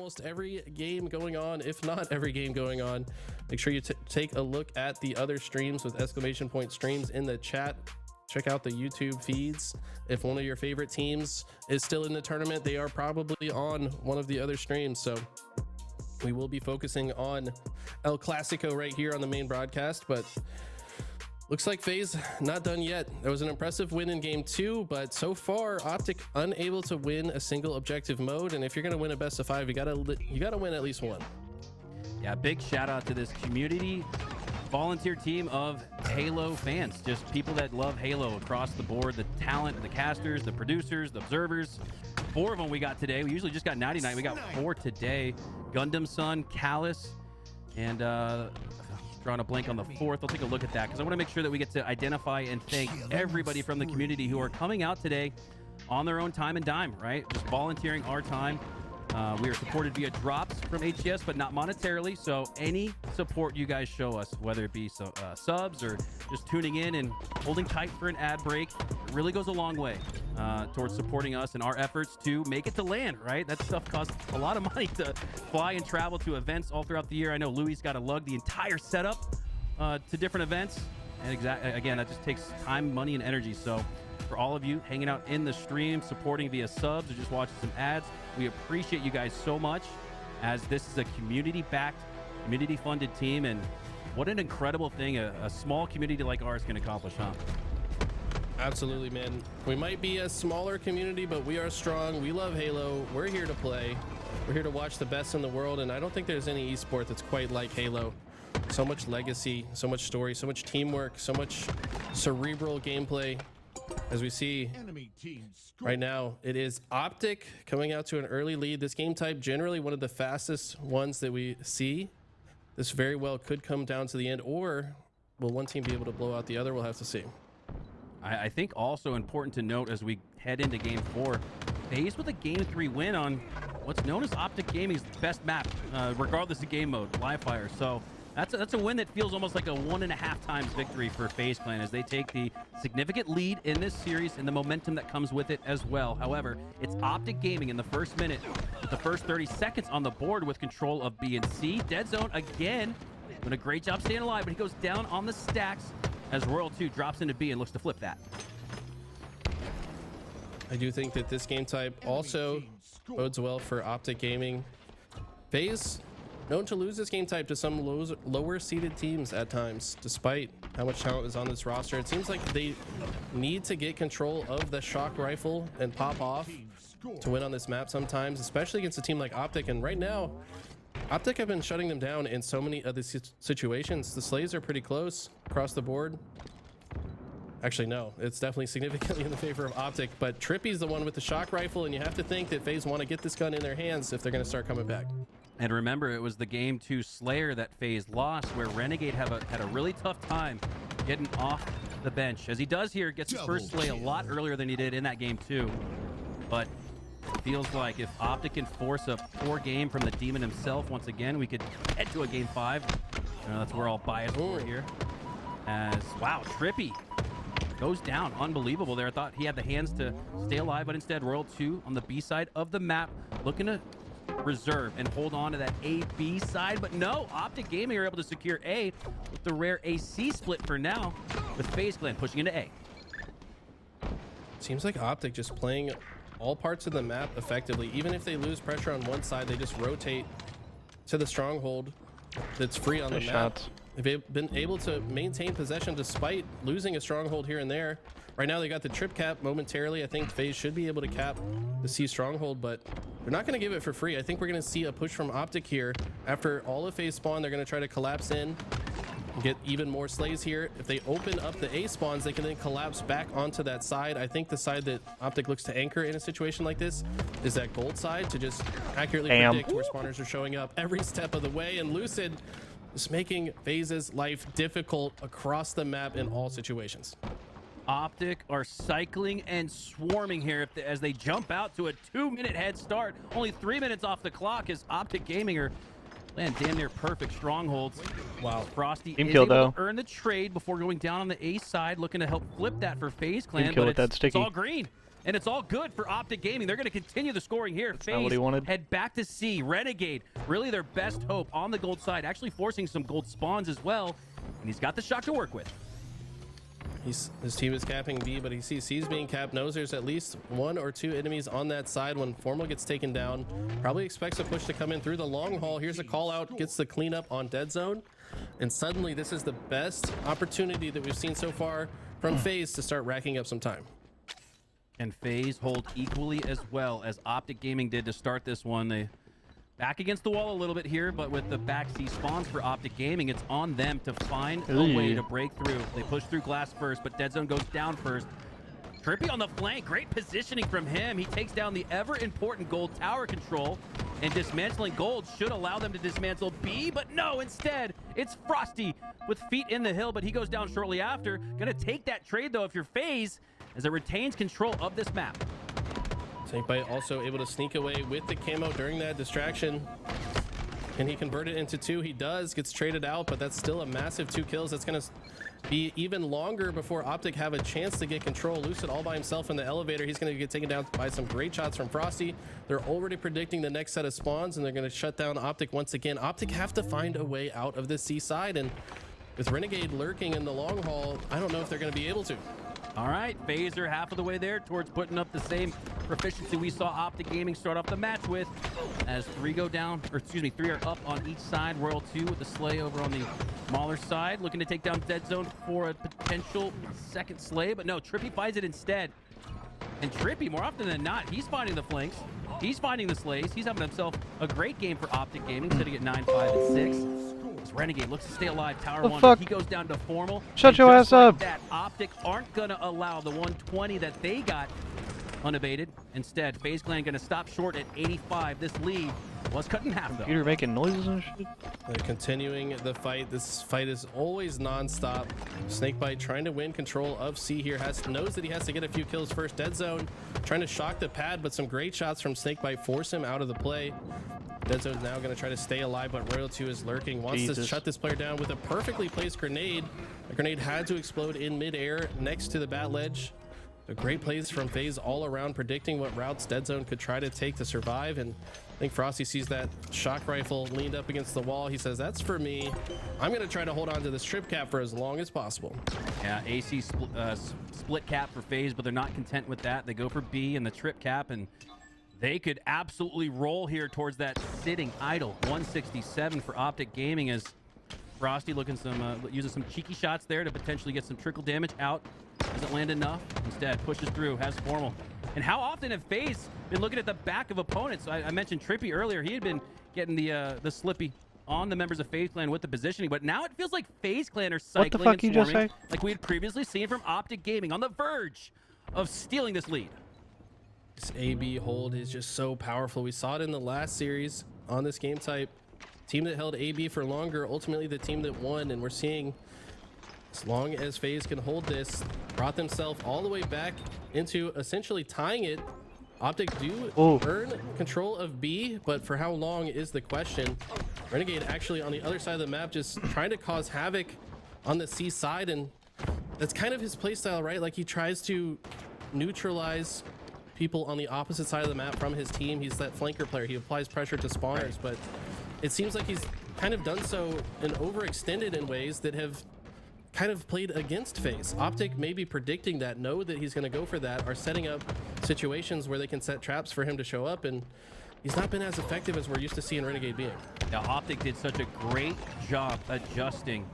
almost every game going on, if not every game going on. Make sure you take a look at the other streams with exclamation point streams in the chat. Check out the YouTube feeds. If one of your favorite teams is still in the tournament, they are probably on one of the other streams. So we will be focusing on El Clasico right here on the main broadcast, but looks like FaZe not done yet. There was an impressive win in game 2, but so far OpTic unable to win a single objective mode. And if you're going to win a best of 5, you gotta win at least one. Yeah, big shout out to this community volunteer team of Halo fans, just people that love Halo across the board. The talent, the casters, the producers, the observers. 4 of them we got today. We usually just got 99. We got 4 today. Gundam Sun, Callus, and drawing a blank on the 4th. I'll take a look at that because I want to make sure that we get to identify and thank everybody from the community who are coming out today on their own time and dime, right? Just volunteering our time. We are supported via drops from HCS, but not monetarily. So any support you guys show us, whether it be subs or just tuning in and holding tight for an ad break, it really goes a long way towards supporting us and our efforts to make it to land, right? That stuff costs a lot of money to fly and travel to events all throughout the year. I know Louis got to lug the entire setup to different events. And again, that just takes time, money, and energy. So for all of you hanging out in the stream, supporting via subs or just watching some ads, we appreciate you guys so much, as this is a community-backed, community-funded team, and what an incredible thing a small community like ours can accomplish, huh? Absolutely, man. We might be a smaller community, but we are strong. We love Halo. We're here to play. We're here to watch the best in the world, and I don't think there's any esport that's quite like Halo. So much legacy, so much story, so much teamwork, so much cerebral gameplay. As we see right now, it is OpTic coming out to an early lead. This game type, generally one of the fastest ones that we see. This very well could come down to the end, or will one team be able to blow out the other? We'll have to see. I think also important to note as we head into game 4, FaZe with a game 3 win on what's known as OpTic Gaming's best map, regardless of game mode, Qualifier. So that's a win that feels almost like a 1.5 times victory for FaZe Clan as they take the significant lead in this series and the momentum that comes with it as well. However, it's OpTic Gaming in the first minute with the first 30 seconds on the board with control of B and C. Dead Zone again doing a great job staying alive, but he goes down on the stacks as Royal 2 drops into B and looks to flip that. I do think that this game type also bodes well for OpTic Gaming. FaZe known to lose this game type to some lower seeded teams at times, despite how much talent is on this roster. It seems like they need to get control of the shock rifle and pop off to win on this map sometimes, especially against a team like OpTic. And right now, OpTic have been shutting them down in so many of these situations. The slaves are pretty close across the board. Actually, no, it's definitely significantly in the favor of OpTic, but Trippy's the one with the shock rifle, and you have to think that FaZe want to get this gun in their hands if they're going to start coming back. And remember, it was the game 2 Slayer that FaZe lost, where Renegade had a really tough time getting off the bench. As he does here, gets his first Slay a lot earlier than he did in that game 2. But it feels like if OpTic can force a poor game from the Demon himself, once again, we could head to a game 5. That's where I'll bias for here. As, wow, Trippy goes down. Unbelievable there. I thought he had the hands to stay alive, but instead Royal 2 on the B side of the map, looking to reserve and hold on to that A-B side, but no, OpTic Gaming are able to secure A with the rare AC split for now, with FaZe Clan pushing into A. Seems like OpTic just playing all parts of the map effectively. Even if they lose pressure on one side, they just rotate to the stronghold that's free on the map. They've been able to maintain possession despite losing a stronghold here and there. Right now they got the trip cap momentarily. I think FaZe should be able to cap the C stronghold, but they're not going to give it for free. I think we're going to see a push from OpTic here. After all of FaZe spawn, they're going to try to collapse in and get even more slays here. If they open up the A spawns, they can then collapse back onto that side. I think the side that OpTic looks to anchor in a situation like this is that gold side, to just accurately predict where spawners are showing up every step of the way. And Lucid is making FaZe's life difficult across the map in all situations. OpTic are cycling and swarming here as they jump out to a 2-minute head start. Only 3 minutes off the clock as OpTic Gaming are land damn near perfect strongholds. Wow. Frosty Team is kill, able though. to earn the trade before going down on the A side, looking to help flip that for FaZe Clan, kill but with that it's sticky. all green. and it's all good for OpTic Gaming. They're going to continue the scoring here. Not what he wanted. Head back to C. Renegade, really their best hope on the gold side, actually forcing some gold spawns as well, and he's got the shot to work with. His team is capping B, but he sees C's being capped. Knows there's at least 1 or 2 enemies on that side when Formal gets taken down. Probably expects a push to come in through the long haul. Here's a call out, gets the cleanup on dead zone. And suddenly this is the best opportunity that we've seen so far from FaZe to start racking up some time. And FaZe hold equally as well as OpTic Gaming did to start this one. They back against the wall a little bit here, but with the backseat spawns for OpTic Gaming, it's on them to find a way to break through. They push through glass first, but dead zone goes down first. Trippy on the flank, great positioning from him. He takes down the ever-important gold tower control, and dismantling gold should allow them to dismantle B, but no, instead, it's Frosty with feet in the hill, but he goes down shortly after. Gonna take that trade, though, if you're FaZe, as it retains control of this map. Snakebite also able to sneak away with the camo during that distraction. Can he convert it into 2? He does, gets traded out, but that's still a massive 2 kills. That's gonna be even longer before OpTic have a chance to get control. Lucid all by himself in the elevator. He's gonna get taken down by some great shots from Frosty. They're already predicting the next set of spawns, and they're gonna shut down OpTic once again. OpTic have to find a way out of this C side, and with Renegade lurking in the long haul, I don't know if they're gonna be able to. All right, FaZe are half of the way there towards putting up the same proficiency we saw OpTic Gaming start off the match with, as 3 go down, or excuse me, 3 are up on each side. Royal 2 with the Slay over on the Mauler side, looking to take down Dead Zone for a potential second Slay, but no, Trippy finds it instead. And Trippy, more often than not, he's finding the flanks, he's finding the Slays, he's having himself a great game for OpTic Gaming, sitting at 9, 5, and 6. Renegade looks to stay alive. Tower 1, fuck? he goes down to Formal. Shut your ass up. That OpTic aren't gonna allow the 120 that they got unabated. Instead, FaZe Clan gonna stop short at 85. This lead was cut in half, though. You're making noises and shit. They're continuing the fight. This fight is always non-stop. Snakebite trying to win control of C here. Knows that he has to get a few kills first. Dead Zone trying to shock the pad, but some great shots from Snakebite force him out of the play. Dead Zone's now going to try to stay alive, but Royal 2 is lurking. Wants to shut this player down with a perfectly placed grenade. The grenade had to explode in midair next to the bat ledge. The great plays from FaZe all around, predicting what routes Dead Zone could try to take to survive. And I think Frosty sees that shock rifle leaned up against the wall. He says, that's for me. I'm going to try to hold on to this trip cap for as long as possible. Yeah, AC split cap for FaZe, but they're not content with that. They go for B and the trip cap, and they could absolutely roll here towards that sitting idle 167 for OpTic Gaming, as Frosty looking using some cheeky shots there to potentially get some trickle damage out. Doesn't land enough. Instead, pushes through, has Formal. And how often have FaZe been looking at the back of opponents? I mentioned Trippy earlier. He had been getting the slippy on the members of FaZe Clan with the positioning, but now it feels like FaZe Clan are cycling what the fuck and you just swarming, say? like we had previously seen from OpTic Gaming, on the verge of stealing this lead. This AB hold is just so powerful. We saw it in the last series on this game type. Team that held AB for longer, ultimately the team that won, and we're seeing, as long as FaZe can hold this, brought themselves all the way back into essentially tying it. OpTic do earn control of B, but for how long is the question. Renegade actually on the other side of the map just trying to cause havoc on the C side, and that's kind of his playstyle, right? Like, he tries to neutralize people on the opposite side of the map from his team. He's that flanker player. He applies pressure to spawners, but it seems like he's kind of done so and overextended in ways that have kind of played against FaZe. OpTic may be predicting that, know that he's going to go for that, are setting up situations where they can set traps for him to show up, and he's not been as effective as we're used to seeing Renegade being. Now, OpTic did such a great job adjusting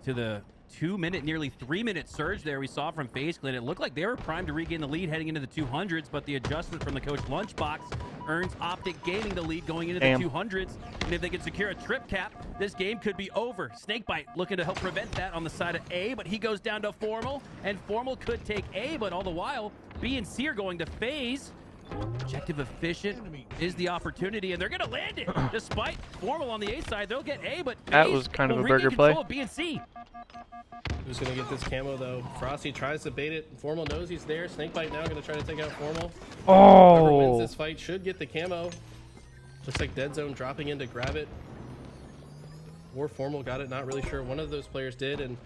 to the 2-minute, nearly 3-minute surge there we saw from FaZe Clan. It looked like they were primed to regain the lead heading into the 200s, but the adjustment from the coach Lunchbox earns OpTic Gaming the lead going into the 200s. And if they can secure a trip cap, this game could be over. Snakebite looking to help prevent that on the side of A, but he goes down to Formal, and Formal could take A, but all the while, B and C are going to FaZe. Objective efficient is the opportunity, and they're going to land it. Despite Formal on the A side, they'll get A, but that was kind of a burger play. B and C. Who's going to get this camo, though? Frosty tries to bait it. Formal knows he's there. Snakebite now going to try to take out Formal. Whoever wins this fight should get the camo. Looks like Dead Zone dropping in to grab it. Or Formal got it, not really sure. One of those players did, and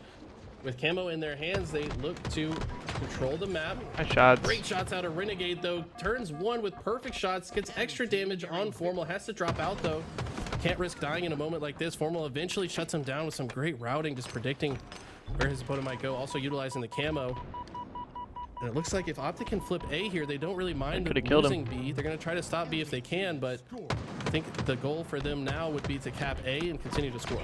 with camo in their hands, they look to control the map. Nice shots. Great shots out of Renegade, though. Turns one with perfect shots, gets extra damage on Formal, has to drop out, though. Can't risk dying in a moment like this. Formal eventually shuts him down with some great routing, just predicting where his opponent might go, also utilizing the camo. And it looks like if OpTic can flip A here, they don't really mind losing B. They're going to try to stop B if they can, but I think the goal for them now would be to cap A and continue to score.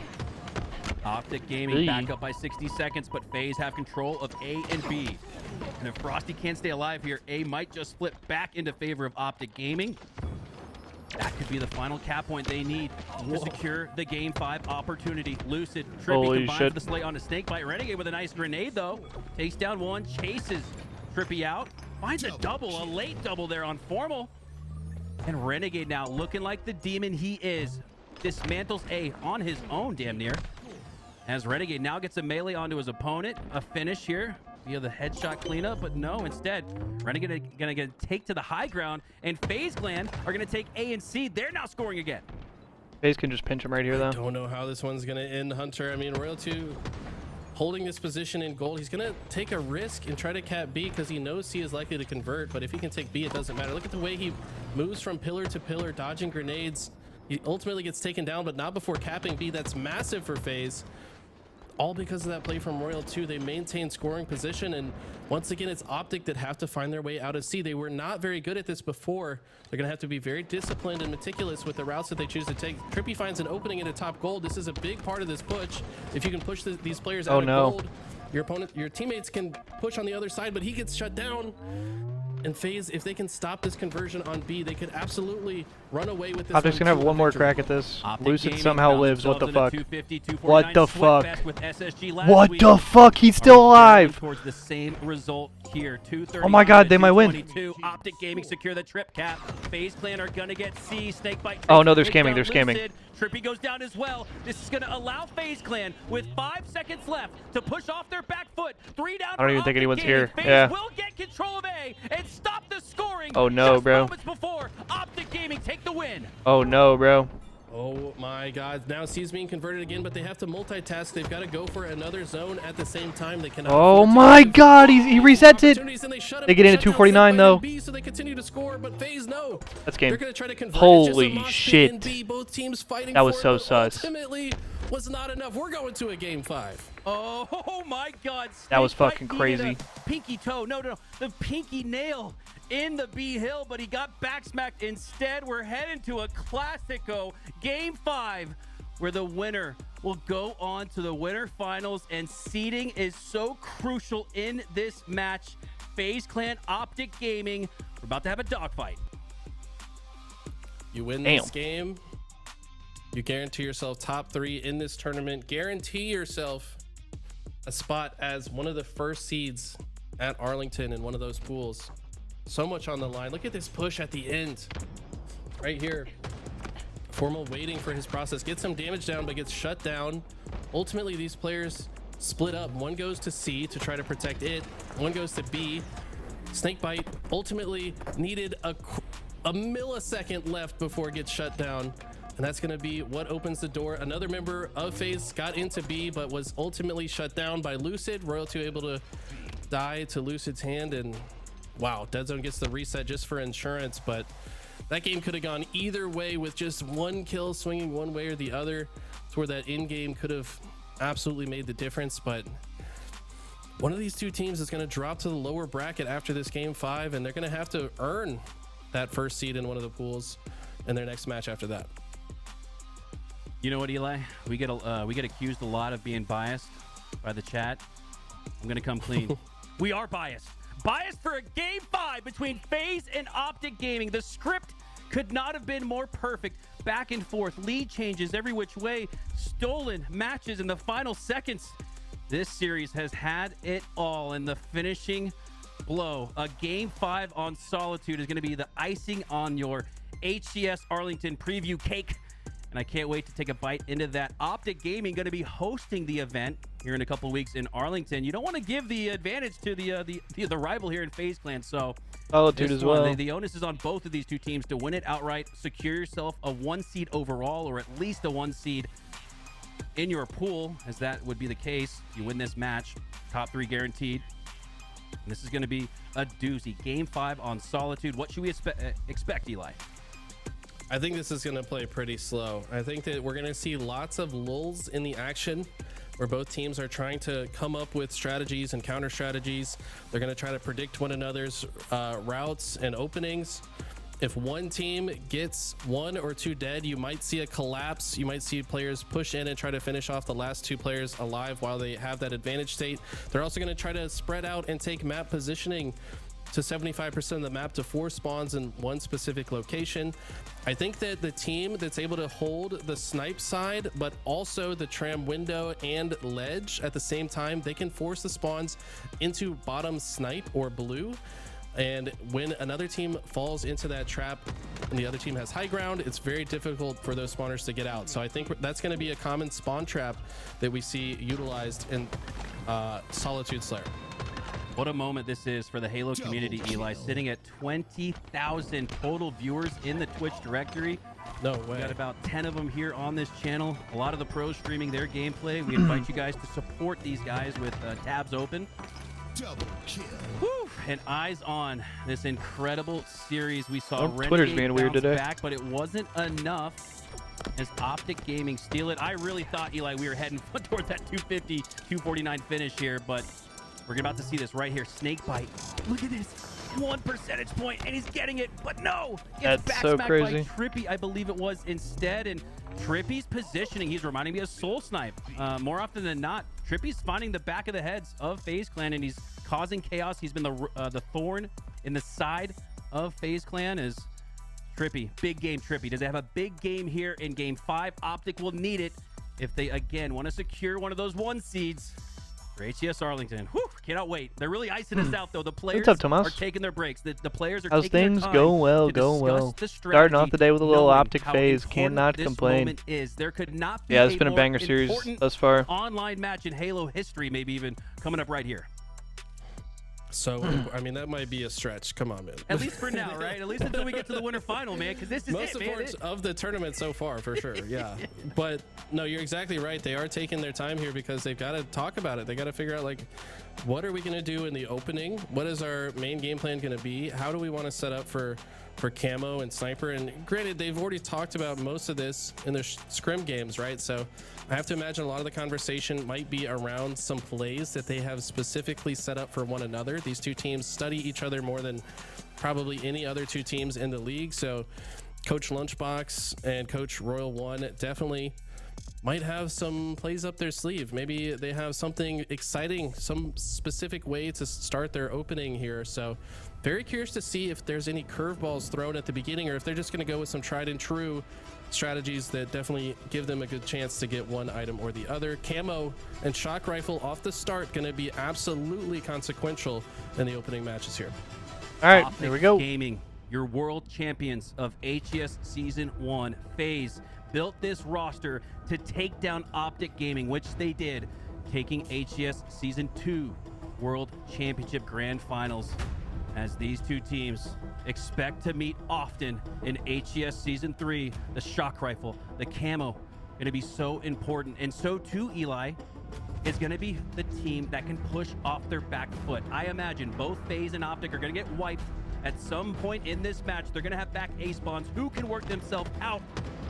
OpTic Gaming back up by 60 seconds, but FaZe have control of A and B. And if Frosty can't stay alive here, A might just flip back into favor of OpTic Gaming. That could be the final cap point they need to secure the Game 5 opportunity. Lucid, Trippy combined for the slay on a Snakebite. Renegade with a nice grenade, though. Takes down one, chases Trippy out. Finds a double, a late double there on Formal. And Renegade now looking like the demon he is. Dismantles A on his own, damn near. As Renegade now gets a melee onto his opponent. A finish here via the headshot cleanup, but no, instead, Renegade are gonna take to the high ground, and FaZe Clan are gonna take A and C. They're now scoring again. FaZe can just pinch him right here, though. I don't know how this one's gonna end, Hunter. I mean, Royal 2 holding this position in gold. He's gonna take a risk and try to cap B because he knows C is likely to convert, but if he can take B, it doesn't matter. Look at the way he moves from pillar to pillar, dodging grenades. He ultimately gets taken down, but not before capping B. That's massive for FaZe. All because of that play from Royal 2. They maintain scoring position, and once again, it's OpTic that have to find their way out of C. They were not very good at this before. They're going to have to be very disciplined and meticulous with the routes that they choose to take. Trippy finds an opening into top gold. This is a big part of this push. If you can push these players out of gold, your teammates can push on the other side, but he gets shut down. And FaZe, if they can stop this conversion on B, they could absolutely run away with this. I'm just gonna have one more crack at this. Lucid somehow lives. What the fuck? What the fuck? What the fuck? He's still alive. Towards the same result here. Oh my god, they might win. OpTic Gaming secure the trip cap. FaZe Clan are gonna get C. Snakebite. Oh no, they're scamming. They're scamming. Trippy goes down as well. This is going to allow FaZe Clan with 5 seconds left to push off their back foot. 3 down. I don't even think anyone's here. FaZe will get control of A and stop the scoring. Oh no, just bro. Moments before OpTic Gaming take the win. Oh no, bro. Oh my god, now C's being converted again, but they have to multitask. They've got to go for another zone at the same time. They cannot. Oh my god, he resets it. They get into 249 though. B, so they continue to score, but FaZe no. That's game. They're going to try to convert. Holy shit. B, both teams fighting that was for so it, sus. Ultimately was not enough. We're going to a game 5. Oh my god. That was fucking crazy. Pinky toe. No. The pinky nail in the B hill, but he got backsmacked. Instead, we're heading to a Classico Game 5, where the winner will go on to the winner finals, and seeding is so crucial in this match. FaZe Clan, OpTic Gaming, we're about to have a dogfight. You win this game, you guarantee yourself top 3 in this tournament. Guarantee yourself a spot as one of the first seeds at Arlington in one of those pools. So much on the line. Look at this push at the end right here. Formal waiting for his process, gets some damage down, but gets shut down. Ultimately, these players split up. One goes to C to try to protect it. One goes to B. Snakebite ultimately needed a millisecond left before it gets shut down. And that's going to be what opens the door. Another member of FaZe got into B, but was ultimately shut down by Lucid. Royal 2 able to die to Lucid's hand, and wow, Dead Zone gets the reset just for insurance, but that game could have gone either way with just one kill swinging one way or the other. It's where that in-game could have absolutely made the difference, but one of these two teams is going to drop to the lower bracket after this game 5, and they're going to have to earn that first seed in one of the pools in their next match after that. You know what, Eli? We get accused a lot of being biased by the chat. I'm going to come clean. We are biased. Biased for a game 5 between FaZe and OpTic Gaming. The script could not have been more perfect. Back and forth, lead changes every which way, stolen matches in the final seconds. This series has had it all, and the finishing blow, a game 5 on Solitude, is going to be the icing on your HCS Arlington preview cake. And I can't wait to take a bite into that. OpTic Gaming going to be hosting the event here in a couple of weeks in Arlington. You don't want to give the advantage to the rival here in FaZe Clan. So Solitude as well. The onus is on both of these two teams to win it outright, secure yourself a 1 seed overall, or at least a 1 seed in your pool, as that would be the case. You win this match, top 3 guaranteed. And this is going to be a doozy. Game 5 on Solitude. What should we expect, Eli? I think this is going to play pretty slow. I think that we're going to see lots of lulls in the action where both teams are trying to come up with strategies and counter strategies. They're going to try to predict one another's routes and openings. If one team gets 1 or 2 dead, you might see a collapse. You might see players push in and try to finish off the last 2 players alive while they have that advantage state. They're also going to try to spread out and take map positioning to 75% of the map to 4 spawns in one specific location. I think that the team that's able to hold the snipe side, but also the tram window and ledge at the same time, they can force the spawns into bottom snipe or blue. And when another team falls into that trap and the other team has high ground, it's very difficult for those spawners to get out. So I think that's going to be a common spawn trap that we see utilized in Solitude Slayer. What a moment this is for the Halo community, Eli. Sitting at 20,000 total viewers in the Twitch directory. No way. We got about 10 of them here on this channel. A lot of the pros streaming their gameplay. We invite you guys to support these guys with tabs open. Double kill. Woo! And eyes on this incredible series. We saw Twitter's being weird today. Back, but it wasn't enough as OpTic Gaming steal it. I really thought, Eli, we were heading towards that 250, 249 finish here, but we're about to see this right here. Snakebite. Look at this. 1 percentage point, and he's getting it, but no. Gets That's so crazy. By Trippy, I believe it was instead, and Trippy's positioning, he's reminding me of Soul Snipe. More often than not, Trippy's finding the back of the heads of FaZe Clan, and he's causing chaos. He's been the thorn in the side of FaZe Clan. Is Trippy. Big game Trippy. Does it have a big game here in Game 5? OpTic will need it if they, again, want to secure one of those 1 seeds for HCS Arlington. Whew, cannot wait. They're really icing us out, though. The players are taking their breaks. The players are How's taking things their time going well, to going well. discuss the Starting off the day with a little knowing OpTic how phase. important Cannot this complain. moment is. There could not be Yeah, it's been a more banger series important thus far. online match in Halo history, maybe even coming up right here. So, I mean, that might be a stretch. Come on, man. At least for now, right? At least until we get to the winter final, man, because this is most important of the tournament so far, for sure. Yeah. But no, you're exactly right. They are taking their time here because they've got to talk about it. They got to figure out, like, what are we going to do in the opening? What is our main game plan going to be? How do we want to set up for camo and sniper? And granted, they've already talked about most of this in their scrim games, right? So I have to imagine a lot of the conversation might be around some plays that they have specifically set up for one another. These two teams study each other more than probably any other 2 teams in the league. So Coach Lunchbox and Coach Royal One definitely might have some plays up their sleeve. Maybe they have something exciting, some specific way to start their opening here. So very curious to see if there's any curveballs thrown at the beginning, or if they're just going to go with some tried and true strategies that definitely give them a good chance to get one item or the other. Camo and shock rifle off the start going to be absolutely consequential in the opening matches here. All right, OpTic here we go. Gaming, your world champions of HCS Season 1. FaZe built this roster to take down OpTic Gaming, which they did, taking HCS Season 2 World Championship Grand Finals. As these 2 teams expect to meet often in HCS Season 3, the shock rifle, the camo, going to be so important. And so too, Eli, is going to be the team that can push off their back foot. I imagine both FaZe and OpTic are going to get wiped at some point in this match. They're going to have back A spawns. Who can work themselves out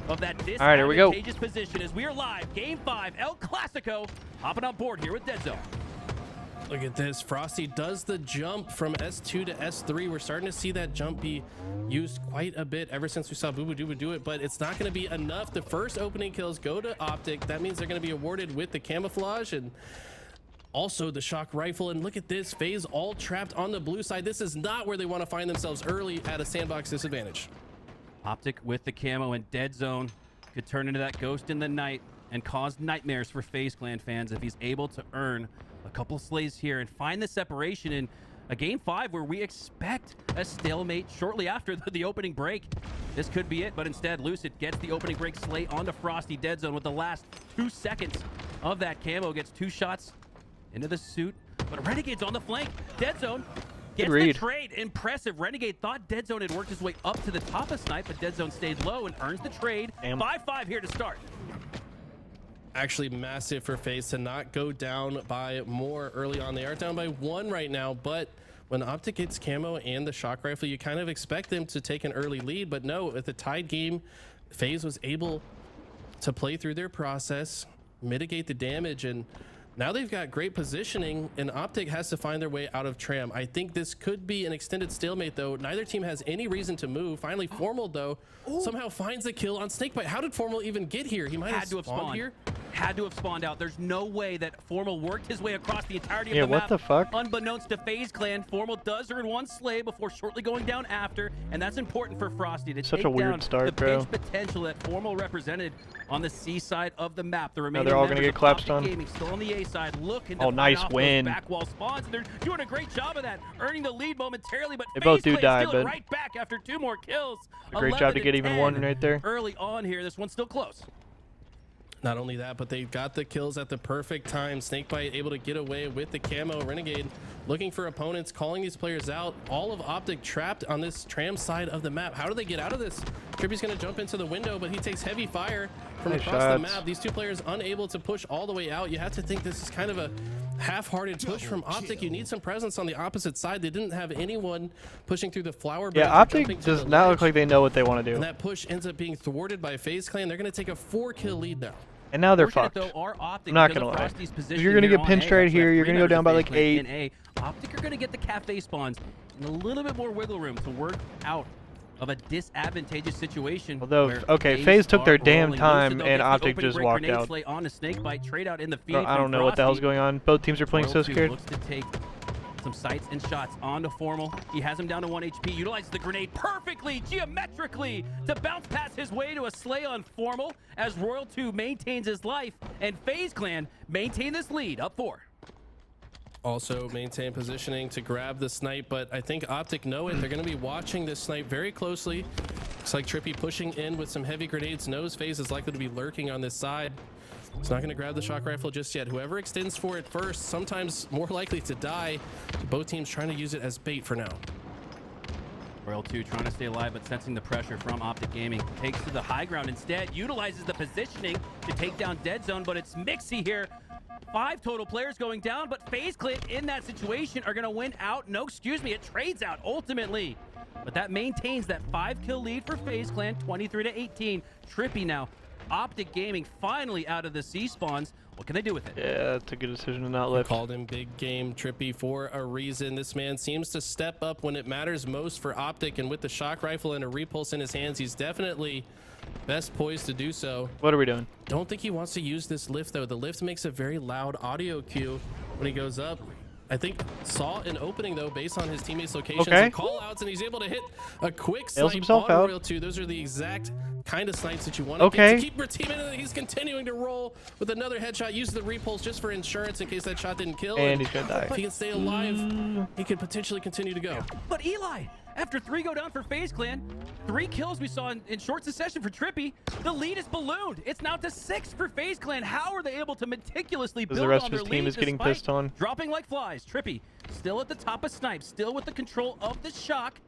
of that disadvantageous position as we are live. Game 5, El Clasico, hopping on board here with Dead Zone. Look at this. Frosty does the jump from S2 to S3. We're starting to see that jump be used quite a bit ever since we saw Boo Boo Doo Boo do it, but it's not going to be enough. The first opening kills go to OpTic. That means they're going to be awarded with the camouflage and also the shock rifle. And look at this. FaZe all trapped on the blue side. This is not where they want to find themselves early at a sandbox disadvantage. OpTic with the camo and Dead Zone could turn into that ghost in the night and cause nightmares for FaZe Clan fans if he's able to earn a couple slays here and find the separation in a Game 5 where we expect a stalemate shortly after the opening break. This could be it, but instead Lucid gets the opening break slay onto Frosty. Dead Zone with the last 2 seconds of that camo gets 2 shots into the suit, but Renegade's on the flank. Dead Zone gets the trade. Impressive. Renegade thought Dead Zone had worked his way up to the top of Snipe, but Dead Zone stayed low and earns the trade. 5-5 here to start. actually massive for FaZe to not go down by more early on. They are down by 1 right now, but when OpTic gets camo and the shock rifle, you kind of expect them to take an early lead, but no, with the tied game, FaZe was able to play through their process, mitigate the damage, and now they've got great positioning, and OpTic has to find their way out of Tram. I think this could be an extended stalemate, though. Neither team has any reason to move. Finally, Formal, though, somehow finds a kill on Snakebite. How did Formal even get here? He might have spawned here. Had to have spawned out. There's no way that Formal worked his way across the entirety of the map. Yeah, what the fuck? Unbeknownst to FaZe Clan, Formal does earn 1 slay before shortly going down after, and that's important for Frosty to take down the pinch potential that Formal represented on the C side of the map. The remaining they're all gonna get collapsed on. Gaming still on the A side, looking to nice win. Back wall spawns, and they're doing a great job of that, earning the lead momentarily. But they both do die, but right back after 2 more kills. A great job to get even 1 right there. Early on here, this one's still close. Not only that, but they got the kills at the perfect time. Snakebite able to get away with the camo. Renegade looking for opponents, calling these players out. All of OpTic trapped on this Tram side of the map. How do they get out of this? Trippy's going to jump into the window, but he takes heavy fire from across the map. These 2 players unable to push all the way out. You have to think this is kind of a half-hearted push from OpTic. You need some presence on the opposite side. They didn't have anyone pushing through the flower bed. Yeah, OpTic does not look like they know what they want to do. And that push ends up being thwarted by FaZe Clan. They're going to take a 4-kill lead now. And now they're fucked. I'm not gonna lie. If you're gonna get pinched right here, you're gonna go down by like 8. OpTic are gonna get the cafe spawns and a little bit more wiggle room to work out of a disadvantageous situation. Although, okay, FaZe took their damn time and OpTic just walked out. On a Snakebite, trade out in the feed. I don't know what the hell's going on. Both teams are playing so scared. Looks to take some sights and shots onto Formal. He has him down to 1 HP. Utilizes the grenade perfectly, geometrically, to bounce past his way to a slay on Formal as Royal 2 maintains his life, and FaZe Clan maintain this lead, up 4. Also maintain positioning to grab the snipe, but I think OpTic know it. They're going to be watching this snipe very closely. Looks like Trippy pushing in with some heavy grenades. Knows FaZe is likely to be lurking on this side. He's not going to grab the shock rifle just yet. Whoever extends for it first, sometimes more likely to die. Both teams trying to use it as bait for now. Royal 2 trying to stay alive, but sensing the pressure from OpTic Gaming. Takes to the high ground instead. Utilizes the positioning to take down Dead Zone, but it's Mixie here. 5 total players going down, but FaZe Clan in that situation are going to win out. No, excuse me, it trades out ultimately. But that maintains that 5-kill lead for FaZe Clan, 23-18. Trippy now. OpTic Gaming finally out of the C spawns. What can they do with it? Yeah, it's a good decision to not lift. Called him big game Trippy for a reason. This man seems to step up when it matters most for OpTic, and with the shock rifle and a repulse in his hands, he's definitely best poised to do so. What are we doing? Don't think he wants to use this lift, though. The lift makes a very loud audio cue when he goes up. I think saw an opening, though, based on his teammates' locations and call-outs, and he's able to hit a quick snipe on Royal 2. Those are the exact kind of snipes that you want to get to keep your team in, and he's continuing to roll with another headshot. Uses the repulse just for insurance in case that shot didn't kill. And he's gonna die. If he can stay alive, he could potentially continue to go. But Eli, after 3 go down for FaZe Clan, 3 kills we saw in short succession for Trippy, the lead is ballooned. It's now to 6 for FaZe Clan. How are they able to meticulously build on their lead? The rest of his team is getting pissed on. Dropping like flies. Trippy still at the top of Snipe, still with the control of the shock.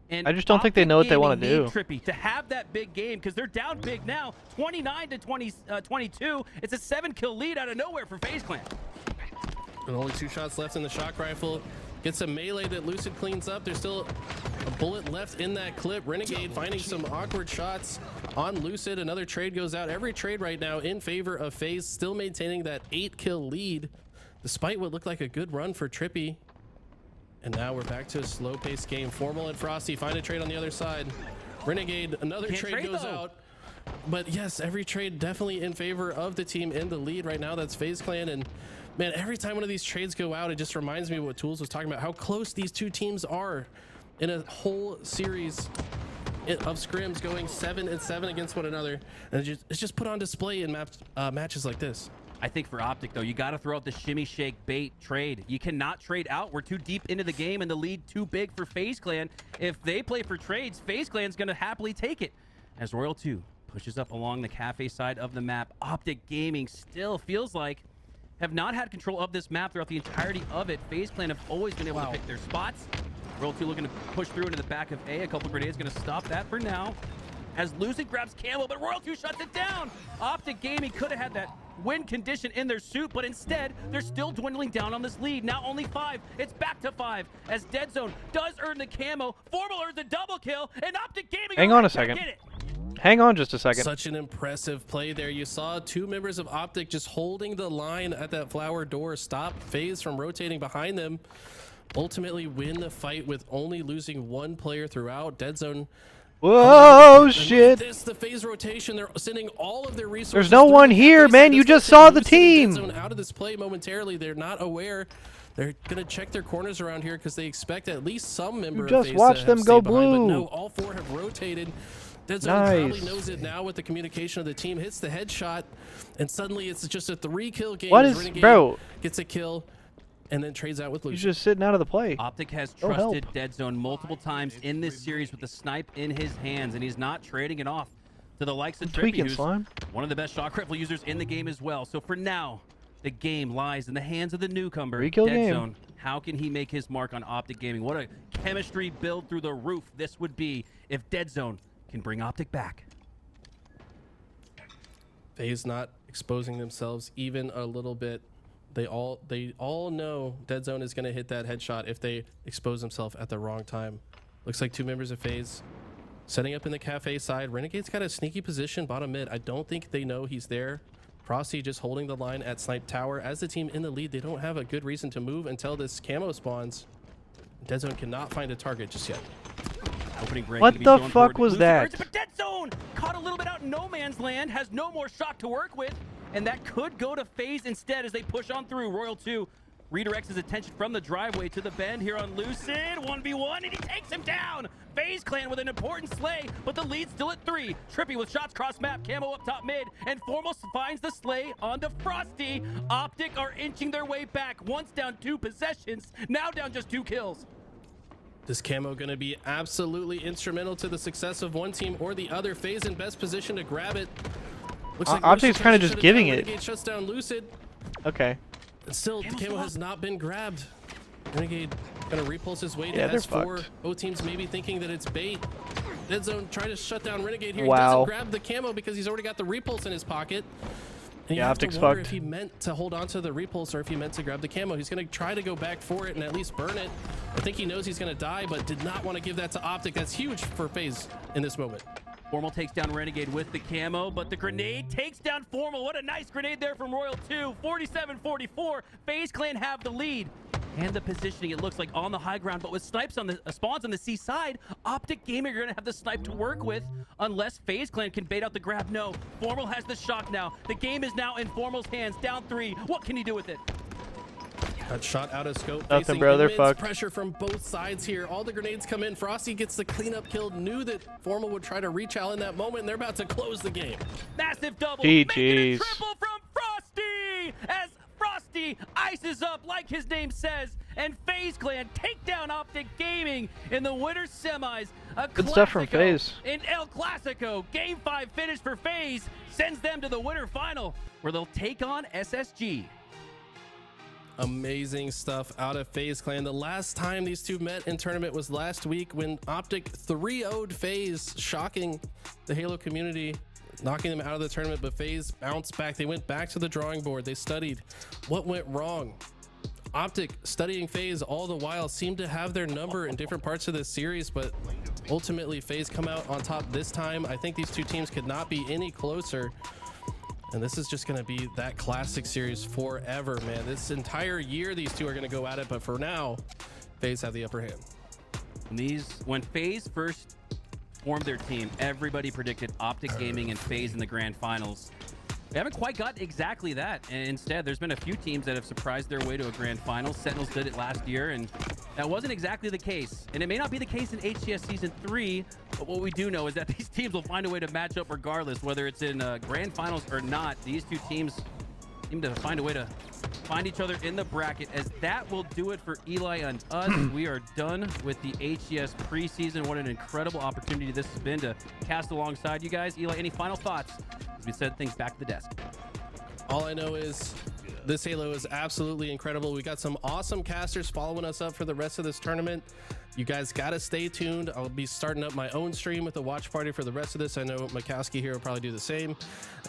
And I just don't think they know what they want to do. Trippy to have that big game because they're down big now, 29-22. It's a 7-kill lead out of nowhere for FaZe Clan. And only 2 shots left in the shock rifle. Gets a melee that Lucid cleans up. There's still a bullet left in that clip. Renegade finding some awkward shots on Lucid. Another trade goes out. Every trade right now in favor of FaZe, still maintaining that 8-kill lead despite what looked like a good run for Trippy. And now we're back to a slow-paced game. Formal and Frosty find a trade on the other side. Renegade, another trade goes out. But yes, every trade definitely in favor of the team in the lead right now. That's FaZe Clan. And man, every time one of these trades go out, it just reminds me of what Tools was talking about, how close these 2 teams are in a whole series of scrims going 7-7 against one another. And it's just put on display in matches like this. I think for OpTic, though, you got to throw out the shimmy, shake, bait trade. You cannot trade out. We're too deep into the game and the lead too big for FaZe Clan. If they play for trades, FaZe Clan's going to happily take it. As Royal 2 pushes up along the cafe side of the map, OpTic Gaming still feels like have not had control of this map throughout the entirety of it. FaZe Clan have always been able to pick their spots. Royal 2 looking to push through into the back of A. A couple grenades going to stop that for now. As Lucid grabs Camo, but Royal 2 shuts it down. OpTic Gaming could have had that win condition in their suit, but instead, they're still dwindling down on this lead. Now only 5. It's back to 5 as Dead Zone does earn the camo. Formal earns the double kill, and OpTic Gaming. Hang on a second. Hang on just a second. Such an impressive play there. You saw 2 members of OpTic just holding the line at that flower door, stop FaZe from rotating behind them, ultimately win the fight with only losing 1 player throughout. Dead Zone. Whoa, shit. The FaZe rotation, they're sending all of their resources. There's no one here, man. You just saw the team. Dead Zone out of this play momentarily. They're not aware. They're going to check their corners around here because they expect at least some member of FaZe just watch them go blue. But no, all 4 have rotated. Dead Zone probably knows it now with the communication of the team. Hits the headshot, and suddenly it's just a 3-kill game. What is, Renegade bro? Gets a kill, and then trades out with Lucian. He's just sitting out of the play. OpTic has trusted Dead Zone multiple times in this series with the snipe in his hands, and he's not trading it off to the likes of Trippy, who's one of the best shock rifle users in the game as well. So for now, the game lies in the hands of the newcomer, Dead Zone. How can he make his mark on OpTic Gaming? What a chemistry build through the roof this would be if Dead Zone can bring OpTic back. FaZe not exposing themselves even a little bit. They all know Dead Zone is going to hit that headshot if they expose themselves at the wrong time. Looks like 2 members of FaZe setting up in the cafe side. Renegade's got a sneaky position bottom mid. I don't think they know he's there. Frosty just holding the line at Snipe Tower. As the team in the lead, they don't have a good reason to move until this camo spawns. Dead Zone cannot find a target just yet. What the fuck was that? But Dead Zone caught a little bit out in no man's land, has no more shot to work with, and that could go to FaZe instead as they push on through. Royal 2 redirects his attention from the driveway to the bend here on Lucid. 1v1, and he takes him down. FaZe Clan with an important slay, but the lead's still at 3. Trippy with shots cross map, camo up top mid, and Formal finds the slay onto Frosty. OpTic are inching their way back. Once down 2 possessions, now down just 2 kills. This camo going to be absolutely instrumental to the success of one team or the other. FaZe in best position to grab it. Looks like OpTic's kind of just giving it. Renegade shuts down Lucid. Okay. And still, the camo has not been grabbed. Renegade going to repulse his way to S4. O team's maybe thinking that it's bait. Dead Zone trying to shut down Renegade here. He doesn't grab the camo because he's already got the repulse in his pocket. And you have to wonder if he meant to hold on to the repulse or if he meant to grab the camo. He's going to try to go back for it and at least burn it. I think he knows he's going to die, but did not want to give that to OpTic. That's huge for FaZe in this moment. Formal takes down Renegade with the camo, but the grenade takes down Formal. What a nice grenade there from Royal 2. 47-44. FaZe Clan have the lead. And the positioning, it looks like on the high ground, but with snipes on the spawns on the C side, OpTic Gaming are going to have the snipe to work with unless FaZe Clan can bait out the grab. No, Formal has the shock now. The game is now in Formal's hands, down 3. What can he do with it? Got shot out of scope. Nothing, bro. They're fucked. Pressure from both sides here. All the grenades come in. Frosty gets the cleanup kill. Knew that Formal would try to rechow in that moment, and they're about to close the game. Massive double. GG's. Making a triple from Frosty as Frosty ices up like his name says, and FaZe Clan take down OpTic Gaming in the winner's semis. Good stuff from FaZe. In El Clasico, Game 5 finish for FaZe sends them to the winner final, where they'll take on SSG. Amazing stuff out of FaZe Clan. The last time these two met in tournament was last week when OpTic 3-0'd FaZe, shocking the Halo community, knocking them out of the tournament, but FaZe bounced back. They went back to the drawing board. They studied what went wrong. OpTic, studying FaZe all the while, seemed to have their number in different parts of this series, but ultimately FaZe come out on top this time. I think these two teams could not be any closer. And this is just going to be that classic series forever, man. This entire year, these two are going to go at it. But for now, FaZe have the upper hand. When FaZe first formed their team, everybody predicted OpTic Gaming and FaZe in the grand finals. We haven't quite got exactly that. And instead, there's been a few teams that have surprised their way to a grand final. Sentinels did it last year, and that wasn't exactly the case. And it may not be the case in HCS Season 3, but what we do know is that these teams will find a way to match up regardless, whether it's in grand finals or not. These two teams seem to find a way to find each other in the bracket, as that will do it for Eli and us. We are done with the HCS preseason. What an incredible opportunity this has been to cast alongside you guys. Eli, any final thoughts as we send things back to the desk? All I know is This Halo is absolutely incredible. We got some awesome casters following us up for the rest of this tournament. You guys got to stay tuned. I'll be starting up my own stream with a watch party for the rest of this. I know Mikowski here will probably do the same.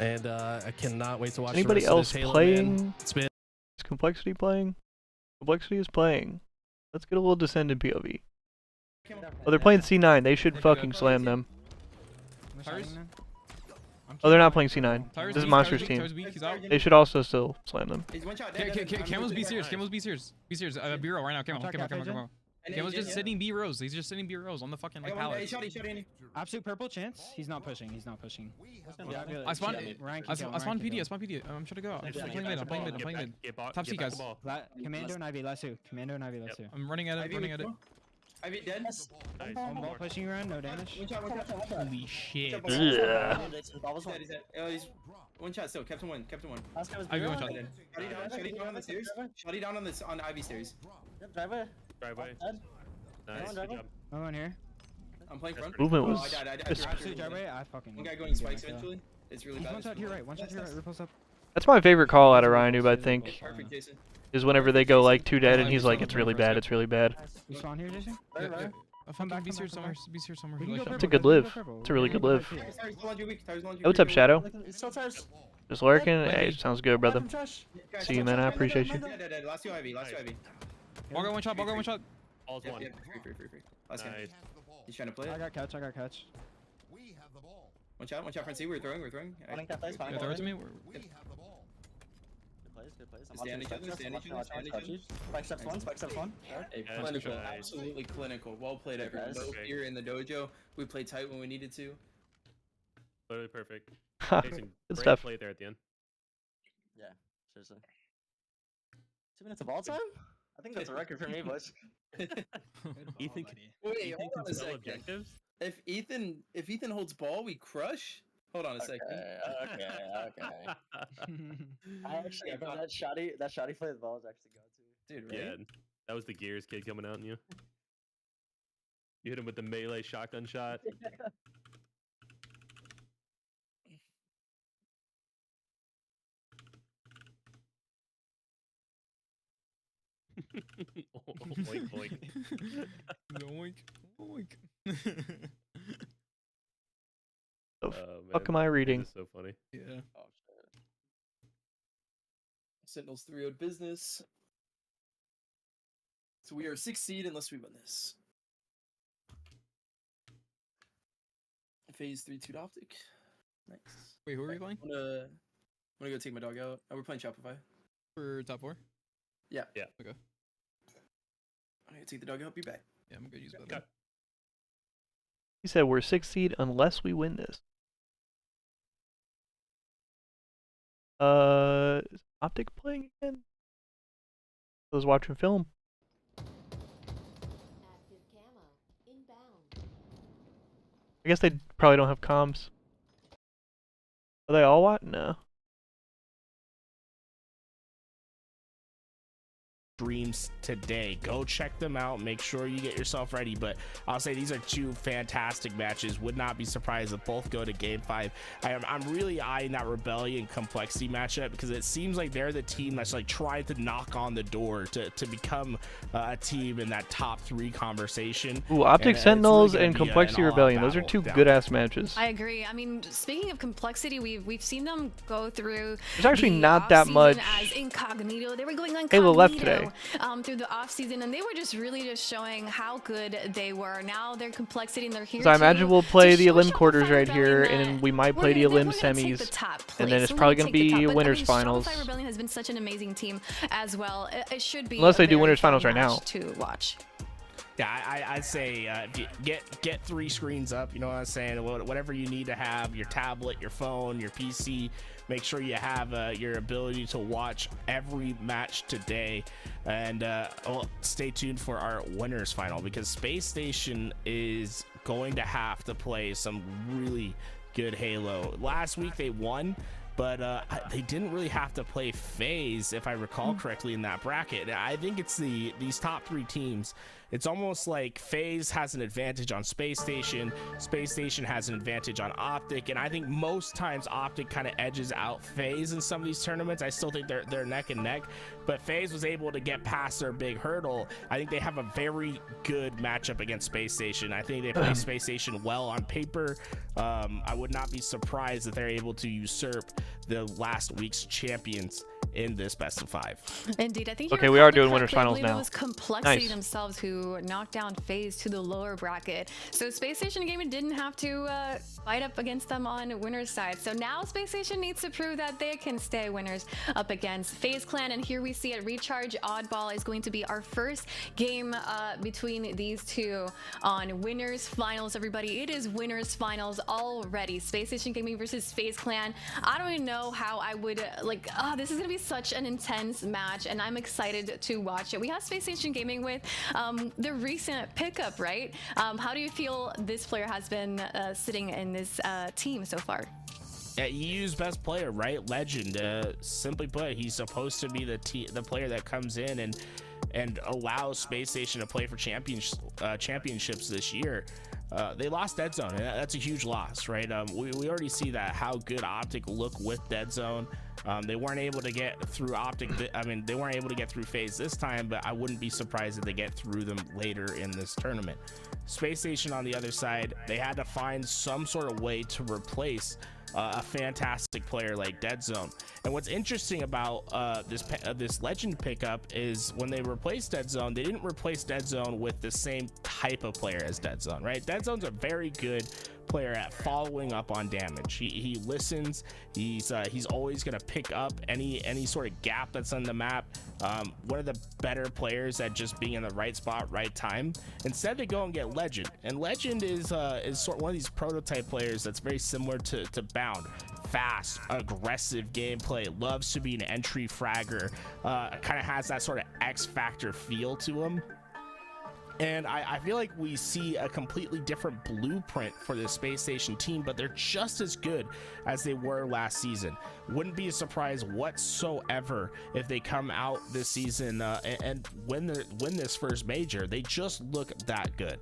And I cannot wait to watch Anybody the rest else of this Halo, playing? man. It's been Is Complexity playing? Complexity is playing. Let's get a little Descendant POV. Oh, they're playing C9. They should fucking slam them. Oh, they're not playing C9. This is Monster's team. They should also still slam them. Camo's be serious. Camo's be serious. Be serious. B-row right now. Camo. Camo's just sitting B rows. He's just sitting B rows on the fucking like pallet. Absolute purple chance. He's not pushing. He's not pushing. I spawned PD. I'm trying to go. I'm playing mid. Top C guys. Commando and Ivy. Let's do. Commando and Ivy. Let's do. I'm running at it. Ivy dead. One ball pushing around. No damage. Holy shit. Yeah. He's one shot still. Kept him one. Ivy one shot. Shutty down on the stairs. Shutty down on Ivy stairs. Driveway. Nice. Good job. I'm on here. I'm playing front. Movement was. Absolute driveway. I fucking. One guy going spikes eventually. It's really bad. One shot to your right. One shot to your right. Ripples up. That's my favorite call out of Ryan Noob, I think. Perfect, Jason. Is whenever they go like 2 dead and he's like, it's really bad, it's really bad. You spawn here, Jason? I'll come back. Be here somewhere. It's a good live. It's a really good live. Hey, what's up, Shadow? Just lurking? Hey, sounds good, brother. See you, man. I appreciate you. Last two Ivy. Ball guy one shot. All's one. Free. Last guy. Nice. He's trying to play it. I got catch. One shot front C. We're throwing. Yeah, throw it to me. Good place. Stand each other. Spike steps one. Clinical. Absolutely clinical. Well played, everyone. No fear in the dojo. We played tight when we needed to. Literally perfect. Good stuff. Play there at the end. Yeah, seriously. 2 minutes of all time? I think that's a record for me, boys. Ethan Wait, hold on a can spell second. objectives. If Ethan holds ball, we crush. Hold on a second. Okay. I actually thought that shoddy play the ball is actually go to. Dude, right? Yeah, that was the Gears kid coming out in you. You hit him with the melee shotgun shot. Oink, oink. Oink. The fuck am I reading? This is so funny. Yeah. Oh, shit. Sentinels 3-0 business. So we are 6th seed unless we win this. Phase 3 2 OpTic. Nice. Wait, who are we playing? I'm gonna go take my dog out. Oh, we're playing Shopify. For top 4? Yeah. Okay. I'm gonna take the dog out. Be back. Yeah, I'm gonna use that. Cut. He said we're 6th seed unless we win this. Is OpTic playing again? I was watching film. I guess they probably don't have comms. Are they all what? No. Streams today. Go check them out. Make sure you get yourself ready. But I'll say these are 2 fantastic matches. Would not be surprised if both go to game 5. I'm really eyeing that Rebellion Complexity matchup because it seems like they're the team that's like trying to knock on the door to become a team in that top 3 conversation. Ooh, OpTic Sentinels really and Complexity Rebellion. Those are 2 good ass matches. I agree. I mean, speaking of Complexity, we've seen them go through. There's actually not that much. As incognito, they were going incognito. Halo left today. Through the off season, and they were just really showing how good they were. Now they're Complexity, and they're here. So I imagine we'll play the Elim quarters right here, and we might play the Elim semis, and then it's probably going to be winners finals. Shopify Rebellion has been such an amazing team as well. It should be. Unless they do winners finals right now. To watch. Yeah, I'd say get 3 screens up. You know what I'm saying? Whatever you need to have, your tablet, your phone, your PC. Make sure you have your ability to watch every match today. And stay tuned for our winners final because Space Station is going to have to play some really good Halo. Last week they won, but they didn't really have to play FaZe, if I recall correctly, in that bracket. I think it's these top 3 teams. It's almost like FaZe has an advantage on Space Station has an advantage on OpTic, and I think most times OpTic kind of edges out FaZe in some of these tournaments. I still think they're neck and neck, but FaZe was able to get past their big hurdle. I think they have a very good matchup against Space Station. I think they play Space Station well on paper. I would not be surprised that they're able to usurp the last week's champions in this best of 5. Indeed, I think. Okay, we are doing winners finals now. It was Complexity Nice. themselves who knocked down FaZe to the lower bracket. So Space Station Gaming didn't have to fight up against them on winners side. So now Space Station needs to prove that they can stay winners up against FaZe Clan. And here we see it. Recharge Oddball is going to be our first game between these two on winners finals. Everybody, it is winners finals already. Space Station Gaming versus FaZe Clan. I don't even know how I would this is gonna be such an intense match, and I'm excited to watch it. We have Space Station Gaming with the recent pickup, right? How do you feel this player has been sitting in this team so far? Yeah, EU's best player, right? Legend. Simply put, he's supposed to be the player that comes in and allows Space Station to play for championships this year. They lost Dead Zone, and that's a huge loss, right? We already see that how good OpTic look with Dead Zone. They weren't able to get through OpTic. I mean, they weren't able to get through FaZe this time, but I wouldn't be surprised if they get through them later in this tournament. Space Station on the other side, they had to find some sort of way to replace a fantastic player like Dead Zone. And what's interesting about this Legend pickup is when they replaced Dead Zone, they didn't replace Dead Zone with the same type of player as Dead Zone, right? Dead Zone's a very good player at following up on damage. He listens. He's always gonna pick up any sort of gap that's on the map. One of the better players at just being in the right spot, right time. Instead, they go and get Legend, and Legend is sort of one of these prototype players that's very similar to Bound. Fast, aggressive gameplay, loves to be an entry fragger, kind of has that sort of X Factor feel to him. And I feel like we see a completely different blueprint for the Space Station team, but they're just as good as they were last season. Wouldn't be a surprise whatsoever if they come out this season and win this first major. They just look that good.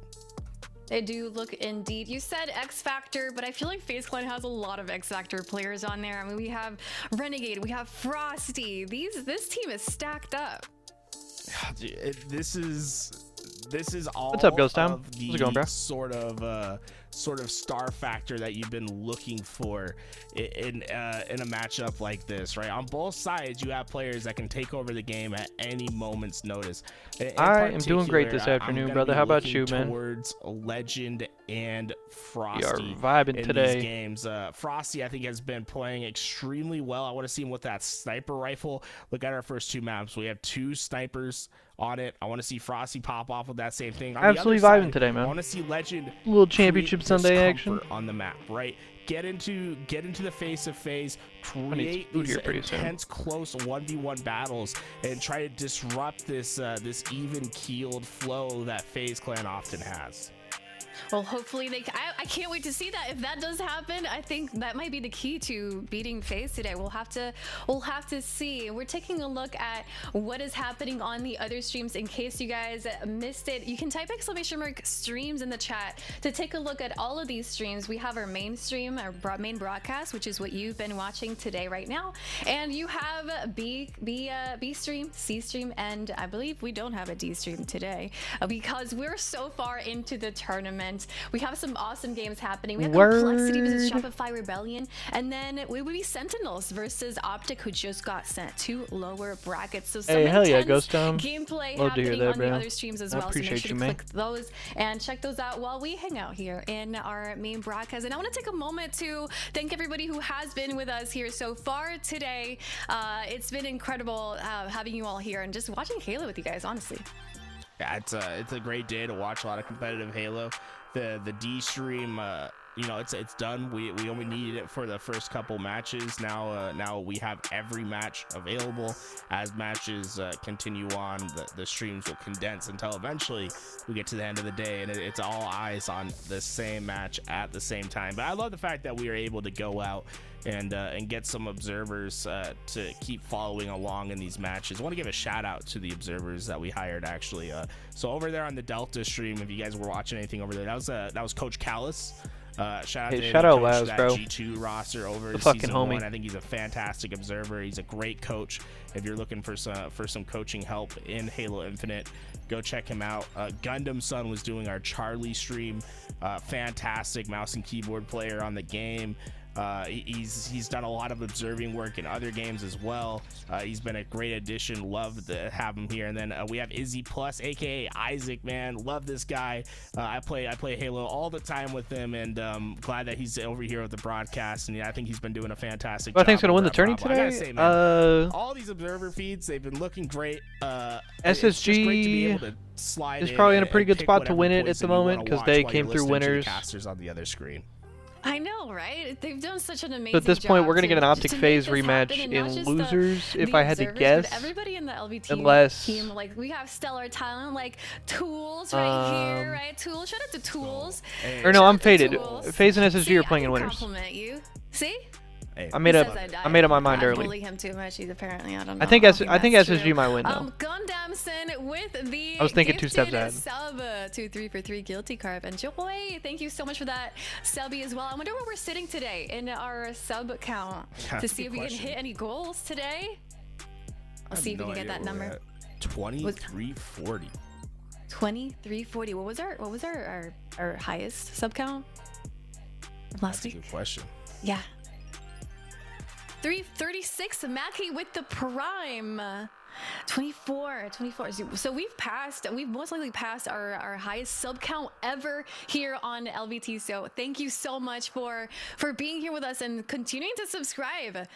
They do look indeed. You said X Factor, but I feel like FaZe Clan has a lot of X Factor players on there. I mean, we have Renegade, we have Frosty. This team is stacked up. This is all What's up, Ghost Town? of the How's it going, bro? sort of star factor that you've been looking for in a matchup like this, right? On both sides, you have players that can take over the game at any moment's notice. I am doing great this afternoon, brother. How about you, man? Towards Legend and Frosty. We are vibing in today. these games. Frosty, I think, has been playing extremely well. I want to see him with that sniper rifle. Look at our first 2 maps. We have 2 snipers on it. I want to see Frosty pop off with that same thing. On Absolutely the other vibing side, today, man. I want to see Legend A little championship create Sunday discomfort action on the map, right? Get into the face of FaZe, need create food these here pretty soon. intense, close 1v1 battles, and try to disrupt this even keeled flow that FaZe Clan often has. Well, hopefully I can't wait to see that. If that does happen, I think that might be the key to beating FaZe today. We'll have to see. We're taking a look at what is happening on the other streams. In case you guys missed it, you can type !streams in the chat to take a look at all of these streams. We have our main stream, our main broadcast, which is what you've been watching today right now, and you have B stream, C stream, and I believe we don't have a D stream today because we're so far into the tournament. We have some awesome games happening. We have Complexity versus Shopify Rebellion, and then we would be Sentinels versus OpTic, who just got sent to lower brackets. So some hell yeah, intense Ghost Town. gameplay Love to hear happening that, on bro. the other streams as I well. So make appreciate sure you, to man. click those and check those out while we hang out here in our main broadcast. And I want to take a moment to thank everybody who has been with us here so far today. It's been incredible having you all here and just watching Halo with you guys, honestly. Yeah, it's a great day to watch a lot of competitive Halo. The D stream you know, it's done. We only needed it for the first couple matches. Now we have every match available. As matches continue on, the streams will condense until eventually we get to the end of the day, and it's all eyes on the same match at the same time. But I love the fact that we are able to go out and get some observers to keep following along in these matches. I want to give a shout out to the observers that we hired, actually. So over there on the Delta stream, if you guys were watching anything over there, that was Coach Callis. Shout out Laz, bro. G2 roster over the season fucking homie. 1. I think he's a fantastic observer. He's a great coach. If you're looking for some coaching help in Halo Infinite, go check him out. Gundam Sun was doing our Charlie stream. Fantastic mouse and keyboard player on the game. He's done a lot of observing work in other games as well. He's been a great addition. Love to have him here. And then we have Izzy Plus, aka Isaac. Man, love this guy. I play Halo all the time with him, and glad that he's over here with the broadcast. And I think he's been doing a fantastic job. I think he's gonna win the tourney I gotta today. say, man, all these observer feeds, they've been looking great. It's just great to be able to slide is probably in a pretty good pick spot to whatever win it at poison the you moment wanna because watch they while came you're through listening to the winners. casters on the other screen. I know, right? They've done such an amazing So at this point, job we're gonna get an to OpTic make phase this rematch happen, and in not just losers, if the I had to observers, guess. but everybody in the LVT Unless- team, like we have stellar talent, like Tools right here, right? Tools, shout out to Tools. Or no, I'm Shout out to faded. Tools. FaZe and SSG See, are playing I in can winners. compliment you. See? Hey, I made He up. says I made up my mind I early. bully him too much. He's apparently, I don't know. I think don't I think that's SSG true. might win though. Gundamson with the I was thinking 2 steps gifted ahead. sub to 3 for 3 guilty carb. And Joy, thank you so much for that subby as well. I wonder where we're sitting today in our sub count to see if we can hit any goals today. I'll see if we can get that number. 2340. 2340. What was our highest sub count from last That's a week? good question. Yeah. 336 Mackie with the prime. 24. So we've most likely passed our highest sub count ever here on LVT. So thank you so much for being here with us and continuing to subscribe.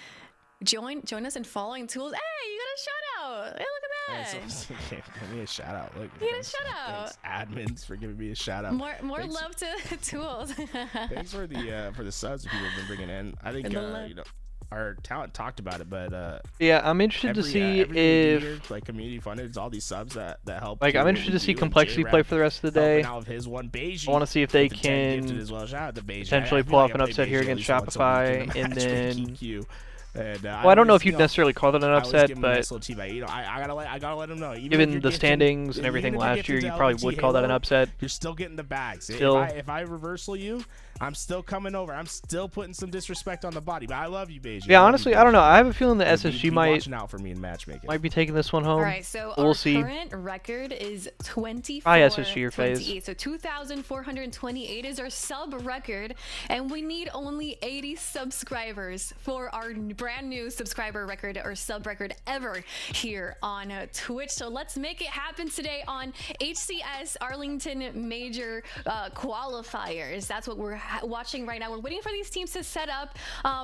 Join us in following Tools. Hey, you got a shout out. Hey, look at that. Give me a shout out. Look, You get a shout out. Thanks, admins, for giving me a shout out. More Thanks- love to Tools. Thanks for the subs people have been bringing in. I think you know, our talent talked about it, but Yeah, I'm interested to see every if year, like community funded, it's all these subs that help. like I'm interested to see Complexity play for the rest of the day. Now of his one, Beige, I want to see if they with the 10 gifted can as well. Shout out to Beige. potentially I feel pull like off an I play upset here Beige at against least once a week Shopify, in a and match with then. PQ. And, Well, I don't know if you'd you know, necessarily call that an I always upset, give him a nice but little teabag. You know, I gotta let him know. Even if given you're the gifted- standings and even everything if you're last gifted year, to you probably LVT would call that an Halo, upset. You're still getting the bags. Still- If I reversal you, I'm still coming over. I'm still putting some disrespect on the body. But I love you, Beige. Yeah, honestly, I don't know. I have a feeling that SSG SSG might watching out for me in matchmaking. might be taking this one home. All right, so we'll our see. current record is 24. Hi, SSG or FaZe. 28. So 2,428 is our sub record, and we need only 80 subscribers for our brand new subscriber record or sub record ever here on Twitch. So let's make it happen today on HCS Arlington Major Qualifiers. That's what we're watching right now. We're waiting for these teams to set up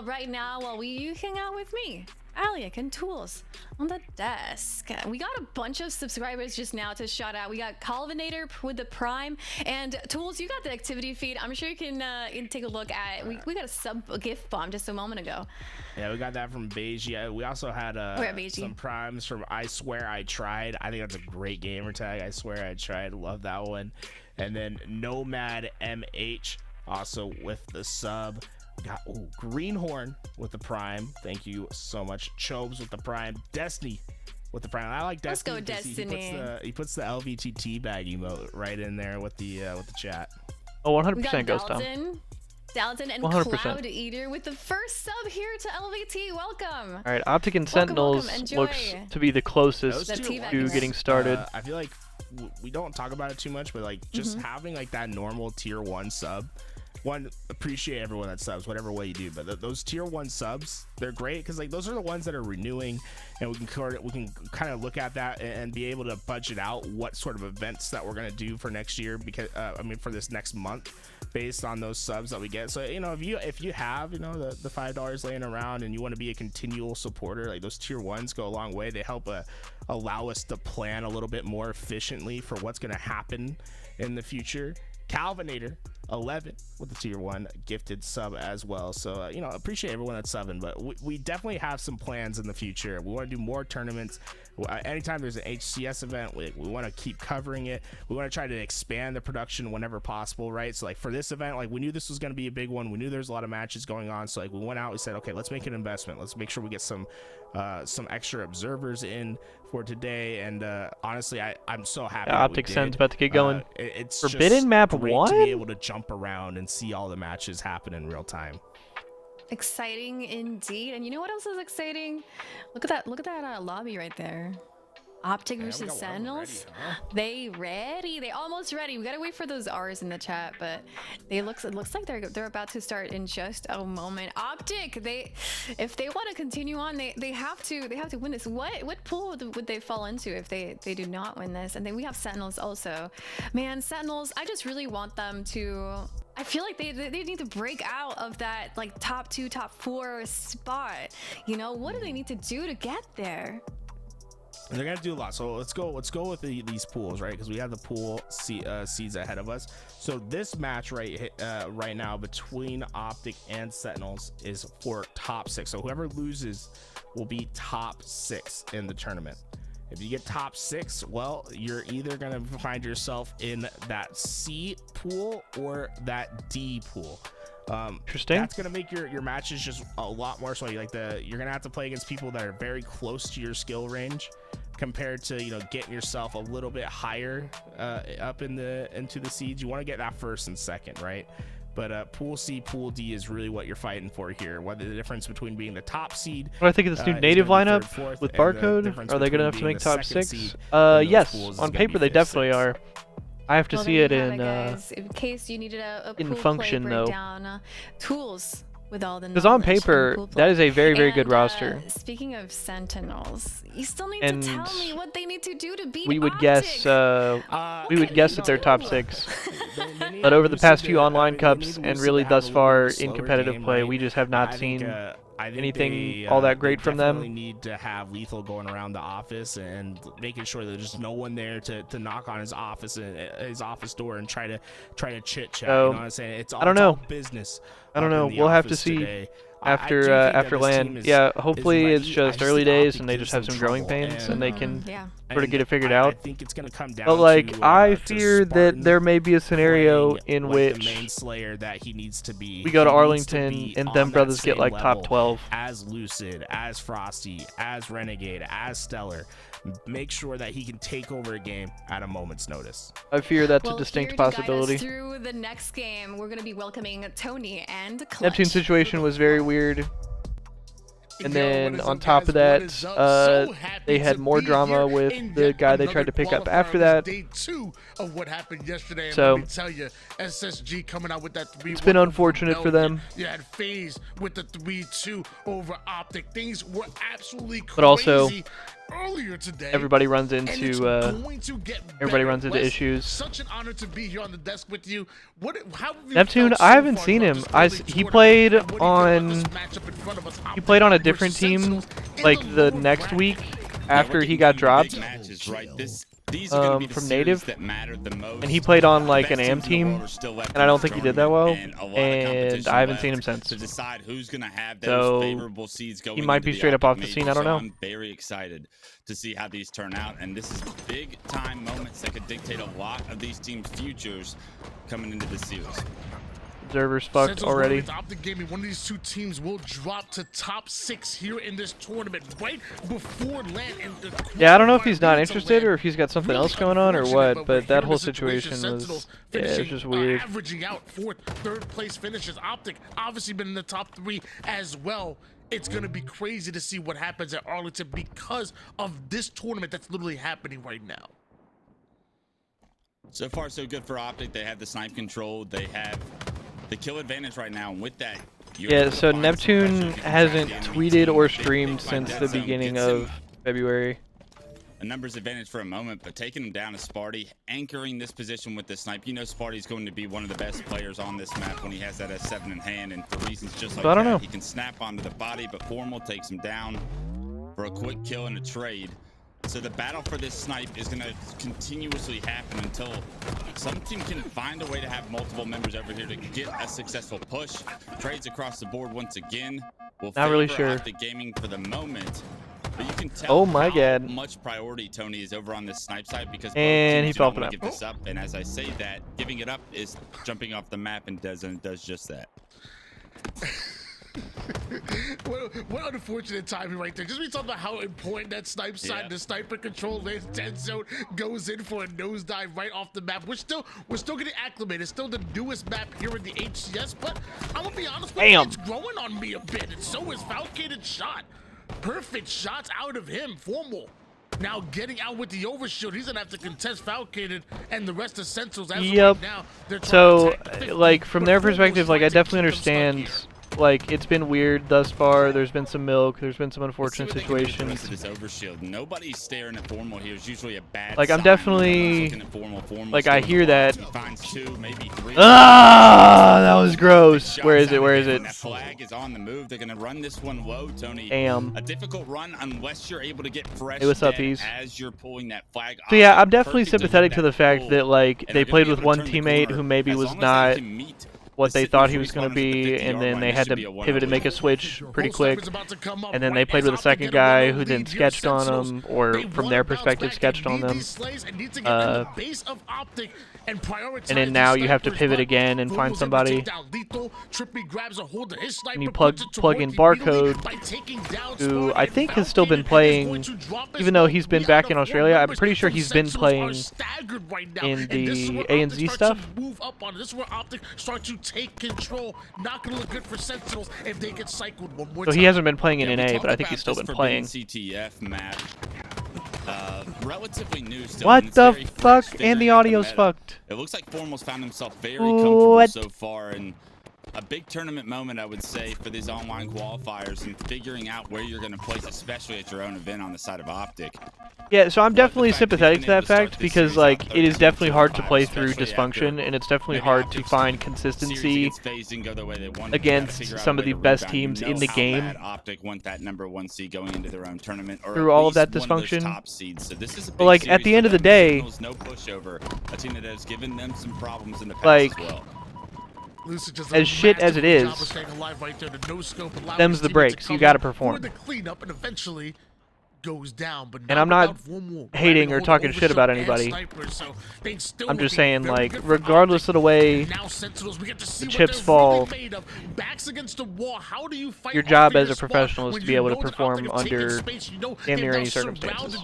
right now while you hang out with me, Alec, and Tools on the desk. We got a bunch of subscribers just now to shout out. We got Calvinator with the Prime, and Tools, you got the activity feed. I'm sure you can take a look at it. We got a gift bomb just a moment ago. Yeah, we got that from Beige. Yeah, we also had some primes from I Swear I Tried. I think that's a great gamer tag. I Swear I Tried. Love that one. And then Nomad MH also with the sub. Got Greenhorn with the prime. Thank you so much. Chobes with the prime. Destiny with the prime. I like Destiny. Let's go, Destiny. He puts the LVT bag emote right in there with the chat. Oh, We 100% got Ghost Town. Dalton and 100%. Cloud Eater with the first sub here to LVT. Welcome. All right, OpTic and Welcome, Sentinels welcome. Enjoy. looks to be the closest Those tier to ones. getting started. I feel like we don't talk about it too much, but like just having like that normal tier 1 sub. One, appreciate everyone that subs, whatever way you do, but those tier 1 subs, they're great because like those are the ones that are renewing, and we can kind of look at that and be able to budget out what sort of events that we're gonna do for next year, because for this next month, based on those subs that we get. So you know, if you have the $5 laying around and you want to be a continual supporter, like those tier 1s go a long way. They help allow us to plan a little bit more efficiently for what's gonna happen in the future. Calvinator 11 with the tier 1 gifted sub as well. So you know, appreciate everyone that's subbing, but we definitely have some plans in the future. We want to do more tournaments. Anytime there's an HCS event, we want to keep covering it. We want to try to expand the production whenever possible, right? So like for this event, like we knew this was going to be a big one. We knew there's a lot of matches going on, so like we went out, we said, okay, let's make an investment. Let's make sure we get some extra observers in for today. And honestly, I'm so happy. OpTic Sen's about to get going. It's Forbidden just map great 1 to be able to jump around and see all the matches happen in real time. Exciting indeed. And you know what else is exciting? Look at that lobby right there. OpTic versus Sentinels. They ready. They almost ready. We gotta wait for those R's in the chat, but it looks like they're about to start in just a moment. OpTic, if they want to continue on, they have to win this. What pool would they fall into if they do not win this? And then we have Sentinels also. Man, Sentinels, I just really want them to. I feel like they need to break out of that like top 2, top 4 spot. You know, what do they need to do to get there? And they're gonna do a lot. So let's go with these pools, right? Because we have the pool seeds ahead of us. So this match right now between OpTic and Sentinels is for top 6. So whoever loses will be top 6 in the tournament. If you get top 6, well, you're either gonna find yourself in that C pool or that D pool. Interesting. That's gonna make your matches just a lot more sweaty. Like you're gonna have to play against people that are very close to your skill range, compared to, you know, getting yourself a little bit higher up into the seeds. You want to get that first and second, right? But pool C, pool D is really what you're fighting for here. What the difference between being the top seed. What do I think of this new native lineup with barcode? Are they good enough to make top 6? Yes, on paper they definitely are. I have to see it in case you needed a in pool function play though. Breakdown, tools with all the. Because on paper, that is a very good roster. Speaking of Sentinels, you still need to tell me what they need to do to beat. We would guess that they're top 6. But over the past few online cups and really thus far in competitive play, we just have not seen anything all that great from them. They need to have Lethal going around the office and making sure that there's no one there to knock on his office door and try to chit chat. You know what I'm saying? It's all business. I don't know. We'll have to see today. After LAN. Yeah, hopefully it's just early days and they just have some growing pains and they can sort of get it figured out. I think it's gonna come down. But like, I fear that there may be a scenario in which main slayer that he needs to be. We go to Arlington and them brothers get like top 12. As Lucid, as Frosty, as Renegade, as Stellar. Make sure that he can take over a game at a moment's notice. I fear that's a distinct possibility. Through the next game, we're going to be welcoming Tony and Clutch. Neptune's situation was very weird. And then on top of that, they had more drama with the guy they tried to pick up after that. Day 2 of what happened yesterday. So, let me tell you, SSG coming out with that 3-1. It's been unfortunate for them. You had FaZe with the 3-2 over OpTic. Things were absolutely crazy. But also, earlier today, everybody runs into issues. Such an honor to be here on the desk with you. Neptune, I haven't seen him. He played on a different team like the next week after he got dropped from native, and he played on like an AM team, and I don't think he did that well, and I haven't seen him since. So he might be straight up off the scene. I don't know. I'm very excited to see how these turn out, and this is big time moments that could dictate a lot of these teams' futures coming into the series. Observer's fucked already. OpTic Gaming, one of these two teams will drop to top 6 here in this tournament right before LAN. Yeah, I don't know if he's not interested or if he's got something else going on or what, but that whole situation was, it was just weird. Averaging out 4th, 3rd place finishes. OpTic obviously been in the top 3 as well. It's going to be crazy to see what happens at Arlington because of this tournament that's literally happening right now. So far, so good for OpTic. They have the snipe control. They have the kill advantage right now, and with that, yeah, so Neptune hasn't tweeted or streamed since the beginning of February. A numbers advantage for a moment, but taking him down to Sparty, anchoring this position with the snipe. You know Sparty's going to be one of the best players on this map when he has that S7 in hand, and for reasons just like so I don't that, know. He can snap onto the body, but Formal takes him down for a quick kill and a trade. So the battle for this snipe is going to continuously happen until some team can find a way to have multiple members over here to get a successful push. Trades across the board once again. We'll Not really favor sure. OpTic Gaming for the moment. But you can tell how much priority Tony is over on this snipe side because both And he teams fell don't for want that. to give this up. And as I say that, giving it up is jumping off the map and does just that. What unfortunate timing right there. Just we talking about how important that snipe side, the sniper control lanes, dead zone goes in for a nosedive right off the map. We're still getting acclimated. It's still the newest map here in the HCS, but I'm gonna be honest with you, it's growing on me a bit. And so is Falcated shot. Perfect shots out of him. Formal. Now getting out with the overshield, he's gonna have to contest Falcated and the rest of Sentinels. As of right now, they're trying to attack 50, like from their Formal's perspective, like I trying to definitely keep them stuck understand. here. Like it's been weird thus far. There's been some milk. There's been some unfortunate Let's see what they can do situations. with the rest of this overshield. Nobody's staring at Formal here. It's usually a bad Like I'm sign. definitely Looking at Formal. like I hear that. He finds 2, maybe 3. Ah, that was gross. Where is it? Where is it? That flag is on the move. They're gonna run this one low, Tony. Damn. A difficult run unless you're able to get fresh Hey, what's up, dead Ease? as you're pulling that flag. So yeah, I'm definitely sympathetic to the fact that like they played with one teammate who maybe was not what they thought he was going to be, and then they had to pivot and make a switch pretty quick, and then they played with a second guy who then sketched on them, or from their perspective sketched on them, and then now you have to pivot again and find somebody, and you plug in Barcode, who I think has still been playing, even though he's been back in Australia. I'm pretty sure he's been playing in the ANZ stuff. This is where OpTic start to take control. Not gonna look good for Sentinels if they get cycled one more So time. he hasn't been playing in NA, but I think he's still been playing. CTF map. Relatively new still. What the fuck? And the audio's fucked. It looks like Formal's found himself very comfortable so far, and a big tournament moment, I would say, for these online qualifiers and figuring out where you're going to place, especially at your own event on the side of OpTic. Yeah, so I'm definitely sympathetic to that fact because, like, it is definitely hard to play through dysfunction, and it's definitely hard to find consistency against some of the best teams in the game OpTic want that #1 seed going into their own tournament, or through all of that dysfunction. So this is a big but, like, at the end of the day, no pushover, a team that has given them some problems in the past like, as well. as shit as it is, them's the breaks. You gotta perform. Goes down, but and I'm not hating or talking shit about anybody. I'm just saying, like, regardless of the way the chips fall, your job as a professional is to be able to perform under damn near any circumstances.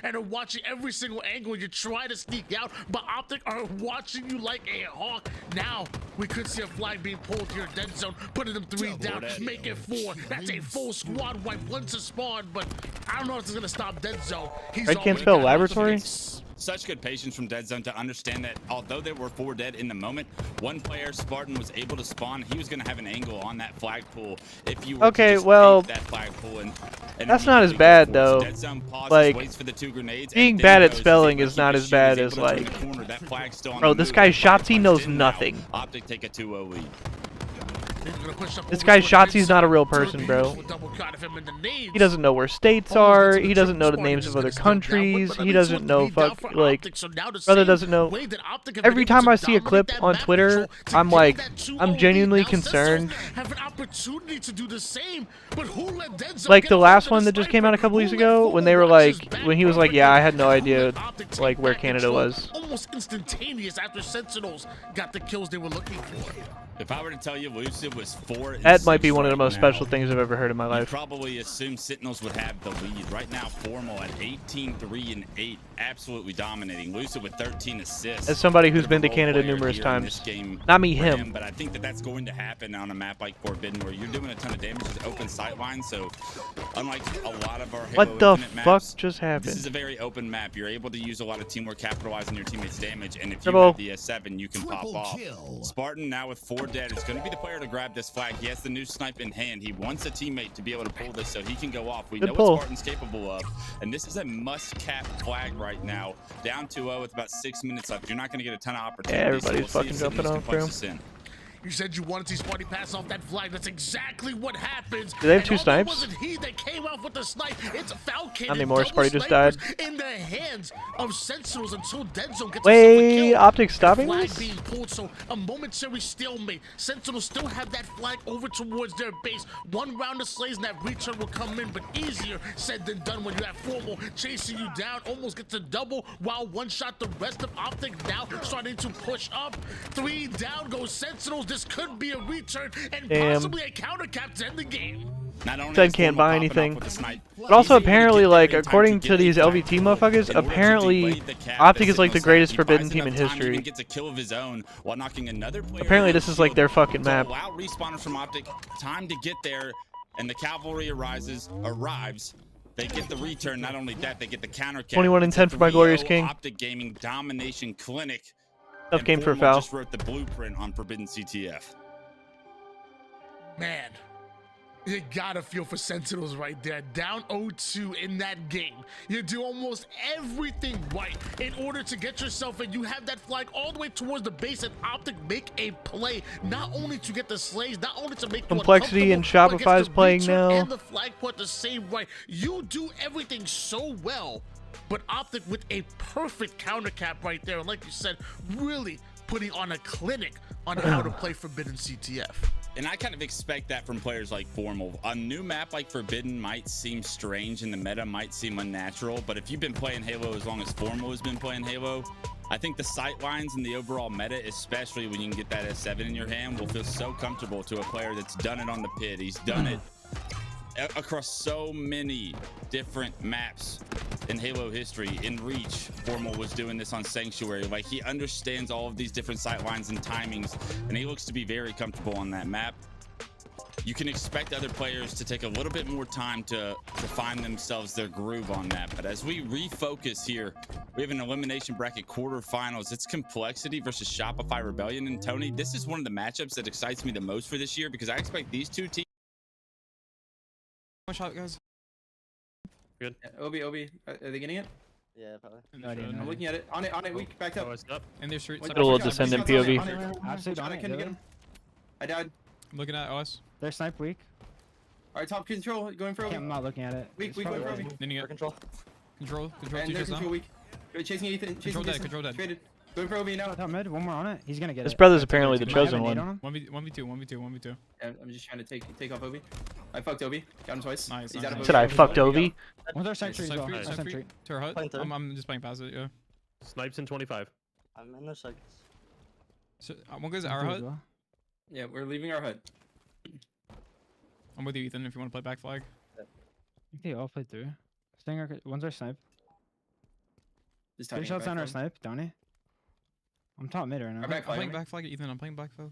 And are watching every single angle. You try to sneak out, but OpTic are watching you like a hawk. Now we could see a flag being pulled here, dead zone, putting them 3 down, make it 4. That's a full squad wipe once it's spawned, but I don't know if it's gonna stop dead zone. Red can't spell laboratory. Such good patience from Dead Zone to understand that although there were 4 dead in the moment, one player, Spartan, was able to spawn. He was going to have an angle on that flagpole if you were to just well, that flagpole and that's not as bad though. Dead Zone pauses, like, waits for the 2 grenades, being bad at spelling is not as bad as, like, bro, this guy Shotzi knows nothing. OpTic take a 2-0 lead. This guy Shotzi's not a real person, bro. He doesn't know where states are. He doesn't know the names of other countries. He doesn't know like, brother doesn't know. Every time I see a clip on Twitter, I'm like, I'm genuinely concerned. Like the last one that just came out a couple weeks ago, when they were like, when he was like, yeah, I had no idea like where Canada was. Almost instantaneous after Sentinels got the kills they were looking for. If I were to tell you Lucid was 4 and that might be 6 one of the right most now, special things I've ever heard in my life. You probably assume Sentinels would have the lead. Right now, Formal at 18-3-8, absolutely dominating. Lucid with 13 assists. As somebody who's been to Canada numerous times. Not me, him. But I think that that's going to happen on a map like Forbidden, where you're doing a ton of damage with open sightlines. So, unlike a lot of our what the fuck maps, just happened? This is a very open map. You're able to use a lot of teamwork, capitalize on your teammates' damage, and if you Triple. have the S7, you can pop off. Spartan now with 4 dead is going to be the player to grab this flag. He has the new snipe in hand. He wants a teammate to be able to pull this so he can go off. We know what Spartan's capable of, and this is a must-cap flag right now. Down 2-0 with about 6 minutes left. You're not going to get a ton of opportunities. Yeah, everybody's fucking jumping off, bro. You said you wanted to see Sparty pass off that flag. That's exactly what happens. Do they have And two although snipes? It wasn't he that came out with the snipe. It's Falcon. Not anymore. Sparty just died. In the hands of Sentinels until Dead Zone gets Wait, himself a kill. OpTic stopping Flag this? being pulled, so a momentary stalemate. Sentinels still have that flag over towards their base. One round of slays and that return will come in, but easier said than done when you have Formal chasing you down. Almost gets a double while one shot the rest of OpTic now starting to push up. 3 down goes Sentinels. This could be a return and possibly a counter cap to end the game. Said can't buy anything. But also apparently, like, according to these LVT motherfuckers, apparently OpTic is like the greatest Forbidden team in history. Apparently this is like their fucking map. Allow respawners from OpTic time to get there, and the cavalry arrives. They get the return. Not only that, they get the counter. 21 and 10 for my glorious king. OpTic Gaming domination clinic. Tough game for a foul. Just wrote the blueprint on Forbidden CTF. Man, you gotta feel for Sentinels right there. Down 0-2 in that game. You do almost everything right in order to get yourself in. You have that flag all the way towards the base, and OpTic make a play, not only to get the slays, not only to make Complexity and Shopify is playing now. And the flag put the same right. You do everything so well, but OpTic with a perfect counter cap right there. And like you said, really putting on a clinic on how to play Forbidden CTF. And I kind of expect that from players like Formal. A new map like Forbidden might seem strange and the meta might seem unnatural, but if you've been playing Halo as long as Formal has been playing Halo, I think the sight lines and the overall meta, especially when you can get that S7 in your hand, will feel so comfortable to a player that's done it on the pit. He's done it across so many different maps in Halo history. In Reach, Formal was doing this on Sanctuary. Like, he understands all of these different sight lines and timings, and he looks to be very comfortable on that map. You can expect other players to take a little bit more time to find themselves their groove on that. But as we refocus here, we have an elimination bracket quarterfinals. It's Complexity versus Shopify Rebellion. And Tony, this is one of the matchups that excites me the most for this year, because I expect these two teams. One shot, guys. Good. Yeah, Obi, are they getting it? Yeah, probably. I'm looking at it. On it, weak, backed up. And they're straight. Little descendant POV. Absolutely on it, couldn't get him. I died. I'm looking at OS. They're snipe weak. Alright, top control, going for Obi. I'm not looking at it. Weak, going for Obi. Control. Control. And there's control weak. Chasing Ethan. Control dead. Traded. Going for Obi now. Top mid, one more on it. He's gonna get His it. brother's apparently the chosen one. 1v2. Yeah, I'm just trying to take off Obi. I fucked Obi. Got him twice. Nice. He's out of Obi. Said I fucked Obi. One's our sentry as well. Sentry. To our hut. I'm just playing past it, yeah. Snipes in 25. I'm in the seconds. So, one goes our hut. Yeah, we're leaving our hut. I'm with you, Ethan, if you want to play back flag. I think they all played through. Stinger, one's our snipe. Three shots on our snipe, Donnie. I'm top mid right now. I'm playing back flag, Ethan. I'm playing back flag.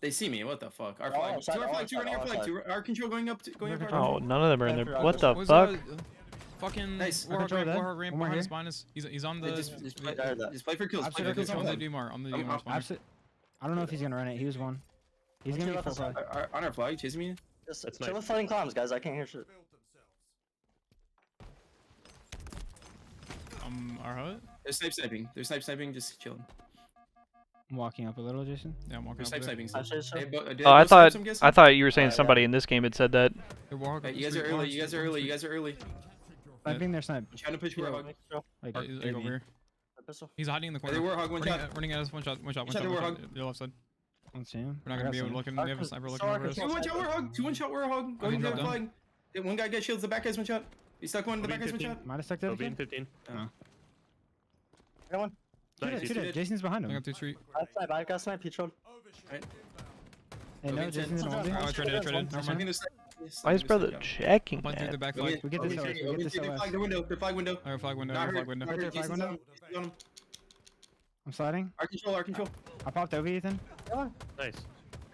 They see me. What the fuck? Our flag. Two running our flag. Our control going up. Going up. Oh, none of them are in there. What the fuck? Fucking nice. Warhawk ramp behind his minus. He's on the. Just play for kills. On the DMR. On the DMR spawner. I don't know if he's gonna run it. He was one. He's gonna be full flag. On our flag, chasing me. Just chill with fighting clowns, guys. I can't hear shit. Our hut? They're sniping. Just chilling. I'm walking up a little, Jason. Yeah, I'm walking up. Sniping. Oh, I thought you were saying somebody in this game had said that. You guys are early. Sniping their snipe. I'm trying to push Warhog. Like, over here. He's hiding in the corner. They Warhog, one shot. Running at us, one shot. Your left side. I don't see him. We're not gonna be able to look in. They have a sniper looking over us. 2-1-shot Warhog. Going to the flag. One guy gets shields. The back guy's one shot. He stuck one. The back guy's one shot. Might have stuck the other kid. 15. Got one. Shoot it. Jason's behind him. I got 2 street. I got snipe. He trod. Hey, no, Jason's in the I traded. Why is brother checking Through the that? back flag. We get this OS. We get this OS. Their flag window. Flag window. I'm sliding. Our control. I popped over Ethan. Nice.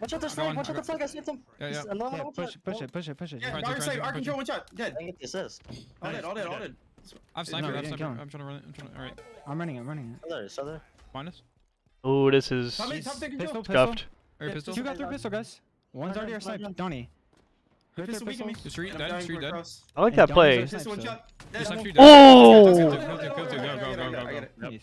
Watch out the snipe. Watch out the flag. I sniped him. Yeah. Push it. Yeah, our control, one shot. Dead. I get the assist. All dead. I've sniped. I'm trying to run it. Alright. I'm running it. So there. Find us. Oh, this is Pistol. scuffed. Pistol. 2 got 3 pistol, guys. One's already our snipe. Donnie. Pistol weak me. The street dead. I like that play. Pistol one shot. Oh! Go. Nice.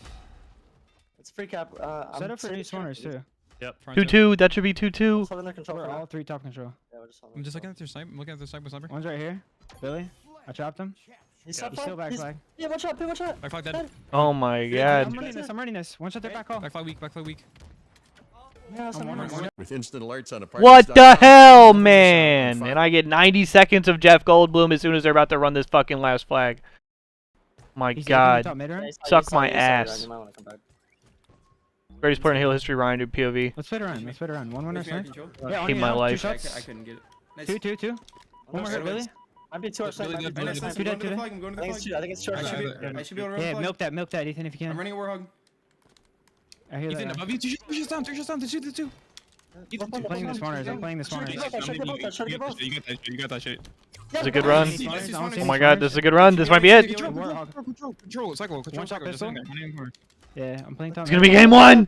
It's free cap. Set up for new spawners too. Yep. 2-2. That should be 2-2. We're all 3 top control. I'm just looking at their snipe. I'm looking at their snipe with sniper. One's right here. Billy, I chopped him. He's still back flag. Yeah, watch out, watch out. Back flag dead. Oh my god. I'm running this. One shot their back call. Back flag weak. Back flag weak. Yeah, With instant alerts on a What the hell, man? And I get 90 seconds of Jeff Goldblum as soon as they're about to run this fucking last flag. My god. Suck my ass. Greatest player in Halo history, Ryan, do POV. Let's fit around. One winner snipe. Yeah, Hate my life. I couldn't get it. 2. One more hit, Billy. I'd be 2 or snipe. I'm going to the flag. I'm going to the flag. I think it's 2 or snipe. I should be able to run the Yeah, flag. milk that, Ethan, if you can. I'm running a warhog. I hear Ethan, that. above you. 2 shots down. 3 shots down. 2 2. I'm playing the spawners. You got that shit. It's a good run. Oh my god, this is a good run. This might be it. Control. Cycle. One shot pistol. Yeah, I'm playing top. It's gonna be game 1.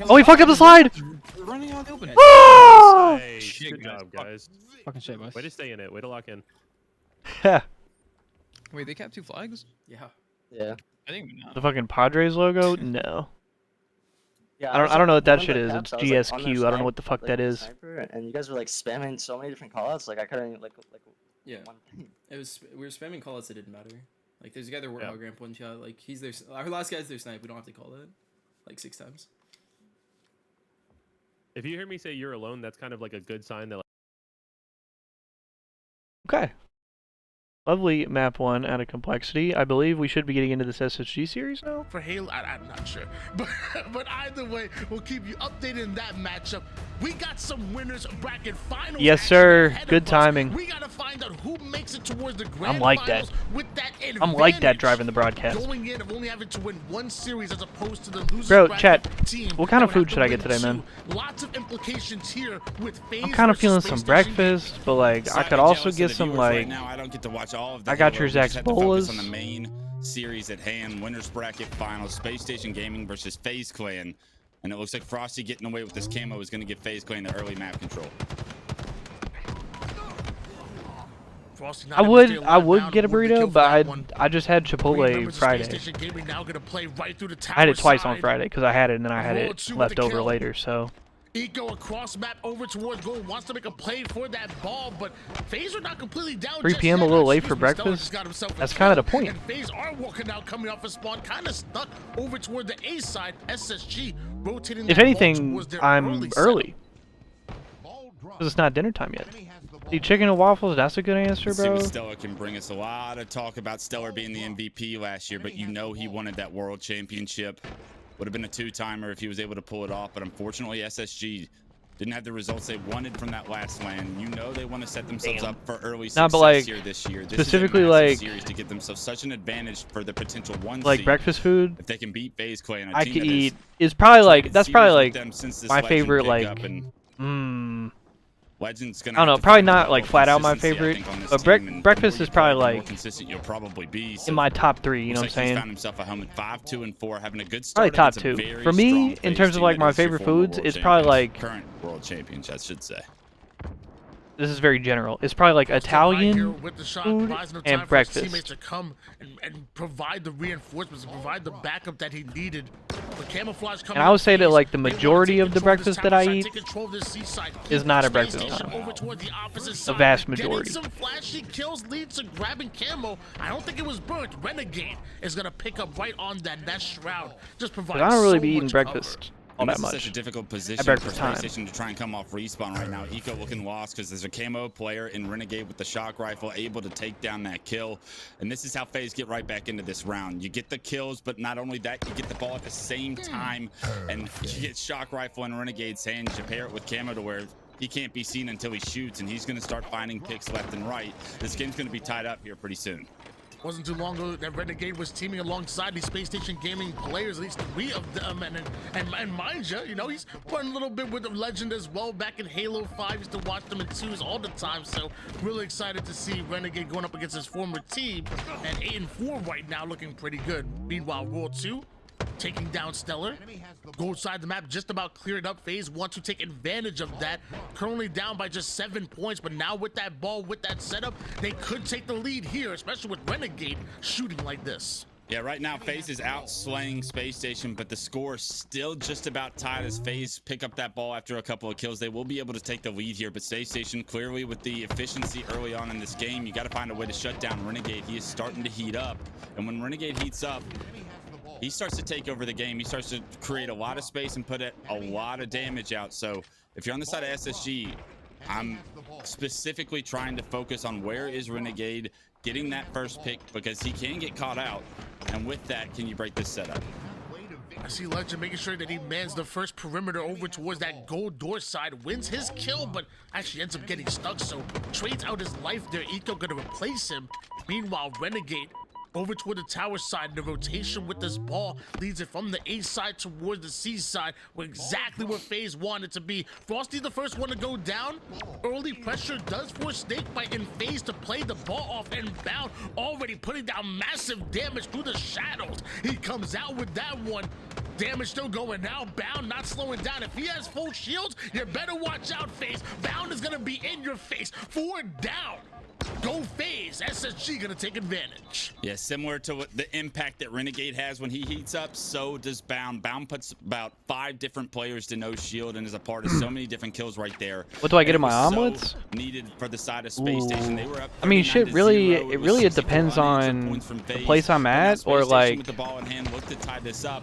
Oh, he fucked up the slide. Running out the open. Oh! Nice. Good job, guys. Fucking shit, boys. Way to stay in it. Way to lock in. Wait, they capped 2 flags? Yeah. Yeah. I think not. The fucking Padres logo? No. Yeah, I don't know what that shit is. It's GSQ. I don't know what the fuck that is. And you guys were like spamming so many different callouts. Like I couldn't like Yeah. one thing. It was we were spamming callouts that didn't matter. Like there's a guy there warthog ramp one shot. Like he's their our last guy's their snipe. We don't have to call it like 6 times. If you hear me say you're alone, that's kind of like a good sign that. Okay. Lovely map 1 out of complexity. I believe we should be getting into this SSG series now. For Halo, I'm not sure, but either way, we'll keep you updated in that matchup. We got some winners bracket finals. Yes, sir. Good timing. We gotta find out who makes it towards the grand I'm like finals that. with that advantage. I'm like that driving the broadcast. Going in of only having to win 1 series as opposed to the loser Bro, bracket chat. team What kind of that would food should I have get to today, win man? 2. Lots of implications here with FaZe I'm kind of versus feeling Space some Station breakfast, but like I could also get some like. Right now, I don't get to watch all of the I got Halo. your We Zach's just had to focus bolas. on the main series at hand. Winners bracket finals. Space Station Gaming versus FaZe Clan. And it looks like Frosty getting away with this camo is going to give FaZe Clan the early map control. Frosty not I able to would stay alive get a down, would be burrito, killed for but that one. I just had Chipotle Remember, Friday. Space Station Gaming now gonna play right through the I had it tower twice on side. Friday because I had it and then I had Roll it 2 with left the over kill. later. So Eco across map over towards goal, wants to make a play for that ball, but FaZe are not completely down. 3 just p.m. a yet. little late for Excuse me, Stellar breakfast. just got himself a That's kill, kind of the point. And FaZe are walking out, coming off a spawn, kind of stuck over toward the A side. SSG rotating. If that ball anything, towards their I'm early because it's not dinner time yet. See, chicken and waffles, that's a good answer, Let's see bro. what Stellar can bring us. A lot of talk about Stellar being the MVP last year, but you know he wanted that world championship. Would have been a 2-timer if he was able to pull it off, but unfortunately SSG didn't have the results they wanted from that last LAN. You know they want to set themselves up for early success but like, here this year. This specifically is a massive like series to give themselves such an advantage for the potential 1 like seed. breakfast food. If they can beat FaZe Clan, I could eat is probably like that's probably like my favorite like. Legends I don't know, probably not like flat out my favorite, but breakfast is probably like consistent you'll probably be. in my top 3. You know what I'm saying? He's found himself a helmet 5-2-4, having a good Probably start. top against a 2 very for me strong in FaZe terms of team like that my is your favorite former foods. world It's probably champions, like current world champions, I should say. this is very general. It's probably like Italian with the shot, food buys no time and for his breakfast. teammates to come and provide the reinforcements and provide the backup that he needed. But camouflage coming And I would say that FaZe, like the they wanna majority take of the control of this breakfast that tower I side, eat take control of this seaside. is not a Space breakfast Station time. over toward the opposite The side. vast Getting majority. some flashy kills leads to grabbing camo. I don't think it was burnt. Renegade is gonna pick up right on that shroud. Just provide. Because I don't really so be eating much breakfast cover. all And that this much. is such a difficult At position for breakfast Space time. Station to try and come off respawn right now. Eco looking lost because there's a camo player in Renegade with the shock rifle able to take down that kill. And this is how FaZe get right back into this round. You get the kills, but not only that, you get the ball at the same time. And you get shock rifle in Renegade's hands. You pair it with camo to where he can't be seen until he shoots, and he's going to start finding picks left and right. This game's going to be tied up here pretty soon. Wasn't too long ago that Renegade was teaming alongside these Space Station Gaming players, at least 3 of them. And mind you know, he's playing a little bit with the Legend as well. Back in Halo 5, used to watch them in 2s all the time. So really excited to see Renegade going up against his former team. And 8-4 right now, looking pretty good. Meanwhile, World 2 taking down Stellar. Go inside the map, just about cleared up. FaZe want to take advantage of that. Currently down by just 7 points, but now with that ball, with that setup, they could take the lead here, especially with Renegade shooting like this. Yeah, right now FaZe is out slaying Space Station, but the score is still just about tied as FaZe pick up that ball after a couple of kills. They will be able to take the lead here, but Space Station clearly with the efficiency early on in this game, you got to find a way to shut down Renegade. He is starting to heat up, and when Renegade heats up, he starts to take over the game. He starts to create a lot of space and put a lot of damage out. So if you're on the side of SSG, I'm specifically trying to focus on where is Renegade getting that first pick, because he can get caught out, and with that, can you break this setup? I see Legend making sure that he mans the first perimeter over towards that gold door side, wins his kill, but actually ends up getting stuck, so trades out his life there. Eco gonna replace him. Meanwhile, Renegade over toward the tower side. The rotation with this ball leads it from the A side towards the C side, where exactly where FaZe wanted to be. Frosty the first one to go down. Early pressure does force Snakebite and FaZe to play the ball off and bound, already putting down massive damage through the shadows. He comes out with that one. Damage still going now. Bound not slowing down. If he has full shields, you better watch out, FaZe. Bound is gonna be in your face. 4 down. Go FaZe. SSG gonna take advantage. Yeah, similar to what the impact that Renegade has when he heats up, so does Bound. Bound puts about 5 different players to no shield and is a part of so many different kills right there. What do I get in my so omelets? Needed for the side of Space Station. They were up. I mean, shit. Really, 39-0. it really depends on the place I'm at, or like, with the ball in hand, look to tie this up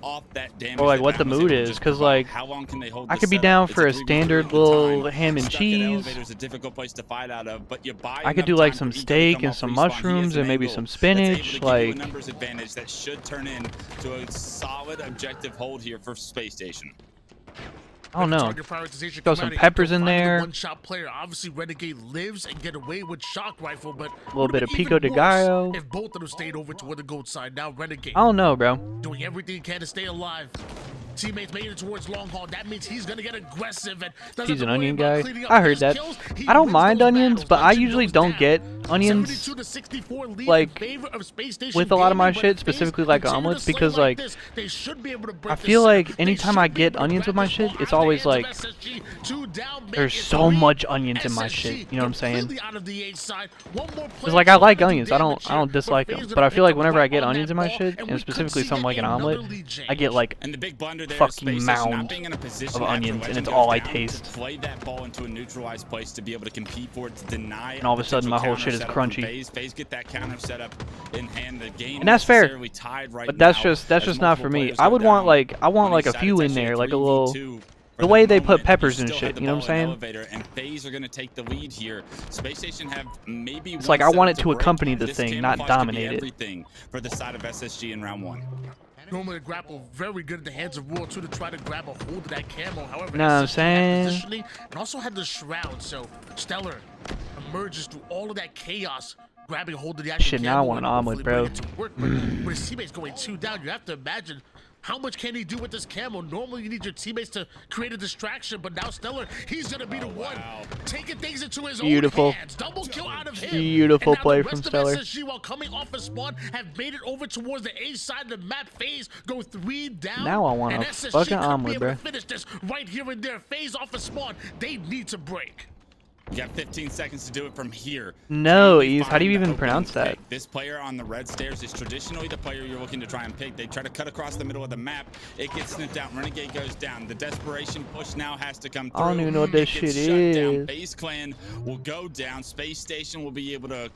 off that damage, or like what the mood is, because like, how long can they hold I could be down for a standard little ham and Stuck at cheese. elevator's a difficult place to fight out of, but you buy I could do enough like time some for Eco to steak come and off some respawn. He has mushrooms an and maybe angle some that's able to spinach. give you a Like, numbers advantage that should turn into a solid objective hold here for Space Station. I don't know. Target prioritization Throw come some out of peppers Eco, in finding the there. One-shot player. Obviously, Renegade lives and get away with shock rifle, but A little bit of even pico de worse gallo. if both of them stayed over toward the gold side. Now Renegade I don't know, bro. doing everything he can to stay alive. Teammates made it towards long haul. That means he's gonna get aggressive and doesn't He's have an to worry onion about guy. cleaning up I heard his that. kills. He I don't wins mind those onions, battles. but I Legend usually goes don't down. get onions 72-64 lead in like favor of Space Station with a lot of my Gaming, but shit, if FaZe specifically like continue to omelets, slay because like like this, they should be able to break I this feel setup. like They anytime should I be get able to onions with grab my this shit, ball it's out of the always hands of like SSG. 2 down, make there's it so 3. much onions in my SSG shit. You know what I'm saying? completely out of the A side. One more Cause player like I like gonna do onions. I damage don't here, dislike FaZe them. gonna But I pick feel like up whenever I right get on onions that in my ball, shit, and and we specifically could see something like an another omelet, lead I get change. like And the big blunder there is fucking Space Station not mound being in a position of after onions, and Legend it's goes all I down taste. to play that ball into a neutralized place to be able to compete for it, to deny And all of a sudden, my potential whole shit is counter setup from crunchy. FaZe get that counter setup in hand. The game And that's fair. necessarily tied right But that's now just as not for multiple me. players I go would want down. I want On like each a side, few it's in actually there, like a 3v2 little. for The way they moment. put You peppers and still shit, have the you know what ball I'm in saying? elevator, and FaZe are going to take the lead here. Space Station have maybe It's one like I want setup it to break. accompany the This thing, not camouflage could be dominate it. everything for the side of SSG in round 1. Normally, grapple very good in the hands of World 2 to try to grab a hold of that camo. However, Know what I'm SSG had saying? positioning and also had the shroud. So Stellar emerges through all of that chaos, grabbing a hold of the actual Shit, now I camo want an and omelet, hopefully bro. bring it to work. But with his teammates going 2 down, you have to imagine how much can he do with this camo? Normally, you need your teammates to create a distraction, but now Stellar, he's gonna be the one taking things into his Beautiful. own hands. Double kill out of him. Beautiful And now play the from rest of Stellar. SSG, while coming off a spawn, have made it over towards the A side of the map. FaZe go 3 down. Now I want and a SSG fucking could omelet, be able bruh. to finish this right here and there. FaZe off a spawn. They need to break. You got 15 seconds to do it from here. No, Can we Ease, how do you find the even open pronounce that? pick? This player on the red stairs is traditionally the player you're looking to try and pick. They try to cut across the middle of the map. It gets snipped out. Renegade goes down. The desperation push now has to come through. I don't even know what this It gets shit shut down. is. Base Clan will go down. Space Station will be able to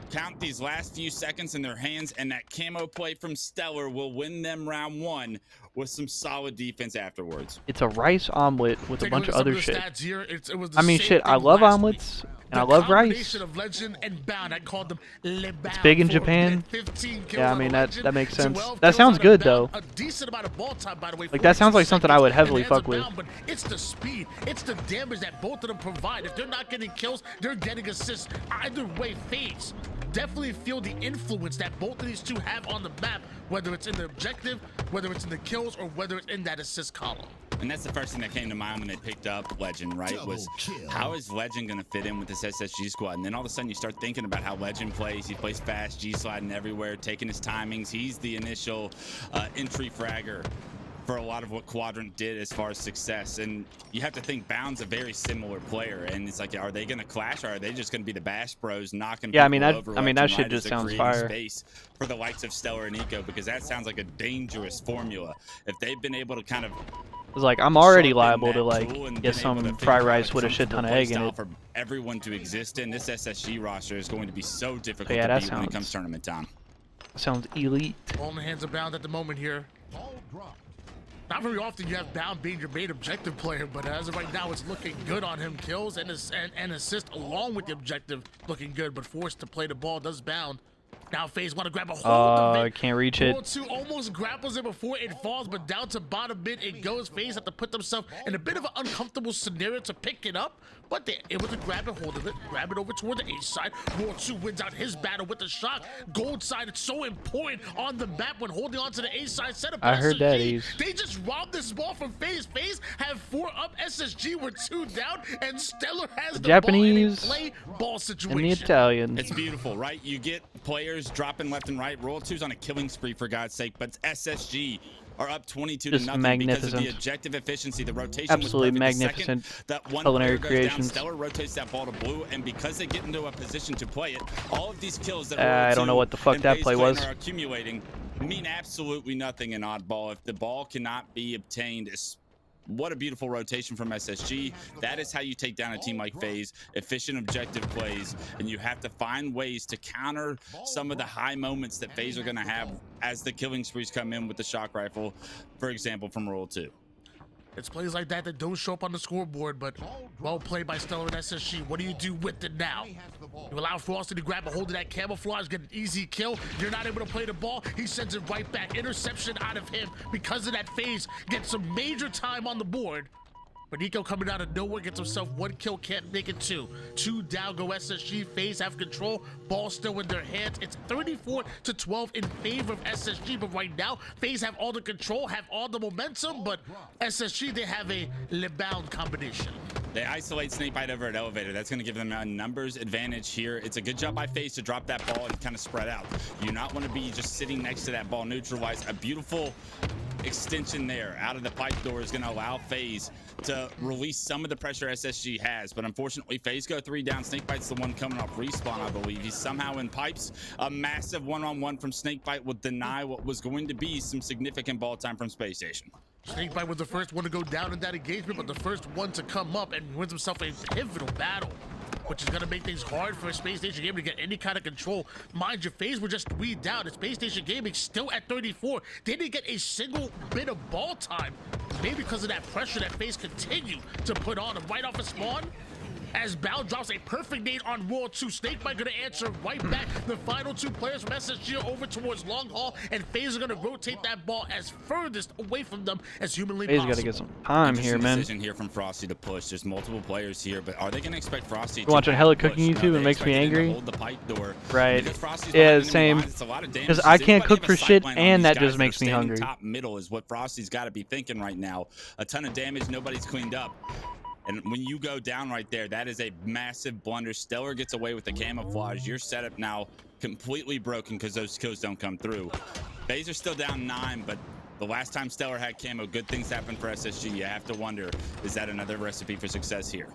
count these last few seconds in their hands, and that camo play from Stellar will win them round 1 with some solid defense afterwards. It's a rice omelet with a Take bunch look of at some other the shit. stats here. It was the I mean, same shit, I thing love last omelets and The I love rice. combination of Legend and Bound, I called them Le Bound. It's big in 4 Japan. 15 kills Yeah, I on mean Legend, that makes sense. 12 That kills sounds on good Bound. though. A decent amount of ball time, by the way. Like that sounds like something I would heavily in the hands fuck of with. Bound, but it's the speed, it's the damage that both of them provide. If they're not getting kills, they're getting assists. Either way, FaZe definitely feel the influence that both of these two have on the map, whether it's in the objective, whether it's in the kills, or whether it's in that assist column. And that's the first thing that came to mind when they picked up Legend, right? Was how is Legend going to fit in with this SSG squad? And then all of a sudden you start thinking about how Legend plays. He plays fast, G-sliding everywhere, taking his timings. He's the initial entry fragger for a lot of what Quadrant did as far as success. And you have to think Bound's a very similar player, and it's like, are they going to clash, or are they just going to be the Bash Bros knocking Yeah, people over I mean left that and shit right just as they're sounds creating fire. space for the likes of Stellar and Eco? Because that sounds like a dangerous formula. If they've been able to kind of It's like I'm already sharpen liable that to like tool and get been able to some figure fried out rice a with a shit ton of egg in comfortable it. play style for everyone to exist in, this SSG roster is going to be so difficult Yeah, to that beat when it sounds- comes tournament time. Sounds elite. All in the hands of Bound at the moment here. Not very often you have Bound being your main objective player, but as of right now, it's looking good on him. Kills and assist along with the objective looking good, but forced to play the ball does Bound. Now FaZe want to grab a hold of it. I can't reach it. World 2 almost grapples it before it falls, but down to bottom mid it goes. FaZe have to put themselves in a bit of an uncomfortable scenario to pick it up, but they're able to grab a hold of it, grab it over toward the A side. World 2 wins out his battle with the shot. Gold side, it's so important on the map when holding on to the A side setup. I heard that SSG, he's... They just robbed this ball from FaZe. FaZe have 4 up, SSG were 2 down, and Stellar has the Japanese ball in a play ball situation. and the Italian. It's beautiful, right? You get players dropping left and right. Royal 2's on a killing spree, for God's sake, but SSG are up 22 Just to nothing because of the magnificent. objective efficiency. The rotation Absolutely was perfect. The magnificent second that one culinary player goes down, creations. Stellar rotates that ball to blue, and because they get into a position to play it, all of these kills that I don't know what the fuck and that FaZe play Clan was. are accumulating mean absolutely nothing in oddball if the ball cannot be obtained. What a beautiful rotation from SSG. That is how you take down a team like FaZe. Efficient objective plays, and you have to find ways to counter some of the high moments that FaZe are going to have as the killing sprees come in with the shock rifle, for example, from Roll 2. It's plays like that that don't show up on the scoreboard, but well played by Stellar and SSG. What do you do with it now? You allow Frosty to grab a hold of that camouflage, get an easy kill. You're not able to play the ball. He sends it right back. Interception out of him because of that FaZe. Gets some major time on the board. But Nico coming out of nowhere gets himself 1 kill, can't make it 2. 2 down go SSG. FaZe have control. Ball still in their hands. It's 34-12 in favor of SSG. But right now, FaZe have all the control, have all the momentum. But SSG, they have a LeBound combination. They isolate Snakebite over at Elevator. That's going to give them a numbers advantage here. It's a good job by FaZe to drop that ball and kind of spread out. You not want to be just sitting next to that ball neutralized. A beautiful extension there out of the pipe door is going to allow FaZe to release some of the pressure SSG has, but unfortunately FaZe go 3 down. Snakebite's the one coming off respawn, I believe. He's somehow in pipes. A massive one-on-one from Snakebite will deny what was going to be some significant ball time from Space Station. Snakebite was the first one to go down in that engagement, but the first one to come up and wins himself a pivotal battle, which is going to make things hard for a Space Station Gaming to get any kind of control. Mind you, FaZe were just 3 down, and Space Station Gaming still at 34. They didn't get a single bit of ball time, maybe because of that pressure that FaZe continue to put on him right off a spawn. As Bound drops a perfect nade on World 2, Snakebite gonna answer right back. The final 2 players from SSG are over towards Long Haul, and FaZe are gonna rotate that ball as furthest away from them as humanly possible. FaZe gotta get some time here, man. Decision here from Frosty to push. There's multiple players here, but are they gonna expect Frosty You're watching hella cooking push? YouTube, No, it makes me angry. hold the pipe door. Right. Because Frosty's Yeah, behind enemy same. lines, it's a lot of damage. Because I Does can't anybody cook have a for shit, sight line on and these that guys just that are makes me standing hungry. Top middle is what Frosty's got to be thinking right now. A ton of damage, nobody's cleaned up. And when you go down right there, that is a massive blunder. Stellar gets away with the camouflage. Your setup now completely broken because those kills don't come through. FaZe are still down 9, but the last time Stellar had camo, good things happened for SSG. You have to wonder, is that another recipe for success here?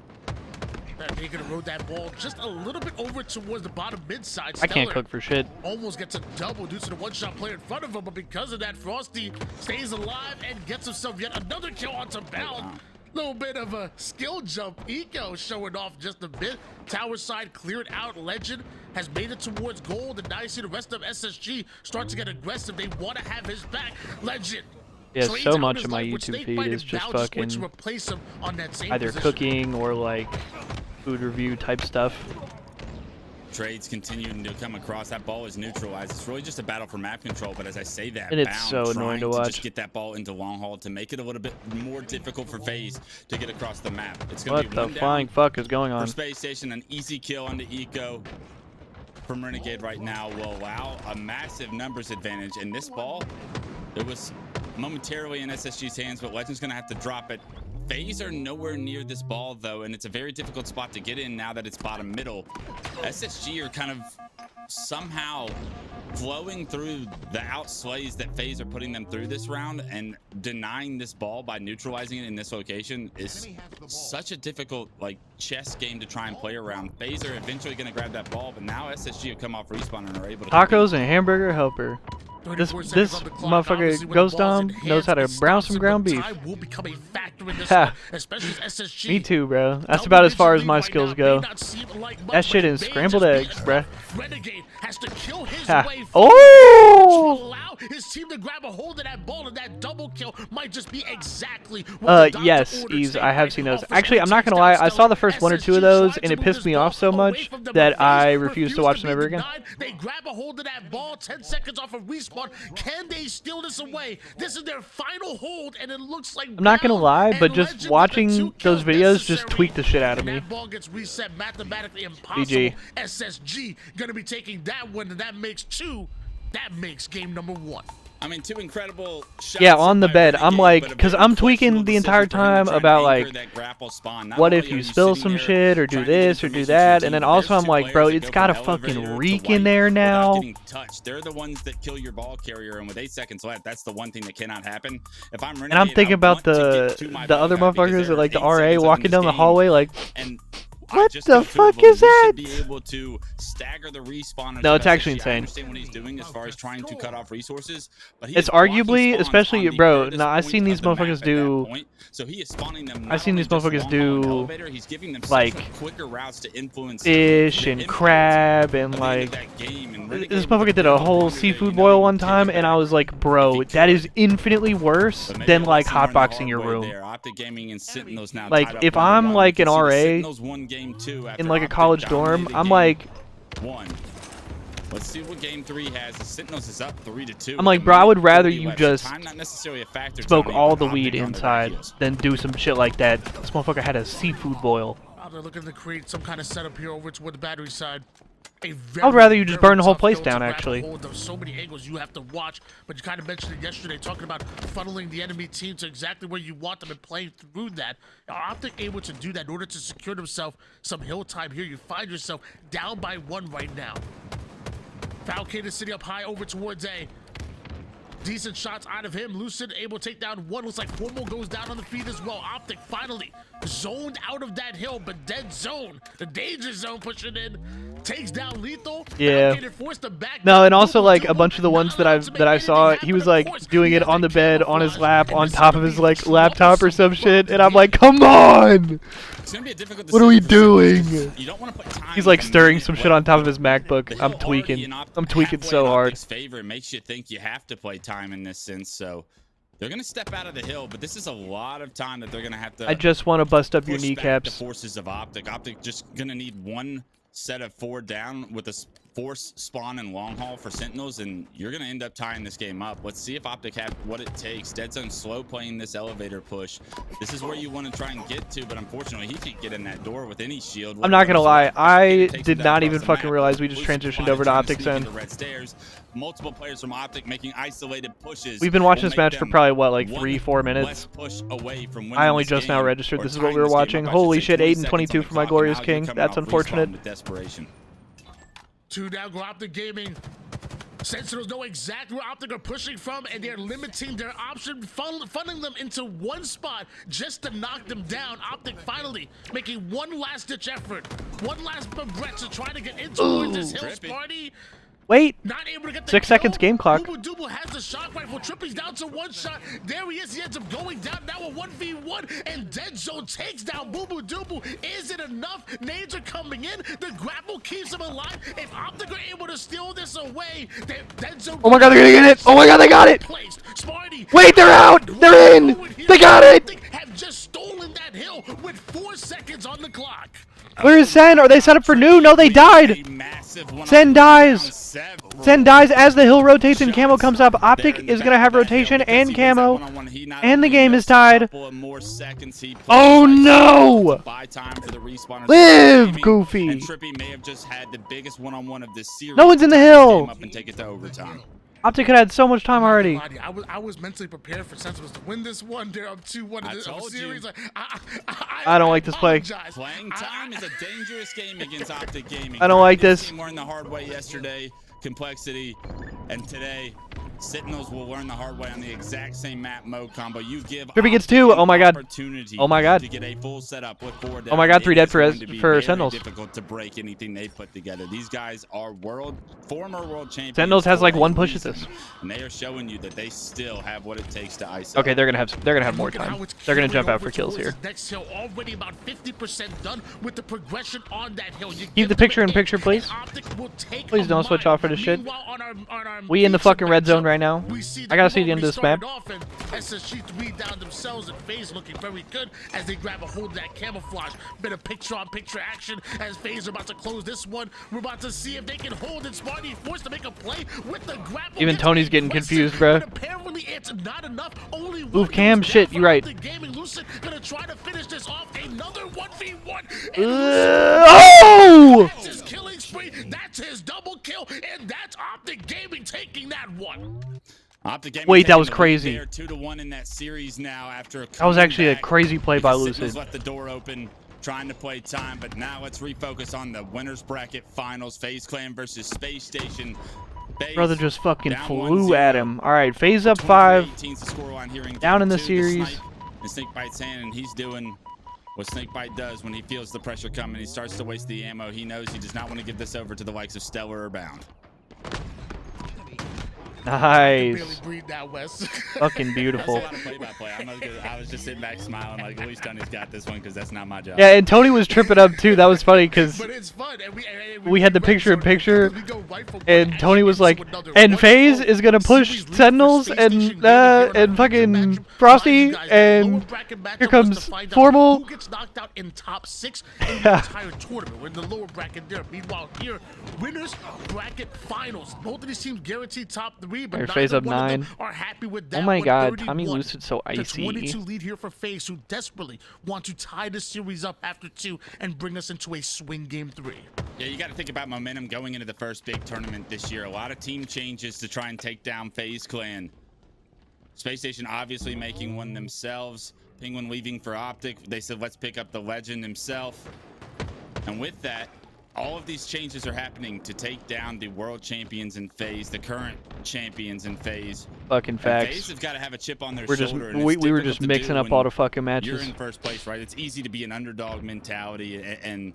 They're gonna roll that ball just a little bit over towards the bottom mid side. I can't cook for shit. Almost gets a double due to the one-shot player in front of him, but because of that, Frosty stays alive and gets himself yet another kill onto Bound. Little bit of a skill jump. Eco showing off just a bit. Tower side cleared out. Legend has made it towards gold, and now you see the rest of SSG start to get aggressive. They want to have his back. Legend. Yeah, trades so out much his of my life with YouTube Snakebite feed and is just Bound switch fucking to replace him on that same either position. cooking or like food review type stuff. Trades continuing to come across. That ball is neutralized. It's really just a battle for map control, but as I say that, And it's Bound so annoying trying to watch. just get that ball into long haul to make it a little bit more difficult for FaZe to get across the map. It's gonna What be the one flying down fuck is going for on? Space Station. An easy kill onto Eco from Renegade right now will allow a massive numbers advantage. And this ball, it was momentarily in SSG's hands, but Legend's gonna have to drop it. FaZe are nowhere near this ball though, and it's a very difficult spot to get in now that it's bottom middle. SSG are kind of somehow flowing through the outslays that FaZe are putting them through this round and denying this ball by neutralizing it in this location is such a difficult like chess game to try and play around. FaZe are eventually going to grab that ball, but now SSG have come off respawn and are able to Tacos and hamburger helper. This motherfucker Ghost Dom knows how to brown some ground beef. Ha. Me too, bro. That's about as far as my skills go. That shit is scrambled eggs, bruh. Has to kill his Ha. way Oh! to allow his team to grab a hold of that ball, and that double kill might just be exactly what yes, Ease, I have seen those. Actually, I'm not gonna lie, I saw the first 1 or 2 of those, and it pissed me off so much that I refused to watch them ever again. They grab a hold of that ball 10 seconds off of respawn. Can they steal this away? This is their final hold, and it looks like I'm not gonna lie, but just watching those videos just tweaked the shit out of me. that ball gets reset, mathematically impossible. GG. SSG gonna be taking that one, and that makes 2. That makes game number 1. I mean, 2 incredible shots. Yeah, on the bed. I'm like, because I'm tweaking the entire time about like, what if you spill some shit or do this or do that, and then also I'm like, bro, it's got a fucking reek in there now. They're the ones that kill your ball carrier, and with 8 seconds left, that's the one thing that cannot happen. If I'm and I'm thinking about the other motherfuckers that like the RA walking down the hallway like. What the fuck is that? Be able to stagger the respawners. No, it's actually insane. I understand what he's doing as far as trying to cut off resources, but it's arguably, especially, bro. No, I've seen these motherfuckers do. So he is spawning them. I've seen these motherfuckers do he's giving them like quicker routes to influence fish and crab and like. This motherfucker did a whole seafood boil one time, and I was like, bro, that is infinitely worse than like hotboxing your room. Like, if I'm like an RA in like a college dorm, I'm like, let's see what game 3 has. The Sentinels is up 3-2. I'm like, bro, I would rather you just smoke Tony, all the weed inside than do some shit like that. This motherfucker had a seafood boil. They're looking to create some kind of setup here over toward the battery side. I would rather you just burn the whole place down, actually. So many angles you have to watch, but you kind of mentioned it yesterday, talking about funneling the enemy team to exactly where you want them and playing through that. Are OpTic able to do that in order to secure themselves some hill time here? You find yourself down by 1 right now. Falcon is sitting up high over towards A. Decent shots out of him. Lucid able to take down 1. Looks like Formal goes down on the feet as well. OpTic finally zoned out of that hill, but dead zone. The danger zone pushing in. Takes down Lethal. Yeah. No, and also like a bunch of the ones that I saw, he was like doing it on the bed, on his lap, on top of his like laptop or some shit, and I'm like, come on! What are we doing? He's like stirring some shit on top of his MacBook. I'm tweaking. I'm tweaking so hard. Favor makes you think you have to play time in this sense, so they're gonna step out of the hill, but this is a lot of time that they're gonna have to. I just want to bust up your kneecaps. The forces of OpTic. OpTic just gonna need 1 set of 4 down with a force spawn and long haul for Sentinels, and you're gonna end up tying this game up. Let's see if OpTic have what it takes. Dead Zone slow playing this elevator push. This is where you want to try and get to, but unfortunately he can't get in that door with any shield. I'm not gonna lie, I did not even fucking realize we just transitioned over to OpTic's end. Multiple players from OpTic making isolated pushes. We've been watching this match for probably what, like 3-4 minutes. I only just now registered this is what we were watching. Holy shit, 8-22 for my glorious king. That's unfortunate. 2 down, go OpTic Gaming. Sentinels know exactly where OpTic are pushing from, and they're limiting their option, funneling them into 1 spot just to knock them down. OpTic finally making 1 last-ditch effort, 1 last breath to try to get into this Hills party. Wait, Not able to get the 6 seconds game clock. Double has the shock rifle. Trippy's down to 1 shot. There he is. He ends up going down now a 1v1, and Dead Zone takes down Boo. Is it enough? Nades are coming in. The grapple keeps him alive. If OpTic are able to steal this away, Dead Zone. Oh my god, they're gonna get it! Oh my god, they got it! Wait, they're out! They're in! They got it! Have just stolen that hill with 4 seconds on the clock. Where is Sen? Are they set up for new? No, they died! Sen dies! Sen dies as the hill rotates and camo comes up. OpTic is gonna have rotation and camo. And the game is tied. Oh no! Live, Goofy! And Trippy may have just had the biggest one-on-one of this series. No one's in the hill! Up and take it to overtime. OpTic could have had so much time already. I was mentally prepared for Sentinels to win this one. They're up 2-1 in the series. I don't like this play. Playing time is a dangerous game against OpTic Gaming. I don't like this. Learned the hard way yesterday. complexity, and today Sentinels will learn the hard way on the exact same map mode combo. You give Trippy gets 2. Oh my god. Oh my god. To get a full setup with 4 down. Oh my god, 3 dead for very Sentinels. Difficult to break anything they put together. These guys are former world champions. Sentinels has like 1 push at this. And they are showing you that they still have what it takes to ice. Okay, they're gonna have more time. They're gonna jump out for kills here. Next hill already about 50% done with the progression on that hill. Keep the picture in picture, please. Please don't switch off for this shit. We in the fucking red zone right now. I gotta see the end of this map. SSG3 down themselves and FaZe looking very good as they grab a hold of that camouflage. Bit of picture-on-picture action as FaZe are about to close this one. We're about to see if they can hold it. Smarty forced to make a play with the grapple. Even Tony's getting confused, bro. Apparently it's not enough. Only move cam, shit, you're right. Lucid gonna try to finish this off. Another 1v1. Oh! That's his killing spree. That's his double kill, and that's OpTic Gaming taking that one. Wait, that was crazy. 2-1 in that series now after that was actually a crazy play by Lucid. Left the door open, trying to play time, but now let's refocus on the winners bracket finals. FaZe Clan versus Space Station. Brother just fucking flew at him. All right, FaZe up 5. Down in the series. And Snakebite's hand, and he's doing what Snakebite does when he feels the pressure coming. He starts to waste the ammo. He knows he does not want to give this over to the likes of Stellar or Bound. Nice. That, Wes. Fucking beautiful. That's a lot of play-by-play. I was just sitting back smiling like, at least Tony's got this one because that's not my job. Yeah, and Tony was tripping up too. That was funny because we had the picture-in-picture, and Tony was like, and FaZe is gonna push Sentinels and fucking Frosty, and here comes Formal. Who gets knocked out in top 6 in the entire tournament? We're in the lower bracket there. Meanwhile, here, winners bracket finals. Both of these teams guaranteed top 3. But FaZe up 9. Are happy with that. Oh my god, Tommy Lucid so icy. The 22 lead here for FaZe, who desperately want to tie the series up after 2 and bring us into a swing game 3. Yeah, you got to think about momentum going into the first big tournament this year. A lot of team changes to try and take down FaZe Clan. Space Station obviously making one themselves. Penguin leaving for OpTic. They said, let's pick up the legend himself. And with that, all of these changes are happening to take down the world champions in FaZe, the current champions in FaZe. Fucking facts. FaZe have got to have a chip on their Just, shoulder. we were just mixing up all the fucking matches. You're in first place, right? It's easy to be an underdog mentality and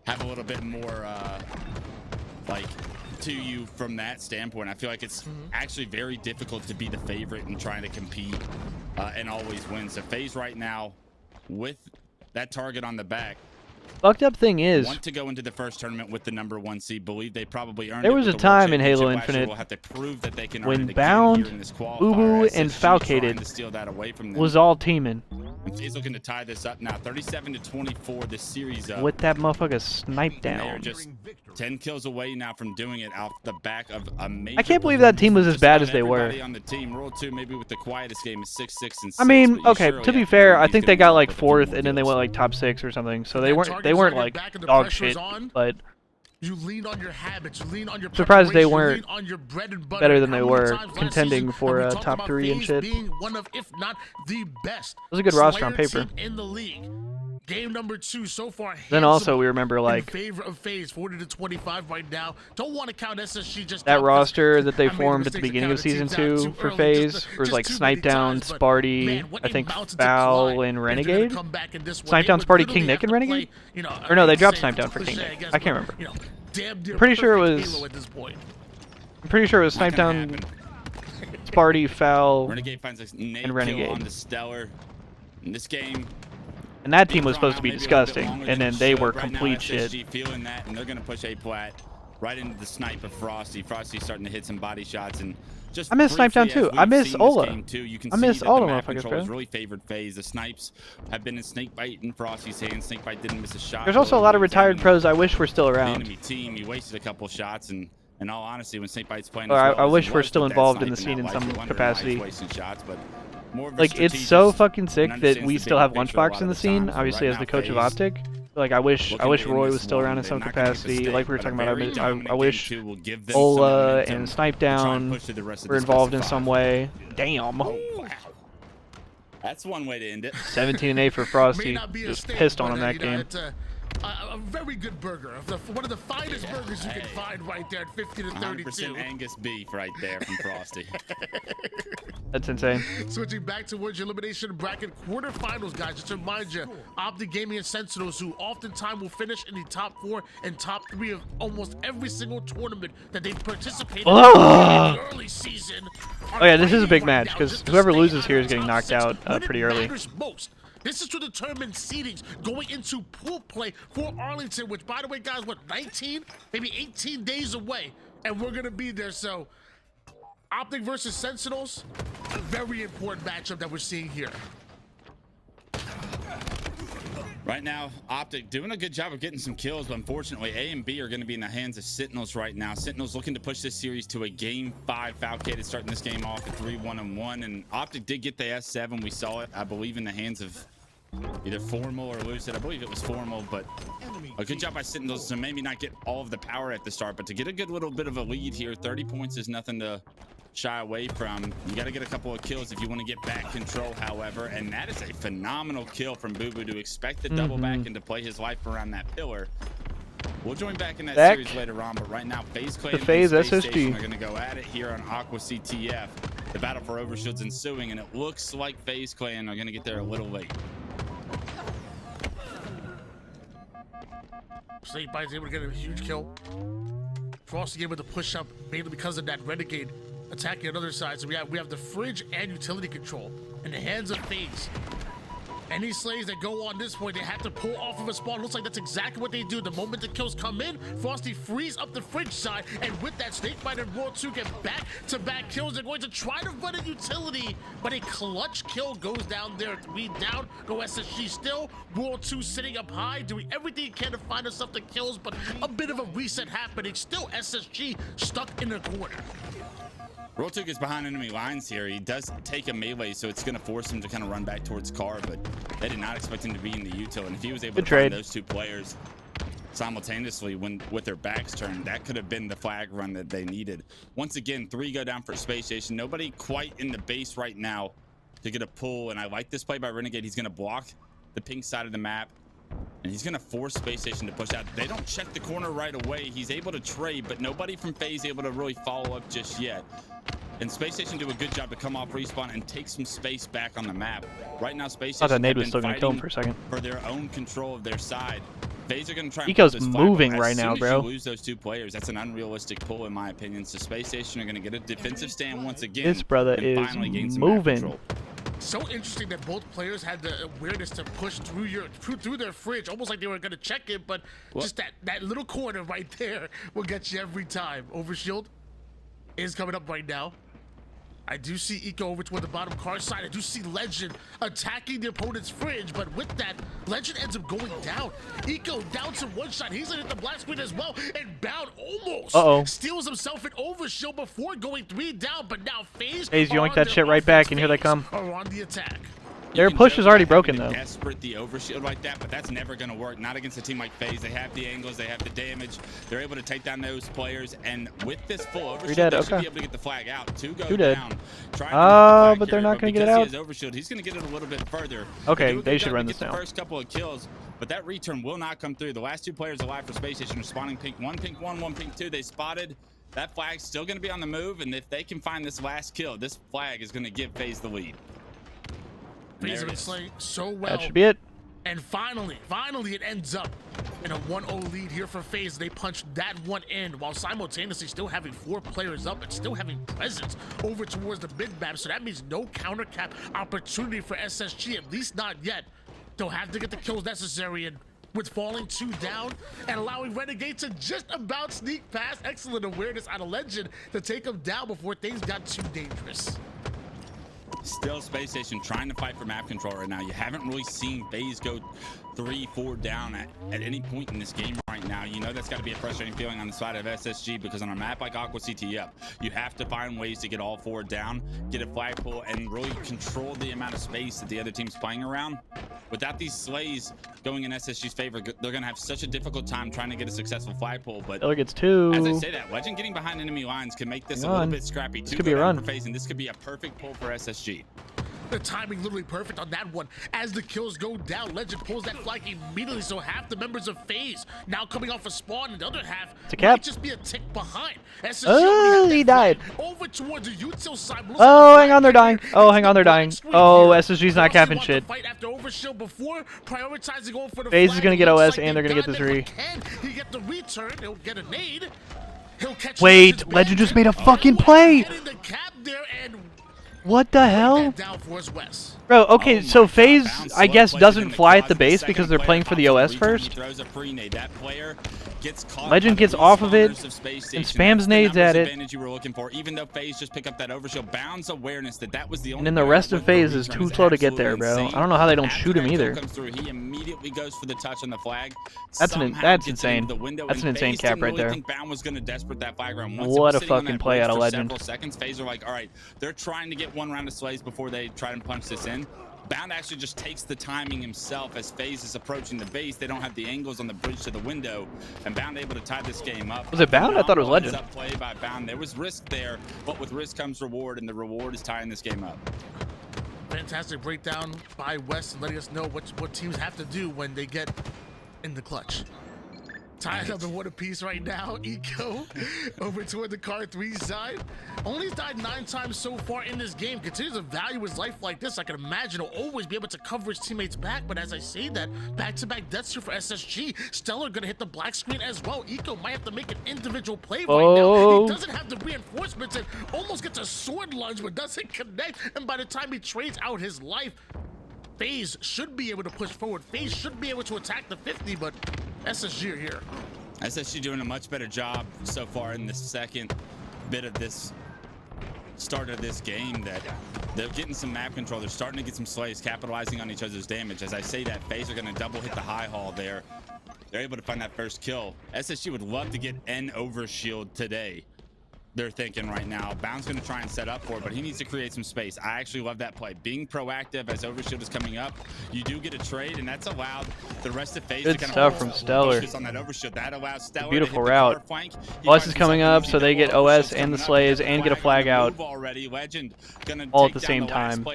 have a little bit more like to you from that standpoint. I feel like it's actually very difficult to be the favorite and trying to compete and always win. So FaZe right now, with that target on the back, fucked up thing is, want to go into the first tournament with the #1 seed. Believe they probably earned there it was with a the World time in Halo Championship. Infinite We'll have to prove that they can when earn it Bound, again here in this qualifier. Ubu, and SSG Falcated trying to steal that away from them. was all teaming. And FaZe looking to tie this up now, 37-24. This series up. With that motherfucker snipe They're down. just 10 kills away now from doing it off the back of a major. I can't believe that team was as bad as they were. Everybody on the team, World 2 maybe with the quietest game is 6-6 and 6. I mean, but you okay, surely to be have fair, believe I he's think gonna they got be like up with 4th, the and then they went like top 6 or something. So they weren't like dog shit, but you lean on your habits, you lean on your surprised they weren't lean on your bread and butter. better than they How many were times last contending season for have we talked top about 3 and FaZe shit. being one of, if not the best. It was a good roster on Slayer paper. team in the league. Game #2 so far. Then also we remember like in favor of FaZe, 40-25 right now. Don't want to count SSG just that out roster that they I made formed at the mistakes beginning of counting season teams out 2 too for early, FaZe just was like too many Snipe Down, times, but Sparty, man, when I a think mountain's Foul, decline, and if they're gonna Renegade. come back in this one, Snipe they Down, would Sparty, literally King Nick, have and to play, Renegade. you know, Or no, they dropped say Snipe Down for cliche, King I Nick. guess, I can't but, remember. you know, damn near I'm pretty sure it perfect was. Halo at this point. I'm pretty sure it was Snipe Down, Sparty, Foul, Renegade finds a nade and Renegade. kill on the Stellar. In this game, and that team was supposed to be disgusting, and then they were complete shit. SSG feeling that, and they're going to push A plat right into the snipe of Frosty. Frosty's starting to hit some body shots, and just I miss Snipe Down too. I miss Ola. I miss all the motherfuckers, bro. Has really favored FaZe. The snipes have been in Snakebite and Frosty's hands. Snakebite didn't miss a shot. There's also a lot of retired pros I wish were still The around. enemy team, he wasted a couple shots, and in all honesty, when Snakebite's playing, Or as well I as wish he we're was still with that involved in the sniping scene in out, some you're wondering why he's capacity. wasting shots, but more of a Like, it's so strategist fucking sick and that understands we the still bigger have picture a lot Lunchbox of in the the scene, times, obviously but as the right coach of now, OpTic. Like, I wish looking to end Roy was this still one. around in They're some not gonna make a capacity. mistake, Like we were but talking a about, very I dominant wish game two will give them some Ola momentum and Snipe to try and Down push to the rest of were this involved in best of some five. way. Damn. Oh, wow. That's one way to end it. 17-8 for Frosty. Just pissed on him that game. a very good burger. One of the finest burgers you can find right there at 50 to 32. 100% Angus beef right there from Frosty. That's insane. Switching back towards your elimination bracket quarterfinals, guys. Just to remind you, OpTic Gaming and Sentinels, who oftentimes will finish in the top 4 and top 3 of almost every single tournament that they've participated in the early season. Oh yeah, this is a big match because whoever loses here is getting knocked out pretty early. Most. This is to determine seedings going into pool play for Arlington, which, by the way, guys, what, 19, maybe 18 days away, and we're gonna be there. So, OpTic versus Sentinels, a very important matchup that we're seeing here. Right now, OpTic doing a good job of getting some kills, but unfortunately, A and B are going to be in the hands of Sentinels right now. Sentinels looking to push this series to a Game 5. Falcated starting this game off at 3-1-1, and OpTic did get the S7. We saw it, I believe, in the hands of either Formal or Lucid. I believe it was Formal, but a good job by Sentinels to maybe not get all of the power at the start, but to get a good little bit of a lead here. 30 points is nothing to shy away from. You got to get a couple of kills if you want to get back control, however, and that is a phenomenal kill from Boo Boo to expect the double back and to play his life around that pillar. We'll join back in that series later on, but right now, FaZe Clan and Space Station are going to go at it here on Aqua CTF. The battle for Overshield's ensuing, and it looks like FaZe Clan are going to get there a little late. Snakebites able to get a huge kill. Frosty able to push up mainly because of that Renegade attacking another side. So we have the fridge and utility control in the hands of FaZe. Any slays that go on this point, they have to pull off of a spawn. Looks like that's exactly what they do. The moment the kills come in, Frosty frees up the fridge side, and with that, Snakebite and Royal 2 get back-to-back kills. They're going to try to run a utility, but a clutch kill goes down there. 3 down, go SSG still. Royal 2 sitting up high, doing everything he can to find himself the kills, but a bit of a reset happening. Still SSG stuck in the corner. Royal is behind enemy lines here. He does take a melee, so it's going to force him to kind of run back towards Car, but they did not expect him to be in the util. And if he was able to find those 2 players simultaneously with their backs turned, that could have been the flag run that they needed. Once again, 3 go down for Space Station. Nobody quite in the base right now to get a pull, and I like this play by Renegade. He's going to block the pink side of the map, and he's going to force Space Station to push out. They don't check the corner right away. He's able to trade, but nobody from FaZe able to really follow up just yet. And Space Station do a good job to come off respawn and take some space back on the map. Right now, Space Station that nade was still gonna kill him for a second. For their own control of their side. FaZe are going to try and Eco's moving right now, bro. As you lose those 2 players, that's an unrealistic pull, in my opinion. So Space Station are going to get a defensive stand once again. This brother is moving. So interesting that both players had the awareness to push through their fridge, almost like they were going to check it, but just that little corner right there will get you every time. Overshield is coming up right now. I do see Eco over toward the bottom car side. I do see Legend attacking the opponent's fridge, but with that, Legend ends up going down. Eco down to 1 shot. He's gonna hit the black screen as well, and Bound almost steals himself an overshield before going 3 down, but now FaZe yoink that shit right back, and here they come. Are on the attack. Their push is already broken, though. Desperate the overshield like that, but that's never going to work. Not against a team like FaZe. They have the angles, they have the damage. They're able to take down those players, and with this full overshield, they should be able to get the flag out. 2 go down. But they're not going to get it out. He has overshield, he's going to get it a little bit further. Okay, they should run this now. The first couple of kills, but that return will not come through. The last 2 players alive for Space Station are spawning pink 1, pink 1, 1, pink 2. They spotted. That flag's still going to be on the move, and if they can find this last kill, this flag is going to give FaZe the lead. FaZe have been slaying so well. That should be it. And finally it ends up in a 1-0 lead here for FaZe. They punched that one in while simultaneously still having 4 players up and still having presence over towards the mid map. So that means no counter cap opportunity for SSG, at least not yet. They'll have to get the kills necessary, and with falling 2 down and allowing Renegade to just about sneak past. Excellent awareness out of Legend to take him down before things got too dangerous. Still Space Station trying to fight for map control right now. You haven't really seen FaZe go 3-4 down at any point in this game right now. You know that's got to be a frustrating feeling on the side of SSG, because on a map like Aqua CTF, you have to find ways to get all 4 down, get a flag pull, and really control the amount of space that the other team's playing around. Without these slays going in SSG's favor, they're going to have such a difficult time trying to get a successful flag pull. But Miller gets 2. As I say that, Legend getting behind enemy lines can make this a little bit scrappy. 2 could be a run. For FaZe, and this could be a perfect pull for SSG. The timing literally perfect on that one. As the kills go down, Legend pulls that flag immediately, so half the members of FaZe now coming off a spawn, and the other half might just be a tick behind. SSG Oh, he died. Over towards the util side. Oh, hang on, they're dying. Oh, hang on, they're dying. Oh, SSG's not capping shit. FaZe is gonna get OS, and they're gonna get this re. Wait, Legend just made a fucking play! What the hell? Bro, okay, so FaZe, I guess, doesn't fly at the base because they're playing for the OS first. Legend gets off of it and spams nades at it. And then the rest of FaZe is too slow to get there, bro. I don't know how they don't shoot him either. He immediately goes for the touch on the flag. That's insane. That's an insane cap right there. What a fucking play out of Legend. FaZe are like, all right, they're trying to get one round of slays before they try to punch this in. Bound actually just takes the timing himself as FaZe is approaching the base. They don't have the angles on the bridge to the window, and Bound able to tie this game up. Was it Bound? I thought it was Legend. Play by Bound. There was risk there, but with risk comes reward, and the reward is tying this game up. Fantastic breakdown by West and letting us know what teams have to do when they get in the clutch. Tied up in one apiece right now. Eco over toward the car 3 side. Only died 9 times so far in this game. Continues to value his life like this. I can imagine he'll always be able to cover his teammates back. But as I say that, back-to-back deaths here for SSG. Stellar gonna hit the black screen as well. Eco might have to make an individual play right now. He doesn't have the reinforcements and almost gets a sword lunge but doesn't connect. And by the time he trades out his life, FaZe should be able to push forward. FaZe should be able to attack the 50, but SSG are here. SSG doing a much better job so far in the second bit of this start of this game, that they're getting some map control. They're starting to get some slays, capitalizing on each other's damage. As I say that, FaZe are going to double hit the high hall there. They're able to find that first kill. SSG would love to get N overshield today. They're thinking right now. Bound's going to try and set up for it, but he needs to create some space. I actually love that play. Being proactive as overshield is coming up, you do get a trade, and that's allowed the rest of FaZe to kind stuff from Stellar. focus on that overshield. That allows Stellar beautiful to hit route. OS is coming up, so they get OS and the slays and get a flag out all at the same time.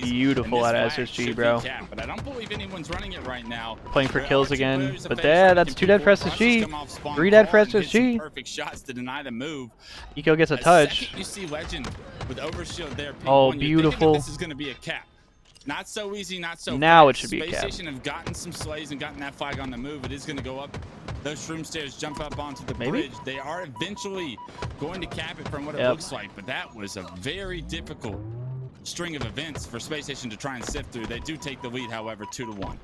Beautiful out of SSG, bro. But I don't believe anyone's running it right now. Playing for kills again, but that's 2 dead for SSG, 3 dead for SSG. Perfect shots to deny the move. Eco gets a touch. You see Legend with overshield there. Oh, beautiful. This is going to be a cap. Not so easy, not so now fast. It should be a cap. Space Station have gotten some slays and gotten that flag on the move. It is going to go up those shroom stairs, jump up onto the bridge. They are eventually going to cap it from what it looks like, but that was a very difficult string of events for Space Station to try and sift through. They do take the lead, however, 2-1.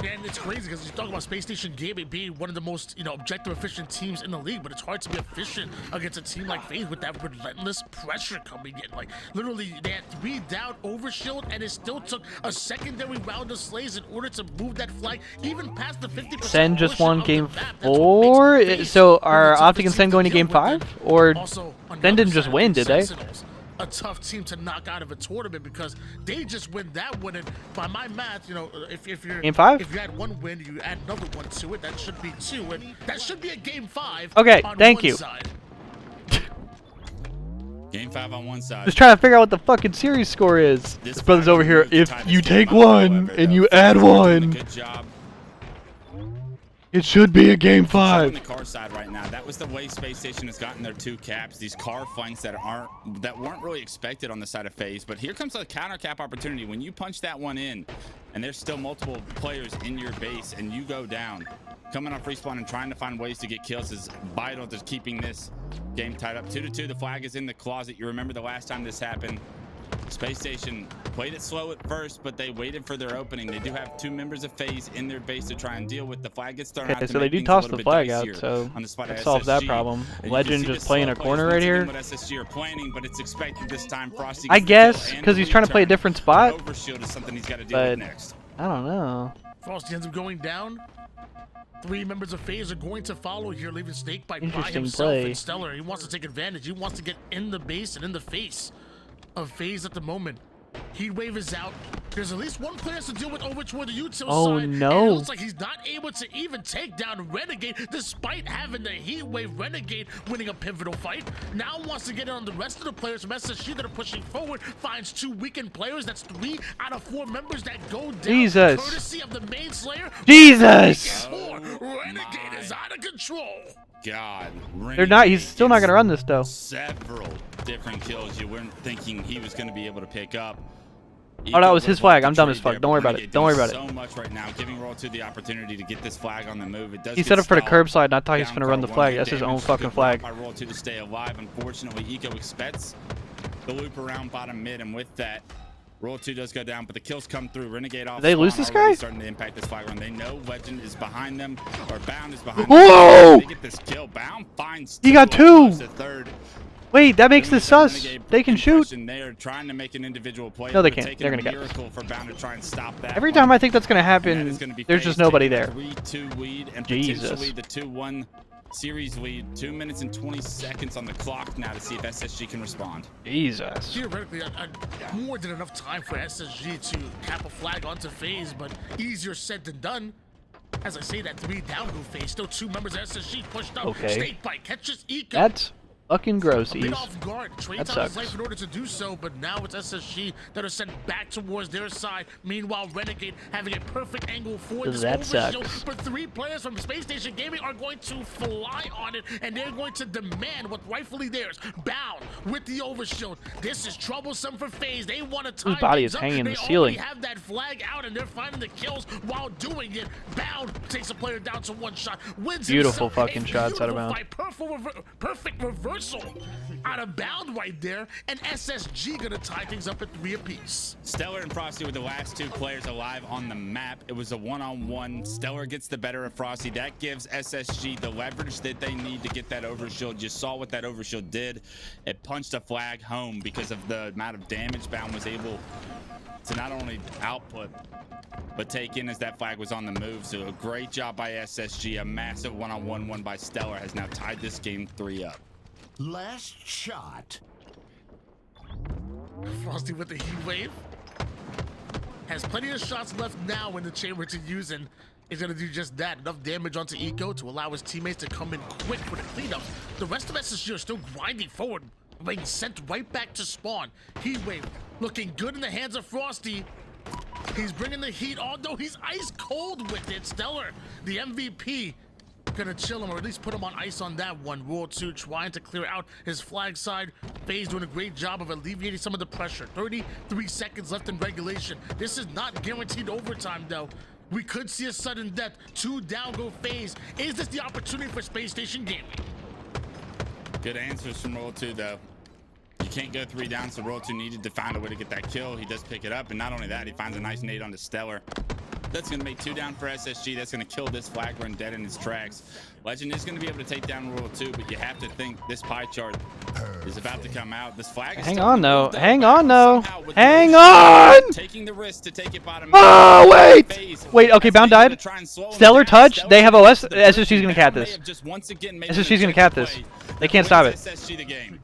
And it's crazy because you talk about Space Station Gaming being one of the most, objective efficient teams in the league, but it's hard to be efficient against a team like FaZe with that relentless pressure coming in. Like, literally, they had 3 down overshield, and it still took a secondary round of slays in order to move that flag even past the 50%. Sen just won game 4, so are OpTic and Sen going to game 5? Or Sen didn't just win, did they? A tough team to knock out of a tournament because they just win that one, and by my math, if you're game 5, if you add 1 win, you add another one to it, that should be 2, and that should be a game 5. Okay, thank you. Game 5 on one side. Just trying to figure out what the fucking series score is. This brother's over here. If you take 1 and you add 1. Good job. It should be a game 5. On the car side right now, that was the way Space Station has gotten their 2 caps. These car flanks that weren't really expected on the side of FaZe. But here comes a counter cap opportunity. When you punch that one in, and there's still multiple players in your base, and you go down, coming off respawn and trying to find ways to get kills is vital to keeping this game tied up. 2-2. The flag is in the closet. You remember the last time this happened. Space Station played it slow at first, but they waited for their opening. They do have 2 members of FaZe in their base to try and deal with. The flag gets thrown out. Okay, so they do toss the flag out, so that solves that problem. Legend just playing a corner right here. SSG are planning, but it's expected this time. Frosty I guess, because he's trying to play a different spot. Overshield is something he's got to deal with next. I don't know. Frosty ends up going down. 3 members of FaZe are going to follow here, leaving Snake by himself play. And Stellar. He wants to take advantage. He wants to get in the base and in the face of FaZe at the moment. Heat Wave is out. There's at least one player has to deal with over toward the util Oh, side. no. And it looks like he's not able to even take down Renegade, despite having the heat wave. Renegade winning a pivotal fight. Now wants to get it on the rest of the players from SSG that are pushing forward. Finds 2 weakened players. That's 3 out of 4 members that go down. Jesus. Courtesy of the main slayer. Jesus. Renegade is out of control. God. They're not. He's still not gonna run this though. Several different kills you weren't thinking he was going to be able to pick up. Oh, that was his flag. I'm dumb as fuck. Don't worry about it. Don't worry about it. So much right now, giving Roll 2 the opportunity to get this flag on the move. It does He get set up for the stalled. curb slide, and I thought he was gonna run the Down flag. car That's his one, own good fucking damage, flag. by Roll 2 to stay alive. Unfortunately, Eco expects the loop around bottom mid, and with that, Roll 2 does go down, but the kills come through. Renegade off. Did they lose spawn this already guy? Starting to impact this flag run. They know Legend is behind them, or Bound is behind Whoa! them. They get this kill. Bound finds He got 2. almost a third. Wait, that makes this sus. They can shoot. They are trying to make an individual play. No, they but can't. taking They're a gonna get this. miracle for Bound to try and stop that. Every one. time I think that's gonna And that happen, is gonna be there's FaZe just nobody taking there. a 3-2 lead and Jesus. potentially the 2-1 series lead. 2 minutes and 20 seconds on the clock now to see if SSG can respond. Jesus. Theoretically, more than enough time for SSG to cap a flag onto FaZe, but easier said than done. As I say that, 3 down go FaZe. Still 2 members of SSG pushed up. Okay. Snake Bite catches Eco. That's fucking gross, A bit Ease. off guard. Trades That out his sucks. life in order to do so, but now it's SSG that are sent back towards their side. Meanwhile, Renegade having a perfect angle for this That overshield. sucks. But 3 players from Space Station Gaming are going to fly on it, and they're going to demand what's rightfully theirs. Bound with the overshield. This is troublesome for FaZe. They want to tie His body things is up. hanging in They the ceiling. already have that flag out, and they're finding the kills while doing it. Bound takes a player down to 1 shot. Wins Beautiful himself fucking a shots out of beautiful bounds. fight. Perfect reversal out of Bound right there, and SSG gonna tie things up at 3 apiece. Stellar and Frosty were the last 2 players alive on the map. It was a 1-on-1. Stellar gets the better of Frosty. That gives SSG the leverage that they need to get that overshield. You saw what that overshield did. It punched a flag home because of the amount of damage Bound was able to not only output, but take in as that flag was on the move. So a great job by SSG. A massive 1-on-1 won by Stellar has now tied this game 3 up. Last shot. Frosty with the heat wave. Has plenty of shots left now in the chamber to use, and is going to do just that. Enough damage onto Eco to allow his teammates to come in quick for the cleanup. The rest of SSG are still grinding forward, being sent right back to spawn. Heat wave looking good in the hands of Frosty. He's bringing the heat, although he's ice cold with it. Stellar, the MVP, gonna chill him, or at least put him on ice on that one. World 2 trying to clear out his flag side. FaZe doing a great job of alleviating some of the pressure. 33 seconds left in regulation. This is not guaranteed overtime though. We could see a sudden death. 2 down go FaZe. Is this the opportunity for Space Station Gaming? Good answers from Roll 2 though. You can't go 3 down, so Roll 2 needed to find a way to get that kill. He does pick it up, and not only that, he finds a nice nade onto Stellar. That's going to make 2 down for SSG. That's going to kill this flag run dead in its tracks. Legend is going to be able to take down Roll 2, but you have to think this pie chart is about to come out. This flag is Hang starting on to though. build up, Hang but on though. somehow with Hang the on. taking the risk to take it bottom. Oh wait. FaZe. Wait. Okay. Bound Able to died. try and slow him Stellar down. touch. Stellar They have gets OS. to the bridge, SSG's gonna and cap Bound may this. have just once again made SSG's the gonna cap this. play They that can't stop wins it. SSG the game.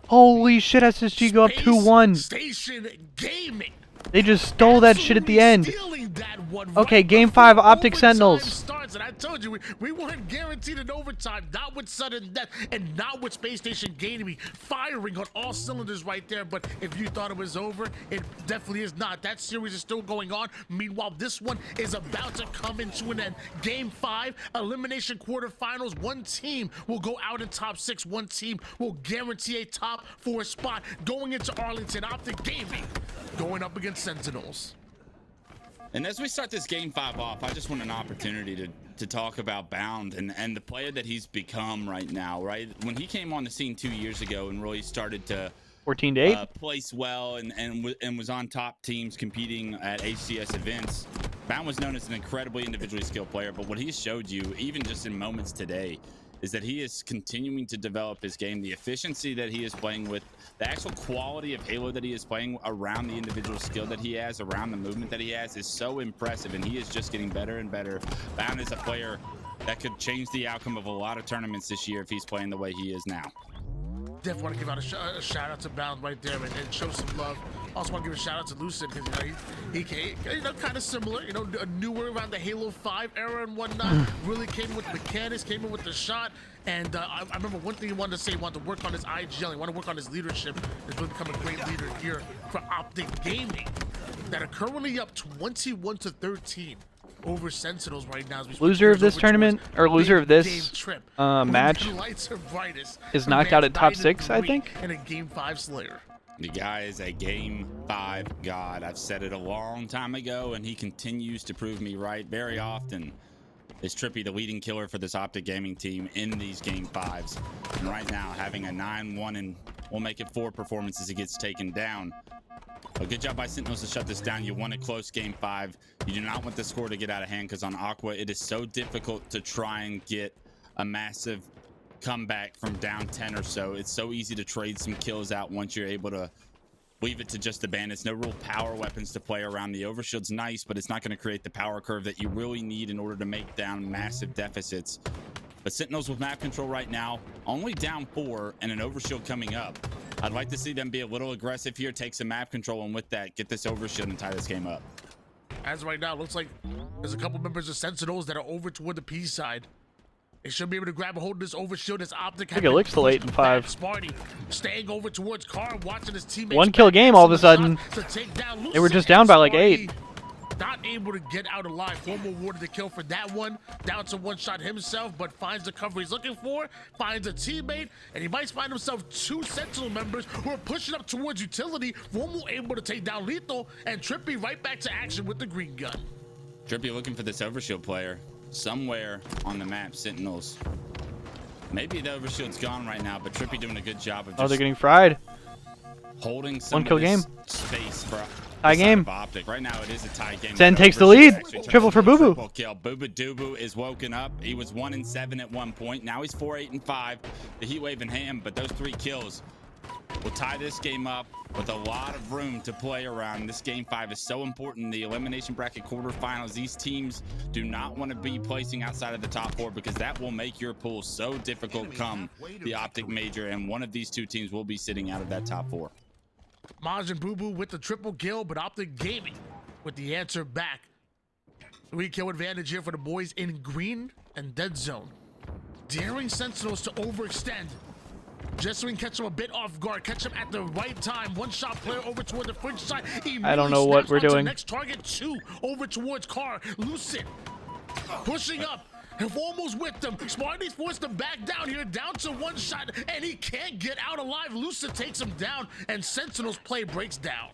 Holy shit. SSG go up 2-1. Station Gaming. They just stole that shit at the end. Stealing that one Okay, right game before 5, OpTic overtime Sentinels. starts, and I told you we weren't guaranteed an overtime, not with sudden death, and not with Space Station Gaming firing on all cylinders right there. But if you thought it was over, it definitely is not. That series is still going on. Meanwhile, this one is about to come into an end. Game 5, elimination quarterfinals. One team will go out in top 6. One team will guarantee a top 4 spot going into Arlington. OpTic Gaming going up against Sentinels. And as we start this game 5 off, I just want an opportunity to talk about Bound and the player that he's become right now, right? When he came on the scene 2 years ago and really started to 14-8. place well and was on top teams competing at HCS events, Bound was known as an incredibly individually skilled player. But what he showed you, even just in moments today, is that he is continuing to develop his game. The efficiency that he is playing with, the actual quality of Halo that he is playing around the individual skill that he has, around the movement that he has, is so impressive, and he is just getting better and better. Bound is a player that could change the outcome of a lot of tournaments this year if he's playing the way he is now. definitely want to give out a shout out to Bound right there and show some love. Also want to give a shout out to Lucid because he came, kind of similar, newer around the Halo 5 era and whatnot. Really came with mechanics, came in with the shot. And I remember one thing he wanted to say, he wanted to work on his IGL, he wanted to work on his leadership. He's going to become a great leader here for OpTic Gaming, that are currently up 21-13 over Sentinels right now. Loser of this tournament, or loser of this match, is knocked out at top 6, I think. And a Game 5 Slayer. The guy is a Game 5 god. I've said it a long time ago, and he continues to prove me right very often. Is Trippy the leading killer for this OpTic Gaming team in these Game 5s? And right now, having a 9-1 and we'll make it 4 performances, he gets taken down. A good job by Sentinels to shut this down. You want a close Game 5. You do not want the score to get out of hand, because on Aqua, it is so difficult to try and get a massive comeback from down 10 or so. It's so easy to trade some kills out once you're able to leave it to just the bandits. No real power weapons to play around. The overshield's nice, but it's not going to create the power curve that you really need in order to make down massive deficits. But Sentinels with map control right now, only down 4 and an overshield coming up. I'd like to see them be a little aggressive here, take some map control, and with that, get this overshield and tie this game up. As right now, looks like there's a couple members of Sentinels that are over toward the P side. They should be able to grab a hold of this overshield as OpTic. I think it looks still 8 and 5. Sparty staying over towards Car, watching his teammates. 1 kill game all of a sudden. They were just down by like 8. Not able to get out alive. Formal awarded the kill for that one. Down to 1 shot himself, but finds the cover he's looking for. Finds a teammate, and he might find himself 2 Sentinel members who are pushing up towards utility. Formal able to take down Lethal, and Trippy right back to action with the green gun. Trippy looking for this overshield player somewhere on the map. Sentinels. Maybe the overshield's gone right now, but Trippy doing a good job of just they're getting fried. Holding some 1 kill game. Space for tie game. OpTic. Right now it is a tie game. Zen takes the lead. Triple for Boo Boo. Triple kill. Boo Boo Doo is woken up. He was 1 and 7 at one point. Now he's 4, 8 and 5. The heat wave in hand, but those 3 kills will tie this game up with a lot of room to play around. This Game 5 is so important. The elimination bracket quarterfinals, these teams do not want to be placing outside of the top 4, because that will make your pool so difficult come the OpTic Major, and one of these 2 teams will be sitting out of that top 4. Maj and Boo Boo with the triple kill, but OpTic Gaming with the answer back. 3 kill advantage here for the boys in green and dead zone. Daring Sentinels to overextend. Just so we can catch him a bit off guard, catch him at the right time. 1 shot player over toward the fringe side. I don't know what we're doing. Next target 2 over towards Car. Lucid pushing up. Have almost with them. Smarty's forced to back down here, down to 1 shot, and he can't get out alive. Lucid takes him down, and Sentinel's play breaks down.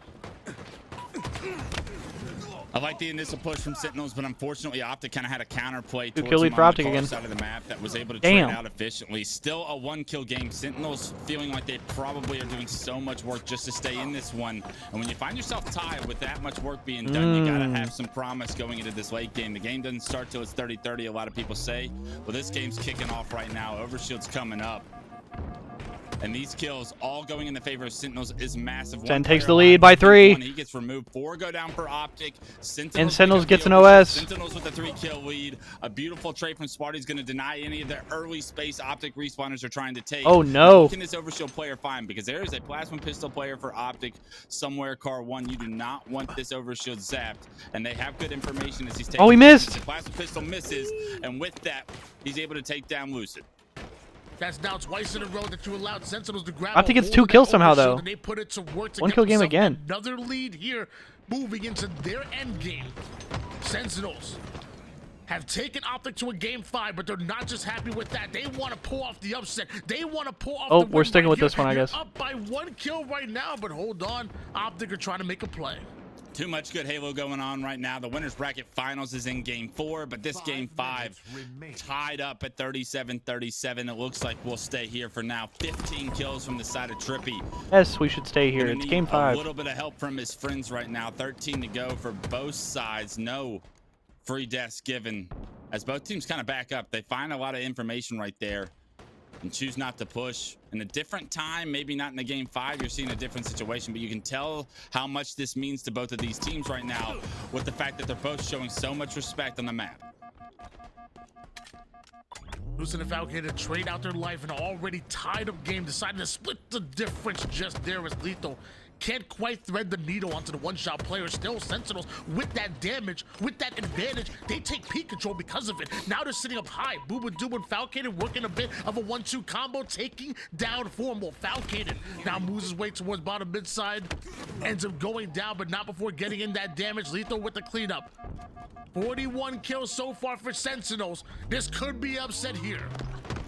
I like the initial push from Sentinels, but unfortunately OpTic kind of had a counterplay towards kill lead him for on OpTic the again. side of the map that was able to trade out efficiently. Still a 1 kill game. Sentinels feeling like they probably are doing so much work just to stay in this one. And when you find yourself tied with that much work being done, you got to have some promise going into this late game. The game doesn't start till it's 30-30, a lot of people say. Well, this game's kicking off right now. Overshield's coming up. And these kills all going in the favor of Sentinels is massive. Zen takes the lead by 3. He gets removed. 4 go down for OpTic. And Sentinels gets an OS. Sentinels with a 3 kill lead. A beautiful trade from Sparty's going to deny any of the early space OpTic respawners are trying to take. Oh no. What can this overshield player find? Because there is a plasma pistol player for OpTic somewhere, Car 1. You do not want this overshield zapped. And they have good information as he's taking. Oh, he missed. The plasma pistol misses. And with that, he's able to take down Lucid. That's now twice in a row that you allowed Sentinels to grab. I think it's 2 kills somehow though. They put it to work to 1 kill game again. Another lead here, moving into their end game. Sentinels have taken OpTic to a Game 5, but they're not just happy with that. They want to pull off the upset. They want to pull off. Oh, the we're sticking with this one, I guess. Up by 1 kill right now, but hold on. OpTic are trying to make a play. Too much good Halo going on right now. The winners bracket finals is in Game 4, but this Game 5 tied up at 37-37. It looks like we'll stay here for now. 15 kills from the side of Trippy. Yes, we should stay here. It's Game 5. A little bit of help from his friends right now. 13 to go for both sides. No free deaths given. As both teams kind of back up, they find a lot of information right there and choose not to push. In a different time, maybe not in the Game 5, you're seeing a different situation, but you can tell how much this means to both of these teams right now with the fact that they're both showing so much respect on the map. Lucid and Falcon trade out their life in an already tied up game, deciding to split the difference just there as Lethal can't quite thread the needle onto the one-shot player. Still, Sentinels with that damage, with that advantage, they take peak control because of it. Now they're sitting up high. Booba Dooba and Falcated working a bit of a 1-2 combo, taking down Formal. Falcated now moves his way towards bottom mid side, ends up going down, but not before getting in that damage. Lethal with the cleanup. 41 kills so far for Sentinels. This could be upset here.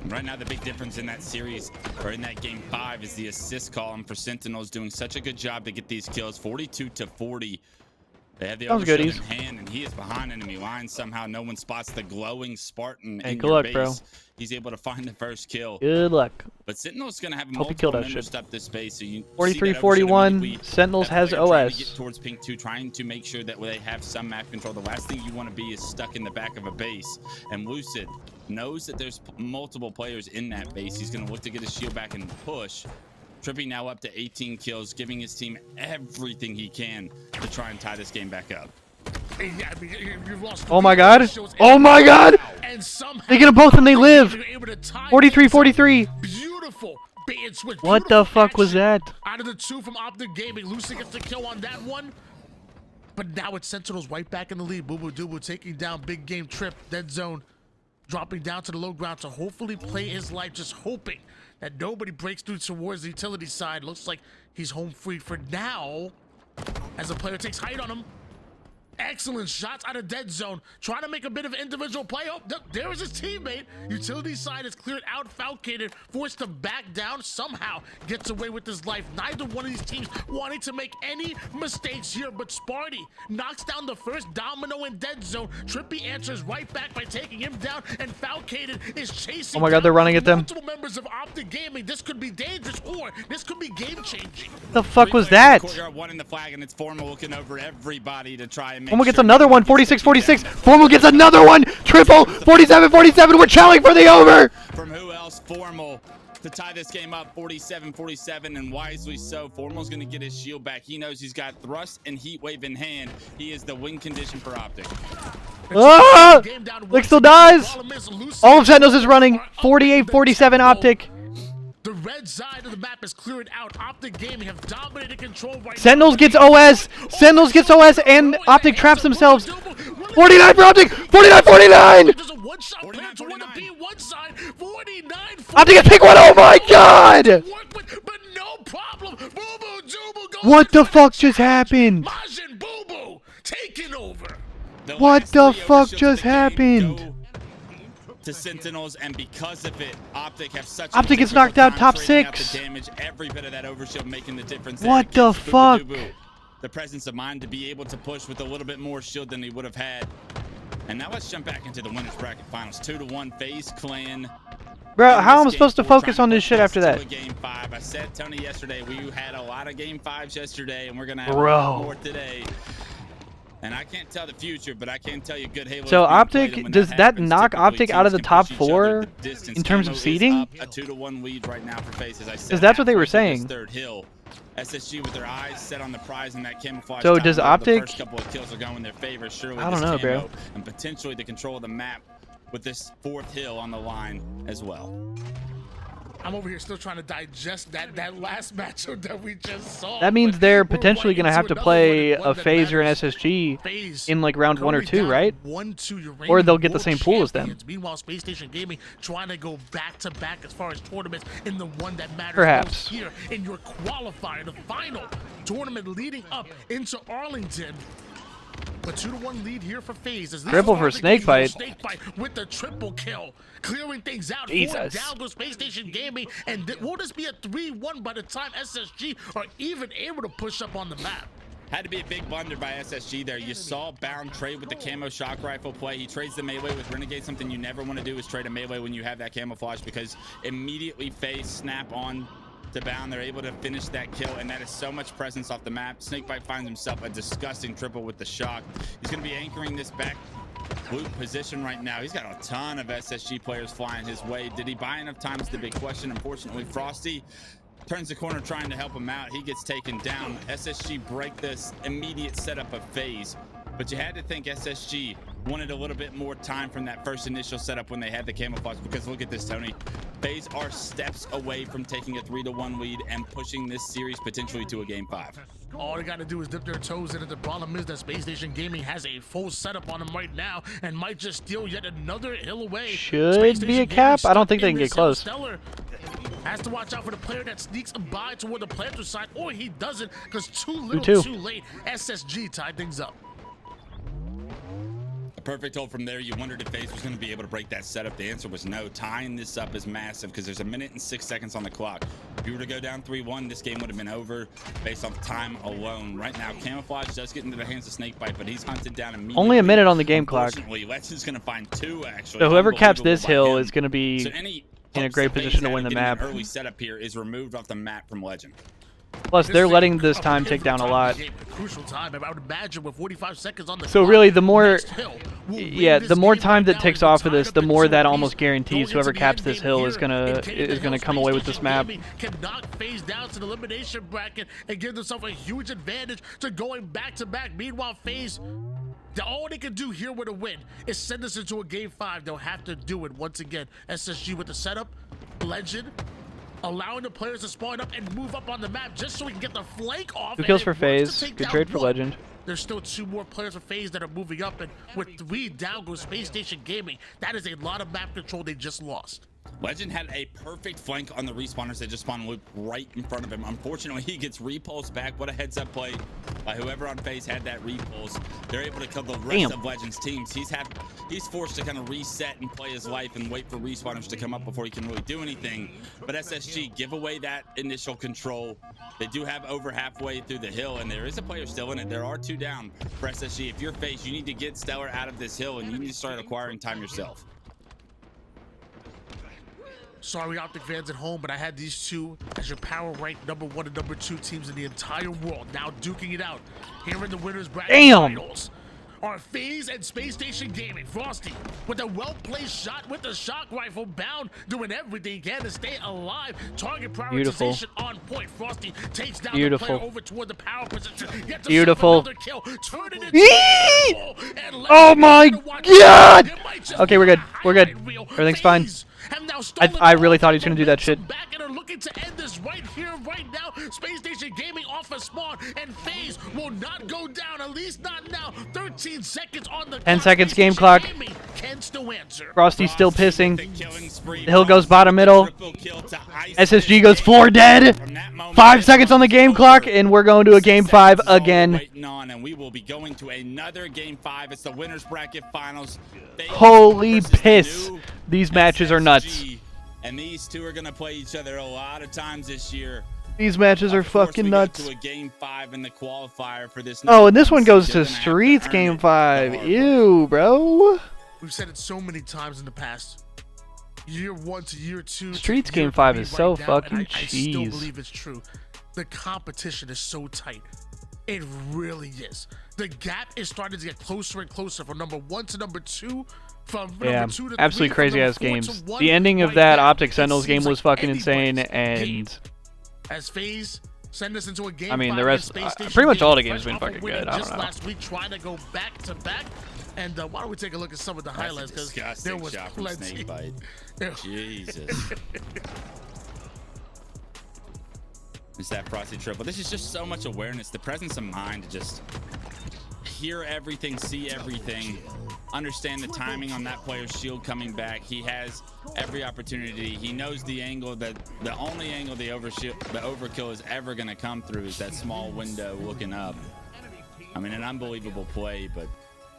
Right now, the big difference in that series, or in that game 5, is the assist column for Sentinels doing such a good job to get these kills. 42-40. They have the overshield in hand, and he is behind enemy lines. Somehow, no one spots the glowing Spartan in your base. Bro. He's able to find the first kill. Good luck. But Sentinel's going to have multiple members up this base. So you 43-41. Sentinels has OS. To get towards Pink 2, trying to make sure that they have some map control. The last thing you want to be is stuck in the back of a base. And Lucid knows that there's multiple players in that base. He's going to look to get his shield back and push. Trippy now up to 18 kills, giving his team everything he can to try and tie this game back up. Oh my god! Oh my god! They get them both and they live! 43-43. Beautiful bait and switch. What the fuck was that? Out of the 2 from OpTic Gaming, Lucy gets the kill on that one. But now it's Sentinels right back in the lead. Boo Boo Doo taking down big game Trip, dead zone, dropping down to the low ground to hopefully play his life, just hoping that nobody breaks through towards the utility side. Looks like he's home free for now as the player takes height on him. Excellent shots out of dead zone, trying to make a bit of individual play. Oh, there is his teammate. Utility side is cleared out. Falcated, forced to back down, somehow gets away with his life. Neither one of these teams wanting to make any mistakes here, but Sparty knocks down the first domino in dead zone. Trippy answers right back by taking him down, and Falcated is chasing. Oh my god, they're running at them. Multiple members of OpTic Gaming. This could be dangerous, or this could be game changing. The fuck was that? One in the flag, and it's Formal looking over everybody to try and Formal gets another one, 46-46. Formal gets another one, triple, 47-47. We're challenging for the over. From who else? Formal to tie this game up, 47-47, and wisely so. Formal's going to get his shield back. He knows he's got thrust and heat wave in hand. He is the win condition for OpTic. Ah! Lick still dies. All of Sentinels is running, 48-47 OpTic. The red side of the map is cleared out. OpTic Gaming have dominated control right Sentinels now. gets OS. Sentinels gets OS, and OpTic traps themselves. 49 for OpTic. 49-49. There's a one-shot plan toward the B1 side. 49. OpTic gets pick one. Oh my god! But no problem. What the fuck just happened? Majin Boo Boo taking over. What the fuck just happened? To Sentinels, and because of it, OpTic have such. OpTic gets knocked out top 6. The damage, every bit of that overshield making the difference. What the fuck? The presence of mind to be able to push with a little bit more shield than he would have had. And now let's jump back into the winners bracket finals. 2-1 FaZe Clan. Bro, how am I supposed to focus on this shit after that? Game 5. I said, Tony, yesterday we had a lot of game 5s yesterday, and we're gonna have more today. And I can't tell the future, but I can tell you good Halo. So OpTic, does that knock OpTic out of the top 4 in terms of seeding? A 2-1 lead right now for FaZe, as I said. Because that's what they were saying. Third hill. SSG with their eyes set on the prize in that camouflage. So does OpTic? The first couple of kills are going in their favor. Surely I don't know, bro. And potentially the control of the map with this 4th hill on the line as well. I'm over here still trying to digest that last matchup that we just saw. That means they're potentially going to have to play a FaZe or an SSG in like round 1 or 2, right? Or they'll get the same pool as them. Meanwhile, Space Station Gaming trying to go back to back as far as tournaments in the one that matters Perhaps. here in your qualifier, the final tournament leading up into Arlington. A 2-1 lead here for FaZe. Triple for Snakebite. Snakebite with the triple kill, clearing things out. Jesus. Down goes Space Station Gaming, and will this be a 3-1 by the time SSG are even able to push up on the map? Had to be a big blunder by SSG there. You saw Bound trade with the camo shock rifle play. He trades the melee with Renegade. Something you never want to do is trade a melee when you have that camouflage, because immediately FaZe snap on to Bound. They're able to finish that kill, and that is so much presence off the map. Snakebite finds himself a disgusting triple with the shock. He's going to be anchoring this back loop position right now. He's got a ton of SSG players flying his way. Did he buy enough time is the big question. Unfortunately, Frosty turns the corner trying to help him out. He gets taken down. SSG break this immediate setup of FaZe, but you had to think SSG wanted a little bit more time from that first initial setup when they had the camouflage, because look at this, Tony. FaZe are steps away from taking a 3-1 lead and pushing this series potentially to a Game 5. All they got to do is dip their toes in it. The problem is that Space Station Gaming has a full setup on them right now and might just steal yet another hill away. Should be a cap. I don't think they can get close. Stellar has to watch out for the player that sneaks by toward the planter side, or he doesn't, because too little too late. SSG tied things up. A perfect hold from there. You wondered if FaZe was going to be able to break that setup. The answer was no. Tying this up is massive because there's 1 minute and 6 seconds on the clock. If you were to go down 3-1, this game would have been over based off time alone. Right now, Camouflage does get into the hands of Snakebite, but he's hunted down immediately. Only 1 minute on the game clock. Unfortunately, Legend's going to find 2, actually. So whoever caps this hill is going to be in a great position to win the map. Early setup here is removed off the map from Legend. Plus, they're letting this time take down a lot. Crucial time. I would imagine with 45 seconds on the So really, the more, the more time that takes off of this, the more that almost guarantees whoever caps this hill is gonna come away with this map. Can knock FaZe down to the elimination bracket and give themselves a huge advantage to going back to back. Meanwhile, FaZe, all they can do here with a win is send us into a Game 5. They'll have to do it once again. SSG with the setup, Legend allowing the players to spawn up and move up on the map just so we can get the flank off. 2 kills for FaZe. Good trade for Legend. There's still 2 more players for FaZe that are moving up, and with 3 down goes Space Station Gaming. That is a lot of map control they just lost. Legend had a perfect flank on the respawners that just spawned loop right in front of him. Unfortunately, he gets repulsed back. What a heads-up play by whoever on FaZe had that repulse. They're able to kill the rest of Legend's teams. He's forced to kind of reset and play his life and wait for respawners to come up before he can really do anything. But SSG give away that initial control. They do have over halfway through the hill, and there is a player still in it. There are 2 down for SSG. If you're FaZe, you need to get Stellar out of this hill, and you need to start acquiring time yourself. Sorry, OpTic fans at home, but I had these 2 as your power ranked #1 and #2 teams in the entire world, now duking it out here in the winners bracket finals. Are FaZe and Space Station Gaming. Frosty with a well-placed shot with the shock rifle, bound, doing everything he can to stay alive. Target prioritization on point. Frosty takes down the player over toward the power position. Gets another kill. Turn it into oh my god! Okay, we're good. We're good. Everything's fine. I really thought he was gonna do that shit. Back and are looking to end this right here, right now. Space Station Gaming off a spawn, and FaZe will not go down, at least not now. 13 seconds on the 10 seconds game clock. Can still answer. Frosty's still pissing. The hill goes bottom middle. SSG goes 4 dead. 5 seconds on the game clock, and we're going to a Game 5 again. And we will be going to another Game 5. It's the winners bracket finals. Holy piss. These matches are nuts. And these 2 are going to play each other a lot of times this year. These matches are fucking nuts. To a Game 5 in the qualifier for this. Oh, and this one goes to Streets Game 5. Ew, bro. We've said it so many times in the past. Year 1 to year 2. Streets Game 5 is so fucking cheese. I still believe it's true. The competition is so tight. It really is. The gap is starting to get closer and closer from #1 to #2. From number 2 to 3, absolutely crazy ass games. The ending of that OpTic Sentinels game was fucking insane, and as FaZe send us into a game, I mean, the rest, pretty much all the games have been fucking good. I don't know. Last week, trying to go back to back, and why don't we take a look at some of the highlights, because there was plenty. Jesus. It's that Frosty triple. This is just so much awareness, the presence of mind to just hear everything, see everything, understand the timing on that player's shield coming back. He has every opportunity. He knows the angle, that the only angle the overkill is ever going to come through is that small window looking up. I mean, an unbelievable play, but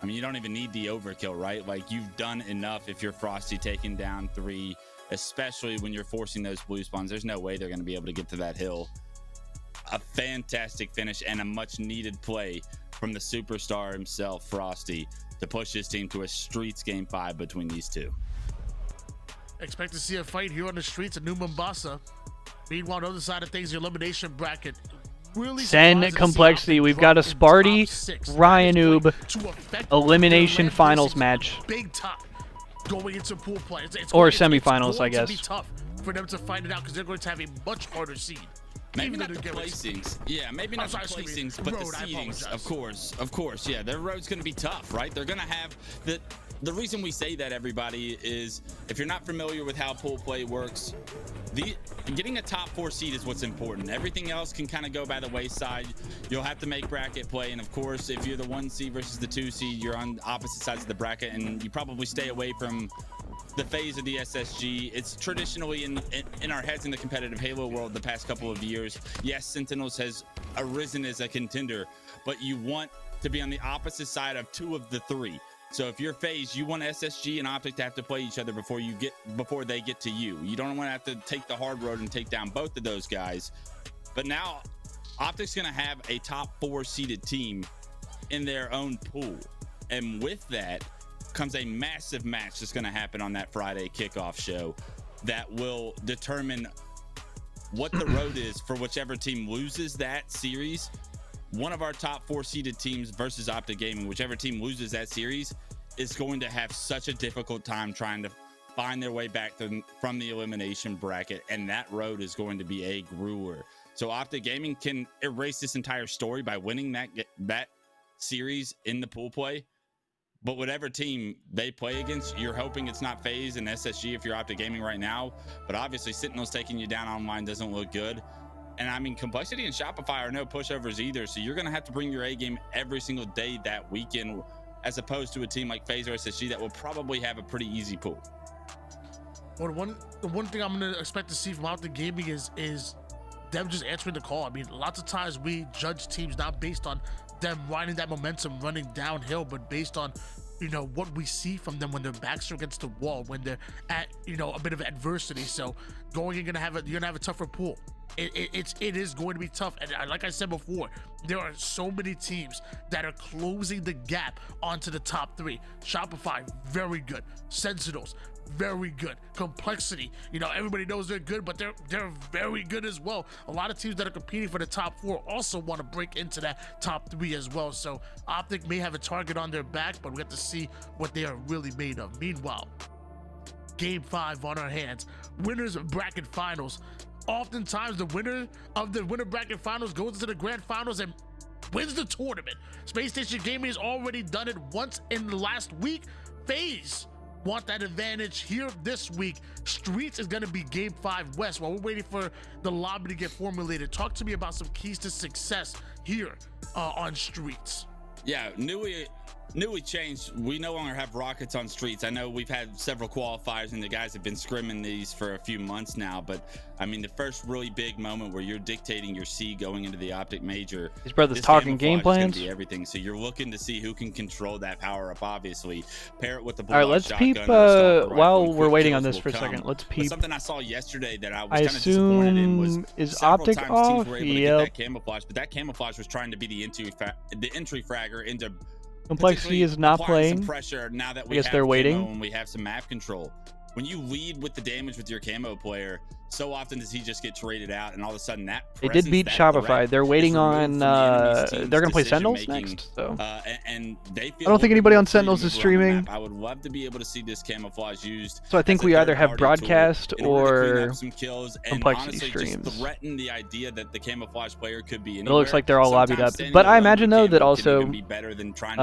I mean, you don't even need the overkill, right? Like, you've done enough if you're Frosty taking down 3, especially when you're forcing those blue spawns. There's no way they're going to be able to get to that hill. A fantastic finish and a much needed play from the superstar himself, Frosty, to push his team to a Streets Game 5 between these 2. Expect to see a fight here on the streets of New Mombasa. Meanwhile, on the other side of things, the elimination bracket. Really Send complexity. We've got a Sparty, Ryanoob elimination finals match. Big top going into pool play. Or semifinals, I guess. It's going to be tough for them to find it out because they're going to have a much harder seed. Maybe not the placings. Yeah, maybe not the placings, but the seedings. Of course. Yeah, their road's going to be tough, right? They're going to have the reason we say that, everybody, is if you're not familiar with how pool play works, getting a top 4 seed is what's important. Everything else can kind of go by the wayside. You'll have to make bracket play, and of course, if you're the 1 seed versus the 2 seed, you're on opposite sides of the bracket, and you probably stay away from the phase of the SSG. It's traditionally in our heads in the competitive Halo world the past couple of years. Yes, Sentinels has arisen as a contender, but you want to be on the opposite side of 2 of the 3. So if you're FaZe, you want SSG and OpTic to have to play each other before they get to you. You don't want to have to take the hard road and take down both of those guys. But now OpTic's going to have a top 4 seeded team in their own pool. And with that comes a massive match that's going to happen on that Friday kickoff show that will determine what the road is for whichever team loses that series. One of our top 4 seeded teams versus OpTic Gaming, whichever team loses that series, is going to have such a difficult time trying to find their way back from the elimination bracket, and that road is going to be a grueler. So OpTic Gaming can erase this entire story by winning that series in the pool play, but whatever team they play against, you're hoping it's not FaZe and SSG if you're OpTic Gaming right now, but obviously Sentinels taking you down online doesn't look good. And I mean, Complexity and Shopify are no pushovers either, so you're going to have to bring your A game every single day that weekend, as opposed to a team like FaZe or SSG that will probably have a pretty easy pool. Well, the one thing I'm going to expect to see from OpTic Gaming is them just answering the call. I mean, lots of times we judge teams not based on them riding that momentum, running downhill, but based on, you know, what we see from them when their backs are against the wall, when they're at, you know, a bit of adversity. So you're gonna have a tougher pool. It is going to be tough, and like I said before, there are so many teams that are closing the gap onto the top 3. Shopify, very good. Sentinels, very good. Complexity, you know, everybody knows they're good, but they're very good as well. A lot of teams that are competing for the top 4 also want to break into that top 3 as well. So OpTic may have a target on their back, but we have to see what they are really made of. Meanwhile, Game 5 on our hands. Winners bracket finals. Oftentimes, the winner of the winner bracket finals goes into the grand finals and wins the tournament. Space Station Gaming has already done it once in the last week. FaZe want that advantage here this week. Streets is going to be Game 5 West while we're waiting for the lobby to get formulated. Talk to me about some keys to success here on Streets. Yeah, newly changed. We no longer have rockets on Streets. I know we've had several qualifiers and the guys have been scrimming these for a few months now, but I mean, the first really big moment where you're dictating your C going into the OpTic major. His brother's talking game plans. Be everything. So you're looking to see who can control that power up, obviously. Pair it with the all right, let's peep while we're waiting on this for a second. Let's peep. But something I saw yesterday that I was kind of disappointed in was is OpTic off? Were able to get that camouflage, but that camouflage was trying to be the entry fragger into Complexity is not playing. Some pressure now that we I guess have they're waiting. And we have some map control. When you lead with the damage with your camo player, so often does he just get traded out, and all of a sudden that they did beat Shopify. They're waiting on. They're gonna play Sentinels next. So and they feel I don't think anybody on Sentinels is streaming. I would love to be able to see this camouflage used. So I think we either have broadcast or some kills, and Complexity honestly, streams. Just threaten the idea that the camouflage player could be anywhere. It looks like they're all lobbied up, but I imagine though that also be better than trying to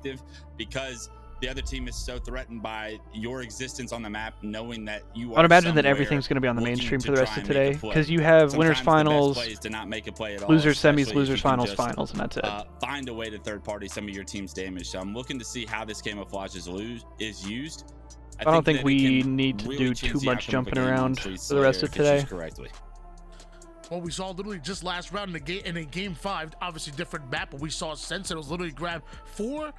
be proactive because the other team is so threatened by your existence on the map, knowing that you are. I would imagine that everything's going to be on the mainstream for the rest of today, because you have winners finals, losers semis, losers finals, finals, and that's it. Find a way to third party some of your team's damage. So I'm looking to see how this camouflage is used. I don't think we need to do too much jumping around for the rest of today. Well, we saw literally just last round in a game 5, obviously different map, but we saw Sentinels literally grab 4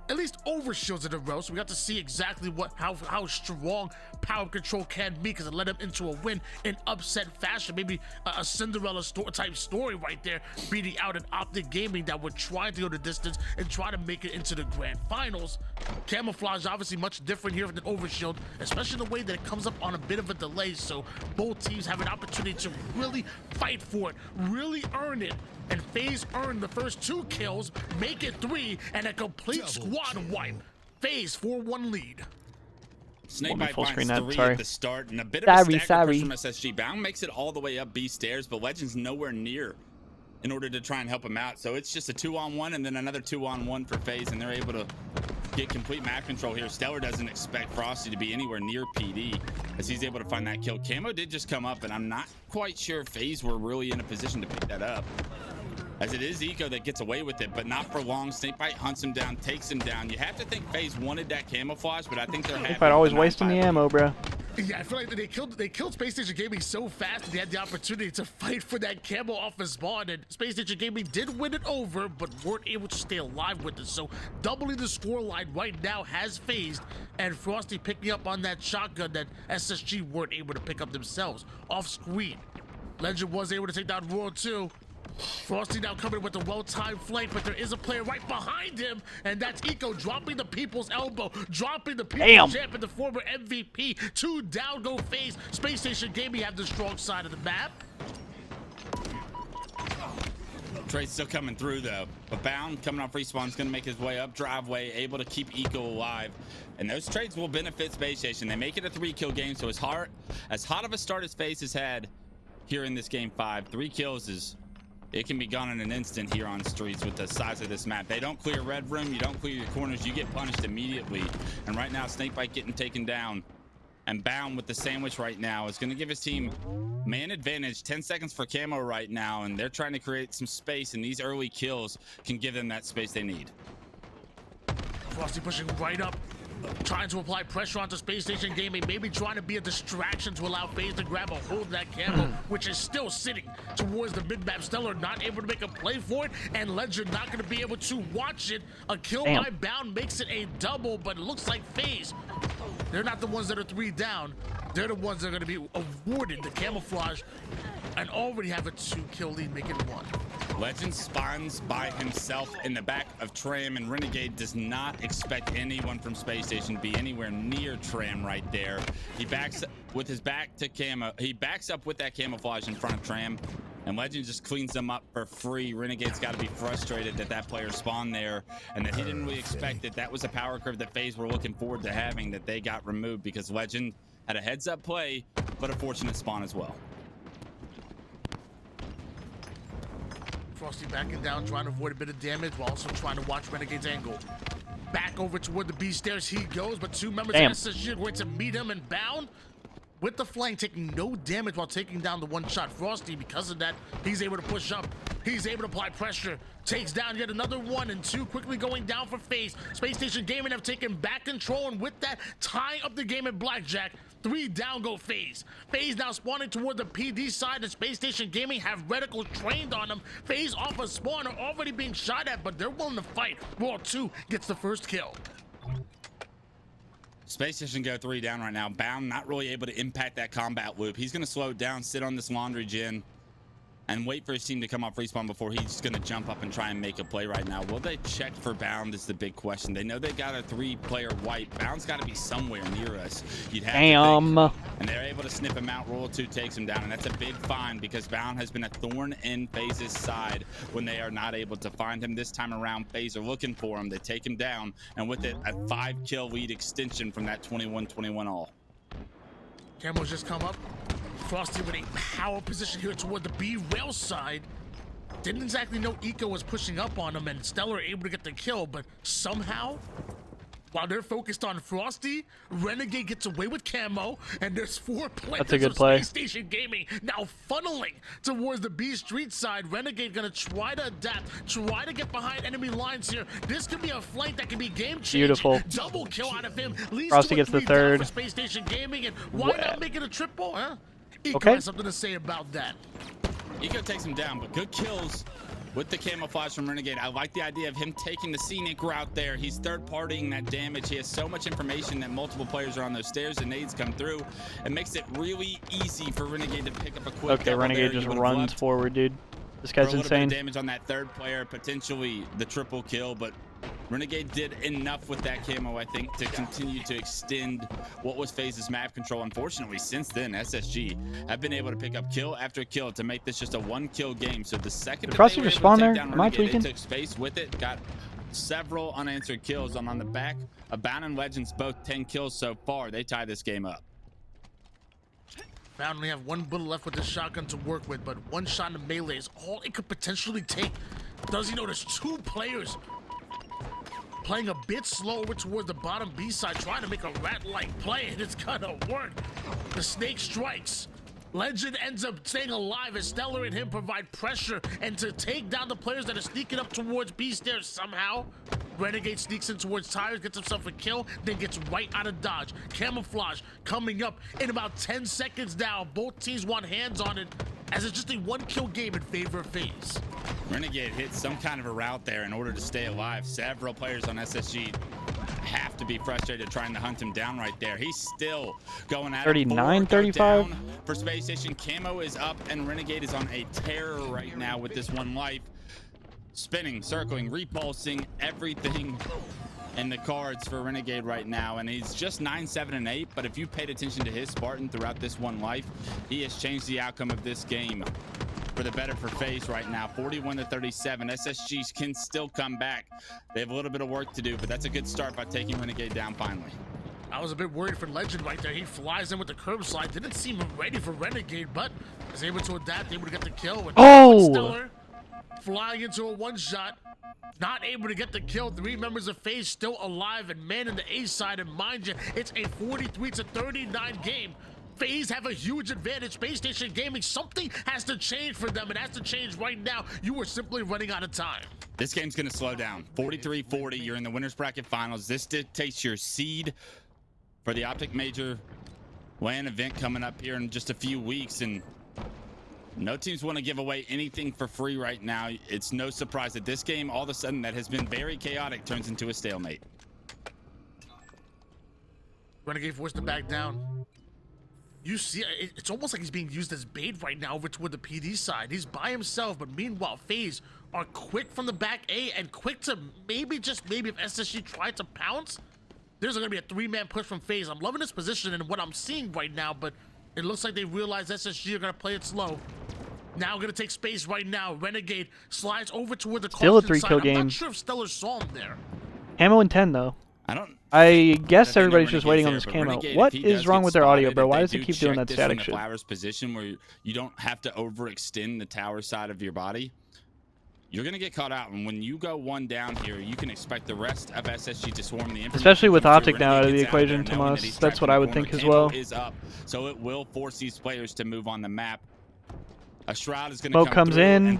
at least overshields in a row, so we got to see exactly how strong power control can be, because it led them into a win in upset fashion. Maybe a Cinderella type story right there, beating out an OpTic Gaming that were trying to go the distance and try to make it into the grand finals. Camouflage obviously much different here than overshield, especially the way that it comes up on a bit of a delay, so both teams have an opportunity to really fight for it, really earn it. And FaZe earned the first 2 kills, make it 3, and a complete squad wipe. FaZe 4-1 lead. Snakebite full screen finds that. 3 Sorry. at the start, and a bit of a Sorry, stagger push sorry. from SSG. Bound makes it all the way up B stairs, but Legend's nowhere near in order to try and help him out. So it's just a 2-on-1 and then another 2-on-1 for FaZe, and they're able to get complete map control here. Stellar doesn't expect Frosty to be anywhere near PD as he's able to find that kill. Camo did just come up, and I'm not quite sure if FaZe were really in a position to pick that up, as it is Eco that gets away with it, but not for long. Snakebite hunts him down, takes him down. You have to think FaZe wanted that camouflage, but I think they're happy. Snakebite always wasting the ammo, bro. Yeah, I feel like they killed Space Station Gaming so fast that they had the opportunity to fight for that camo off his spawn, and Space Station Gaming did win it over, but weren't able to stay alive with it. So doubling the scoreline right now has phased, and Frosty picking up on that shotgun that SSG weren't able to pick up themselves off screen. Legend was able to take down Royal 2. Frosty now coming with a well-timed flank, but there is a player right behind him, and that's Eco dropping the people's elbow, dropping the people's champ and the former MVP. 2 down go FaZe. Space Station Gaming have the strong side of the map. Trade's still coming through though, but Bound coming off respawn is going to make his way up driveway, able to keep Eco alive, and those trades will benefit Space Station. They make it a 3-kill game, so as hot of a start as FaZe has had here in this game 5, 3 kills it can be gone in an instant here on Streets with the size of this map. They don't clear red room, you don't clear your corners, you get punished immediately. And right now, Snakebite getting taken down. And Bound with the sandwich right now is going to give his team man advantage. 10 seconds for camo right now, and they're trying to create some space, and these early kills can give them that space they need. Frosty pushing right up, trying to apply pressure onto Space Station Gaming, maybe trying to be a distraction to allow FaZe to grab a hold of that camo, which is still sitting towards the mid-map. Stellar not able to make a play for it, and Legend not going to be able to watch it. A kill by Bound makes it a double, but it looks like FaZe, they're not the ones that are 3 down. They're the ones that are going to be awarded the camouflage and already have a 2-kill lead, making 1. Legend spawns by himself in the back of Tram, and Renegade does not expect anyone from Space Station to be anywhere near Tram right there. He backs with his back to camo. He backs up with that camouflage in front of Tram, and Legend just cleans them up for free. Renegade's got to be frustrated that that player spawned there, and that he didn't really expect that. That was a power curve that FaZe were looking forward to having, that they got removed because Legend had a heads-up play, but a fortunate spawn as well. Frosty backing down, trying to avoid a bit of damage while also trying to watch Renegade's angle. Back over toward the B stairs he goes, but 2 members of SSG are going to meet him and Bound with the flank, taking no damage while taking down the 1-shot. Frosty, because of that, he's able to push up. He's able to apply pressure. Takes down yet another 1 and 2, quickly going down for FaZe. Space Station Gaming have taken back control, and with that, tying up the game at Blackjack. 3 down go FaZe. FaZe now spawning toward the PD side, and Space Station Gaming have reticle trained on them. FaZe off a spawn are already being shot at, but they're willing to fight. Raw 2 gets the first kill. Space Station go 3 down right now. Bound not really able to impact that combat loop. He's going to slow it down, sit on this laundry gen, and wait for his team to come off respawn before he's going to jump up and try and make a play right now. Will they check for Bound is the big question. They know they got a 3-player wipe. Bound's got to be somewhere near us. You'd have to think. And they're able to snip him out. Royal 2 takes him down, and that's a big find because Bound has been a thorn in FaZe's side when they are not able to find him. This time around, FaZe are looking for him. They take him down, and with it, a 5-kill lead extension from that 21-21 all. Camo's just come up. Frosty with a power position here toward the B rail side. Didn't exactly know Eco was pushing up on him, and Stellar able to get the kill, but somehow, while they're focused on Frosty, Renegade gets away with camo, and there's 4 players That's a good of play. Space Station Gaming now funneling towards the B street side. Renegade gonna try to adapt, try to get behind enemy lines here. This could be a flank that could be game-changing. Beautiful. Double kill out of him. Leads Frosty to a gets the 3 down third. for Space Station Gaming, and why not make it a triple, huh? Eco Okay. has something to say about that. Eco takes him down, but good kills with the camouflage from Renegade. I like the idea of him taking the scenic route there. He's third-partying that damage. He has so much information that multiple players are on those stairs and nades come through. It makes it really easy for Renegade to pick up a quick Okay, Renegade just runs forward, dude. This guy's for a little insane. bit of damage on that 3rd player, potentially the triple kill, but Renegade did enough with that camo, I think, to continue to extend what was FaZe's map control. Unfortunately, since then, SSG have been able to pick up kill after kill to make this just a 1-kill game. So the second Did Frosty that they were just able to spawn take there? down Am I Renegade, tweaking? they took space with it, got several unanswered kills. On the back of Bound and Legends, both 10 kills so far. They tie this game up. Bound only have one bullet left with this shotgun to work with, but one shot in melee is all it could potentially take. Does he know there's 2 players playing a bit slow over towards the bottom B side, trying to make a rat-like play, and it's gonna work. The snake strikes. Legend ends up staying alive as Stellar and him provide pressure and to take down the players that are sneaking up towards B stairs somehow. Renegade sneaks in towards Tires, gets himself a kill, then gets right out of dodge. Camouflage coming up in about 10 seconds now. Both teams want hands on it as it's just a 1-kill game in favor of FaZe. Renegade hits some kind of a route there in order to stay alive. Several players on SSG have to be frustrated trying to hunt him down right there. He's still going at 39, it. 35 for Space Station. Camo is up and Renegade is on a tear right now with this 1 life. Spinning, circling, repulsing, everything in the cards for Renegade right now, and he's just 9, 7, and 8. But if you paid attention to his Spartan throughout this 1 life, he has changed the outcome of this game for the better for FaZe right now. 41-37. SSGs can still come back. They have a little bit of work to do, but that's a good start by taking Renegade down finally. I was a bit worried for Legend right there. He flies in with the curb slide. Didn't seem ready for Renegade, but was able to adapt, able to get the kill. With Stellar flying into a 1-shot. Not able to get the kill. 3 members of FaZe still alive and man in the A side. And mind you, it's a 43-39 game. FaZe have a huge advantage. Space Station Gaming, something has to change for them. It has to change right now. You are simply running out of time. This game's going to slow down. 43-40. You're in the winners bracket finals. This dictates your seed for the OpTic Major LAN event coming up here in just a few weeks. And no teams want to give away anything for free right now. It's no surprise that this game, all of a sudden, that has been very chaotic, turns into a stalemate. Renegade forced to back down. You see, it's almost like he's being used as bait right now over toward the PD side. He's by himself, but meanwhile, FaZe are quick from the back A and quick to maybe, just maybe, if SSG tried to pounce, there's going to be a 3-man push from FaZe. I'm loving this position and what I'm seeing right now, but it looks like they realize SSG are going to play it slow. Now going to take space right now. Renegade slides over toward the still a caution 3-kill side. game. I'm not sure if Stellar saw him there. Camo and 10 though. I guess everybody's just waiting on this camo. Renegade, What is wrong with their audio, bro? Why does it it keep doing that static shit? Flowers position where you don't have to overextend the tower side of your body. You're going to get caught out, and when you go 1 down here, you can expect the rest of SSG to swarm the. Especially with OpTic now out of the equation, Tomas. That's what I would think as well. Is up, so it will force these players to move on the map. A Shroud is going to Smoke comes in.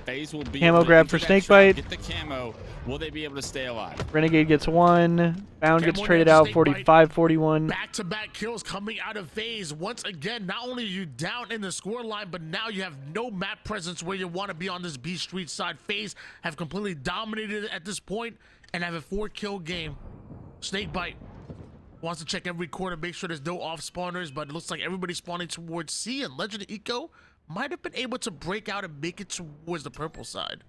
Camo grab for Snakebite. Get the camo. Will they be able to stay alive? Renegade gets 1. Bound gets traded out. 45-41. Back-to-back kills coming out of FaZe. Once again, not only are you down in the score line, but now you have no map presence where you want to be on this B Street side. FaZe have completely dominated it at this point and have a 4-kill game. Snakebite wants to check every corner, make sure there's no off-spawners, but it looks like everybody's spawning towards C, and Legend Eco might have been able to break out and make it towards the purple side.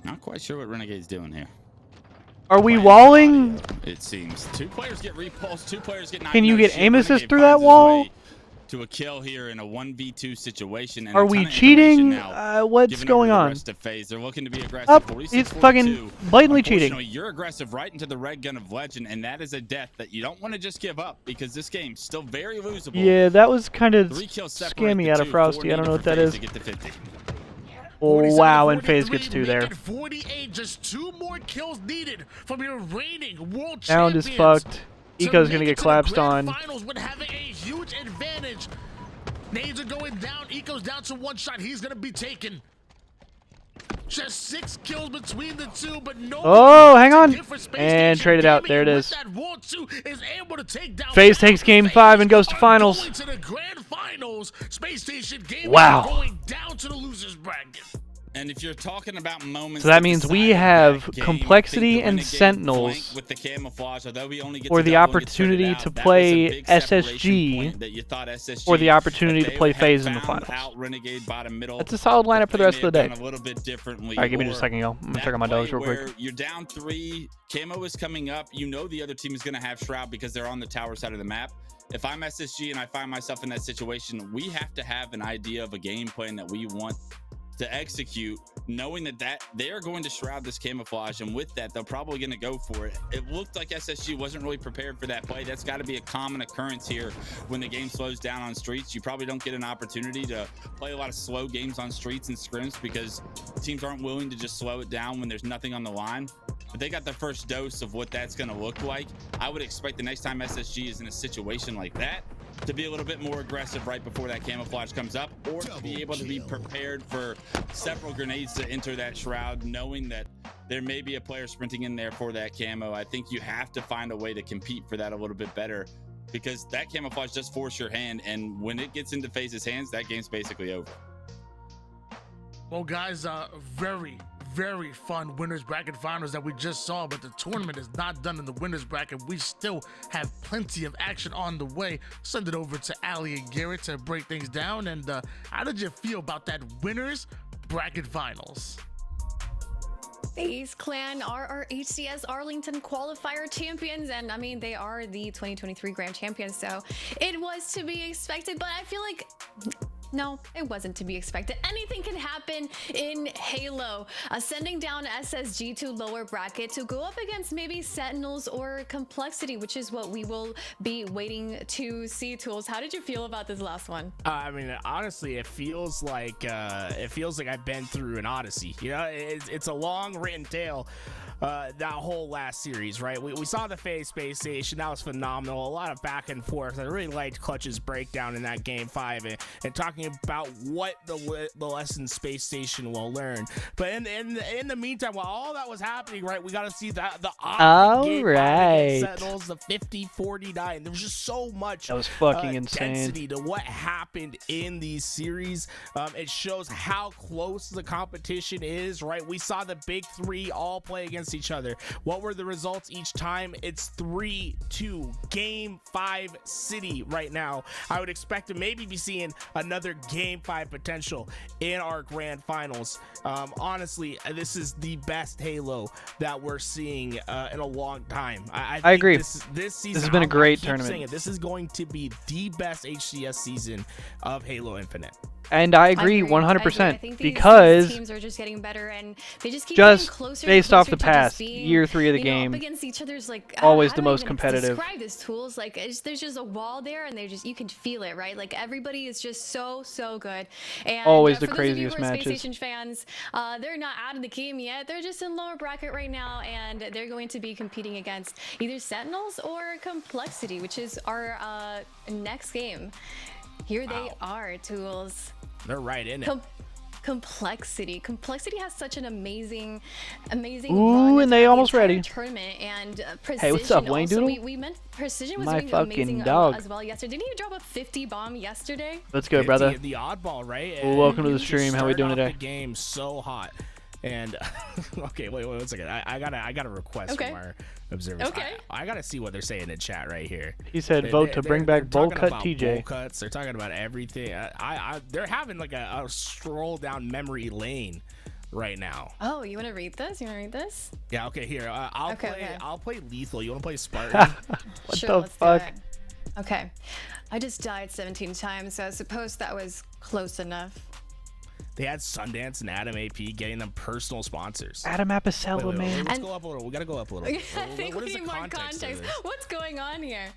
Not quite sure what Renegade's doing here. Are we walling? It seems 2 players get repulsed, 2 players get knocked. Can you get aim assist through that wall? To a kill here in a 1v2 situation. And are we cheating? What's going on? Rest of FaZe. They're looking to be aggressive. Up, it's fucking blatantly cheating. You're aggressive right into the red gun of Legend, and that is a death that you don't want to just give up because this game's still very losable. Yeah, that was kind of scammy out of Frosty. I don't know what that is. Oh, wow, and FaZe gets 2 there. 48, just 2 more kills needed from your reigning world Sound is fucked. Eco's gonna get collapsed on. Finals with having a huge advantage. Nades are going down. Eco's down to 1 shot. He's gonna be taken. Just 6 kills between the 2, but no. Oh, hang on. And traded out. There it is. FaZe takes game 5 and goes to finals. To the grand finals. Space Station Gaming wow. Going down to the losers bracket. And if you're talking about moments, so that means we have complexity and sentinels with the camouflage, although we only get or the opportunity to play SSG or the opportunity to play FaZe in the finals. That's a solid lineup for the rest of the day. Alright, give me just a second, yo. I'm gonna check on my dogs real quick. You're down 3, camo is coming up. You know the other team is gonna have Shroud because they're on the tower side of the map. If I'm SSG and I find myself in that situation, we have to have an idea of a game plan that we want to execute, knowing that they are going to shroud this camouflage, and with that, they're probably going to go for it. It looked like SSG wasn't really prepared for that play. That's got to be a common occurrence here when the game slows down on streets. You probably don't get an opportunity to play a lot of slow games on streets and scrims because teams aren't willing to just slow it down when there's nothing on the line. But they got the first dose of what that's going to look like. I would expect the next time SSG is in a situation like that to be a little bit more aggressive right before that camouflage comes up, or to be able to be prepared for several grenades to enter that shroud, knowing that there may be a player sprinting in there for that camo. I think you have to find a way to compete for that a little bit better, because that camouflage does force your hand, and when it gets into FaZe's hands, that game's basically over. Well, guys, very fun winners bracket finals that we just saw, but the tournament is not done in the winners bracket. We still have plenty of action on the way. Send it over to Ali and Garrett to break things down. And how did you feel about that winners bracket finals? FaZe Clan are our HCS Arlington qualifier champions, and I mean, they are the 2023 grand champions, so it was to be expected, but I feel like no, it wasn't to be expected. Anything can happen in Halo. Sending down SSG to lower bracket to go up against maybe Sentinels or Complexity, which is what we will be waiting to see. Tools, how did you feel about this last one? I mean, honestly, it feels like I've been through an Odyssey. You know, it's a long written tale. That whole last series, right? We saw the FaZe Space Station. That was phenomenal. A lot of back and forth. I really liked Clutch's breakdown in that game 5 and talking about what the lesson Space Station will learn. But in the meantime, while all that was happening, right, we got to see the all right, Sentinels, the 50-49. There was just so much that was fucking insane density to what happened in these series. It shows how close the competition is, right? We saw the big three all play against each other. What were the results each time? It's 3-2 game 5 city right now. I would expect to maybe be seeing another game 5 potential in our grand finals. Honestly, this is the best Halo that we're seeing in a long time. I agree. This season, this has been a great tournament. This is going to be the best HCS season of Halo Infinite. And I agree 100% I think because these teams are just getting better, and they just keep just getting closer based and off closer the to past being, year 3 of the you game, know, up against each other's like always how the do I most even competitive. Describe this, Tools, like there's just a wall there, and you can feel it, right? Like everybody is just so good. And always the for craziest those of you who are matches. Space Station fans, they're not out of the game yet. They're just in lower bracket right now, and they're going to be competing against either Sentinels or Complexity, which is our next game. Here they are, Tools. They're right in it. Complexity has such an amazing Ooh, run and they almost ready. Tournament, and precision. Hey, what's up, Wayne also, Doodle? we meant precision was My doing fucking amazing dog. as well yesterday. Didn't he drop a 50 bomb yesterday? Let's go, brother. The oddball, right? Well, welcome to the stream. How we doing today? The game so hot. And okay, wait 1 second. I got a request from our observers. Okay. I gotta see what they're saying in chat right here. He said vote to bring back bowl cut TJ. Bowl cuts. They're talking about everything. They're having like a stroll down memory lane right now. Oh, you want to read this? Yeah. Okay. Here. I'll play Lethal. You want to play Spartan? What sure, the let's fuck? do it. Okay. I just died 17 times, so I suppose that was close enough. They had Sundance and Adam AP getting them personal sponsors. Adam Apicella, man. Let's go up a little. We gotta go up a little. I think we need more context. What's going on here?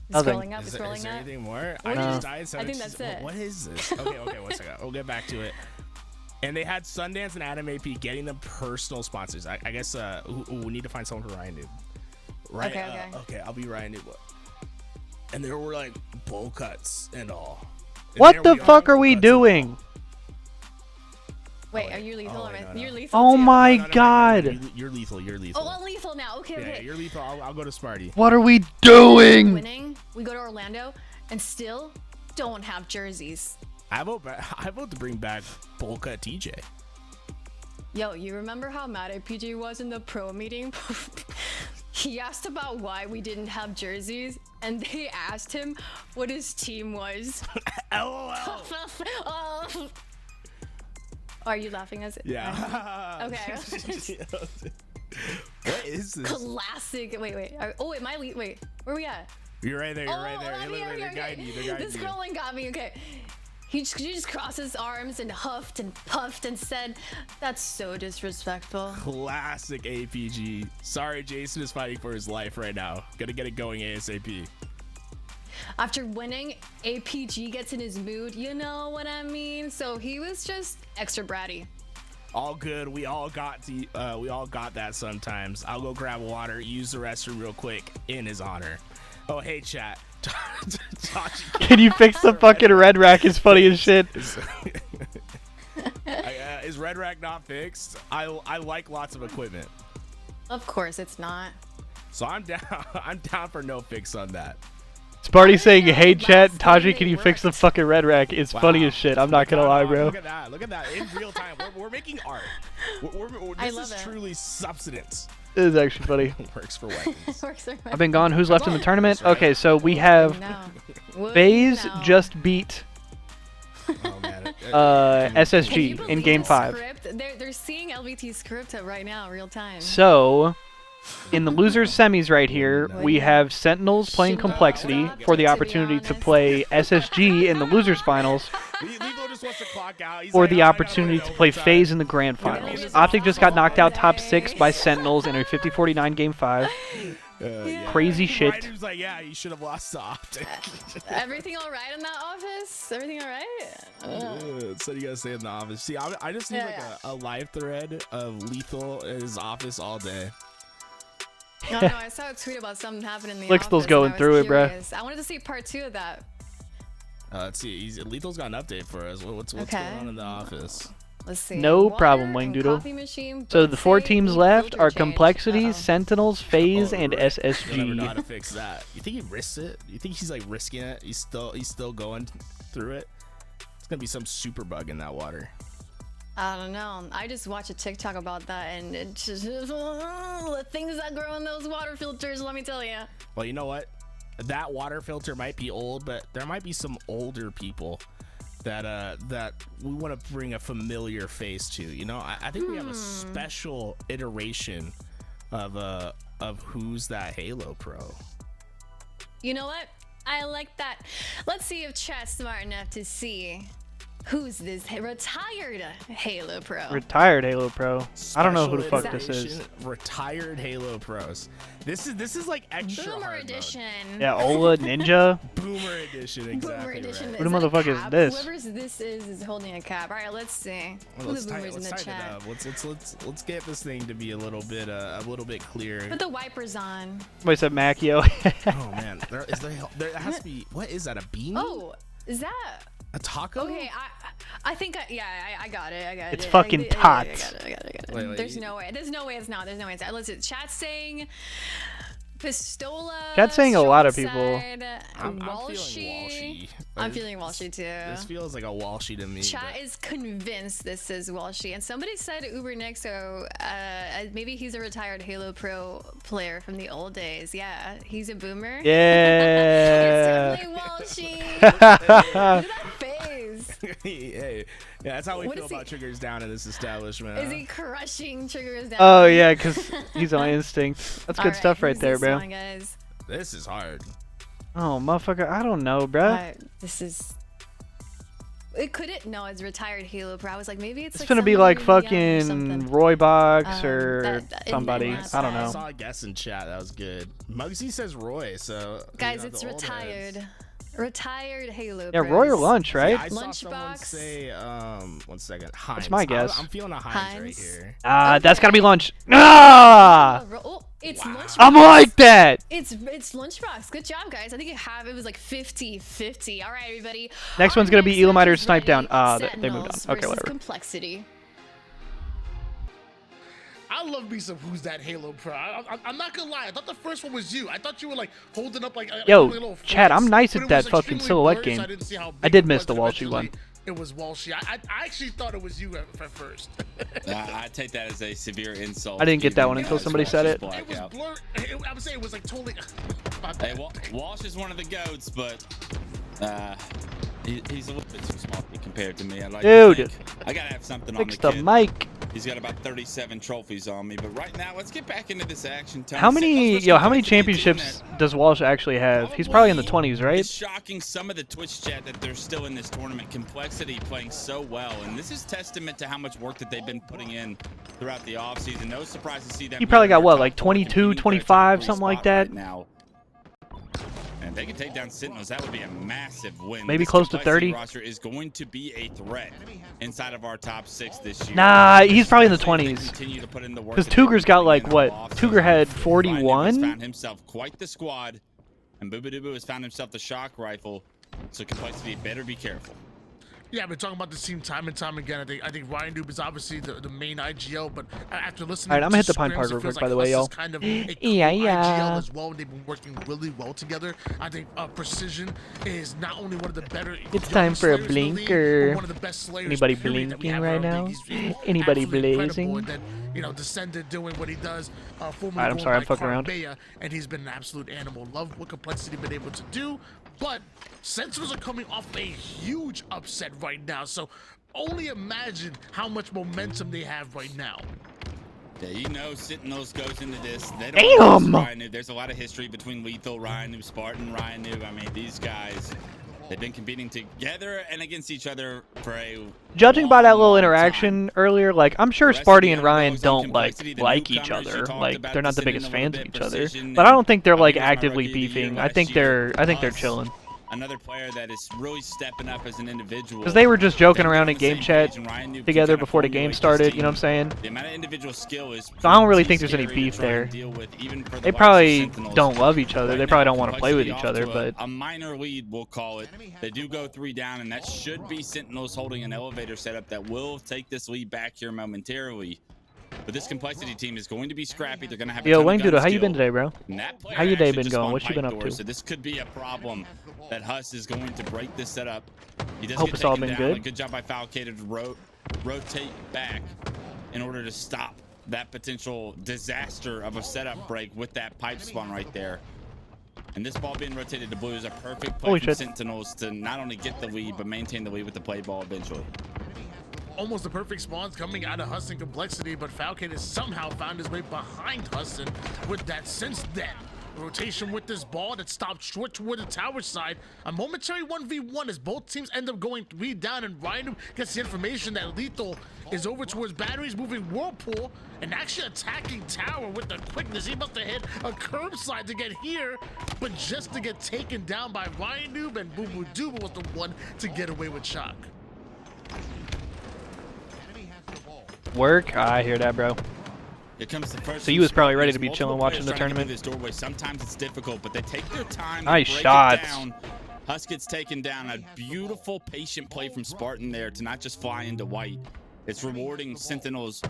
Scrolling up, is there anything more? I just died. I think that's it. What is this? Okay, 1 second. We'll get back to it. And they had Sundance and Adam AP getting them personal sponsors. I guess we need to find someone for Ryan Noob. Right? Okay, I'll be Ryan Noob. And there were like bowl cuts and all. And what the fuck are we doing? Wait, are you lethal? You're lethal. Oh too. my god. You're lethal. Oh, I'm lethal now. Okay, yeah, you're lethal. I'll go to Sparty. What are we doing? Winning. We go to Orlando and still don't have jerseys. I vote to bring back bowl cut TJ. Yo, you remember how mad at PJ was in the pro meeting? He asked about why we didn't have jerseys, and they asked him what his team was. LOL. Oh. Are you laughing as it? Yeah. Okay. What is this? Classic. Wait. Oh, wait, wait, where are we at? You're right there. You're right there. I'm here, They're guiding you. They're guiding the you. scrolling got me. Okay. He just crossed his arms and huffed and puffed and said, "That's so disrespectful." Classic APG. Sorry, Jason is fighting for his life right now. Gotta get it going ASAP. After winning, APG gets in his mood. You know what I mean? So he was just extra bratty. All good. We all got that sometimes. I'll go grab water, use the restroom real quick in his honor. Oh, hey, chat. Can you fix the fucking red rack? Is funny as shit. Is red rack not fixed? I like lots of equipment. Of course it's not. So I'm down. I'm down for no fix on that. Sparty saying, "Hey chat, Taji, can you fix the fucking red rack?" It's funny as shit. I'm not gonna lie, bro. Look at that. Look at that. In real time, we're making art. This is truly substance. It is actually funny. Works for weapons. I've been gone. Who's left in the tournament? Okay, so we have FaZe just beat SSG in Game 5. They're seeing LVT script right now, real time. So, in the losers semis right here, we have Sentinels playing Complexity for the opportunity to play SSG in the losers finals, for the opportunity to play FaZe in the grand finals. OpTic just got knocked out top 6 by Sentinels in a 50-49 Game 5. Crazy shit. He was like, yeah, you should have lost to OpTic. Everything all right in that office? Everything all right? That's what you gotta say in the office. See, I just need like a live thread of Lethal in his office all day. No, I saw a tweet about something happening in the Lixtal's office. going through it, bruh. I wanted to see part 2 of that. Let's see. Lethal's got an update for us. What's going on in the office? Let's see. No problem, Wingdoodle. So the 4 teams left are Complexity, Sentinels, FaZe, and SSG. You'll never know how to fix that. You think he risks it? You think he's like risking it? He's still going through it. It's gonna be some super bug in that water. I don't know. I just watched a TikTok about that, and it just the things that grow in those water filters. Let me tell you. Well, you know what? That water filter might be old, but there might be some older people that we want to bring a familiar face to. You know, I think we have a special iteration of who's that Halo pro. You know what? I like that. Let's see if chat's smart enough to see who's this retired Halo pro. Retired Halo pro. I don't know who the fuck this is. Retired Halo pros. This is like extra Boomer hard edition. Yeah, Ola mode. Ninja. Boomer edition. Exactly. Boomer edition. Right. Who the motherfucker is this? Whoever's this is holding a cap. All right, let's see. Well, Who let's the boomers in the chat? Let's get this thing to be a little bit clearer. Put the wipers on. Somebody said Macchio. Oh man, there has to be. What is that? A beanie? Oh, is that a taco? Okay, I think I got it. I got it. It's fucking tots. I got it. Wait, There's no way it's not. There's no way it's not. Listen, chat's saying Pistola. Chat's saying a lot of people. I'm feeling Walshy. I'm feeling Walshy too. This feels like a Walshy to me. Chat is convinced this is Walshy, and somebody said Uber Nick, so maybe he's a retired Halo Pro player from the old days. Yeah, he's a boomer. Yeah. It's definitely Walshy. Look at that face. Hey, yeah, that's how we feel about Triggers Down in this establishment. Is he crushing Triggers Down? Oh yeah, because he's on instinct. That's good stuff right there, bro. Guys? This is hard. Oh, motherfucker, I don't know, bro. This is. Could it? No, it's retired Halo Pro. I was like, maybe it's. It's like gonna be like fucking Roy Box or somebody. I don't know. I saw a guess in chat. That was good. Muggsy says Roy, so. Guys, it's retired. Retired Halo. Yeah, Roy or Lunch, right? Yeah, I saw someone say, 1 second. Heinz. That's my guess. I'm feeling a Heinz right here. That's gotta be Lunch. Ah! Oh, it's Lunchbox. I'm like that. It's Lunchbox. Good job, guys. I think it was like 50-50. All right, everybody. Next one's gonna be Elamiter Snipe Down. They moved on. Okay, whatever. Complexity. I love me some Who's That Halo Pro. I'm not gonna lie. I thought the first one was you. I thought you were like holding up like yo, like a little Chad, I'm nice but at it that was fucking extremely silhouette blurry, game. so I didn't see how I big did it miss was, the and Walshy one. eventually It was Walshy. I actually thought it was you at first. I take that as a severe insult. I didn't get that one until somebody said it. It was blurred. I would say it was like totally. Hey, Walsh is one of the goats, but he's a little bit too small compared to me. I like dude, I gotta have something fix on the mic. He's got about 37 trophies on me, but right now, let's get back into this action. Tony, How many championships does Walsh actually have? He's probably in the 20s, right? It's shocking some of the Twitch chat that they're still in this tournament. Complexity playing so well, and this is testament to how much work that they've been putting in throughout the offseason. No surprise to see that. He probably got what, like 22, 25, something like that? Right now. And if they can take down Sentinels, that would be a massive win. Maybe This close to Complexity 30. roster is going to be a threat inside of our top 6 this year. Nah, he's probably in the Especially if 20s. they continue to put in the work Because that they've Tuger's been got putting like in what? all Tuger offseason. had Ryan has 41. found himself quite the squad, and Boobadooboo has found himself the shock rifle. So Complexity better be careful. Yeah, I've been talking about this team time and time again. I think Ryan Noob is obviously the main IGL, but after listening, All right, I'm gonna hit to the Pine scrims, Park it real feels quick, by the like way, Us y'all. is kind of a cool Yeah. IGL as well. They've been working really well together. I think Precision is not only one of the better. It's time for a Slayers in the league, blinker. but one of the best Slayers, Anybody period, that we blinking have right in our now? league. He's Anybody absolutely incredible. blazing? And then, you know, Descendant doing what he does. Formerly I'm going sorry, I'm by fucking around. Carbeya, and he's been an absolute animal. Love what Complexity been able to do, but Sentinels are coming off a huge upset right now. So only imagine how much momentum they have right now. Yeah, you know Sentinels goes into this. They don't Damn! Ryan Noob. There's a lot of history between Lethal, Ryan Noob, Spartan, Ryan Noob. I mean, these guys, they've been competing together and against each other for a Judging by that little long interaction earlier, like I'm sure The rest of Sparty the and Ryan underdogs on don't Complexity, the like each newcomers, you other. talked Like about they're not the Descendant biggest a little fans of bit, each other. Precision, But I and don't think they're I like think it was my actively rookie of the year beefing. I last think year. they're Us, chilling. Another player that is really stepping up as an individual. Because they were just joking They're around on in the game same chat page, and Ryan Noob can together kinda before the game formulate this started, you know team. what I'm saying? The amount of individual skill is So I don't really pretty think there's any scary to beef try and there. deal with, even for the They likes of probably Sentinels. don't love each other. Right They now, probably don't want to play with Complexity each off other, to but a minor lead, we'll call it. They do go 3 down, and that should be Sentinels holding an elevator setup that will take this lead back here momentarily. But this Complexity team is going to be scrappy. They're going to have a yo, ton of Wayne gun Doodle, how you skill. been today, bro? And that player How your day actually been just going? spawned What you been pipe up doors, to? So this could be a problem that Huss is going to break this setup. He does Hope get it's all taken been down. good. A good job by Falcator to rotate back in order to stop that potential disaster of a setup break with that pipe spawn right there. And this ball being rotated to blue is a perfect play Holy from shit. Sentinels to not only get the lead, but maintain the lead with the play ball eventually. Almost the perfect spawns coming out of Husson Complexity, but Falcon has somehow found his way behind Husson with that since then. Rotation with this ball that stopped short toward the tower side. A momentary 1v1 as both teams end up going 3 down, and Ryan gets the information that Lethal is over towards batteries, moving Whirlpool, and actually attacking tower with the quickness. He must have hit a curbside to get here, but just to get taken down by Ryan Noob, and Boobadooboo was the one to get away with shock. Work? I hear that, bro. Here comes the first. So you was probably ready There's to be multiple chilling watching players the trying to get tournament? through this doorway. Sometimes it's difficult, but they take their time. to Nice break it shots. down. Huss gets taken down. A beautiful, patient play from Spartan there to not just fly into white. It's rewarding Sentinels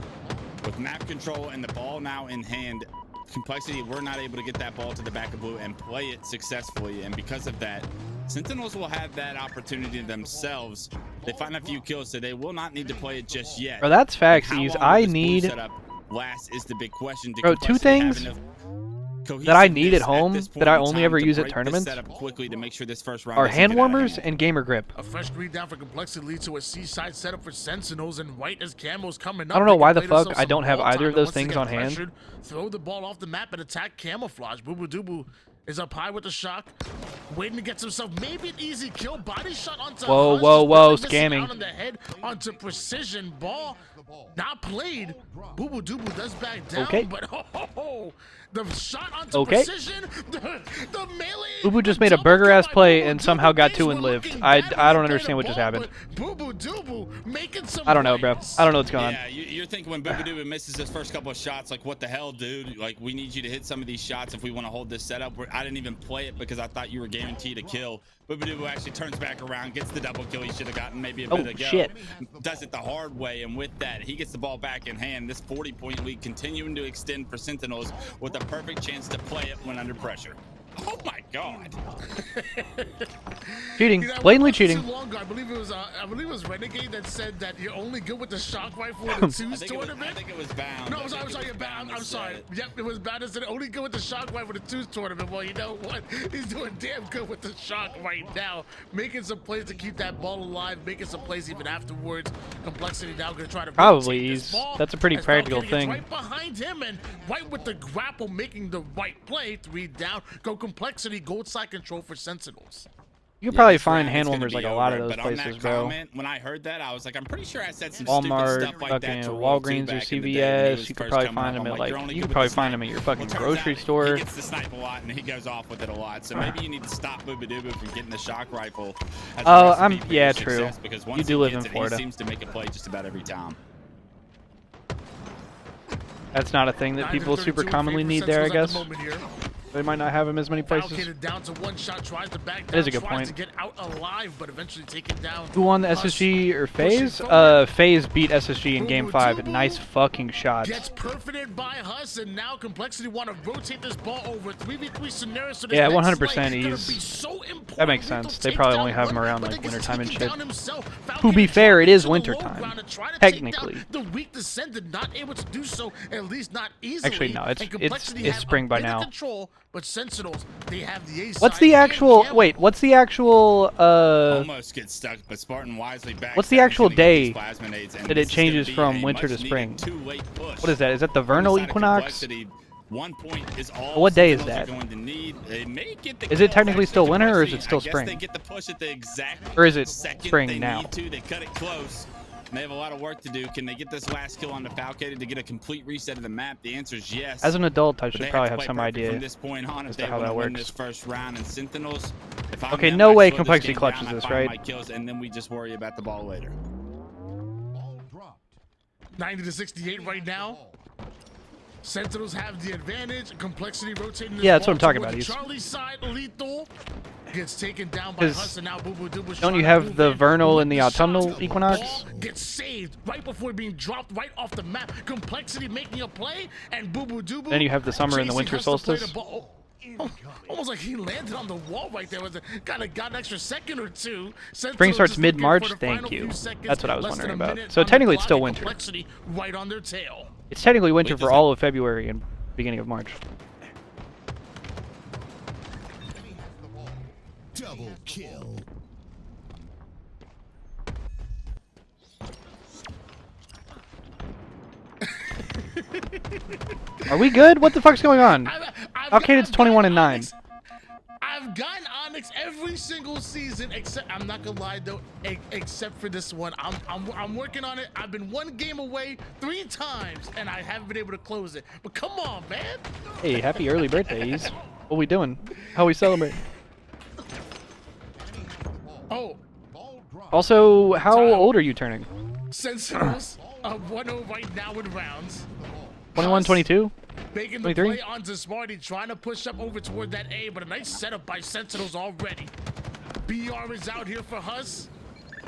with map control and the ball now in hand. Complexity, we're not able to get that ball to the back of blue and play it successfully, and because of that, Sentinels will have that opportunity themselves. They find a few kills, so they will not need to play it just yet. Bro, that's facts. How Ease. long I will this blue need, setup last is the big question. bro, 2 things that I need at home that I only ever use at tournaments quickly to make sure this first round are doesn't hand get out of warmers hand. and gamer grip. A fresh read down for Complexity leads to a seaside setup for Sentinels, and right as Camo's coming up. I don't know they why can the play fuck themselves I some don't have ball either time, of and those once they things get on hand. pressured, throw the ball off the map and attack camouflage. Boobadooboo is up high with the shock, waiting to get himself maybe an easy kill. Body shot onto Whoa, Hush, whoa, just whoa, barely missing scamming. out on the head onto Precision. Ball not played. Boobadooboo does back down, Okay. but the shot onto Okay. Precision. The melee. Ubu just made a burger ass play and somehow got 2 and lived. I don't understand what just happened. Boobadooboo making some I don't know, bro. plays. I don't know what's going on. Yeah, you're thinking when Boobadooboo misses his first couple of shots, like, what the hell, dude? Like, we need you to hit some of these shots if we want to hold this setup. I didn't even play it because I thought you were guaranteed a kill. Boobadooboo actually turns back around, gets the double kill he should have gotten maybe a bit ago. Shit. Does it the hard way, and with that, he gets the ball back in hand. This 40-point lead continuing to extend for Sentinels with a perfect chance to play it when under pressure. Oh my God. Cheating. You know, Blatantly not too cheating. long ago, I believe it was Renegade that said that you're only good with the shock rifle in the twos tournament. I think it was Bound. No, I'm sorry, I'm sorry. Yep, it was Bound that said only good with the shock rifle in the twos tournament. Well, you know what? He's doing damn good with the shock right now, making some plays to keep that ball alive, making some plays even afterwards. Complexity now going to try to Probably this ball. that's a pretty practical thing. Right behind him and right with the grapple, making the right play. 3 down. Go Complexity. Gold side control for Sentinels. You could probably find hand warmers like a lot of those places, bro. Comment, when I heard that, I was like, I'm pretty sure I said some Walmart, stupid stuff like that to Walgreens or CVS. You could probably find them at you could probably find them at your fucking grocery store. He gets to snipe a lot and he goes off with it a lot. So maybe you need to stop Booba from getting the shock rifle. Oh, yeah, true. Because You once do he live gets in it, Florida. He seems to make a play just about every time. That's not a thing that people super commonly need there, I guess. They might not have him as many places. Down to one shot, tries to back down, That is a good tries point. to get out alive, but eventually taken down. Who won the SSG or FaZe? FaZe beat SSG in Game 5. Nice fucking shots. Gets perforated by Huss, and now Complexity want to rotate this ball over 3v3 scenario. So Yeah, 100% that makes sense. They probably only have him around like wintertime and shit. To be fair, it is wintertime. Technically. The weak descendant not able to do so, at least not easily. Actually, no, it's spring by now. Control, but Sentinels, they have the ace. What's the actual what's the actual almost gets stuck, but Spartan wisely backs what's the down, actual he's gonna day get these plasma nades, and that this it is gonna changes be from a winter to much-needed spring? two-way push. What is that? Is that the vernal On the side of equinox? Complexity, 1 point is all What day is Sentinels that? are going to need. They may get the Is it kills, technically still actually, winter or is it Complexity, still I guess spring? they get the push at the exact Or is it second spring they now? need to. They cut it close. They have a lot of work to do. Can they get this last kill on the Falcated to get a complete reset of the map? The answer is yes. As an adult, I But should they probably to have play some perfect idea from this point on as if to they how want that to win works. this first round. And Sentinels, if I'm Okay, them, no I way slow this Complexity game clutches down, I this, find right? my kills, and then we just worry about the ball later. 90 to 68 right now. Sentinels have the advantage. Complexity rotating. Yeah, that's what I'm talking about. Charlie's side, Lethal gets taken down by Huss, and now Boo Boo Doo Don't you have the vernal and the autumnal equinox? Ball gets saved right before being dropped right off the map. Complexity making a play, and Boo Boo Doo Boo. Then you have the summer and the winter solstice. Almost like he landed on the wall right there. Got an extra second or two. Spring starts mid-March. Thank you. That's what I was wondering about. So technically, it's still winter. Right on their tail. It's technically winter for all of February and beginning of March. Double kill. Are we good? What the fuck's going on? Alcaded's 21 and 9. I've gotten Onyx every single season, except I'm not gonna lie though, except for this one. I'm working on it. I've been 1 game away 3 times, and I haven't been able to close it. But come on, man. Hey, happy early birthday, Ease. What we doing? How we celebrate? Oh. Also, how old are you turning? Sentinels 1-0 right now in rounds. 21, 22? Making the 23? play onto Smarty, trying to push up over toward that A, but a nice setup by Sentinels already. BR is out here for Huss.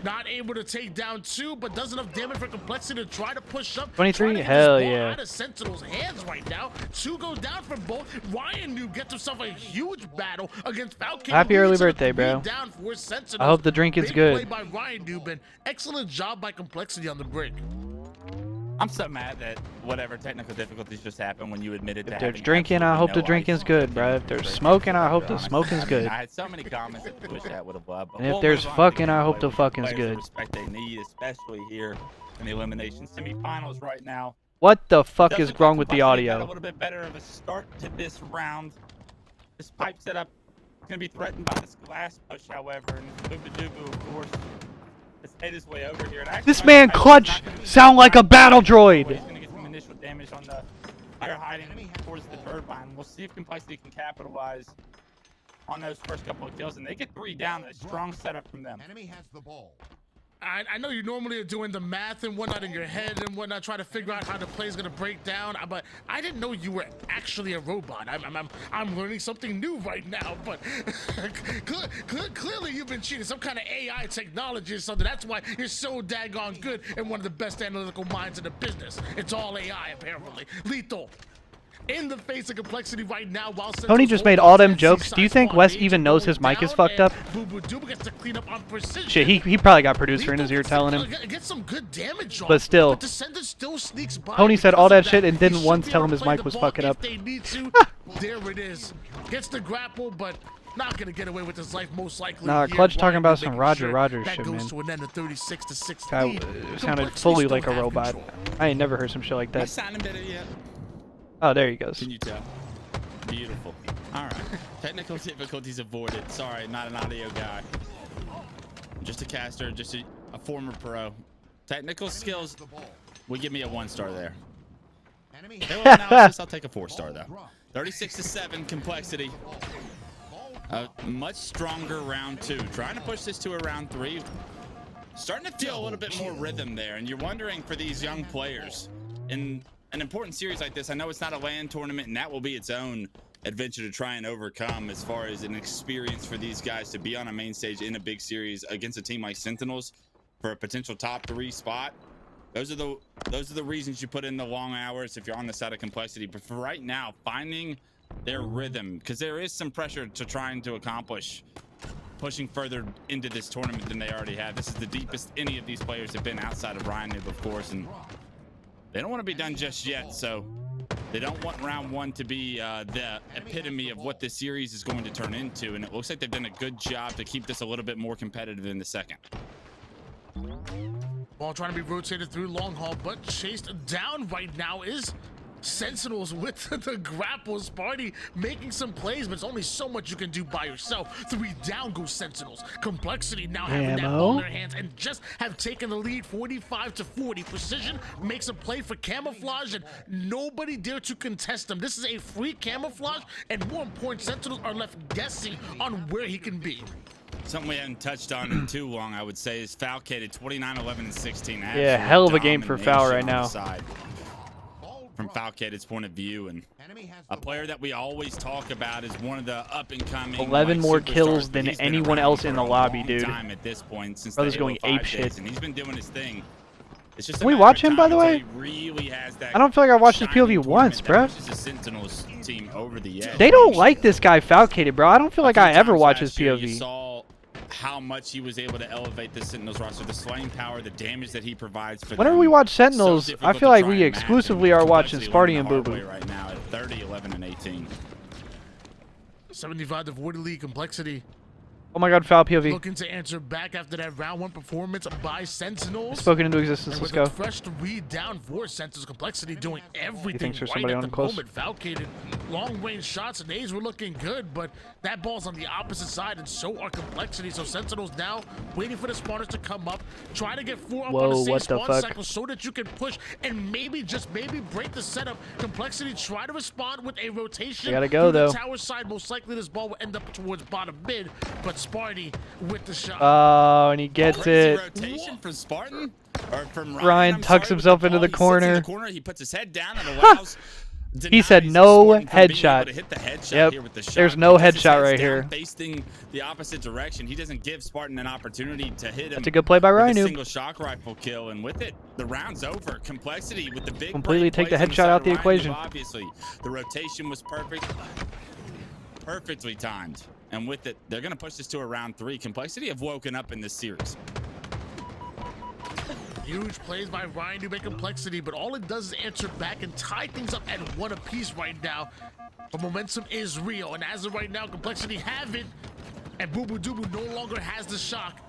Not able to take down 2, but does enough damage for Complexity to try to push up. 23? Hell yeah. Out of Sentinel's hands right now. 2 go down for both. Ryan Noob gets himself a huge battle against Falcon. Happy early birthday, bro. Down for Sentinels. I hope the drink is Big good. Play by Ryan Noob, and excellent job by Complexity on the break. I'm so mad that whatever technical difficulties just happened when you admitted to If having there's drinking, I hope the drinking's good, bro. If there's smoking, I hope the smoking's good. I had so many comments that I wish that would have loved. And if there's fucking, I hope the fucking's good. Respect they need, especially here in the elimination semifinals right now. What the fuck is wrong with the A audio? little bit better of a start to this round. This pipe setup is going to be threatened by this glass push, however, and Booba-Doobu, of course, has made his way over here. And This man clutch sound like a battle droid. He's going to get some initial damage on the fire hiding towards the turbine. We'll see if Complexity can capitalize on those first couple of kills, and they get 3 down. A strong setup from them. Enemy has the ball. I know you normally are doing the math and whatnot in your head and whatnot, trying to figure out how the play is gonna break down. But I didn't know you were actually a robot. I'm learning something new right now. But clearly you've been cheating some kind of AI technology or something. That's why you're so daggone good and one of the best analytical minds in the business. It's all AI apparently. Lethal. in the face of Complexity right now. While Tony just made all them jokes. Do you think Wes even knows his mic is fucked up? Gets to clean up on Precision. Shit, he probably got producer in his ear telling him. Get some good damage but still, still sneaks by Tony said all that shit and didn't once tell him his mic was fucking up. They need to. There it is. Gets the grapple, but not gonna get away with his life most likely. Nah, Clutch talking about some Roger Rogers shit, man. To an end of 36-6 Guy sounded fully like a robot. I ain't never heard some shit like that. Sounding better yet? Oh, there he goes. Can you tell? Beautiful. All right. Technical difficulties avoided. Sorry, not an audio guy. Just a caster, just a former pro. Technical skills would give me a 1-star there. Halo analysis, I'll take a 4-star though. 36-7 Complexity. A much stronger round 2. Trying to push this to a round 3. Starting to feel a little bit more rhythm there, and you're wondering for these young players in an important series like this. I know it's not a LAN tournament, and that will be its own adventure to try and overcome as far as an experience for these guys to be on a main stage in a big series against a team like Sentinels for a potential top 3 spot. Those are the reasons you put in the long hours if you're on the side of Complexity. But for right now, finding their rhythm, because there is some pressure to trying to accomplish pushing further into this tournament than they already have. This is the deepest any of these players have been outside of Ryan Noob, of course, and they don't want to be done just yet. So they don't want round 1 to be the epitome of what this series is going to turn into, and it looks like they've done a good job to keep this a little bit more competitive in the second. Ball trying to be rotated through long haul, but chased down right now is Sentinels with the grapple. Sparty making some plays, but it's only so much you can do by yourself. 3 down goes Sentinels. Complexity now having that ball in their hands and just have taken the lead 45-40. Precision makes a play for camouflage, and nobody dare to contest them. This is a free camouflage, and more important, Sentinels are left guessing on where he can be. Something we haven't touched on in too long, I would say, is Falcated 29, 11, and 16. Yeah, hell of a game for Fal right now. From Falcated's point of view, and a player that we always talk about is one of the up-and-coming 11 more kills than anyone else in the lobby, dude. At this point, since Brother's going ape shit. And he's been doing his thing. It's just Can we watch him, by the way? Really has that I don't feel like I watched his POV once, bro. Sentinels team over the edge. They don't like this guy Falcated, bro. I don't feel like I ever watch his POV. You saw how much he was able to elevate the Sentinels roster, the slaying power, the damage that he provides for Whenever them. we watch Sentinels, I feel like we exclusively are watching Sparty and Boo Boo. Right now at 30, 11, and 18. 75 to 40 lead. Complexity. Oh my god, Foul POV. Looking to answer back after that round 1 performance by Sentinels. Spoken into existence. Let's go. Fresh 3 down for Sentinels. Complexity doing everything right somebody at the the close. moment. Falcated long range shots and A's were looking good, but that ball's on the opposite side, and so are Complexity. So Sentinels now waiting for the spawners to come up, trying to get 4 up on the same spawn cycle so that you can push and maybe, just maybe, break the setup. Complexity try to respond with a rotation. They gotta go though. The tower side, most likely this ball will end up towards bottom mid, but Sparty with the shot. Oh, and he gets it. Rotation from Spartan, or from Ryan tucks himself into the corner. He puts his head down and allows. He said no headshot. Yep. There's no headshot right here. Facing the opposite direction, he doesn't give Spartan an opportunity to hit him. That's a good play by Ryan. Single shock rifle kill, and with it, the round's over. Complexity with the big completely take the headshot out the equation. Obviously, the rotation was perfect, perfectly timed. And with it, they're going to push this to a round 3. Complexity have woken up in this series. Huge plays by Ryan Noob and Complexity, but all it does is answer back and tie things up at 1 apiece right now. But momentum is real, and as of right now, Complexity have it, and Boo Boo Doo Boo no longer has the shock.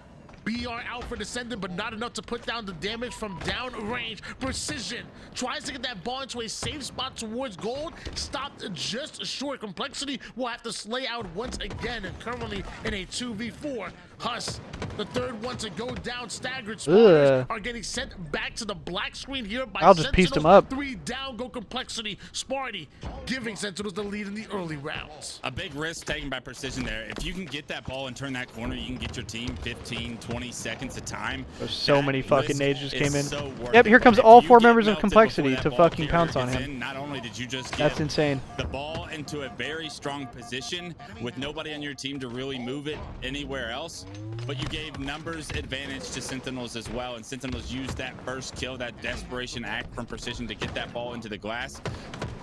BR out for Descendant, but not enough to put down the damage from down range. Precision tries to get that ball into a safe spot towards gold. Stopped just short. Complexity will have to slay out once again, and currently in a 2v4. Huss, the third one to go down. Staggered spawners are getting sent back to the black screen here by I'll just piece them up. 3 down go Complexity. Sparty giving Sentinels the lead in the early rounds. A big risk taken by Precision there. If you can get that ball and turn that corner, you can get your team 15, 20 seconds of time. There's so many fucking nades just came in. So yep, here comes all 4 members of Complexity to fucking pounce on him. Not only did you just That's get insane. The ball into a very strong position with nobody on your team to really move it anywhere else, but you gave numbers advantage to Sentinels as well, and Sentinels used that first kill, that desperation act from Precision to get that ball into the glass.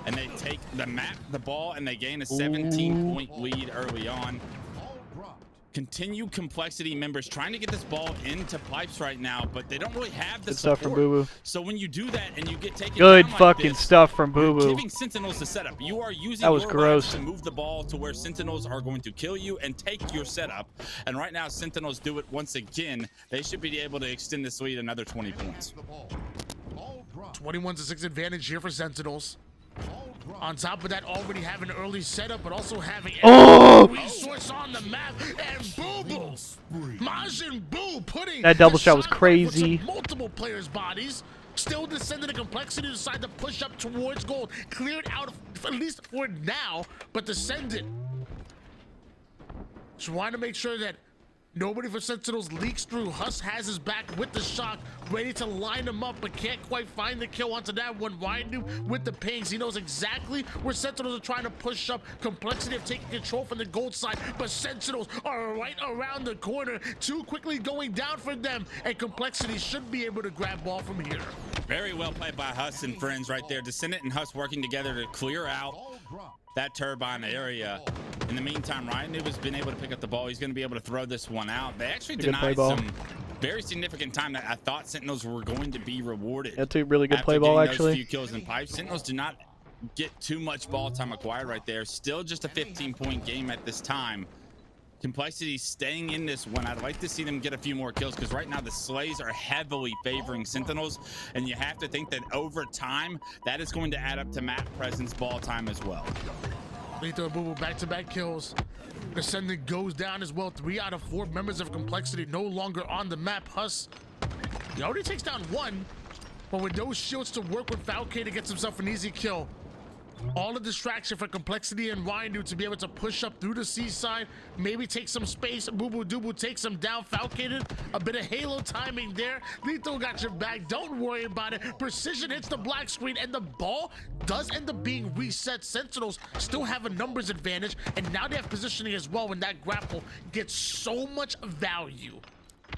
and they take the ball, and they gain a 17-point lead early on. Continue Complexity members trying to get this ball into pipes right now, but they don't really have the stuff from support. Boo Boo. So when you do that and you get taken Good down like fucking this, stuff from Boo you're Boo. giving Sentinels the setup. You are using That was your gross. lives to move the ball to where Sentinels are going to kill you and take your setup. And right now, Sentinels do it once again. They should be able to extend this lead another 20 points. 21-6 advantage here for Sentinels. On top of that, already have an early setup, but also having a resource on the map. And Boo Boo, Majin Buu putting that double the shot was shot crazy. with multiple players' bodies. Still descending to Complexity, decide to push up towards gold. Cleared out, at least for now, but descended. Just wanted to make sure that nobody for Sentinels leaks through. Huss has his back with the shock, ready to line him up, but can't quite find the kill onto that one. Ryan with the pings. He knows exactly where Sentinels are trying to push up. Complexity of taking control from the gold side, but Sentinels are right around the corner. Too quickly going down for them, and Complexity should be able to grab ball from here. Very well played by Huss and friends right there. Descendant and Huss working together to clear out that turbine area. In the meantime, Ryan Noob has been able to pick up the ball. He's going to be able to throw this one out. They actually denied some very significant time that I thought Sentinels were going to be rewarded. That's a really good after play ball, getting actually. Those few kills in pipes. Sentinels do not get too much ball time acquired right there. Still just a 15-point game at this time. Complexity staying in this one. I'd like to see them get a few more kills, because right now the Slays are heavily favoring Sentinels, and you have to think that over time that is going to add up to map presence, ball time as well. Lethal and Boo Boo back-to-back kills. Descendant goes down as well. 3 out of 4 members of Complexity no longer on the map. Huss, he already takes down 1, but with those shields to work with, Valkyrie gets himself an easy kill. All the distraction for Complexity and Ryan to be able to push up through the seaside, maybe take some space. Boo Boo Doo Boo takes him down. Falcated, a bit of Halo timing there. Lethal got your back. Don't worry about it. Precision hits the black screen, and the ball does end up being reset. Sentinels still have a numbers advantage, and now they have positioning as well when that grapple gets so much value.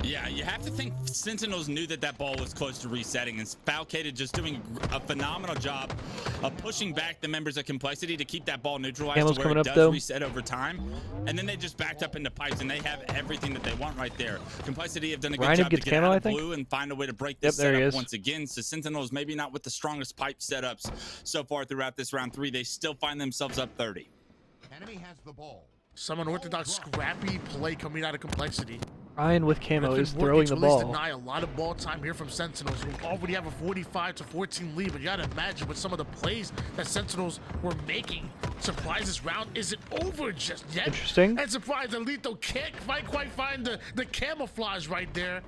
Yeah, you have to think Sentinels knew that that ball was close to resetting, and Falcated just doing a phenomenal job of pushing back the members of Complexity to keep that ball neutralized to where it does reset over time. And then they just backed up into pipes, and they have everything that they want right there. Complexity have done a good job to get out of blue and find a way to break this setup once again. So Sentinels maybe not with the strongest pipe setups so far throughout this round 3. They still find themselves up 30. Enemy has the ball. Some unorthodox scrappy play coming out of Complexity. Ryan with camo is throwing the ball. Deny a lot of ball time here from Sentinels, who already have a 45-14 lead. But you gotta imagine with some of the plays that Sentinels were making. Surprise, this round isn't over just yet. Interesting. And surprise, Alito can't quite find the camouflage right there.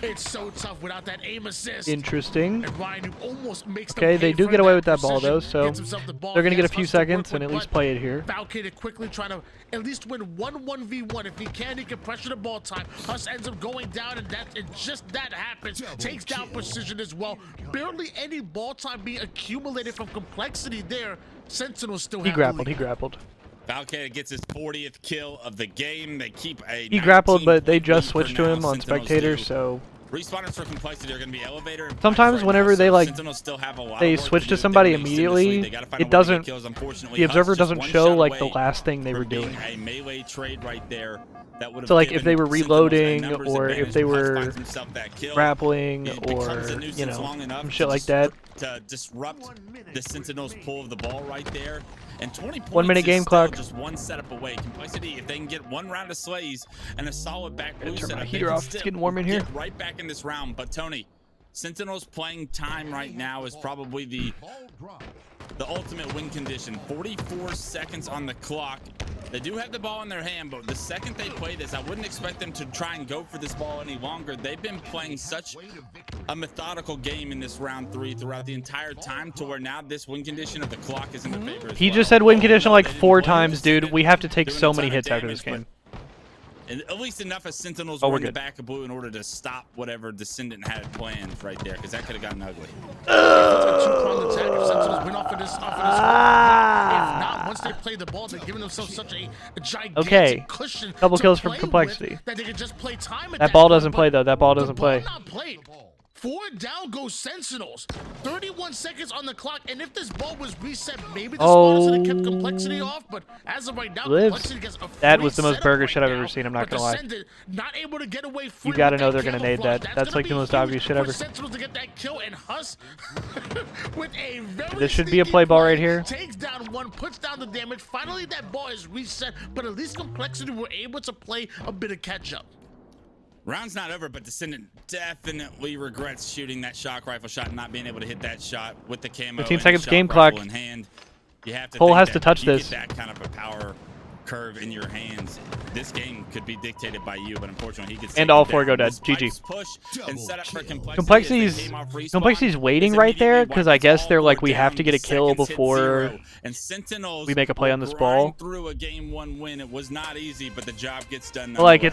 It's so tough without that aim assist. Interesting. And Ryan, who almost makes okay, they do get away with that ball though, so they're gonna get a few seconds and at least play it here. Valkyrie quickly trying to at least win 1-1v1. If he can pressure the ball time. Huss ends up going down, and just that happens. Takes down Precision as well. Barely any ball time being accumulated from Complexity there. Sentinel still He grappled. Valkyrie gets his 40th kill of the game. They keep a He grappled, but they just switched to him on spectator, so respawners for Complexity are going to be elevator. Sometimes whenever they they switch to somebody immediately, it doesn't. The observer doesn't show like the last thing they were doing. A melee trade right there. So like if they were reloading or if they were grappling or you know some shit like that. To disrupt the Sentinels' pull of the ball right there. And 20 points 1 minute game clock. Just one setup away. Complexity, if they can get 1 round of Slays and a solid back blue Turn setup, my heater off. It's getting warm in here. Get right back in this round. But Tony, Sentinels playing time right now is probably the ultimate win condition. 44 seconds on the clock. They do have the ball in their hand, but the second they play this, I wouldn't expect them to try and go for this ball any longer. They've been playing such a methodical game in this round 3 throughout the entire time to where now this win condition of the clock is in the favor. He just said win condition like 4 times, dude. We have to take so many hits after this game. And at least enough of Sentinels were in the back of blue in order to stop whatever Descendant had planned right there, because that could have gotten ugly. If not, once they play the ball, they're giving themselves such a gigantic cushion. Double kills from Complexity. That they can just play time that ball doesn't play though. That ball doesn't play. 4 down goes Sentinels. 31 seconds on the clock, and if this ball was reset, maybe the spawners would have kept Complexity off, but as of right now, Complexity gets a That free was the most setup burger right shit I've now, ever seen, I'm not but gonna lie. Descendant not able to get away free You gotta with know that they're gonna nade camouflage. that. That's gonna like the be most huge obvious shit for ever. Sentinels to get that kill, and Huss with a very This should be a sneaky play ball play, right here. takes down one, puts down the damage. Finally, that ball is reset, but at least Complexity were able to play a bit of catch up. Round's not over, but Descendant definitely regrets shooting that shock rifle shot and not being able to hit that shot with the camo. 15 and the seconds shock game rifle clock. in hand. You have to Cole think has that to touch if you this. Get that kind of a power curve in your hands. This game could be dictated by you, but unfortunately, he gets. And all 4 go dead. GG. Push and set up for Complexity's waiting right there because I guess they're like, we have to get a kill before we make a play on this ball. Through a game 1 win, it was not easy, but the job gets done. Like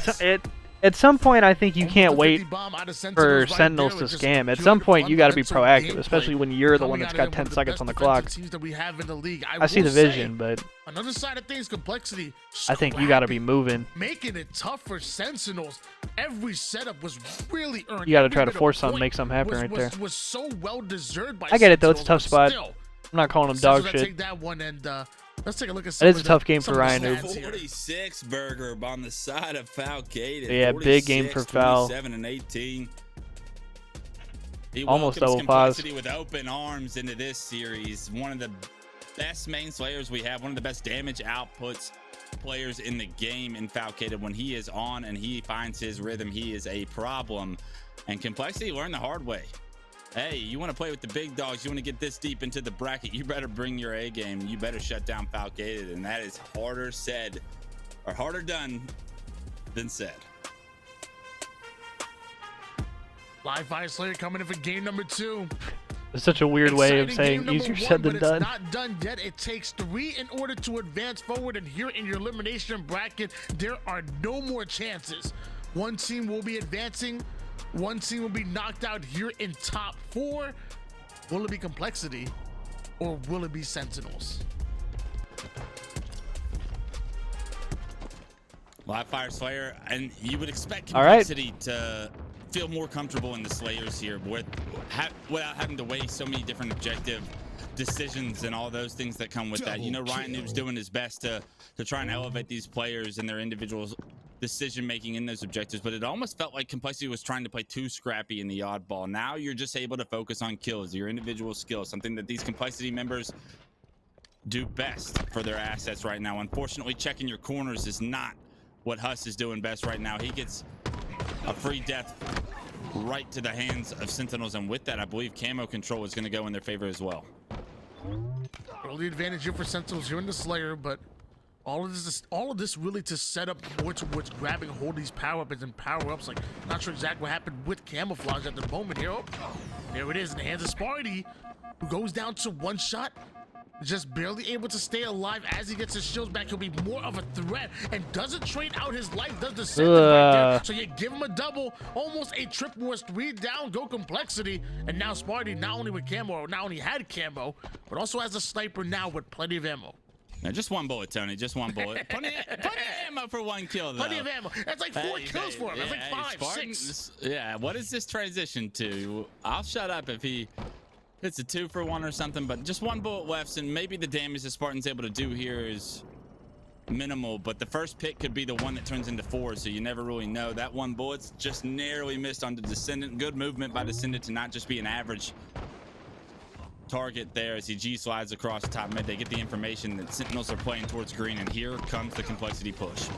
at some point, I think you can't wait for Sentinels to scam. At some point, you got to be proactive, especially when you're the one that's got 10 seconds on the clock. I see the vision, but another side of things, Complexity. I think you got to be moving. Making it tough for Sentinels. Every setup was really earned. You got to try to force something, make something happen right there. Was so well deserved by I get it though; it's a tough Sentinels, spot. still, I'm not calling them dog Sentinels shit. take that one and, let's take a look at That is a tough game for Ryan. 46 burger on the side of Falcated. Yeah, big game for Fal. 27 and 18. He Almost welcomes double pause. Complexity with open arms into this series. One of the best main slayers we have. One of the best damage outputs players in the game in Falcated. When he is on and he finds his rhythm, he is a problem. And Complexity learned the hard way. Hey, you want to play with the big dogs, you want to get this deep into the bracket, you better bring your A game. You better shut down Falcated, and that is harder said, or harder done than said. Live Fire Slayer coming in for game number 2. It's such a weird way of saying easier said than done. It's not done yet. It takes 3 in order to advance forward, and here in your elimination bracket, there are no more chances. One team will be advancing. One team will be knocked out here in top 4. Will it be Complexity or will it be Sentinels? Live Fire Slayer, and you would expect All right. Complexity to feel more comfortable in the Slayers here without having to weigh so many different objective decisions and all those things that come with that. You know, Ryan Noob's doing his best to try and elevate these players and their individual decision making in those objectives, but it almost felt like Complexity was trying to play too scrappy in the oddball. Now you're just able to focus on kills, your individual skills, something that these Complexity members do best for their assets right now. Unfortunately, checking your corners is not what Huss is doing best right now. He gets a free death right to the hands of Sentinels, and with that, I believe camo control is going to go in their favor as well. Early advantage here for Sentinels here in the Slayer, but all of this really to set up more towards grabbing hold of these power weapons and power ups. Like, not sure exactly what happened with camouflage at the moment here. Oh, there it is in the hands of Sparty, who goes down to 1 shot. Just barely able to stay alive. As he gets his shields back, he'll be more of a threat and doesn't trade out his life. Does the sentence right there. So you give him a double, almost a triple. Was 3 down, go Complexity. And now Sparty, not only with camo, not only had camo, but also has a sniper now with plenty of ammo. Now, just 1 bullet, Tony. Just 1 bullet. Plenty of ammo for 1 kill, though. Plenty of ammo. That's like 4 kills for him. That's like 5, 6. Yeah, what is this transition to? I'll shut up if he hits a 2 for 1 or something, but just 1 bullet left, and maybe the damage that Spartan's able to do here is minimal, but the first pick could be the one that turns into 4, so you never really know. That 1 bullet's just narrowly missed on the Descendant. Good movement by Descendant to not just be an average target there as he G-slides across top mid. They get the information that Sentinels are playing towards green, and here comes the Complexity push.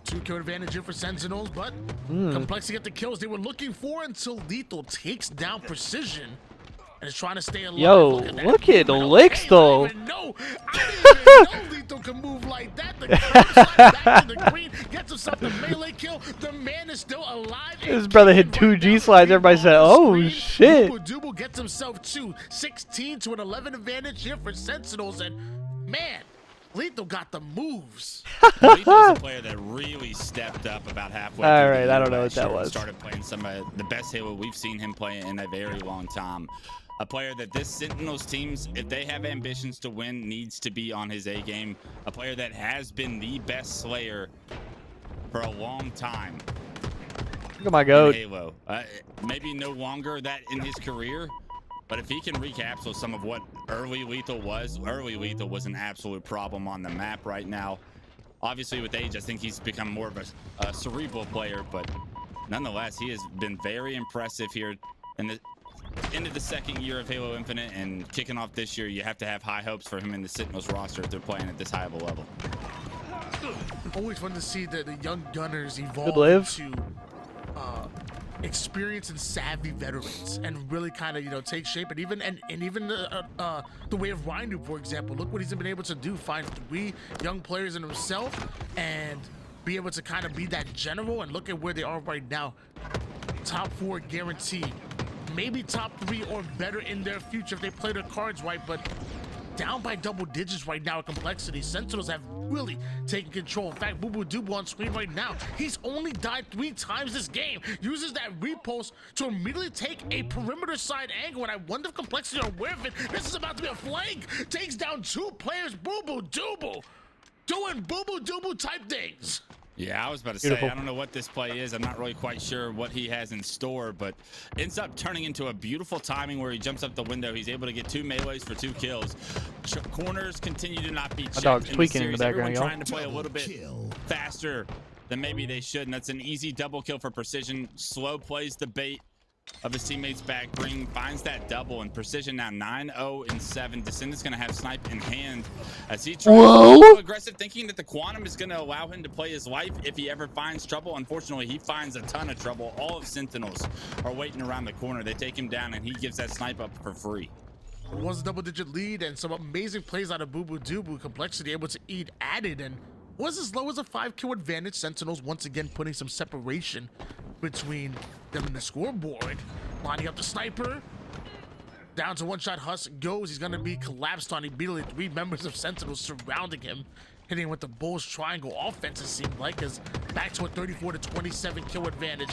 2 kill advantage here for Sentinels, but Complexity get the kills they were looking for until Lethal takes down Precision and is trying to stay alive. Yo, look at the licks though. I didn't even know Lethal can move like that. The back to the green, gets himself the melee kill. The man is still alive. This brother hit 2 G-slides. Everybody said, oh shit. Double gets himself 2. 16 to an 11 advantage here for Sentinels, and man, Lethal got the moves. Lethal's a player that really stepped up about halfway. All right, I don't know what that was. Started playing some of the best Halo we've seen him play in a very long time. A player that this Sentinels teams, if they have ambitions to win, needs to be on his A game. A player that has been the best Slayer for a long time. Look at my in goat. Halo. Maybe no longer that in his career, but if he can recapsule some of what early Lethal was an absolute problem on the map right now. Obviously, with age, I think he's become more of a cerebral player, but nonetheless, he has been very impressive here in the end of the second year of Halo Infinite, and kicking off this year, you have to have high hopes for him in the Sentinels roster if they're playing at this high of a level. Always fun to see the young gunners evolve into experienced and savvy veterans, and really kind of take shape. And even the way of Rhino, for example, look what he's been able to do: find 3 young players in himself and be able to kind of be that general. And look at where they are right now. Top 4 guaranteed, maybe top 3 or better in their future if they play their cards right, but down by double digits right now at Complexity. Sentinels have really taken control. In fact, Boo Boo Doobu on screen right now, he's only died 3 times this game. Uses that repost to immediately take a perimeter side angle, and I wonder if Complexity are aware of it. This is about to be a flank. Takes down 2 players. Boo Boo Doobu doing Boo Boo Doobu type things. Yeah, I was about to say, I don't know what this play is. I'm not really quite sure what he has in store, but ends up turning into a beautiful timing where he jumps up the window. He's able to get 2 melees for 2 kills. Corners continue to not be checked. My dog's tweaking in the Everyone background, y'all. trying to play a little bit faster than maybe they should, and that's an easy double kill for Precision. Slow plays the bait of his teammates back. Bring finds that double, and Precision now 9-0-7. Descendant's gonna have snipe in hand as he tries to be aggressive, thinking that the quantum is gonna allow him to play his life if he ever finds trouble. Unfortunately, he finds a ton of trouble. All of Sentinels are waiting around the corner. They take him down, and he gives that snipe up for free. It was a double-digit lead, and some amazing plays out of Boo Boo Doobu. Complexity able to eat added, and was as low as a 5-kill advantage. Sentinels once again putting some separation between them and the scoreboard. Lining up the sniper. Down to 1-shot. Huss goes. He's going to be collapsed on immediately. 3 members of Sentinels surrounding him, hitting with the Bulls triangle offense, it seemed like, as back to a 34-27 kill advantage.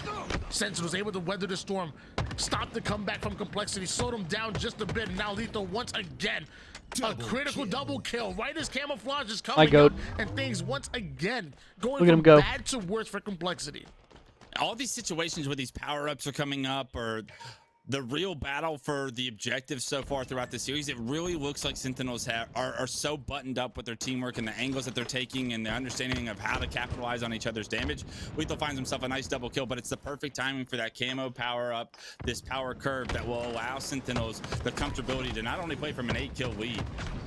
Sentinels able to weather the storm, stop the comeback from Complexity, slowed him down just a bit, and now Lethal once again. A critical double kill right as Camouflage is coming up, and things once again going from bad to worse for Complexity. All these situations where these power-ups are coming up, or the real battle for the objectives so far throughout the series, it really looks like Sentinels are so buttoned up with their teamwork and the angles that they're taking and the understanding of how to capitalize on each other's damage. Lethal finds himself a nice double kill, but it's the perfect timing for that camo power up, this power curve that will allow Sentinels the comfortability to not only play from an 8-kill lead,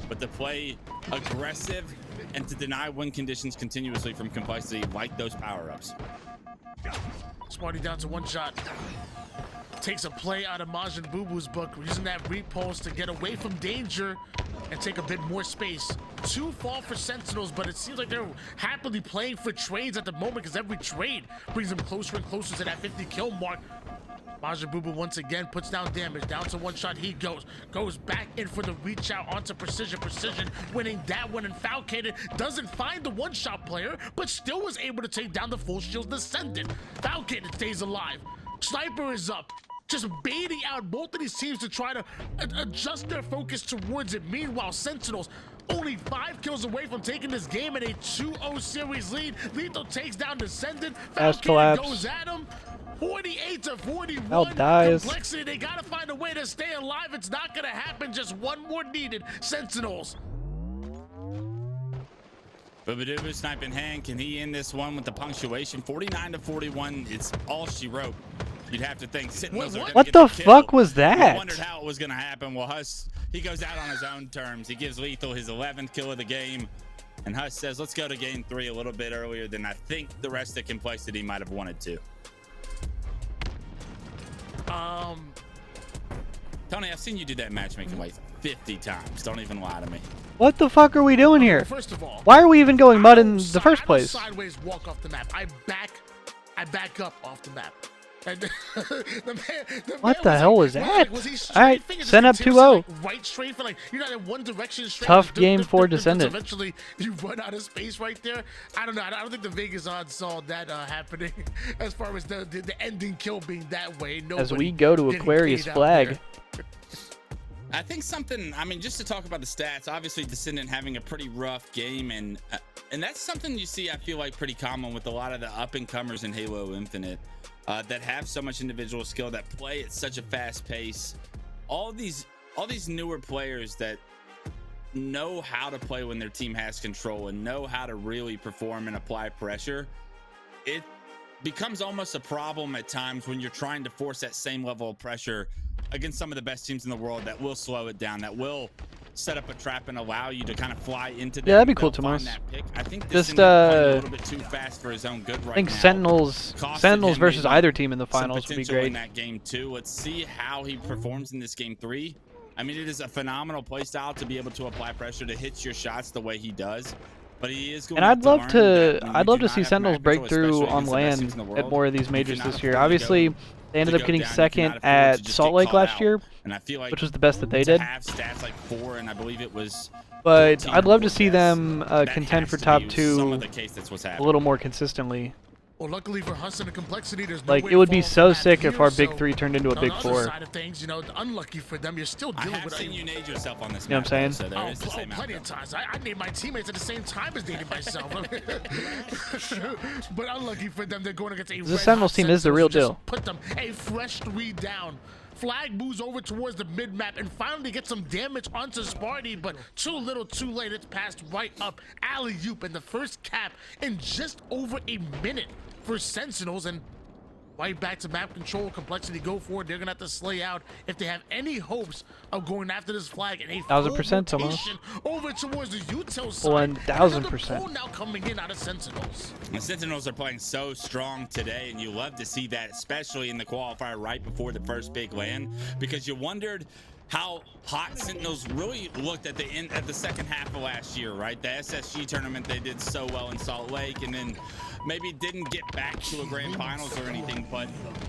but to play aggressive and to deny win conditions continuously from Complexity like those power-ups. Smarty down to 1-shot. Takes a play out of Majin Boo Boo's book, using that repulse to get away from danger and take a bit more space. 2 fall for Sentinels, but it seems like they're happily playing for trades at the moment, because every trade brings them closer and closer to that 50-kill mark. Majin Boo Boo once again puts down damage. Down to 1-shot, he goes back in for the reach out onto Precision. Precision winning that one, and Falcated doesn't find the 1-shot player, but still was able to take down the full shield Descendant. Falcated stays alive. Sniper is up, just baiting out both of these teams to try to adjust their focus towards it. Meanwhile, Sentinels only 5 kills away from taking this game in a 2-0 series lead. Lethal takes down Descendant. Falcated goes at him. 48-41. Complexity, they gotta find a way to stay alive. It's not gonna happen. Just one more needed. Sentinels. Boobadooboo snipe in hand. Can he end this one with the punctuation? 49-41. It's all she wrote. You'd have to think. What the fuck was that? I wondered how it was gonna happen. Well, Huss, he goes out on his own terms. He gives Lethal his 11th kill of the game, and Huss says, "Let's go to game 3 a little bit earlier than I think the rest of Complexity might have wanted to." Tony, I've seen you do that matchmaking like 50 times. Don't even lie to me. What the fuck are we doing here? First of all, why are we even going mud in the first place? Sideways walk off the map. I back up off the map. What the hell was that? Alright, send up 2-0. Right straight for, like, you know, that one direction straight. Tough game for Descendant. Eventually, you run out of space right there. I don't know. I don't think the Vegas odds saw that happening as far as the ending kill being that way. As we go to Aquarius flag. I think something, I mean, just to talk about the stats, obviously Descendant having a pretty rough game, and that's something you see, I feel like, pretty common with a lot of the up-and-comers in Halo Infinite. that have so much individual skill, that play at such a fast pace. All these newer players that know how to play when their team has control and know how to really perform and apply pressure. It becomes almost a problem at times when you're trying to force that same level of pressure against some of the best teams in the world that will slow it down, that will set up a trap and allow you to kind of fly into them. Yeah, that'd be cool, Tomas. I think this Just a little bit too fast for his own good right I think now. Sentinels versus either team in the finals would be great. In that game too. Let's see how he performs in this game 3. I mean, it is a phenomenal play style to be able to apply pressure to hit your shots the way he does. But he is going and I'd love to see have Sentinels break through on land at more of these majors this year. Obviously, they ended up getting second at Salt Lake last year, and I feel like which was the best that they did. Have stats like 4, and I believe it was. But I'd love to see them contend for top 2 a little more consistently. Well, luckily for Hustle and Complexity, there's no Like, way it would to be fall so from sick that if our here, big 3 turned into a on big the 4. other side of things, you know, unlucky for them, you're still dealing with. I have seen you nade yourself on this. You know what I'm saying? So there is the same plenty of times. I named my teammates at the same time as named myself. But unlucky for them, they're going against a The Sentinels team is the real deal. Put them a fresh 3 down. Flag moves over towards the mid-map and finally gets some damage onto Sparty, but too little, too late. It's passed right up. Alley-oop in the first cap in just over a minute for Sentinels, and right back to map control. Complexity go for it. They're gonna have to slay out if they have any hopes of going after this flag. And a 1000% Tomas. over towards the util side. 1000%. Now coming in out of Sentinels. The Sentinels are playing so strong today, and you love to see that, especially in the qualifier right before the first big land, because you wondered how hot Sentinels really looked at the second half of last year, right? The SSG tournament, they did so well in Salt Lake, and then maybe didn't get back to a grand finals or anything, but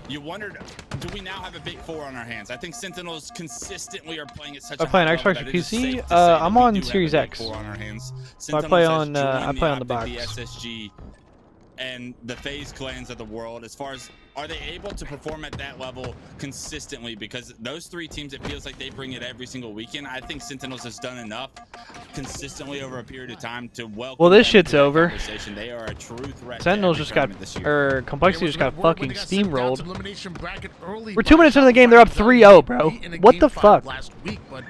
you wondered, do we now have a big 4 on our hands? I think Sentinels consistently are playing at such a high level that it is safe to say that I'm we on do have a Series big X. 4 on our hands. So I play Sentinels on has I play on joined the OpTic, box. the SSG, and the FaZe clans of the world. As far as, are they able to perform at that level consistently? Because those 3 teams, it feels like they bring it every single weekend. I think Sentinels has done enough consistently over a period of time to welcome. Well, this shit's over. They are a true threat. Sentinels just got, or Complexity just got fucking steamrolled. We're 2 minutes into the game, they're up 3-0, bro. What the fuck? Last week, but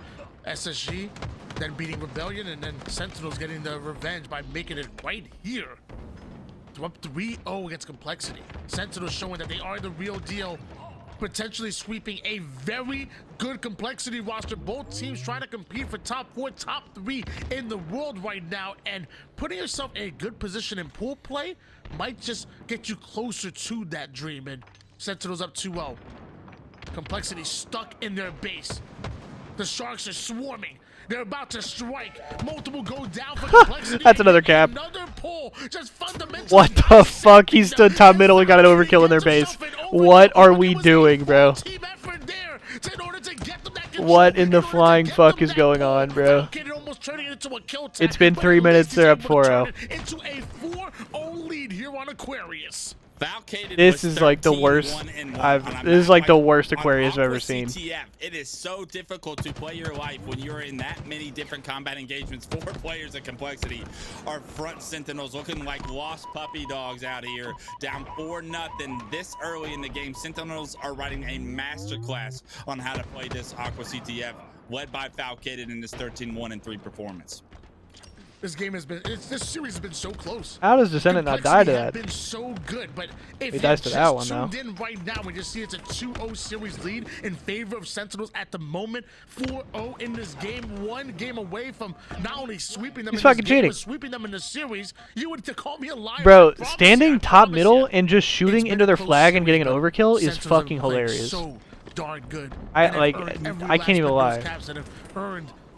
SSG then beating Rebellion, and then Sentinels getting the revenge by making it right here. Up 3-0 against Complexity. Sentinels showing that they are the real deal, potentially sweeping a very good Complexity roster. Both teams trying to compete for top 4, top 3 in the world right now, and putting yourself in a good position in pool play might just get you closer to that dream. And Sentinels up 2-0. Complexity stuck in their base. The Sharks are swarming. They're about to strike. Multiple go down for Complexity. That's another cap. Another pull. Just fundamentally. What the fuck? He stood top middle and got an overkill in their base. What are we doing, bro? What in the flying fuck is going on, bro? It's been 3 minutes. They're up 4-0. Into a 4-0 lead here on Aquarius. This is like the worst. This is like the worst Aquarius I've ever seen. It is so difficult to play your life when you're in that many different combat engagements. 4 players at Complexity. Our front Sentinels looking like lost puppy dogs out here, down 4-0 this early in the game. Sentinels are writing a masterclass on how to play this Aqua CTF, led by Falcated in this 13-1-3 performance. This game has been, this series has been so close. How does Descendant not die to that? Been so good, but if he dies to that one now. though. In right now, we just see it's a 2-0 series lead in favor of Sentinels at the moment. 4-0 in this game, 1 game away from not only sweeping them, He's fucking cheating. but sweeping them in the series. You would call me a liar, bro. Standing top middle and just shooting into their flag and getting an overkill is fucking hilarious. So darn good. I can't even lie.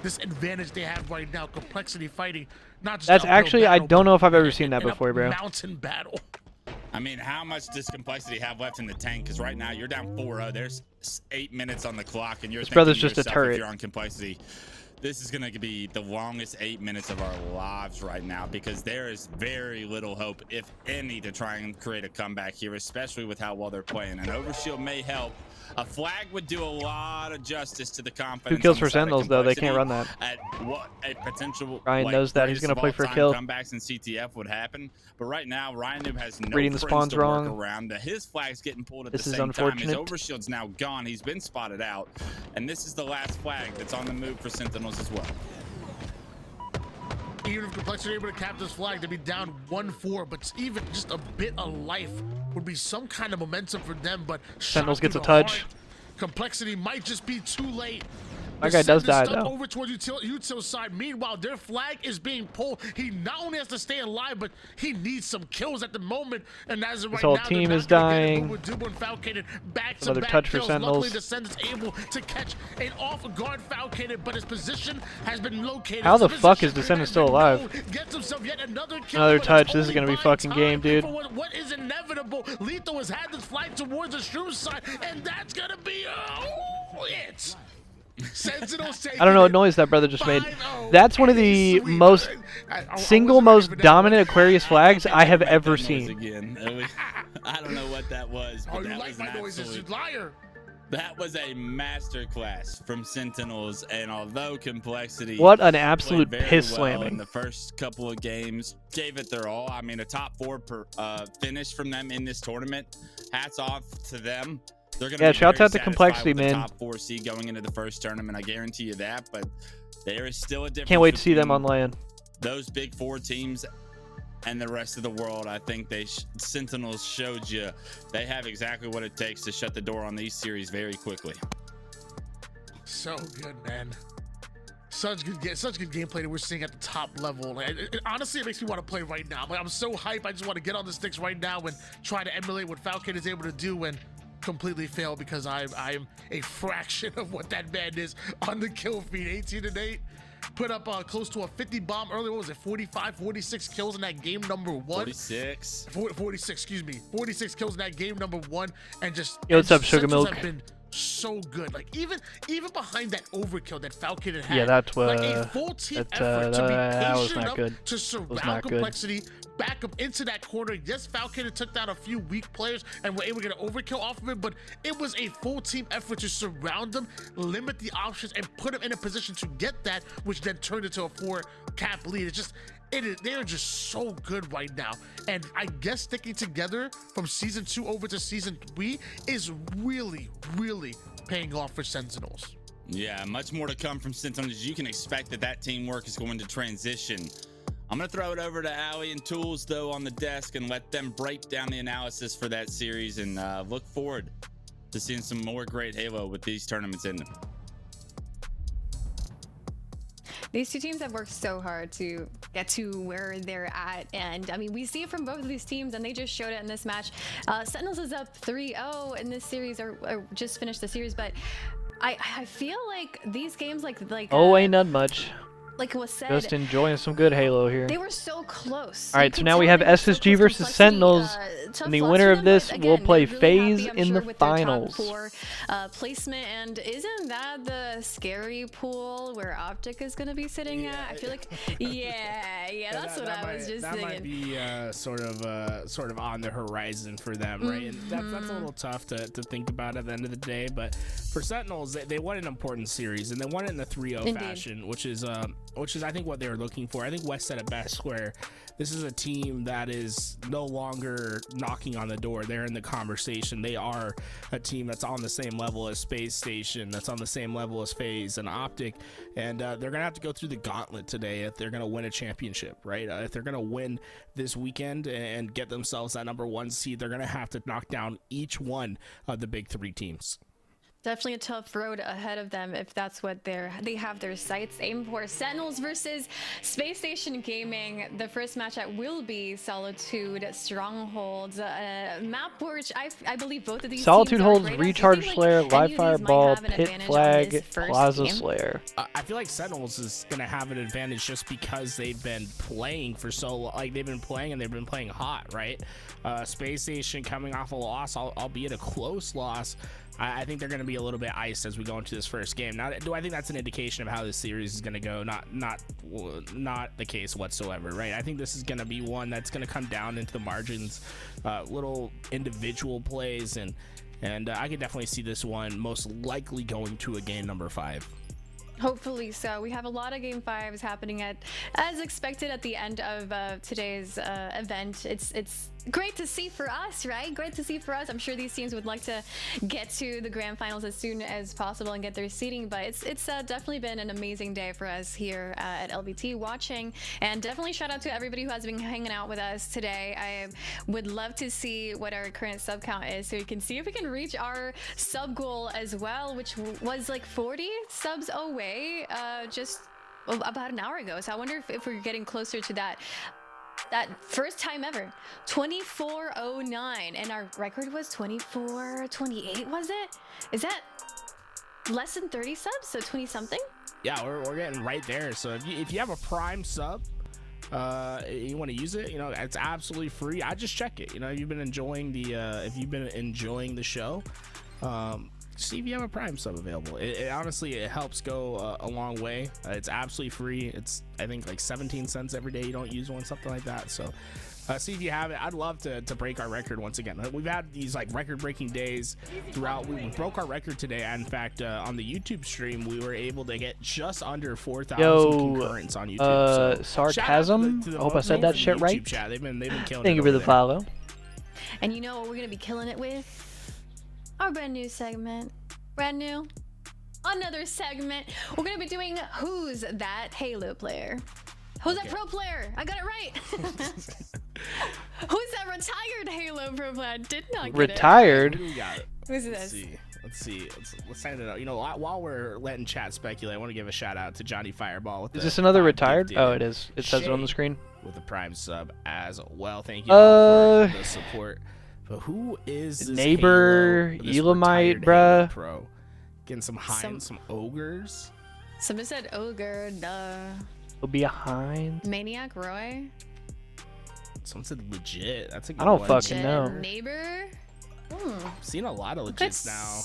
This advantage they have right now, Complexity fighting, not just that's actually, I don't know if I've ever seen that before, bro. Mountain battle. I mean, how much does Complexity have left in the tank? Because right now you're down 4-0. There's 8 minutes on the clock, and you're this brother's thinking just to a yourself, turret. if you're on Complexity, this is going to be the longest 8 minutes of our lives right now, because there is very little hope, if any, to try and create a comeback here, especially with how well they're playing. And Overshield may help, A flag would do a lot of justice to the confidence. 2 kills for on the side of Sentinels, though. They can't Complexity run that. At what a potential Ryan knows that. He's greatest going to play of for a all-time kill. comebacks in CTF would happen. But right now, Ryan Noob has no Reading the friends spawns to work wrong. around. His flag's getting pulled at This the is same time. His unfortunate. overshield's now gone. He's been spotted out. And this is the last flag that's on the move for Sentinels as well. Even if Complexity are able to cap this flag, they'd be down 1-4, but even just a bit of life would be some kind of momentum for them. But Sentinels shot gets through a the touch. heart, Complexity might just be too late. That guy does die, Send this though. Over towards Util's side. Meanwhile, their flag is being pulled. He not only has to stay alive, but he needs some kills at the moment. And as of right whole now, team they're is not gonna get it, dying. but with Dubo and Falcated Another back-to-back touch for kills. Sentinels. Luckily, the Send is able to catch an off-guard Falcated, but his position has been located. How the His fuck is position Descendant has still been alive? known. Gets himself yet another kill, Another but touch. it's This is going to only be fucking buying game, time dude. for what is inevitable. Lethal has had this flight towards the Shroom side, and that's going to be it. Sentinels I don't know what noise that brother just made. That's one of the most most dominant Aquarius flags I have ever seen. Again. I don't know what that was. But Oh, you that like was my an noises, you absolute- liar. That was a masterclass from Sentinels, and although Complexity What an absolute played very piss well slamming. in the first couple of games, gave it their all. I mean, a top 4 finish from them in this tournament. Hats off to them. They're gonna Yeah, be shouts very out to satisfied Complexity, with the man. top 4 seed going into the first tournament. I guarantee you that. But there is still a difference. Can't wait to see them between on land. those big 4 teams and the rest of the world. I think Sentinels showed you they have exactly what it takes to shut the door on these series very quickly. So good, man. Such good gameplay that we're seeing at the top level. Like, honestly, it makes me want to play right now. Like, I'm so hyped. I just want to get on the sticks right now and try to emulate what Falcon is able to do and completely fail because I'm a fraction of what that man is on the kill feed. 18-8. Put up close to a 50 bomb earlier. What was it? 45, 46 kills in that game number 1. 46. 46, excuse me. 46 kills in that game number 1. And just Yo, what's up, Sugar Sentinels Milk? have been so good. Like even behind that overkill that Falcon had. Yeah, that's like a full team effort to be that was patient not enough good. to Was surround not good. Complexity, back up into that corner. Yes, Falcon took down a few weak players and were able to get an overkill off of it, but it was a full team effort to surround them, limit the options, and put them in a position to get that, which then turned into a 4-cap lead. It's just they're just so good right now, and I guess sticking together from season 2 over to season 3 is really paying off for Sentinels. Yeah, much more to come from Sentinels. You can expect that teamwork is going to transition. I'm going to throw it over to Allie and Tools, though, on the desk and let them break down the analysis for that series and look forward to seeing some more great Halo with these tournaments in them. These two teams have worked so hard to get to where they're at, and I mean, we see it from both of these teams, and they just showed it in this match. Sentinels is up 3-0 in this series, or just finished the series, but I feel like these games, like ain't not much. like was said, Just enjoying some good Halo here. they were so close. All right, so now we have SSG versus Sentinels, and the winner of this will play FaZe in the finals. Placement, and isn't that the scary pool where OpTic is going to be sitting at? I feel like, yeah, that's what I was just thinking. That might be sort of on the horizon for them, right? And that's a little tough to think about at the end of the day. But for Sentinels, they won an important series, and they won it in the 3-0 fashion, which is I think what they were looking for. I think Wes said it best, where this is a team that is no longer knocking on the door. They're in the conversation. They are a team that's on the same level as Space Station, that's on the same level as FaZe and OpTic, and they're going to have to go through the gauntlet today if they're going to win a championship, right? If they're going to win this weekend and get themselves that #1 seed, they're going to have to knock down each one of the big 3 teams. Definitely a tough road ahead of them if that's what they have their sights aimed for. Sentinels versus Space Station Gaming. The first matchup will be Solitude Strongholds. Map which I believe both of these Solitude teams holds are great at. Recharge Slayer, Live Fireball, Pit advantage on Flag, this first Plaza game. Slayer. I feel like Sentinels is going to have an advantage just because they've been playing for so long. Like, they've been playing, and they've been playing hot, right? Space Station coming off a loss, albeit a close loss. I think they're going to be a little bit iced as we go into this first game. Now, do I think that's an indication of how this series is going to go? Not the case whatsoever, right? I think this is going to be one that's going to come down into the margins, little individual plays, and And I could definitely see this one most likely going to a game number 5. Hopefully so. We have a lot of Game 5s happening as expected at the end of today's event. It's great to see for us, right? Great to see for us. I'm sure these teams would like to get to the grand finals as soon as possible and get their seeding, but it's definitely been an amazing day for us here at LBT watching, and definitely shout out to everybody who has been hanging out with us today. I would love to see what our current sub count is so we can see if we can reach our sub goal as well, which was like 40 subs away just about an hour ago. So I wonder if we're getting closer to that first time ever. 24:09, and our record was 24:28. Was it? Is that less than 30 subs? So 20 something? Yeah, we're getting right there. So if you have a Prime sub, you want to use it, you know, it's absolutely free. I just check it. You know, if you've been enjoying the show, see if you have a Prime sub available. It honestly, it helps go a long way. It's absolutely free. It's, I think, like 17 cents every day you don't use one, something like that. So see if you have it. I'd love to break our record once again. We've had these like record-breaking days throughout. We broke our record today. In fact, on the YouTube stream, we were able to get just under 4,000 concurrents on YouTube. So Sarcasm. I hope I said that shit right. Chat. They've been killing Thank it you for the follow. And you know what we're gonna be killing it with? Our brand new segment. Brand new. Another segment. We're gonna be doing Who's That Halo Player? Who's that pro player? I got it right. Who's that retired Halo pro player? I did not get retired? it. Retired? Who's this? Let's see. Let's sign it out. You know, while we're letting chat speculate, I want to give a shout out to Johnny Fireball. With is this another retired? Oh, it is. It says it on the screen. With the Prime sub as well. Thank you all for the support. But who is this neighbor Elamite, bruh? Pro? Getting some Heinz, some ogres. Somebody said ogre. Duh. It'll be a Heinz. Maniac Roy. Someone said legit. That's a good I don't one. fucking know. Neighbor. I've seen a lot of legits now.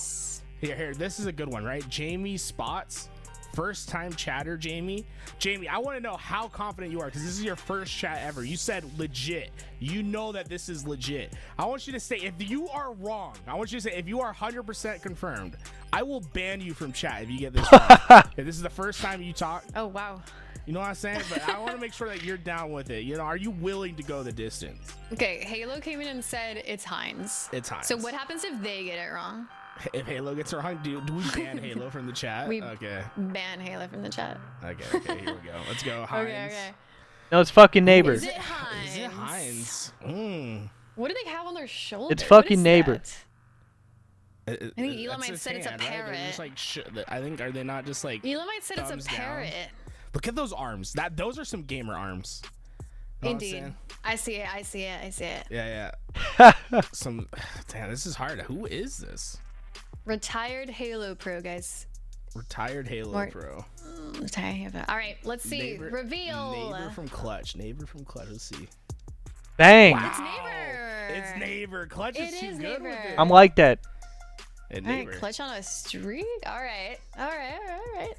Here, this is a good one, right? Jamie Spots. First time chatter, Jamie. Jamie, I want to know how confident you are, because this is your first chat ever. You said legit. You know that this is legit. I want you to say, if you are wrong, I want you to say, if you are 100% confirmed, I will ban you from chat if you get this wrong. If this is the first time you talk. Oh, wow. You know what I'm saying? But I want to make sure that you're down with it. You know, are you willing to go the distance? Okay, Halo came in and said it's Heinz. It's Heinz. So what happens if they get it wrong? If Halo gets it wrong, do we ban Halo from the chat? We okay. ban Halo from the chat. Okay, here we go. Let's go, Heinz. Okay. No, it's fucking neighbor. Is it Heinz? Is it Heinz? What do they have on their shoulder? It's fucking neighbor. I think Elamite said it's a parrot. Right? Just like I think, are they not just like Elamite said it's a parrot. Down? Look at those arms. Those are some gamer arms. You know Indeed. I see it. Yeah. Damn, this is hard. Who is this? Retired Halo Pro, guys. Retired Halo Pro. All right, let's see. Reveal. Neighbor from Clutch. Let's see. Bang. Wow. It's Neighbor. Clutch is too good with it. I'm like that. All right, Clutch on a streak. All right.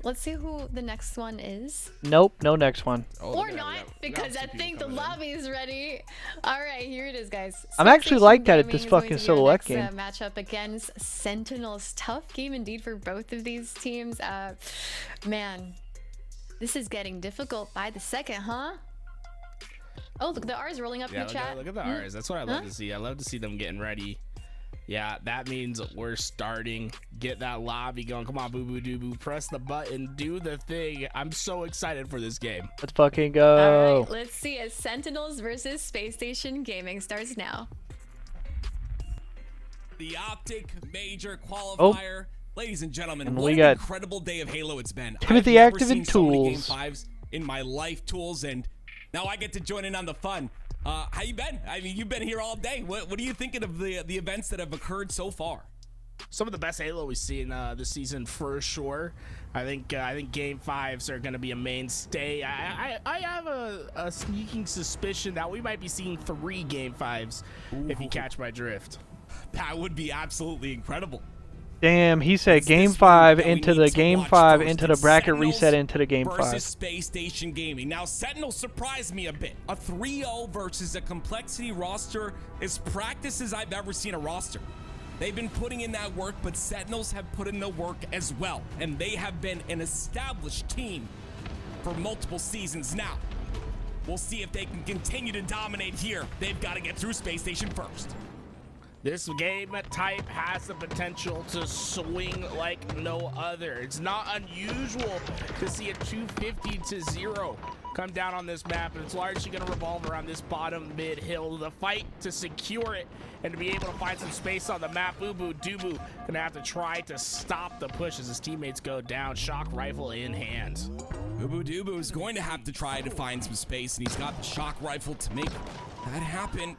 Let's see who the next one is. Nope, no next one. Or not, because I think the lobby is ready. All right, here it is, guys. I'm actually like that at this fucking silhouette game. Matchup against Sentinels. Tough game indeed for both of these teams. Man, this is getting difficult by the second, huh? Oh, look, the R's rolling up in the chat. Look at the R's. That's what I love to see. I love to see them getting ready. Yeah, that means we're starting. Get that lobby going. Come on, boo-boo-doo-boo. Press the button. Do the thing. I'm so excited for this game. Let's fucking go. All right, let's see. As Sentinels versus Space Station Gaming starts now. The OpTic Major Qualifier. Ladies and gentlemen, and what an incredible day of Halo it's been. Timothy I've never Active seen and so many Tools. Game 5s in my life, Tools, and now I get to join in on the fun. How you been? I mean, you've been here all day. What are you thinking of the events that have occurred so far? Some of the best Halo we've seen this season for sure. I think Game 5s are going to be a mainstay. I have a sneaking suspicion that we might be seeing 3 Game 5s if you catch my drift. That would be absolutely incredible. Damn, he said Game 5 into the Game 5 into the bracket reset into the Game 5. Versus Space Station Gaming. Now, Sentinel surprised me a bit. A 3-0 versus a complexity roster as practice as I've ever seen a roster. They've been putting in that work, but Sentinels have put in the work as well. And they have been an established team for multiple seasons now. We'll see if they can continue to dominate here. They've got to get through Space Station first. This game type has the potential to swing like no other. It's not unusual to see a 250-0 come down on this map, and it's largely going to revolve around this bottom mid hill. The fight to secure it and to be able to find some space on the map. Boo-Boo Doo-Boo going to have to try to stop the push as his teammates go down. Shock rifle in hand. Boo-Boo Doo-Boo is going to have to try to find some space, and he's got the shock rifle to make that happen.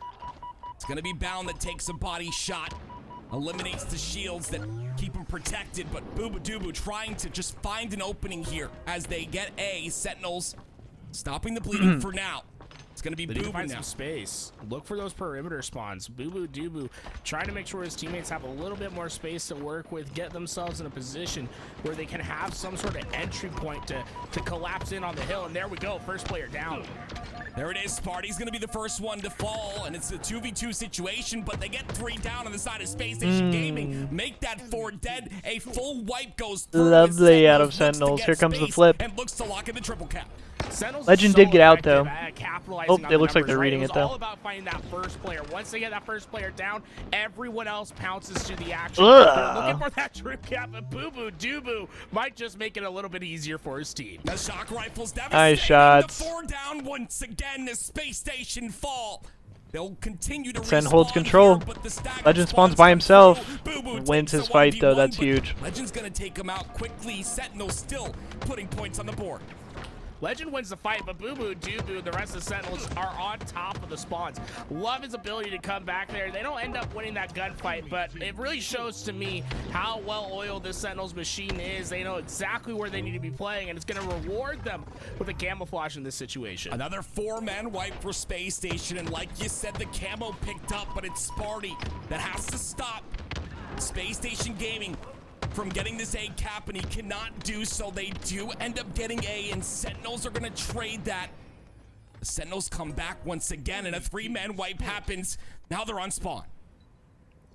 It's going to be Bound that takes a body shot, eliminates the shields that keep him protected, but Boo-Boo Doo-Boo trying to just find an opening here as they get A. Sentinels stopping the bleeding for now. It's going to be Boo-Boo find now. some space. Look for those perimeter spawns. Boo-Boo Doo-Boo trying to make sure his teammates have a little bit more space to work with, get themselves in a position where they can have some sort of entry point to collapse in on the hill. And there we go, first player down. There it is. Sparty's going to be the first one to fall, and it's a 2v2 situation, but they get 3 down on the side of Space Station Gaming. Make that 4 dead. A full wipe goes through. Lovely out of Sentinels. Here comes the flip. And looks to lock in the triple cap. Legend did get out though. Oh, it looks like they're reading it though. It's all about finding that first player. Once they get that first player down, everyone else pounces to the action. They're looking for that trip cap, and Boo-Boo Doo-Boo might just make it a little bit easier for his team. The shock rifle's devastating. Nice shots. The 4 down once again. The Space Station fall. They'll continue to Sen holds control. Legend spawns by himself. Wins his fight though. That's huge. Legend's gonna take him out quickly. Sentinel still putting points on the board. Legend wins the fight, but Boo-Boo Doo-Boo, the rest of the Sentinels are on top of the spawns. Love his ability to come back there. They don't end up winning that gunfight, but it really shows to me how well-oiled this Sentinels machine is. They know exactly where they need to be playing, and it's going to reward them with a camouflage in this situation. Another 4-man wipe for Space Station, and like you said, the camo picked up, but it's Sparty that has to stop Space Station Gaming from getting this A cap, and he cannot do so. They do end up getting A, and Sentinels are going to trade that. The Sentinels come back once again, and a 3-man wipe happens. Now they're on spawn.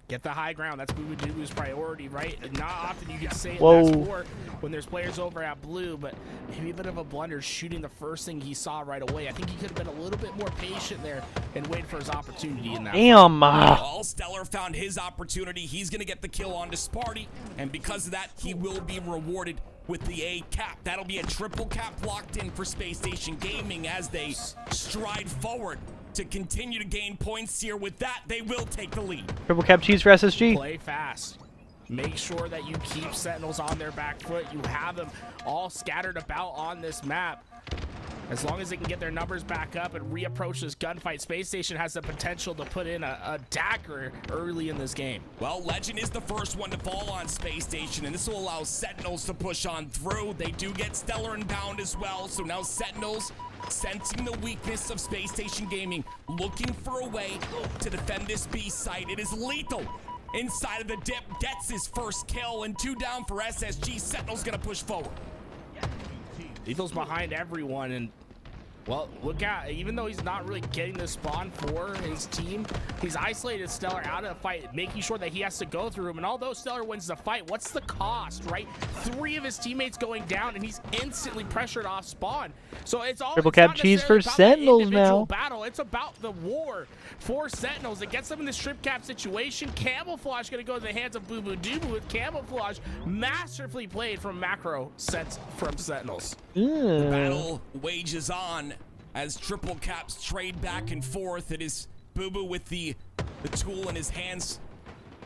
Get the high ground. That's Boo-Boo Doo-Boo's priority, right? Not often you can say it Whoa. that's for when there's players over at blue, but maybe a bit of a blunder shooting the first thing he saw right away. I think he could have been a little bit more patient there and waited for his opportunity in that. Damn. All Stellar found his opportunity. He's going to get the kill onto Sparty, and because of that, he will be rewarded with the A cap. That'll be a triple cap locked in for Space Station Gaming as they stride forward to continue to gain points here. With that, they will take the lead. Triple cap cheese for SSG. Play fast. Make sure that you keep Sentinels on their back foot. You have them all scattered about on this map. As long as they can get their numbers back up and reapproach this gunfight, Space Station has the potential to put in a dagger early in this game. Well, Legend is the first one to fall on Space Station, and this will allow Sentinels to push on through. They do get Stellar and Bound as well, so now Sentinels, sensing the weakness of Space Station Gaming, looking for a way to defend this B site. It is lethal. Inside of the dip, gets his first kill, and 2 down for SSG. Sentinel's gonna push forward. Lethal's behind everyone, and well, look at, even though he's not really getting the spawn for his team, he's isolated Stellar out of the fight, making sure that he has to go through him. And although Stellar wins the fight, what's the cost, right? 3 of his teammates going down, and he's instantly pressured off spawn. So it's all triple cap cheese for Sentinels now. Battle. It's about the war for Sentinels. It gets them in the strip cap situation. Camouflage going to go to the hands of Boo-Boo Doo-Boo with camouflage masterfully played from macro sets from Sentinels. The battle wages on as triple caps trade back and forth. It is Boo-Boo with the tool in his hands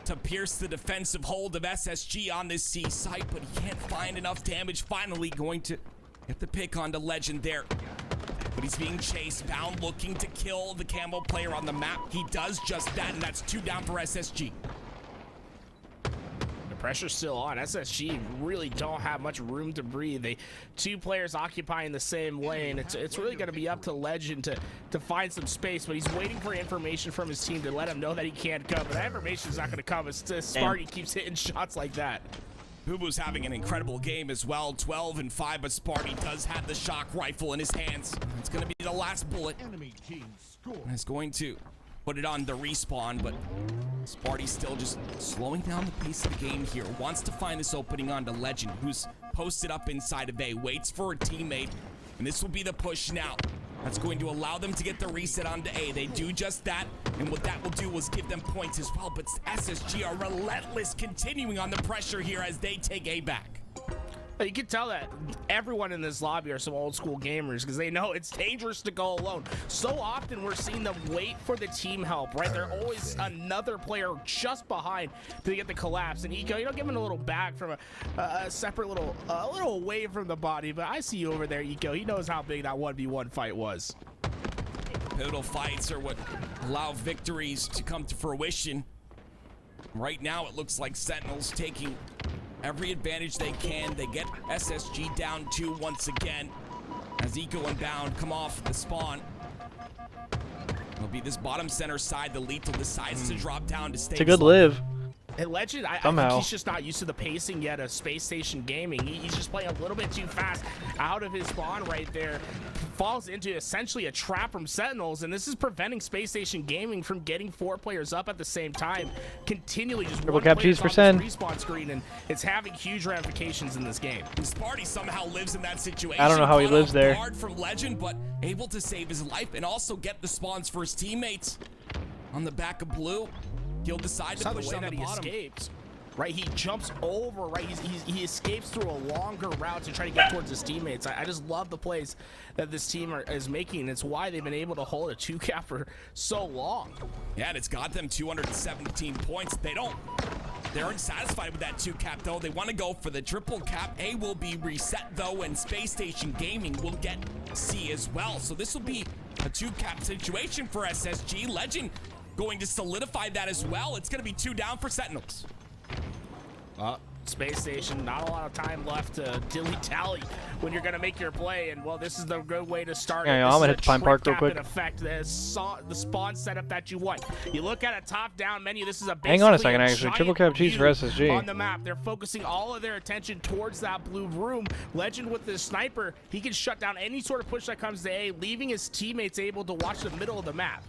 to pierce the defensive hold of SSG on this C site, but he can't find enough damage. Finally going to get the pick onto Legend there, but he's being chased. Bound looking to kill the camo player on the map. He does just that, and that's 2 down for SSG. Pressure's still on. SSG really don't have much room to breathe. 2 players occupying the same lane. It's really going to be up to Legend to find some space, but he's waiting for information from his team to let him know that he can't come. But that information's not going to come as Sparty keeps hitting shots like that. Boo-Boo's having an incredible game as well. 12 and 5, but Sparty does have the shock rifle in his hands. It's going to be the last bullet. Enemy team score. And it's going to put it on the respawn, but Sparty's still just slowing down the pace of the game here. Wants to find this opening onto Legend, who's posted up inside of A, waits for a teammate, and this will be the push now. That's going to allow them to get the reset onto A. They do just that, and what that will do is give them points as well, but SSG are relentless, continuing on the pressure here as they take A back. You can tell that everyone in this lobby are some old school gamers because they know it's dangerous to go alone. So often we're seeing them wait for the team help, right? They're always another player just behind to get the collapse. And Eco, you know, giving a little back from a separate little, a little away from the body. But I see you over there, Eco. He knows how big that 1v1 fight was. Pivotal fights are what allow victories to come to fruition. Right now, it looks like Sentinels taking every advantage they can. They get SSG down 2 once again as Eco and Bound come off the spawn. It'll be this bottom center side. The Lethal decides to drop down to stay. It's a good live. And Legend, I think he's just not used to the pacing yet of Space Station Gaming. He's just playing a little bit too fast out of his spawn right there. Falls into essentially a trap from Sentinels, and this is preventing Space Station Gaming from getting 4 players up at the same time. Continually just Triple cap cheese for Sen. Respawn screen, and it's having huge ramifications in this game. Sparty somehow lives in that situation. I don't know how he lives there. Hard from Legend, but able to save his life and also get the spawns for his teammates. On the back of Blue, he'll decide to push on the bottom. Escapes, right? He jumps over, right? He escapes through a longer route to try to get towards his teammates. I just love the plays that this team is making. It's why they've been able to hold a 2-cap for so long. Yeah, and it's got them 217 points. They aren't satisfied with that 2-cap though. They want to go for the triple cap. A will be reset though, and Space Station Gaming will get C as well. So this will be a 2-cap situation for SSG. Legend going to solidify that as well. It's going to be 2 down for Sentinels. Space Station, not a lot of time left to dilly-tally when you're going to make your play, and well, this is the good way to start. Yeah, I'm going to hit the Pine Park real quick. Effect, the spawn setup that you want. You look at a top-down menu, this is a hang on a second, actually. Triple cap cheese for SSG. On the map, they're focusing all of their attention towards that blue room. Legend with the sniper, he can shut down any sort of push that comes to A, leaving his teammates able to watch the middle of the map.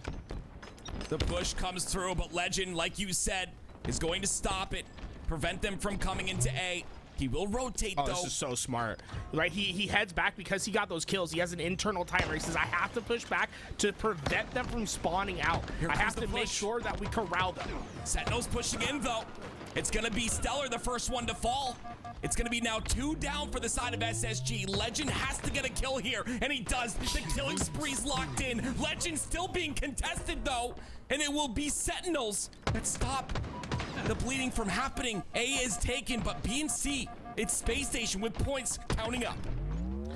The push comes through, but Legend, like you said, is going to stop it, prevent them from coming into A. He will rotate though. This is so smart, right? He heads back because he got those kills. He has an internal timer. He says, I have to push back to prevent them from spawning out. I have to make sure that we corral them. Sentinels pushing in though. It's gonna be Stellar, the first one to fall. It's gonna be now 2 down for the side of SSG. Legend has to get a kill here, and he does. The killing spree's locked in. Legend still being contested though, and it will be Sentinels that stop the bleeding from happening. A is taken, but B and C, it's Space Station with points counting up.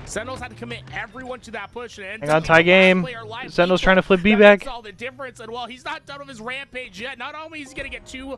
Sentinels had to commit everyone to that push. And hang on, tie game. Sentinels trying to flip B back. That's all the difference. And well, he's not done with his rampage yet. Not only is he going to get 2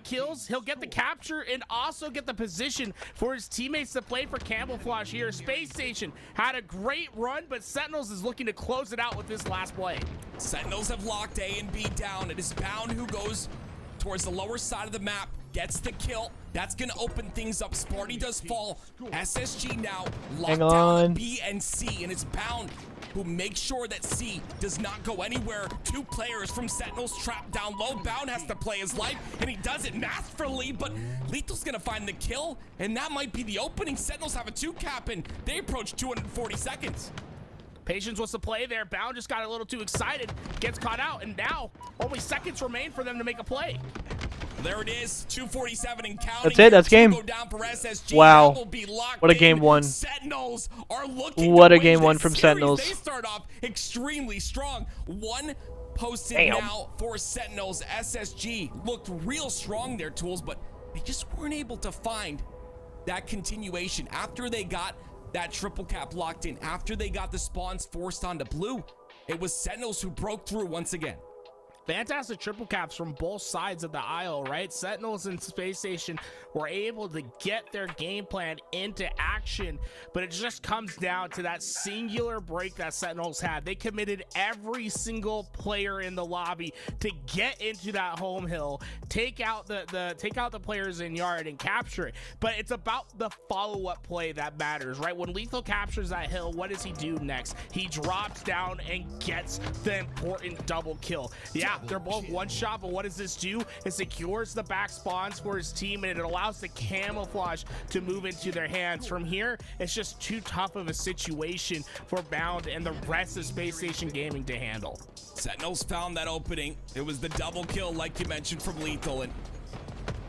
kills, he'll get the capture and also get the position for his teammates to play for camouflage here. Space Station had a great run, but Sentinels is looking to close it out with this last play. Sentinels have locked A and B down. It is Bound who goes towards the lower side of the map, gets the kill. That's gonna open things up. Sparty does fall. SSG now locked down B and C, and it's Bound who makes sure that C does not go anywhere. 2 players from Sentinels trapped down low. Bound has to play his life, and he does it masterfully, but Lethal's gonna find the kill, and that might be the opening. Sentinels have a 2-cap, and they approach 240 seconds. Patience was the play there. Bound just got a little too excited, gets caught out, and now only seconds remain for them to make a play. There it is, 247 and counting. That's it, that's game. Wow, what a game one. Sentinels are looking what a game one from Sentinels. They start off extremely strong. 1 posted now for Sentinels. SSG looked real strong there, Tools, but they just weren't able to find that continuation after they got that triple cap locked in, after they got the spawns forced onto Blue. It was Sentinels who broke through once again. Fantastic triple caps from both sides of the aisle, right? Sentinels and Space Station were able to get their game plan into action, but it just comes down to that singular break that Sentinels had. They committed every single player in the lobby to get into that home hill, take out the players in yard and capture it. But it's about the follow-up play that matters, right? When Lethal captures that hill, what does he do next? He drops down and gets the important double kill. Yeah, Yeah, they're both one shot, but what does this do? It secures the back spawns for his team, and it allows the camouflage to move into their hands. From here, it's just too tough of a situation for Bound and the rest of Space Station Gaming to handle. Sentinels found that opening. It was the double kill, like you mentioned, from Lethal, and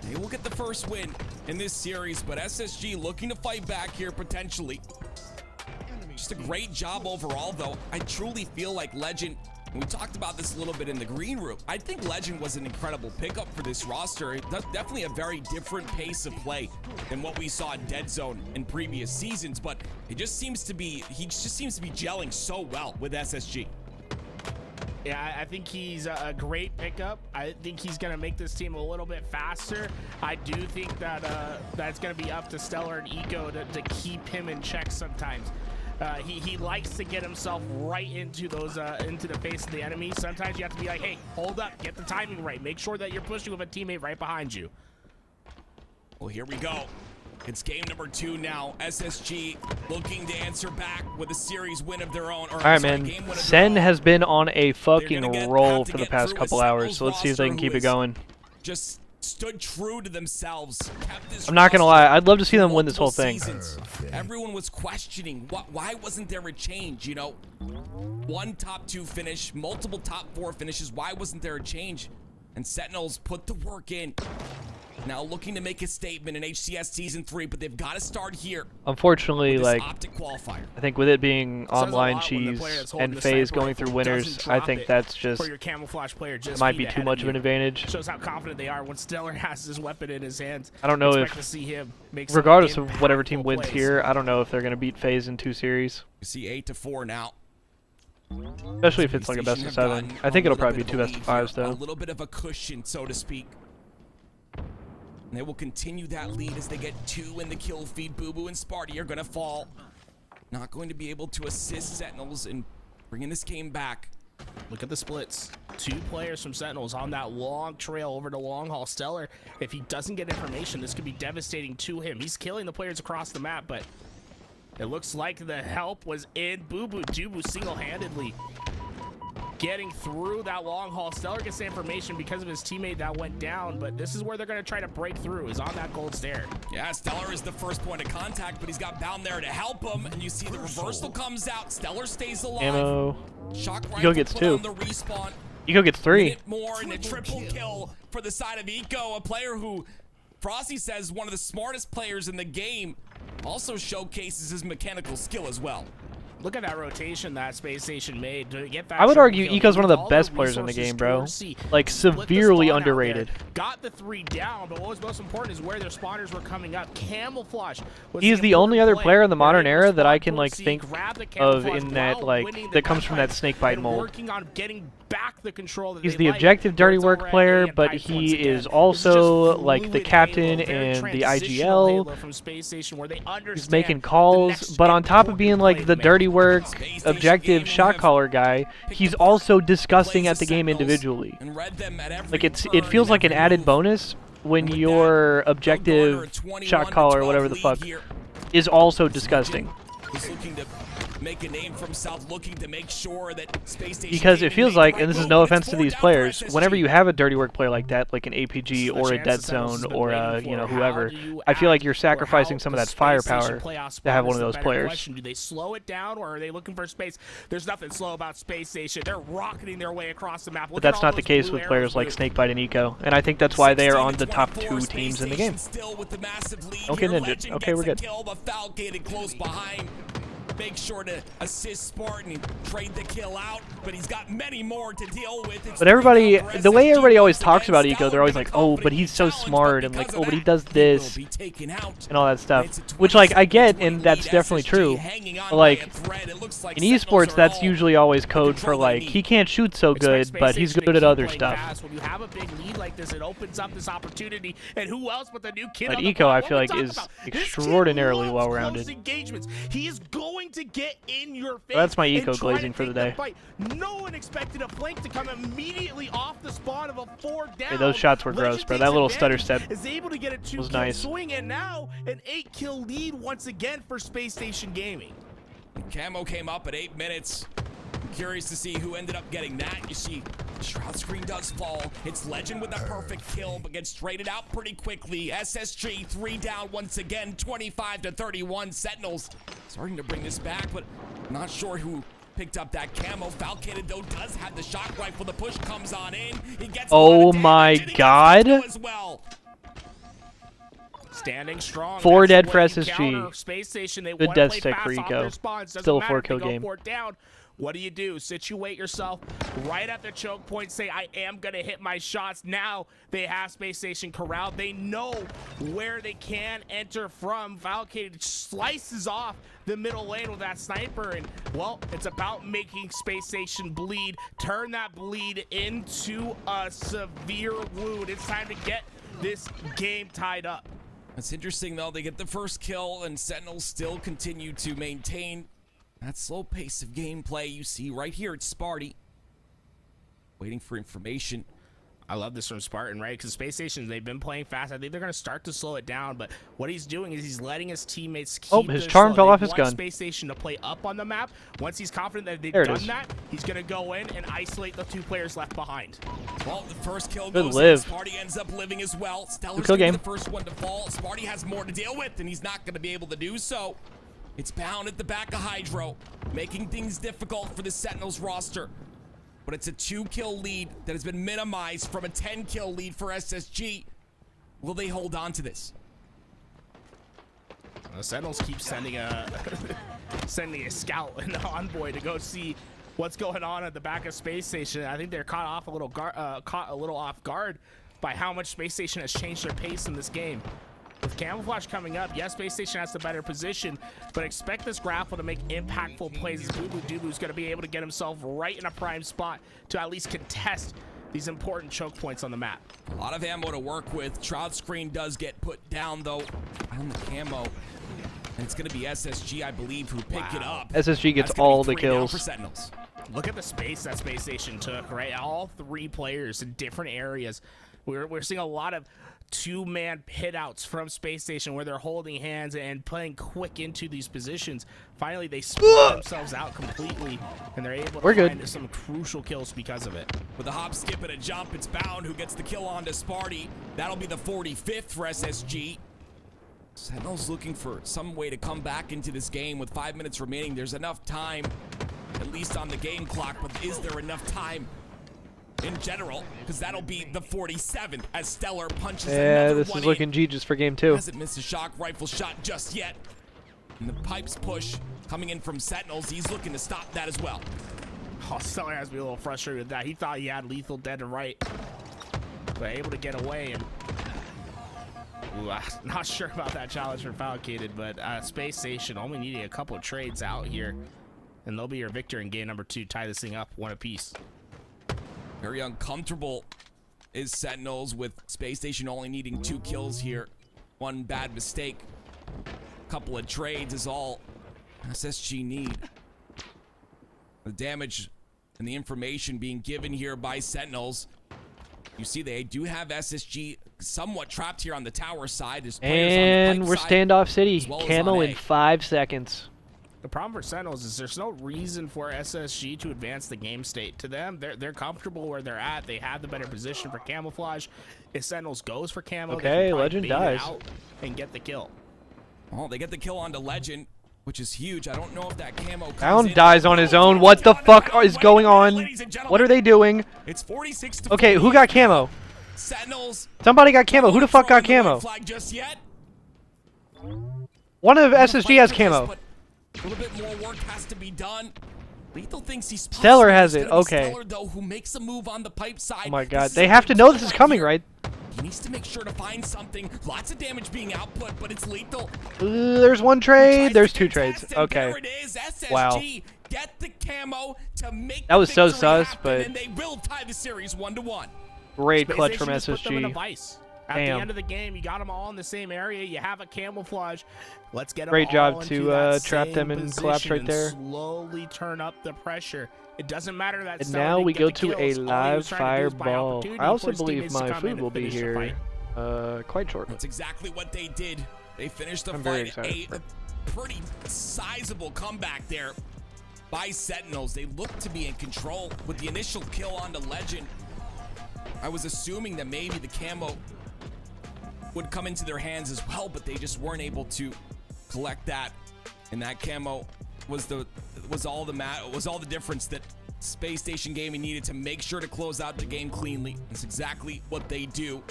they will get the first win in this series, but SSG looking to fight back here potentially. Just a great job overall, though. I truly feel like Legend, and we talked about this a little bit in the green room, I think Legend was an incredible pickup for this roster. That's definitely a very different pace of play than what we saw in Dead Zone in previous seasons, but it just seems to be, he just seems to be gelling so well with SSG. Yeah, I think he's a great pickup. I think he's going to make this team a little bit faster. I do think that that's going to be up to Stellar and Eco to keep him in check sometimes. He likes to get himself right into those into the face of the enemy. Sometimes you have to be like, hey, hold up, get the timing right. Make sure that you're pushing with a teammate right behind you. Well, here we go. It's game number 2 now. SSG looking to answer back with a series win of their own. All right, man. Sen has been on a fucking roll for the past couple hours, so let's see if they can keep it going. Just stood true to themselves. I'm not gonna lie, I'd love to see them win this whole thing. Everyone was questioning why wasn't there a change, you know? One top 2 finish, multiple top 4 finishes, why wasn't there a change? And Sentinels put the work in. Now looking to make a statement in HCS Season 3, but they've got to start here. Unfortunately, like, OpTic qualifier. I think with it being online cheese and FaZe going through winners, I think that's just, your camouflage player just might be too much of an advantage. Shows how confident they are when Stellar has his weapon in his hands. I don't know to see him make regardless of whatever team wins here, I don't know if they're going to beat FaZe in 2 series. You see 8-4 now. Especially if it's like a best of 7. I think it'll probably be 2 best of 5s though. A little bit of a cushion, so to speak. And they will continue that lead as they get 2 in the kill feed. Boo Boo and Sparty are going to fall. Not going to be able to assist Sentinels in bringing this game back. Look at the splits. 2 players from Sentinels on that long trail over to Long Haul. Stellar, if he doesn't get information, this could be devastating to him. He's killing the players across the map, but it looks like the help was in. Boo Boo Dubu single-handedly getting through that long haul. Stellar gets the information because of his teammate that went down, but this is where they're going to try to break through, is on that gold stair. Yeah, Stellar is the first point of contact, but he's got Bound there to help him, and you see the reversal comes out. Stellar stays alive. Ammo. Shock Eco gets 2. the respawn. Eco gets 3. More and a triple kill for the side of Eco, a player who Frosty says one of the smartest players in the game, also showcases his mechanical skill as well. Look at that rotation that Space Station made to get that. I would argue Eco's one of the best players in the game, bro. Like, severely underrated. Got the 3 down, but what was most important is where their spawners were coming up. Camouflage. He's the only other player in the modern era that I can like think of in that that comes from that snakebite mold. Working on getting back the control that he's the objective dirty work player, but he is also like the captain and the IGL. He's making calls, but on top of being like the dirty work objective shot caller guy, he's also disgusting at the game individually. Like it feels like an added bonus when your objective shot caller or whatever the fuck is also disgusting. He's looking to make a name for himself, looking to make sure that Space Station, because it feels like, and this is no offense to these players, whenever you have a dirty work player like that, like an APG or a Dead Zone or you know, whoever, I feel like you're sacrificing some of that firepower to have one of those players. Do they slow it down, or are they looking for space? There's nothing slow about Space Station. They're rocketing their way across the map. But that's not the case with players like Snakebite and Eco, and I think that's why they are on the top 2 teams in the game. Okay, Ninja. Okay, we're good. Make sure to assist Spartan and trade the kill out, but he's got many more to deal with. But everybody, the way everybody always talks about Eco, they're always like, oh, but he's so smart, and like, oh, but he does this, and all that stuff. Which, like, I get, and that's definitely true. But, like, in esports, that's usually always code for, like, he can't shoot so good, but he's good at other stuff. When you have a big lead like this, it opens up this opportunity, and who else but the new kid But on the Eco, block? I feel like, is extraordinarily well-rounded. He is going to get in your face. So that's my Eco glazing for the day. No one expected a flank to come immediately off the spawn of a 4 down. Hey, those shots were gross, bro. That little stutter step is able to get a 2 was kill nice. swing, and now an 8-kill lead once again for Space Station Gaming. Camo came up at 8 minutes. curious to see who ended up getting that. You see, Shroud Screen does fall. It's Legend with a perfect kill, but gets traded out pretty quickly. SSG 3 down once again, 25-31. Sentinels starting to bring this back, but not sure who picked up that camo. Falcated, though, does have the shock rifle. The push comes on in. He gets oh my god. as well. Standing strong. 4 That's dead for the way you SSG. counter Space Station. They Good wanna death play stick fast for off Eco. their spawns. Doesn't Still a matter 4 if they kill go game. for it down. What do? Situate yourself right at the choke point. Say, I am going to hit my shots. Now they have Space Station corralled. They know where they can enter from. Valkyrie slices off the middle lane with that sniper. And, well, it's about making Space Station bleed. Turn that bleed into a severe wound. It's time to get this game tied up. That's interesting, though. They get the first kill, and Sentinels still continue to maintain that slow pace of gameplay. You see right here, it's Sparty waiting for information. I love this from Spartan, right? Because Space Station, they've been playing fast. I think they're going to start to slow it down, but what he's doing is he's letting his teammates keep his their charm slow. fell off They his want gun. Space Station to play up on the map. Once he's confident that they've There it done is. that, he's going to go in and isolate the 2 players left behind. Well, the first kill Good goes live. in. Sparty ends up living as well. Stellar's kill gonna be game. the first one to fall. Sparty has more to deal with, and he's not going to be able to do so. It's Pound at the back of Hydro, making things difficult for the Sentinels roster. But it's a 2-kill lead that has been minimized from a 10-kill lead for SSG. Will they hold on to this? The Sentinels keep sending a sending a scout and an envoy to go see what's going on at the back of Space Station. I think they're caught a little off guard by how much Space Station has changed their pace in this game. With Camouflage coming up, yes, Space Station has the better position, but expect this grapple to make impactful plays as Boo Boo Doo-Boo's going to be able to get himself right in a prime spot to at least contest these important choke points on the map. A lot of ammo to work with. Shroud Screen does get put down, though, on the camo. And it's going to be SSG, I believe, who pick it up. SSG gets That's gonna be all the 3 down kills. for Sentinels. Look at the space that Space Station took, right? All 3 players in different areas. We're seeing a lot of 2-man hitouts from Space Station where they're holding hands and playing quick into these positions. Finally, they split themselves out completely, and they're able to find some crucial kills because of it. With a hop, skip, and a jump, it's Bound who gets the kill onto Sparty. That'll be the 45th for SSG. Sentinels looking for some way to come back into this game with 5 minutes remaining. There's enough time, at least on the game clock, but is there enough time in general? Because that'll be the 47th as Stellar punches another this one is looking G just for game 2. Hasn't missed a shock rifle shot just yet. And the pipes push coming in from Sentinels. He's looking to stop that as well. Oh, Stellar has to be a little frustrated with that. He thought he had lethal dead to right, but able to get away. And ooh, I'm not sure about that challenge for Falcated, but Space Station only needing a couple of trades out here, and they'll be your victor in game number 2. Tie this thing up 1 apiece. Very uncomfortable is Sentinels with Space Station only needing 2 kills here. 1 bad mistake. A couple of trades is all SSG need. The damage and the information being given here by Sentinels. You see they do have SSG somewhat trapped here on the tower side. There's players And on the we're pipe standoff city. as well as Camo on in A. 5 seconds. The problem for Sentinels is there's no reason for SSG to advance the game state. To them, they're comfortable where they're at. They have the better position for camouflage. If Sentinels goes for camo, Okay, they can probably Legend bait it dies. out and get the kill. Oh, they get the kill onto Legend, which is huge. I don't know if that camo comes Bound in. dies on his own. What the fuck is going on? What are they doing? It's 46 to Okay, who 48. got camo? Sentinels. Somebody got camo. Who the fuck got Throwing the camo? red flag just yet. One of SSG Fight has for this, camo. but a little bit more work has to be done. Lethal thinks he's Stellar possible. has It's it, gonna be okay. Stellar, though, who makes a move on the pipe side. Oh my god. This is They a have to big know pull this is right coming, here. right? He needs to make sure to find something. Lots of damage being output, but it's lethal. There's 1 trade. There's 2 trades. And Okay. there it is. SSG Wow. get the camo to make That was the so victory sus, happen, but and they will tie the series 1-1. Great Space clutch Station from just put them in a SSG. vice. At Damn. the end of the game, you got them all in the same area. You have a camouflage. Let's get them Great all job into to, that trap same them and position collapse right and there. Slowly turn up the pressure. It doesn't matter that. And Stellar now didn't we get go the to a kills. All he live was trying to do is buy fireball. opportunity I also for his believe teammates to my come in food and will be finish the here fight. quite short. That's exactly what they did. They finished the I'm very fight. excited. A pretty sizable comeback there by Sentinels. They look to be in control with the initial kill onto Legend. I was assuming that maybe the camo would come into their hands as well, but they just weren't able to collect that. And that camo was all the difference that Space Station Gaming needed to make sure to close out the game cleanly. That's exactly what they do.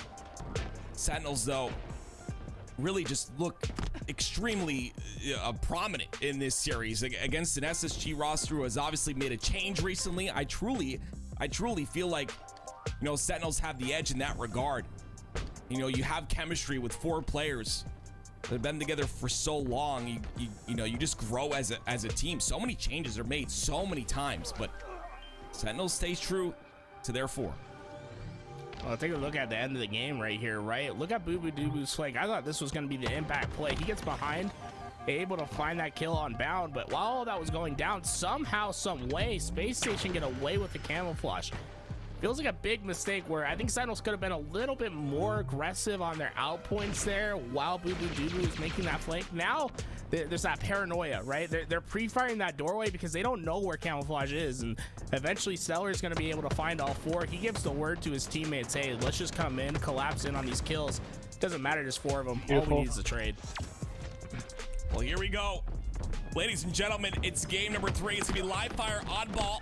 Sentinels, though, really just look extremely prominent in this series against an SSG roster who has obviously made a change recently. I truly feel like, you know, Sentinels have the edge in that regard. You know, you have chemistry with 4 players that have been together for so long. You know, you just grow as a team. So many changes are made so many times, but Sentinels stays true to their 4. Well, take a look at the end of the game right here, right? Look at Boo Boo Doo Boo's flank. I thought this was going to be the impact play. He gets behind, able to find that kill on Bound, but while all that was going down, somehow, some way, Space Station get away with the camouflage. Feels like a big mistake where I think Sentinels could have been a little bit more aggressive on their outpoints there while Boo Boo Doo Boo is making that flank. Now, there's that paranoia, right? They're pre-firing that doorway because they don't know where camouflage is, and eventually Stellar is going to be able to find all 4. He gives the word to his teammates, hey, let's just come in, collapse in on these kills. Doesn't matter, there's 4 of them. Beautiful. All we need is a trade. Well, here we go. Ladies and gentlemen, it's game number 3. It's going to be live fire oddball.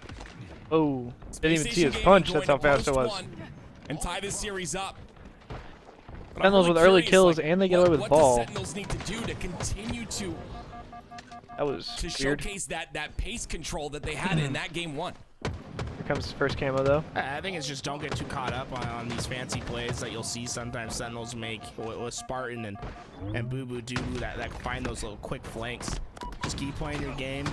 Oh, didn't even see his punch. That's how fast it was. And tie this series up. Sentinels with early kills, and they get away with ball. What does Sentinels need to do to continue to weird. showcase that pace control that they had in that game 1? Here comes the first camo, though. I think it's just don't get too caught up on these fancy plays that you'll see sometimes Sentinels make with Spartan and Boo Boo Doo Boo that find those little quick flanks. Just keep playing your game.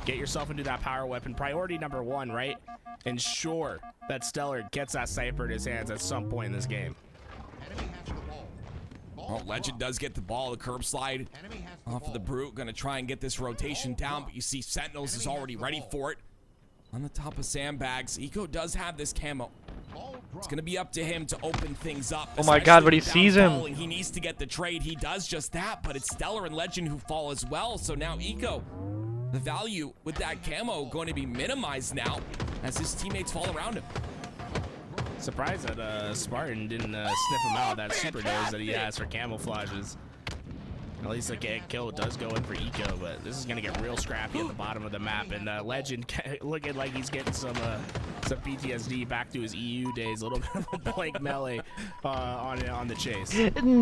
Get yourself into that power weapon. Priority number 1, right? Ensure that Stellar gets that sniper in his hands at some point in this game. Well, Legend does get the ball, the curb slide off of the Brute. Gonna try and get this rotation down, but you see Sentinels is already ready for it. On the top of sandbags, Eco does have this camo. It's gonna be up to him to open things up. Oh my God, but he sees him. He needs to get the trade. He does just that, but it's Stellar and Legend who fall as well. So now Eco, the value with that camo going to be minimized now as his teammates fall around him. Surprised that Spartan didn't sniff him out, that super nose that he has for camouflages. At least the kill does go in for Eco, but this is going to get real scrappy at the bottom of the map. And Legend looking like he's getting some PTSD back to his EU days. A little bit of a blank melee on the chase.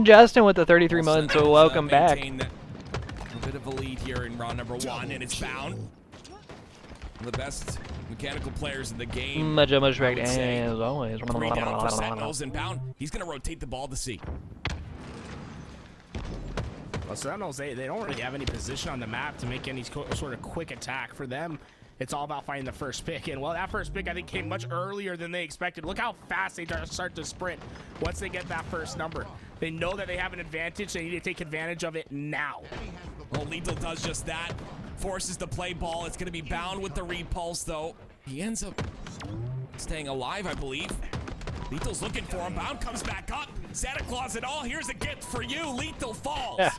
Justin with the 33 months, so welcome back. A bit of a lead here in round number 1, and it's Bound. One of the best mechanical players in the game. Much respect, as always. 3 down for Sentinels, and Bound, he's going to rotate the ball to C. Well, Sentinels, they don't really have any position on the map to make any sort of quick attack. For them, it's all about finding the first pick. And, well, that first pick, I think, came much earlier than they expected. Look how fast they start to sprint once they get that first number. They know that they have an advantage. They need to take advantage of it now. Well, Lethal does just that. Forces the play ball. It's going to be Bound with the repulse, though. He ends up staying alive, I believe. Lethal's looking for him. Bound comes back up. Santa Claus and all. Here's a gift for you. Lethal falls. Yeah.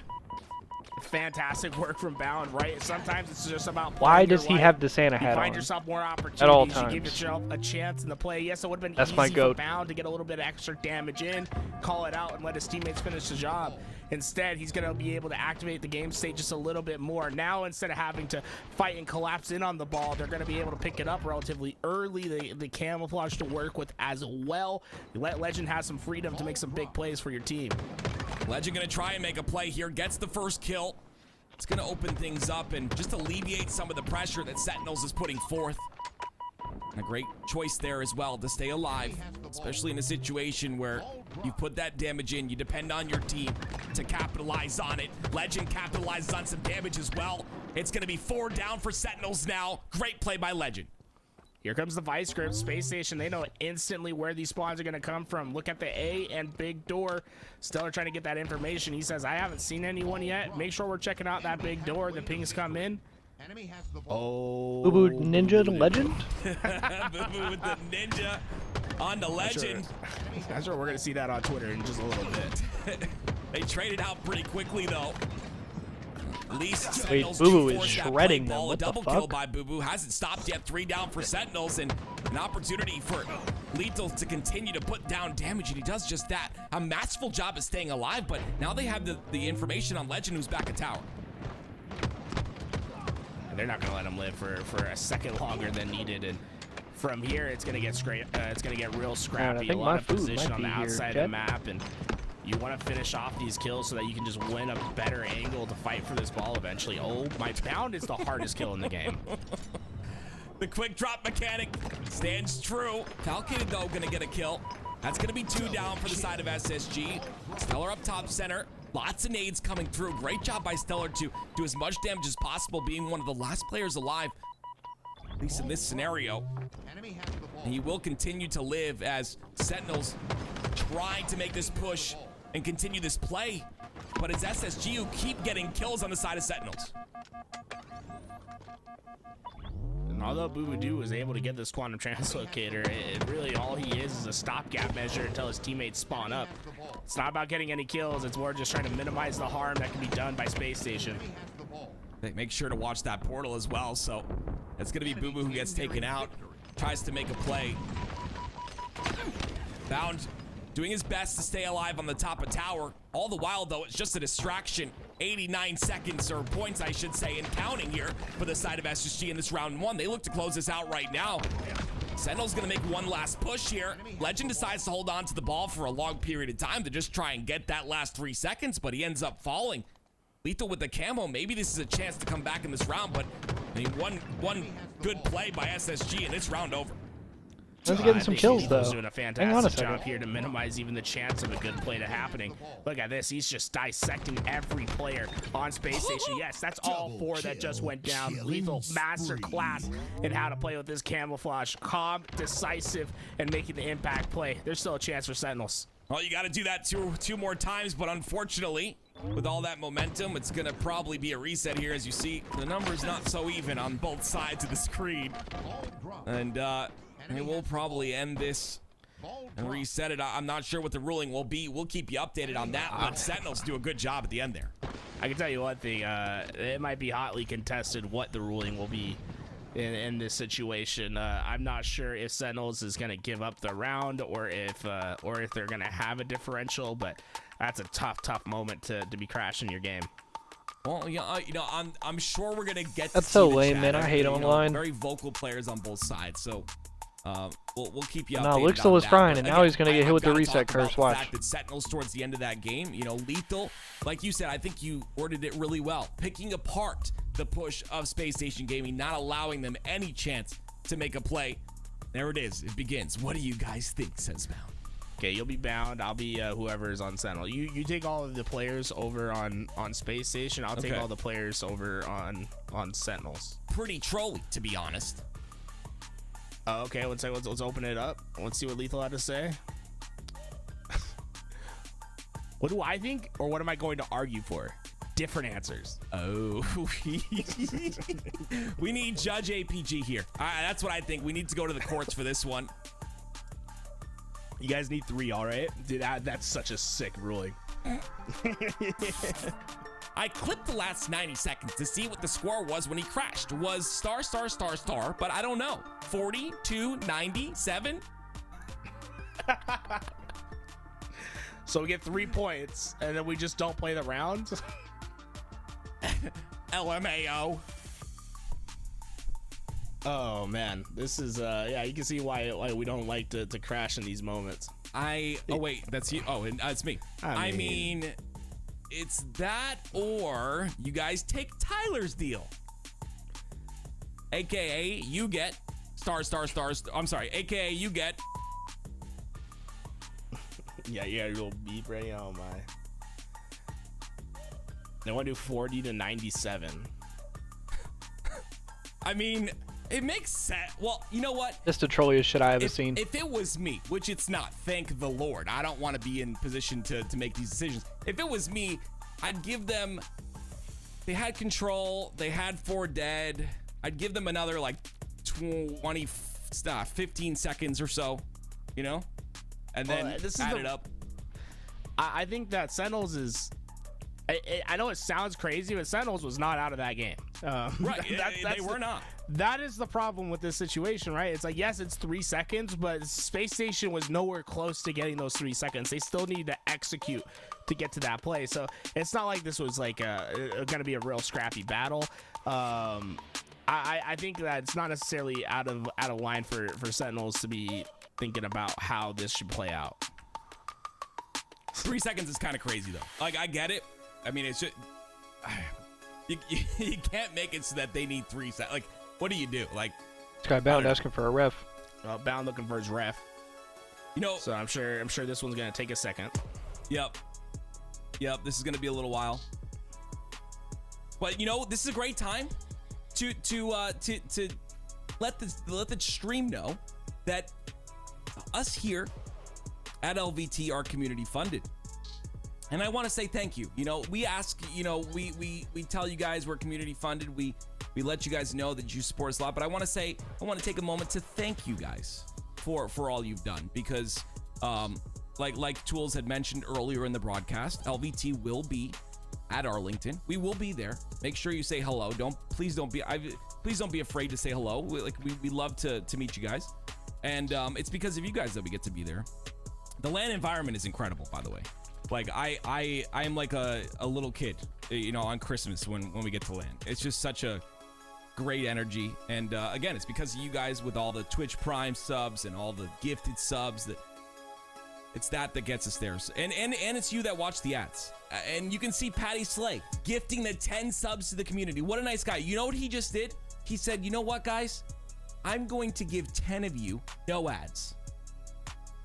Fantastic work from Bound, right? Sometimes it's just about why does he have the Santa hat on? You find yourself more opportunities. At all times. You give yourself a chance in the play. Yes, it would have been That's easy for Bound to get a little bit of extra damage in, call it out, and let his teammates finish the job. Instead, he's going to be able to activate the game state just a little bit more. Now, instead of having to fight and collapse in on the ball, they're going to be able to pick it up relatively early. The camouflage to work with as well. Let Legend have some freedom to make some big plays for your team. Legend going to try and make a play here. Gets the first kill. It's going to open things up and just alleviate some of the pressure that Sentinels is putting forth. And a great choice there as well to stay alive, especially in a situation where you put that damage in. You depend on your team to capitalize on it. Legend capitalizes on some damage as well. It's going to be 4 down for Sentinels now. Great play by Legend. Here comes the Vice Grip Space Station. They know instantly where these spawns are going to come from. Look at the A and big door. Stellar trying to get that information. He says, I haven't seen anyone yet. Make sure we're checking out that big door. The pings come in. Oh. Boo Boo Ninja Legend? Boo Boo with the ninja on the Legend. I'm sure we're going to see that on Twitter in just a little bit. They traded out pretty quickly, though. At least Wait, Sentinels Boo do is force that shredding play them. ball. What A the double kill fuck? by Boo hasn't stopped yet. 3 down for Sentinels, and an opportunity for Lethal to continue to put down damage, and he does just that. A masterful job at staying alive, but now they have the information on Legend, who's back at tower. And they're not gonna let him live for a second longer than needed. And from here, it's gonna get it's gonna get real scrappy. think A my lot of food position might on the be here, outside of Jet. the map, and you want to finish off these kills so that you can just win a better angle to fight for this ball eventually. Oh, my bound is the hardest kill in the game. The quick drop mechanic stands true. Falcon, though, gonna get a kill. That's gonna be 2 down for the side of SSG. Stellar up top center. Lots of nades coming through. Great job by Stellar to do as much damage as possible, being one of the last players alive, at least in this scenario. He will continue to live as Sentinels trying to make this push and continue this play. But it's SSG who keep getting kills on the side of Sentinels. And although Boo is able to get this quantum translocator, it really all he is a stopgap measure until his teammates spawn up. It's not about getting any kills, it's more just trying to minimize the harm that can be done by Space Station. They make sure to watch that portal as well, so it's gonna be Boo who gets taken out, tries to make a play. Bound doing his best to stay alive on the top of tower. All the while, though, it's just a distraction. 89 seconds, or points, I should say, and counting here for the side of SSG in this round 1. They look to close this out right now. Sentinel's gonna make one last push here. Legend decides to hold on to the ball for a long period of time to just try and get that last 3 seconds, but he ends up falling. Lethal with the camo. Maybe this is a chance to come back in this round, but I mean, one good play by SSG and it's round over. He's getting some kills, though. He's doing a Hang on a fantastic second. job here to minimize even the chance of a good play to happening. Look at this. He's just dissecting every player on Space Station. Yes, that's all 4 that just went down. Lethal master class in how to play with this camouflage. Calm, decisive, and making the impact play. There's still a chance for Sentinels. Well, you got to do that two more times, but unfortunately, with all that momentum, it's going to probably be a reset here. As you see, the number's not so even on both sides of the screen. And we'll probably end this and reset it. I'm not sure what the ruling will be. We'll keep you updated on that, but Sentinels do a good job at the end there. I can tell you one thing. It might be hotly contested what the ruling will be in this situation. I'm not sure if Sentinels is going to give up the round or if they're going to have a differential, but that's a tough moment to be crashing your game. Well, I'm sure we're gonna get. That's to so see the lame, chat. man. I hate Everybody, online. Very vocal players on both sides, so we'll keep you updated. No, Luxel on was that. fine, But and now again, he's gonna get hit with the I've gotta reset talk about curse. the Watch. fact that Sentinels towards the end of that game, Lethal, like you said, I think you worded it really well, picking apart the push of Space Station Gaming, not allowing them any chance to make a play. There it is. It begins. What do you guys think, says Bound? Okay, you'll be bound. I'll be whoever is on Sentinel. You take all of the players over on Space Station. I'll take Okay. all the players over on Sentinels. Pretty trolly, to be honest. Okay, let's open it up. Let's see what Lethal had to say. What do I think, or what am I going to argue for? Different answers. Oh, we need Judge APG here. That's what I think. We need to go to the courts for this one. You guys need 3, all right? Dude, that's such a sick ruling. I clipped the last 90 seconds to see what the score was when he crashed. Was star, but I don't know. 42, 97? So we get 3 points, and then we just don't play the round? LMAO. Oh man, this is yeah, you can see why we don't like to crash in these moments. Oh wait, that's you. Oh, and it's me. I mean, it's that, or you guys take Tyler's deal, aka you get star. I'm sorry, aka you get. Yeah, you got a little beep ready. Oh my. They want to do 40 to 97. I mean, it makes sense. Well, you know what? That's the trolliest shit I ever seen. If it was me, which it's not, thank the Lord. I don't want to be in position to make these decisions. If it was me, I'd give them. They had control. They had 4 dead. I'd give them another like 20, 15 seconds or so, and then this is add it up. I think that Sentinels I know it sounds crazy, but Sentinels was not out of that game. Right, they were not. That is the problem with this situation, right? It's like, yes, it's 3 seconds, but Space Station was nowhere close to getting those 3 seconds. They still need to execute to get to that play. So it's not like this was like going to be a real scrappy battle. I think that it's not necessarily out of line for Sentinels to be thinking about how this should play out. 3 seconds is kind of crazy, though. Like, I get it. I mean, it's just... You can't make it so that they need 3 seconds. Like, what do you do? Like, this guy Bound asking for a ref. Bound looking for his ref. You know, so I'm sure this one's gonna take a second. Yep. This is gonna be a little while. But you know, this is a great time to let the stream know that us here at LVT are community funded. And I want to say thank you. You know, we ask, you know, we tell you guys we're community funded. We let you guys know that you support us a lot. But I want to take a moment to thank you guys for all you've done, because like Tools had mentioned earlier in the broadcast, LVT will be at Arlington. We will be there. Make sure you say hello. Please don't be afraid to say hello. We love to meet you guys. And it's because of you guys that we get to be there. The LAN environment is incredible, by the way. Like I am like a little kid, you know, on Christmas when we get to LAN. It's just such a great energy. And again, it's because of you guys with all the Twitch Prime subs and all the gifted subs that gets us there. And it's you that watch the ads. And you can see Patty Slay gifting the 10 subs to the community. What a nice guy. You know what he just did? He said, you know what, guys? I'm going to give 10 of you no ads.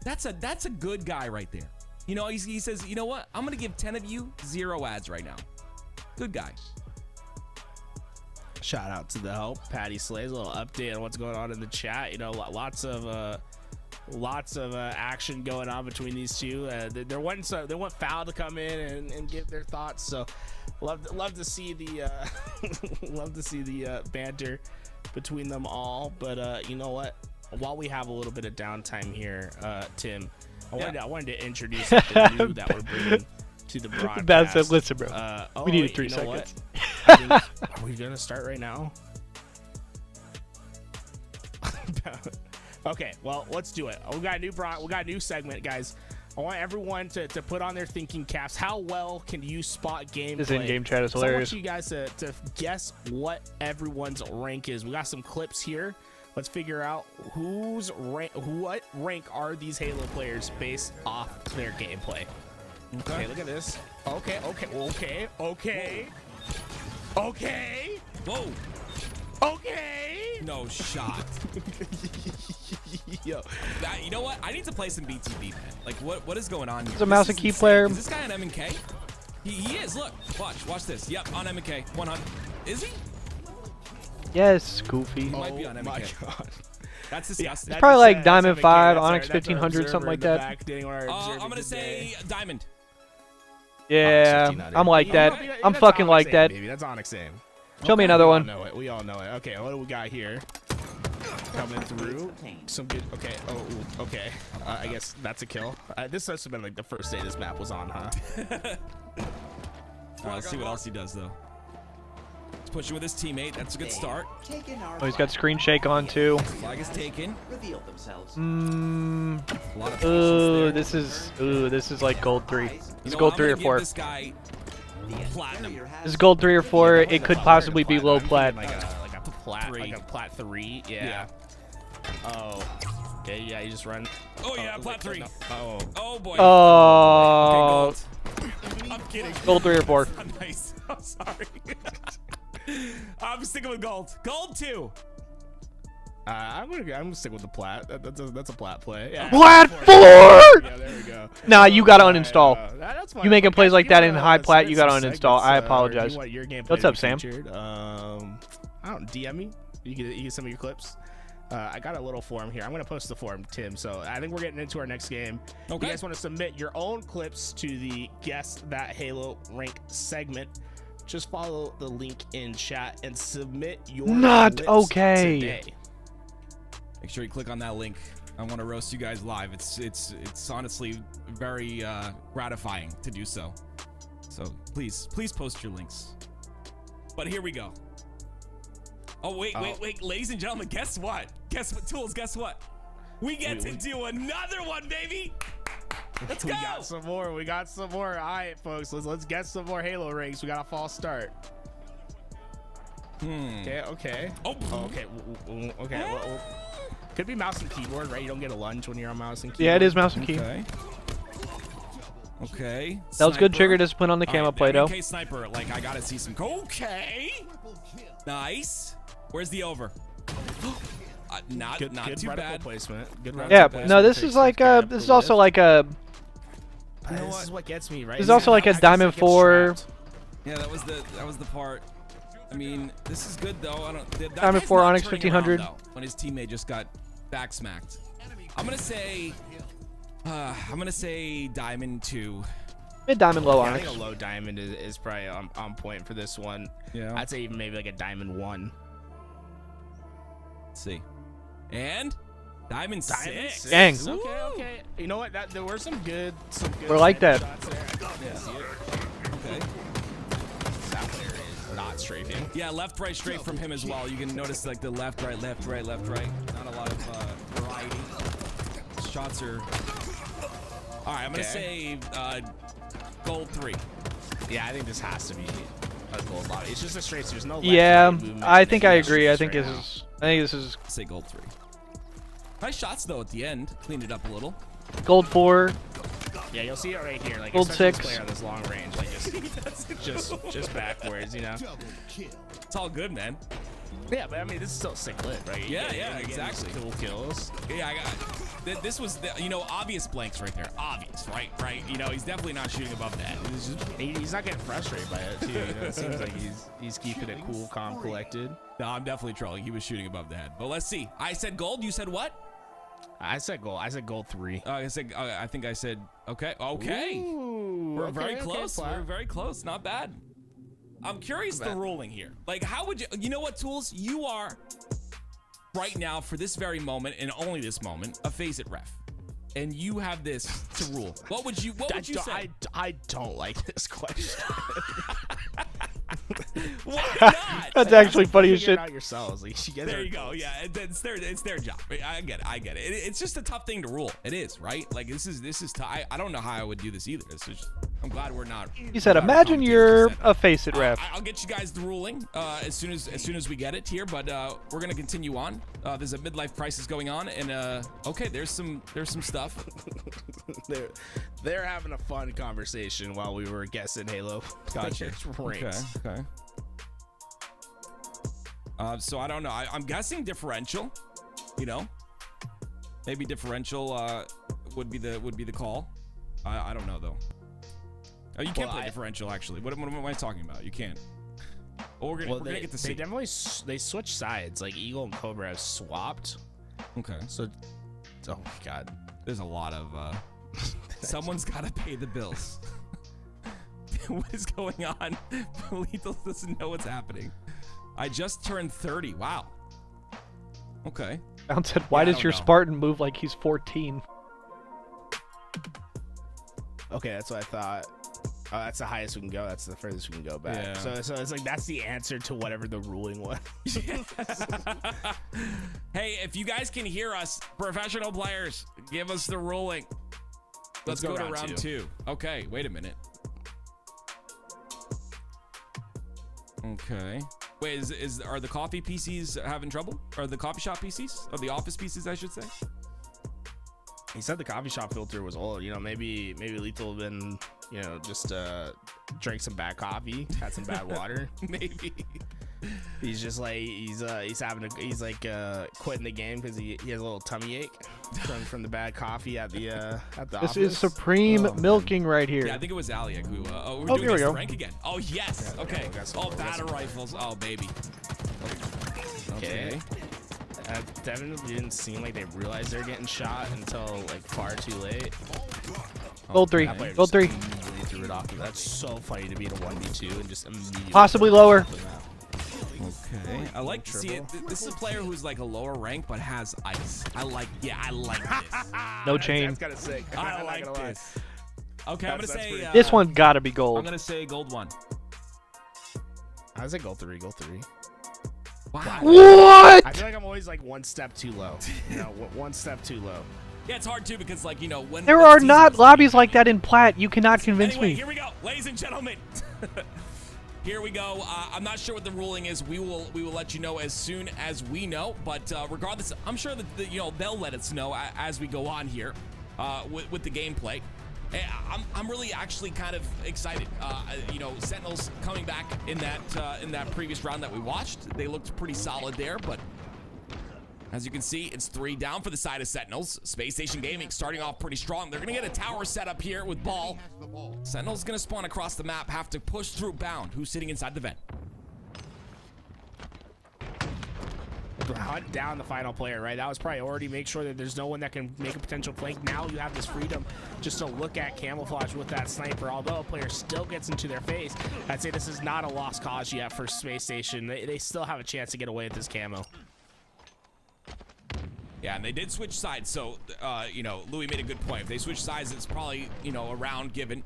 That's a good guy right there. You know, he says, you know what? I'm going to give 10 of you 0 ads right now. Good guy. Shout out to the help. Patty Slay's a little update on what's going on in the chat. You know, lots of action going on between these two. They want Foul to come in and give their thoughts. So love to see the banter between them all. But you know what? While we have a little bit of downtime here, Tim, I wanted to introduce something new that we're bringing to the broadcast. Bad said, listen, bro. We needed 3 seconds. Are we gonna start right now? Okay, well, let's do it. We got a new segment, guys. I want everyone to put on their thinking caps. How well can you spot gameplay? This in-game chat is hilarious. So I want you guys to guess what everyone's rank is. We got some clips here. Let's figure out what rank are these Halo players based off their gameplay. Okay, look at this. Okay. Whoa. Okay. No shot. Yo. You know what? I need to play some BTB, man. Like, what is going on here? He's a mouse and key player. Is this guy on M&K? He is. Look. Watch this. Yep, on M&K. 100. Is he? Yes, Goofy. He might be on M&K. My God. That's disgusting. It's probably like Diamond 5, Onyx 1500, something like that. I'm going to say Diamond. Yeah, I'm like that. I'm fucking like that. Baby. That's Onyx aim. Show me another one. We all know it. Okay, what do we got here? Coming through. Some good. Okay. Oh, okay. I guess that's a kill. This must have been like the first day this map was on, huh? Let's see what else he does, though. He's pushing with his teammate. That's a good start. Oh, he's got screen shake on too. Flag is taken. This is like gold 3. It's gold 3 or 4. This guy platinum. This is gold 3 or 4. It could possibly be low plat. Like a plat 3. Yeah. Oh. Okay, yeah, you just run. Oh yeah, plat 3. Oh boy. Oh. Okay, I'm kidding. Gold 3 or 4. Nice. I'm sorry. I'm sticking with gold. Gold 2. I'm gonna stick with the plat. That's a plat play. Yeah, plat 4. Yeah, there we go. Nah, you gotta uninstall. That's you making plays like that in high plat, you gotta uninstall. I apologize. What's up, Sam? I don't DM me. You can send me your clips. I got a little form here. I'm gonna post the form, Tim. So I think we're getting into our next game. Okay. You guys want to submit your own clips to the Guess That Halo Rank segment? Just follow the link in chat and submit your clips today. Make sure you click on that link. I want to roast you guys live. It's honestly very gratifying to do so. So please post your links. But here we go. Oh, wait. Ladies and gentlemen, guess what? Guess what, Tools? Guess what? We get to do another one, baby. Let's go. We got some more. All right, folks. Let's get some more Halo rings. We got a false start. Okay. Okay. Okay. Well, could be mouse and keyboard, right? You don't get a lunge when you're on mouse and keyboard. Yeah, it is mouse and key. Okay. That was good trigger discipline on the camo play, though. Okay, sniper. Like, I gotta see some. Okay. Nice. Where's the over? Not good too bad. Placement. Good yeah. No, this is like this is also like a. This is what gets me right. This is also like a Diamond 4. Yeah, that was the part. I mean, this is good though. Diamond 4 Onyx 1500. When his teammate just got back smacked. I'm gonna say Diamond 2. Mid Diamond, low I Onyx. think a low Diamond is probably on point for this one. Yeah. I'd say even maybe like a Diamond 1. Let's see. And Diamond 6. Dang. Okay. You know what? There were some good. We're like that. Okay. That player is not strafing. Yeah, left, right, straight from him as well. You can notice like the left, right, left, right, left, right. Not a lot of variety. Shots are. All right, I'm gonna say gold 3. Yeah, I think this has to be a gold lobby. It's just a straight. There's no. Yeah, I think I agree. I think this is. Say gold 3. Nice shots though at the end. Cleaned it up a little. Gold 4. Yeah, you'll see it right here. Like gold 6. Player on this long range, like just backwards, you know. It's all good, man. Yeah, but I mean, this is still sick lit, right? Yeah, exactly. Cool kills. Yeah, this was obvious blanks right there. Obvious, right. You know, he's definitely not shooting above that. He's not getting frustrated by it too. You know, it seems like he's keeping it cool, calm, collected. No, I'm definitely trolling. He was shooting above the head. But let's see. I said gold. You said what? I said gold. I said gold 3. I think I said okay. Ooh, we're very close. Okay, we're very close. Not bad. I'm curious the ruling here. Like, how would you? You know what, Tools? You are right now for this very moment and only this moment a Phase It ref, and you have this to rule. What would you say? I don't like this question. Why not? That's actually funny as shit. Out yourselves. Like, there you go. Yeah, it's their job. I get it. It's just a tough thing to rule. It is, right? Like this is I don't know how I would do this either. I'm glad we're not. He said, "Imagine you're a Face It ref." I'll get you guys the ruling as soon as we get it here. But we're gonna continue on. There's a midlife crisis going on, and okay, there's some stuff. They're having a fun conversation while we were guessing Halo. Gotcha. Okay. So I don't know. I'm guessing differential. You know, maybe differential would be the call. I don't know though. Oh, you can't play differential actually. What am I talking about? You can't. Well, we're gonna get to see. They definitely they switch sides. Like Eagle and Cobra have swapped. Okay. So, oh my God, there's a lot of. Someone's got to pay the bills. What is going on? Lethal doesn't know what's happening. I just turned 30. Wow. Okay. Bounce said, "Why does your Spartan move like he's 14?" Okay, that's what I thought. Oh, that's the highest we can go. That's the furthest we can go back. Yeah. So it's like that's the answer to whatever the ruling was. Hey, if you guys can hear us, professional players, give us the ruling. Let's go to round 2. Okay, wait a minute. Okay. Wait, are the coffee PCs having trouble? Or the coffee shop PCs? Or the office PCs, I should say? He said the coffee shop filter was old. You know, maybe Lethal have been, you know, just drank some bad coffee, had some bad water. Maybe. He's just like he's quitting the game because he has a little tummy ache from the bad coffee at the office. This is supreme milking right here. Yeah, I think it was Aliak who. Here we go. Rank again. Oh yes. Yeah, okay. Battle rifles. Oh baby. Okay. Definitely didn't seem like they realized they're getting shot until like far too late. Gold 3. Gold 3. Threw it off. That's so funny to be in a 1v2 and just immediately. Possibly lower. Okay. I like to see it. This is a player who's like a lower rank but has ice. I like this. No chain. That's kind of sick. I like this. Okay, I'm gonna say this one's gotta be gold. I'm gonna say gold 1. I was like gold 3, gold 3. Wow. What? I feel like I'm always like one step too low. You know, one step too low. Yeah, it's hard too because like when There are not lobbies like that in Plat. You cannot convince anyway, me. Here we go, ladies and gentlemen. Here we go. I'm not sure what the ruling is. We will let you know as soon as we know. But regardless, I'm sure that they'll let us know as we go on here with the gameplay. I'm really actually kind of excited. Sentinels coming back in that previous round that we watched. They looked pretty solid there, but as you can see, it's 3 down for the side of Sentinels. Space Station Gaming starting off pretty strong. They're gonna get a tower set up here with ball. Sentinels gonna spawn across the map, have to push through Bound, who's sitting inside the vent. Hunt down the final player, right? That was priority. Make sure that there's no one that can make a potential flank. Now you have this freedom just to look at camouflage with that sniper. Although a player still gets into their face, I'd say this is not a lost cause yet for Space Station. They still have a chance to get away with this camo. Yeah, and they did switch sides, so, Louis made a good point. If they switch sides, it's probably, a round given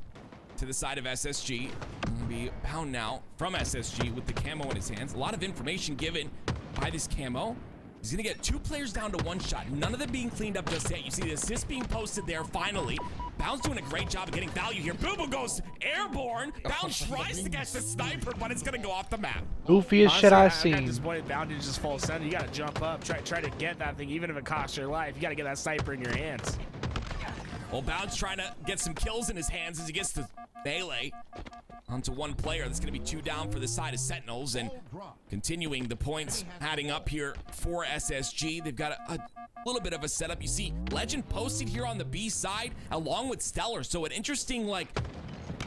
to the side of SSG. Gonna be Bound now from SSG with the camo in his hands. A lot of information given by this camo. He's gonna get 2 players down to 1 shot. None of them being cleaned up just yet. You see the assist being posted there finally. Bound's doing a great job of getting value here. Boo Boo goes airborne. Bound tries to catch the sniper, but it's gonna go off the map. Goofiest shit I've I'm seen. at this point, Bound is just full send. You gotta jump up, try to get that thing, even if it costs your life. You gotta get that sniper in your hands. Well, Bound's trying to get some kills in his hands as he gets to melee onto 1 player. That's going to be 2 down for the side of Sentinels, and continuing the points adding up here for SSG. They've got a little bit of a setup. You see Legend posted here on the B side along with Stellar, so an interesting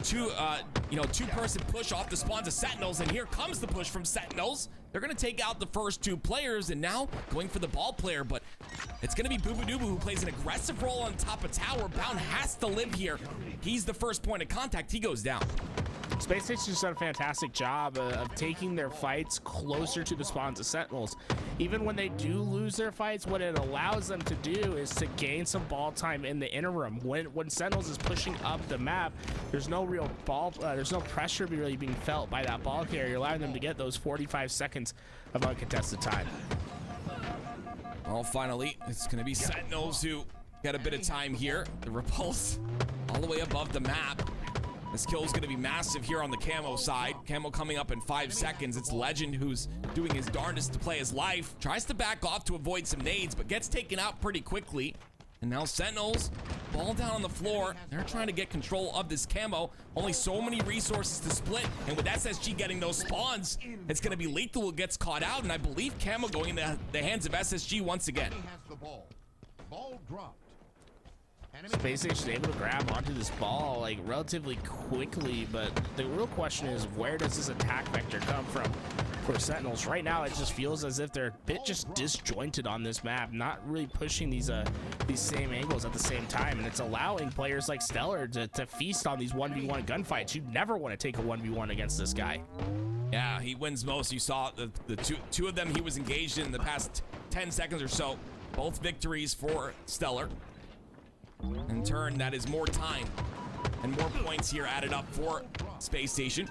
two-person push off the spawns of Sentinels, and here comes the push from Sentinels. They're going to take out the first 2 players, and now going for the ball player, but it's going to be Boo Boo Doo Boo who plays an aggressive role on top of tower. Bound has to live here. He's the first point of contact. He goes down. Space Station's just done a fantastic job of taking their fights closer to the spawns of Sentinels. Even when they do lose their fights, what it allows them to do is to gain some ball time in the interim. When Sentinels is pushing up the map, there's no real there's no pressure really being felt by that ball carrier, allowing them to get those 45 seconds of uncontested time. Well, finally, it's going to be Sentinels who get a bit of time here. The repulse all the way above the map. This kill is going to be massive here on the camo side. Camo coming up in 5 seconds. It's Legend who's doing his darndest to play his life. Tries to back off to avoid some nades, but gets taken out pretty quickly. And now Sentinels, ball down on the floor. They're trying to get control of this camo. Only so many resources to split. And with SSG getting those spawns, it's going to be lethal who gets caught out. And I believe camo going in the hands of SSG once again. Ball dropped. Space Station able to grab onto this ball like relatively quickly, but the real question is, where does this attack vector come from for Sentinels? Right now, it just feels as if they're a bit just disjointed on this map, not really pushing these same angles at the same time, and it's allowing players like Stellar to feast on these 1v1 gunfights. You'd never want to take a 1v1 against this guy. Yeah, he wins most. You saw the two of them he was engaged in the past 10 seconds or so. Both victories for Stellar. In turn, that is more time and more points here added up for Space Station.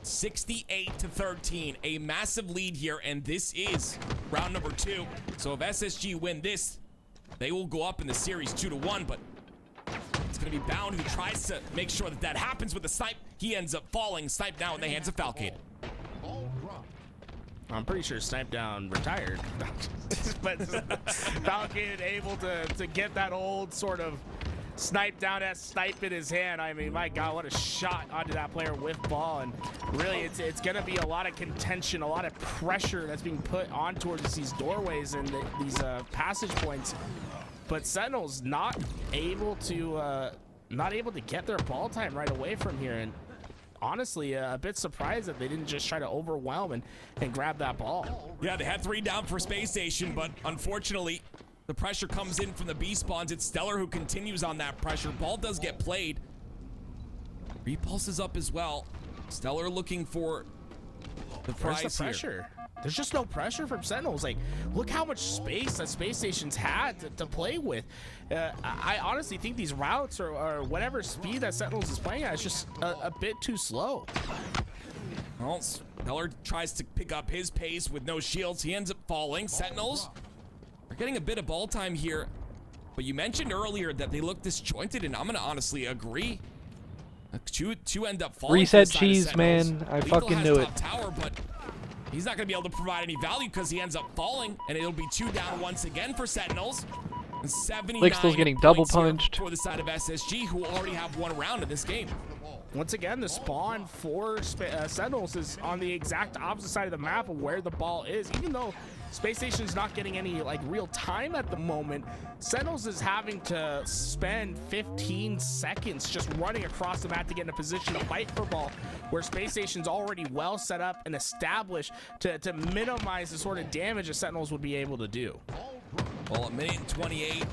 68-13, a massive lead here, and this is round number 2. So if SSG win this, they will go up in the series 2-1, but it's going to be Bound who tries to make sure that happens with the snipe. He ends up falling. Snipe now in the hands of Falcade. I'm pretty sure Snipe Down retired, but Falcon able to get that old sort of Snipe Down as snipe in his hand. I mean, my God, what a shot onto that player with ball. And really, it's going to be a lot of contention, a lot of pressure that's being put on towards these doorways and these passage points. But Sentinel's not able to get their ball time right away from here. And honestly, a bit surprised that they didn't just try to overwhelm and grab that ball. Yeah, they had 3 down for Space Station, but unfortunately, the pressure comes in from the B spawns. It's Stellar who continues on that pressure. Ball does get played. Repulse is up as well. Stellar looking for the prize Where's the here. pressure? there's just no pressure from Sentinels. Like, look how much space that Space Station's had to play with. I honestly think these routes or whatever speed that Sentinels is playing at is just a bit too slow. Well, Stellar tries to pick up his pace with no shields. He ends up falling. Sentinels are getting a bit of ball time here. But you mentioned earlier that they look disjointed, and I'm going to honestly agree. Two end up falling. Reset cheese, man. I fucking knew it. Tower, but he's not going to be able to provide any value because he ends up falling, and it'll be 2 down once again for Sentinels. And 79 Lixtel's getting double punched. For the side of SSG, who already have 1 round in this game. Once again, the spawn for Sentinels is on the exact opposite side of the map of where the ball is. Even though Space Station's not getting any like real time at the moment, Sentinels is having to spend 15 seconds just running across the map to get in a position to fight for ball, where Space Station's already well set up and established to minimize the sort of damage that Sentinels would be able to do. Well, 1:28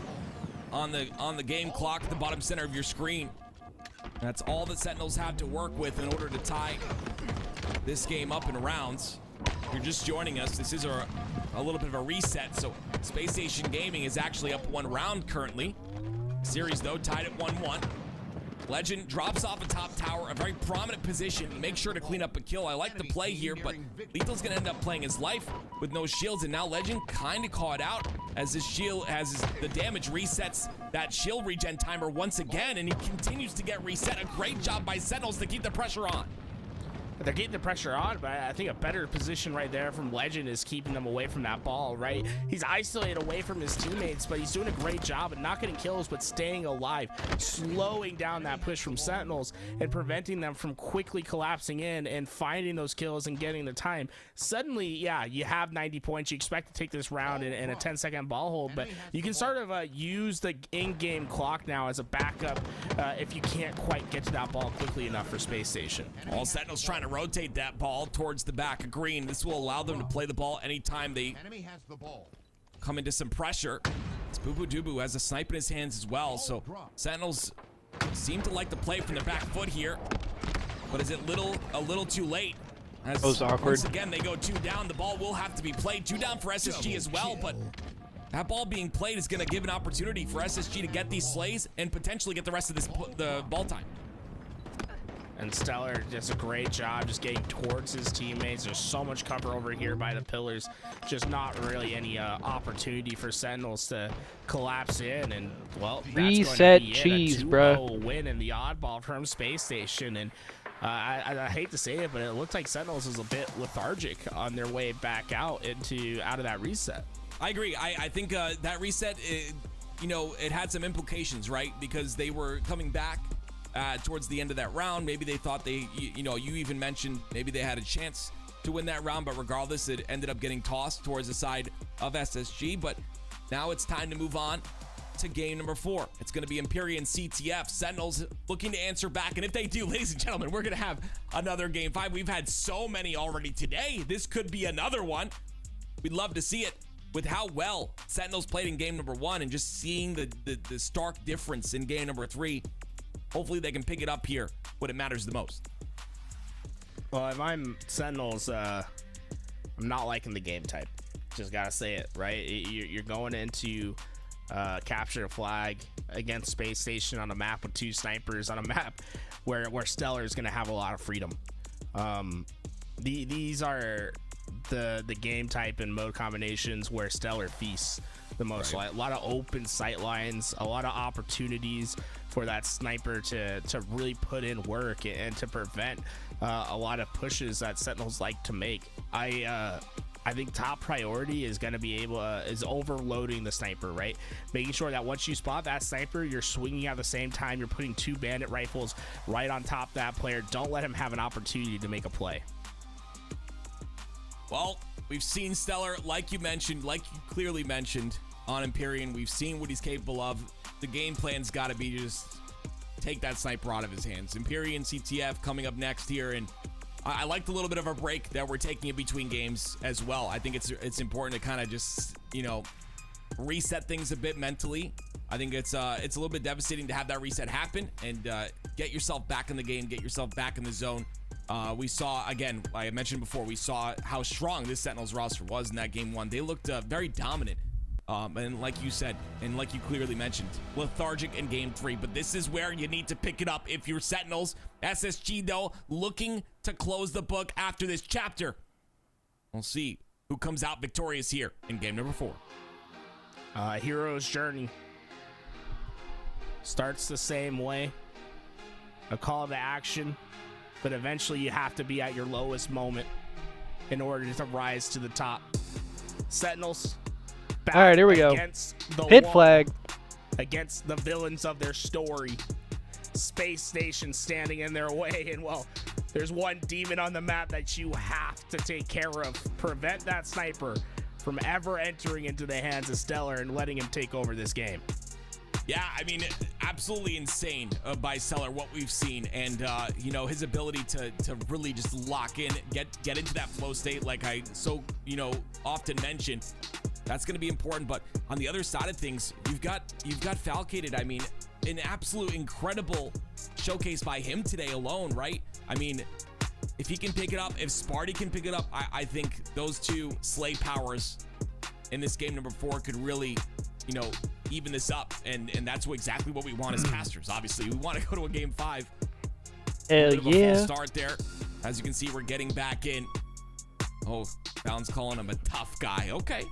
on the game clock at the bottom center of your screen. That's all that Sentinels have to work with in order to tie this game up in rounds. If you're just joining us, this is a little bit of a reset. So Space Station Gaming is actually up 1 round currently. Series, though, tied at 1-1. Legend drops off a top tower, a very prominent position. Make sure to clean up a kill. I like the play here, but Lethal's going to end up playing his life with no shields, and now Legend kind of caught out as his shield, the damage resets that shield regen timer once again, and he continues to get reset. A great job by Sentinels to keep the pressure on. They're getting the pressure on, but I think a better position right there from Legend is keeping them away from that ball, right? He's isolated away from his teammates, but he's doing a great job at not getting kills, but staying alive, slowing down that push from Sentinels and preventing them from quickly collapsing in and finding those kills and getting the time. Suddenly, yeah, you have 90 points. You expect to take this round in a 10-second ball hold, but you can sort of use the in-game clock now as a backup if you can't quite get to that ball quickly enough for Space Station. All Sentinels trying to rotate that ball towards the back of green. This will allow them to play the ball anytime they come into some pressure. It's Boo Dubu has a snipe in his hands as well, so Sentinels seem to like to play from the back foot here, but is it a little too late? As that was awkward. Once again, they go 2 down. The ball will have to be played. 2 down for SSG as well, but that ball being played is going to give an opportunity for SSG to get these slays and potentially get the rest of the ball time. And Stellar does a great job just getting towards his teammates. There's so much cover over here by the pillars. Just not really any opportunity for Sentinels to collapse in. And, well, that's reset going to be cheese, a 2-0 bro. win in the oddball from Space Station. And I hate to say it, but it looked like Sentinels was a bit lethargic on their way back out of that reset. I agree. I think that reset, it had some implications, right? Because they were coming back towards the end of that round. Maybe they thought you even mentioned maybe they had a chance to win that round, but regardless, it ended up getting tossed towards the side of SSG. But now it's time to move on to game number 4. It's going to be Empyrean CTF. Sentinels looking to answer back, and if they do, ladies and gentlemen, we're going to have another game 5. We've had so many already today. This could be another one. We'd love to see it. With how well Sentinels played in game number 1 and just seeing the stark difference in game number 3, hopefully they can pick it up here when it matters the most. Well, if I'm Sentinels, I'm not liking the game type. Just gotta say it, right? You're going into capture a flag against Space Station on a map with 2 snipers on a map where Stellar is gonna have a lot of freedom. These are the game type and mode combinations where Stellar feasts the most. Right. A lot of open sight lines, a lot of opportunities for that sniper to really put in work and to prevent a lot of pushes that Sentinels like to make. I think top priority is going to be is overloading the sniper, right? Making sure that once you spot that sniper, you're swinging at the same time. You're putting 2 bandit rifles right on top of that player. Don't let him have an opportunity to make a play. Well, we've seen Stellar, like you clearly mentioned on Empyrean. We've seen what he's capable of. The game plan's got to be just take that sniper out of his hands. Empyrean CTF coming up next here, and I liked a little bit of a break that we're taking in between games as well. I think it's important to kind of just, reset things a bit mentally. I think it's a little bit devastating to have that reset happen and get yourself back in the game, get yourself back in the zone. We saw, again, I mentioned before, we saw how strong this Sentinels roster was in that game 1. They looked very dominant. And like you said, and like you clearly mentioned, lethargic in game 3. But this is where you need to pick it up if you're Sentinels. SSG, though, looking to close the book after this chapter. We'll see who comes out victorious here in game number 4. Hero's journey starts the same way. A call to action, but eventually you have to be at your lowest moment in order to rise to the top. Sentinels. All right, here we go. The Hit wall, flag. against the villains of their story. Space Station standing in their way, and well, there's one demon on the map that you have to take care of. Prevent that sniper from ever entering into the hands of Stellar and letting him take over this game. Yeah, I mean, absolutely insane by Stellar what we've seen, and you know, his ability to really just lock in, get into that flow state, like I so often mention. That's going to be important. But on the other side of things, you've got Falcated. I mean, an absolute incredible showcase by him today alone, right? I mean, if he can pick it up, if Sparty can pick it up, I think those two Slay powers in this game number 4 could really, even this up. And that's exactly what we want as casters. Obviously, we want to go to a game 5. Hell yeah. Full start there. As you can see, we're getting back in. Oh, Bound's calling him a tough guy. Okay.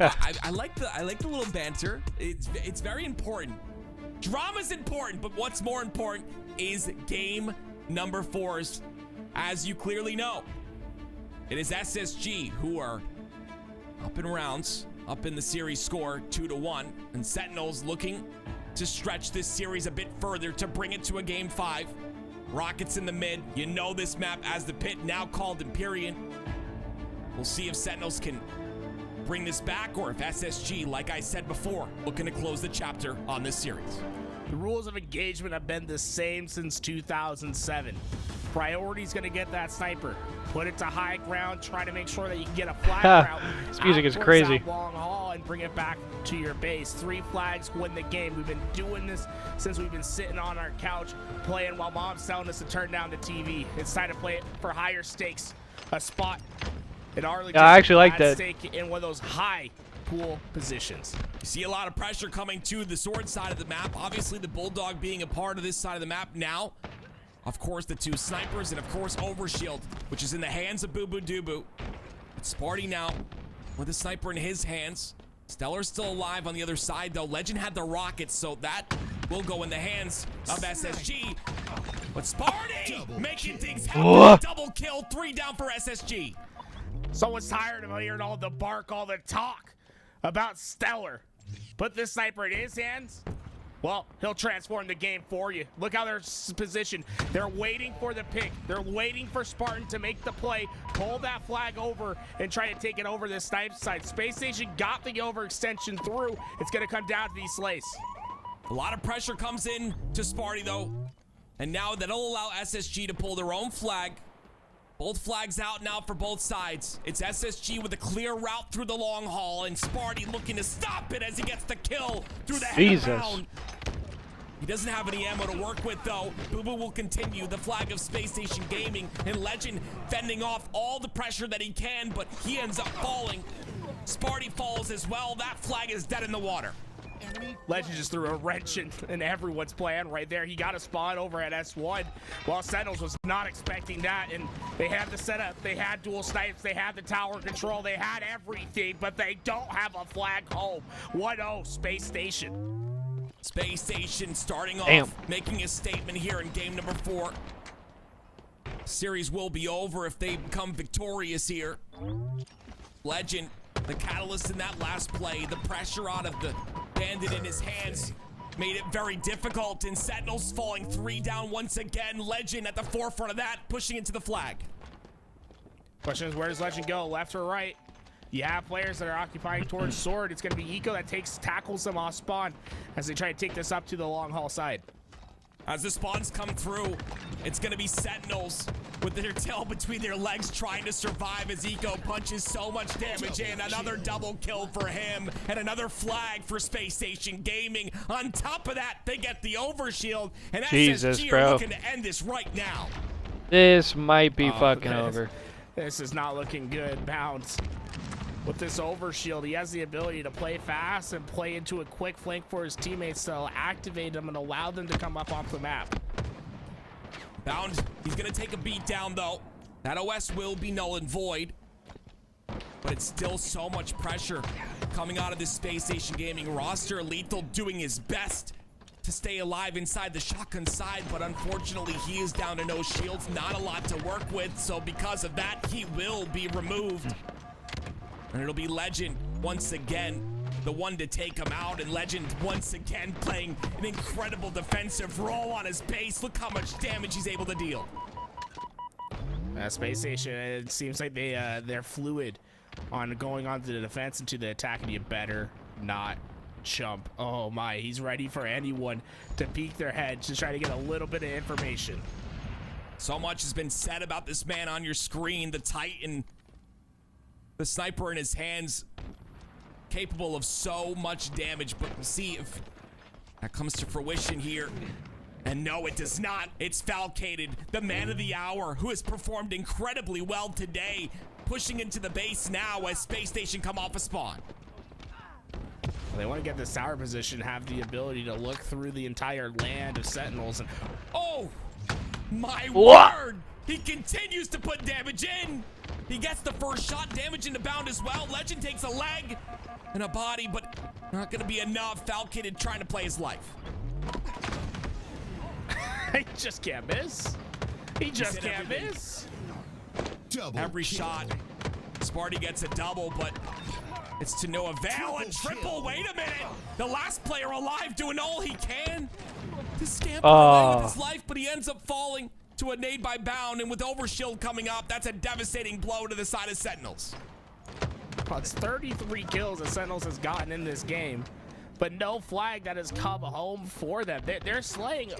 I like the little banter. It's very important. Drama's important, but what's more important is game number 4's. As you clearly know, it is SSG who are up in rounds, up in the series score 2-1, and Sentinels looking to stretch this series a bit further to bring it to a game 5. Rockets in the mid. You know this map as the pit, now called Empyrean. We'll see if Sentinels can bring this back, or if SSG, like I said before, looking to close the chapter on this series. The rules of engagement have been the same since 2007. Priority's going to get that sniper. Put it to high ground. Try to make sure that you can get a flag route. This music is towards crazy. that long haul and bring it back to your base. 3 flags win the game. We've been doing this since we've been sitting on our couch playing while mom's telling us to turn down the TV. It's time to play it for higher stakes. A spot in Arlington. Yeah, I actually like that. Stake in one of those high pool positions. You see a lot of pressure coming to the sword side of the map. Obviously, the Bulldog being a part of this side of the map now. Of course, the 2 snipers, and of course, Overshield, which is in the hands of Boo Boo Doo. It's Sparty now with a sniper in his hands. Stellar's still alive on the other side, though. Legend had the rockets, so that will go in the hands of SSG. But Sparty making things happen. Double kill, 3 down for SSG. Someone's tired of hearing all the bark, all the talk about Stellar. Put this sniper in his hands. Well, he'll transform the game for you. Look how they're positioned. They're waiting for the pick. They're waiting for Spartan to make the play, pull that flag over, and try to take it over the snipe side. Space Station got the overextension through. It's going to come down to these slays. A lot of pressure comes in to Sparty, though. And now that'll allow SSG to pull their own flag. Both flags out now for both sides. It's SSG with a clear route through the long haul, and Sparty looking to stop it as he gets the kill through the head round. He doesn't have any ammo to work with, though. Boo Boo will continue the flag of Space Station Gaming, and Legend fending off all the pressure that he can, but he ends up falling. Sparty falls as well. That flag is dead in the water. Legend just threw a wrench in everyone's plan right there. He got a spawn over at S1, while Sentinels was not expecting that, and they had the setup. They had dual snipes. They had the tower control. They had everything, but they don't have a flag home. 1-0 Space Station. Space Station starting off, making a statement here in game number 4. Series will be over if they become victorious here. Legend, the catalyst in that last play, the pressure out of the bandit in his hands made it very difficult, and Sentinels falling 3 down once again. Legend at the forefront of that, pushing into the flag. Question is, where does Legend go, left or right? You have players that are occupying towards sword. It's going to be Eco that tackles them off spawn as they try to take this up to the long haul side. As the spawns come through, it's going to be Sentinels with their tail between their legs trying to survive as Eco punches so much damage in. Another double kill for him and another flag for Space Station Gaming. On top of that, they get the overshield, and SSG are looking to end this right now. This might be fucking over. This is not looking good. Bounce. With this overshield, he has the ability to play fast and play into a quick flank for his teammates to activate them and allow them to come up off the map. Bound, he's gonna take a beat down though. That OS will be null and void, but it's still so much pressure coming out of this Space Station Gaming roster. Lethal doing his best to stay alive inside the shotgun side, but unfortunately he is down to no shields, not a lot to work with, so because of that, he will be removed. And it'll be Legend once again, the one to take him out, and Legend once again playing an incredible defensive role on his base. Look how much damage he's able to deal. Space Station, it seems like they're fluid on going on to the defense and to the attack, and you better not chump. Oh my, he's ready for anyone to peek their head to try to get a little bit of information. So much has been said about this man on your screen, the Titan, the sniper in his hands, capable of so much damage, but we'll see if that comes to fruition here. And no, it does not. It's Falcated, the man of the hour, who has performed incredibly well today, pushing into the base now as Space Station come off a spawn. They want to get this tower position, have the ability to look through the entire land of Sentinels, and oh my word! He continues to put damage in. He gets the first shot, damage into Bound as well. Legend takes a leg and a body, but not gonna be enough. Falcated trying to play his life. He just can't miss. He just can't miss. Every shot. Sparty gets a double, but it's to no avail. A triple. Wait a minute. The last player alive doing all he can to scamper away with his life, but he ends up falling to a nade by Bound, and with Overshield coming up, that's a devastating blow to the side of Sentinels. Well, it's 33 kills that Sentinels has gotten in this game, but no flag that has come home for them. They're slaying,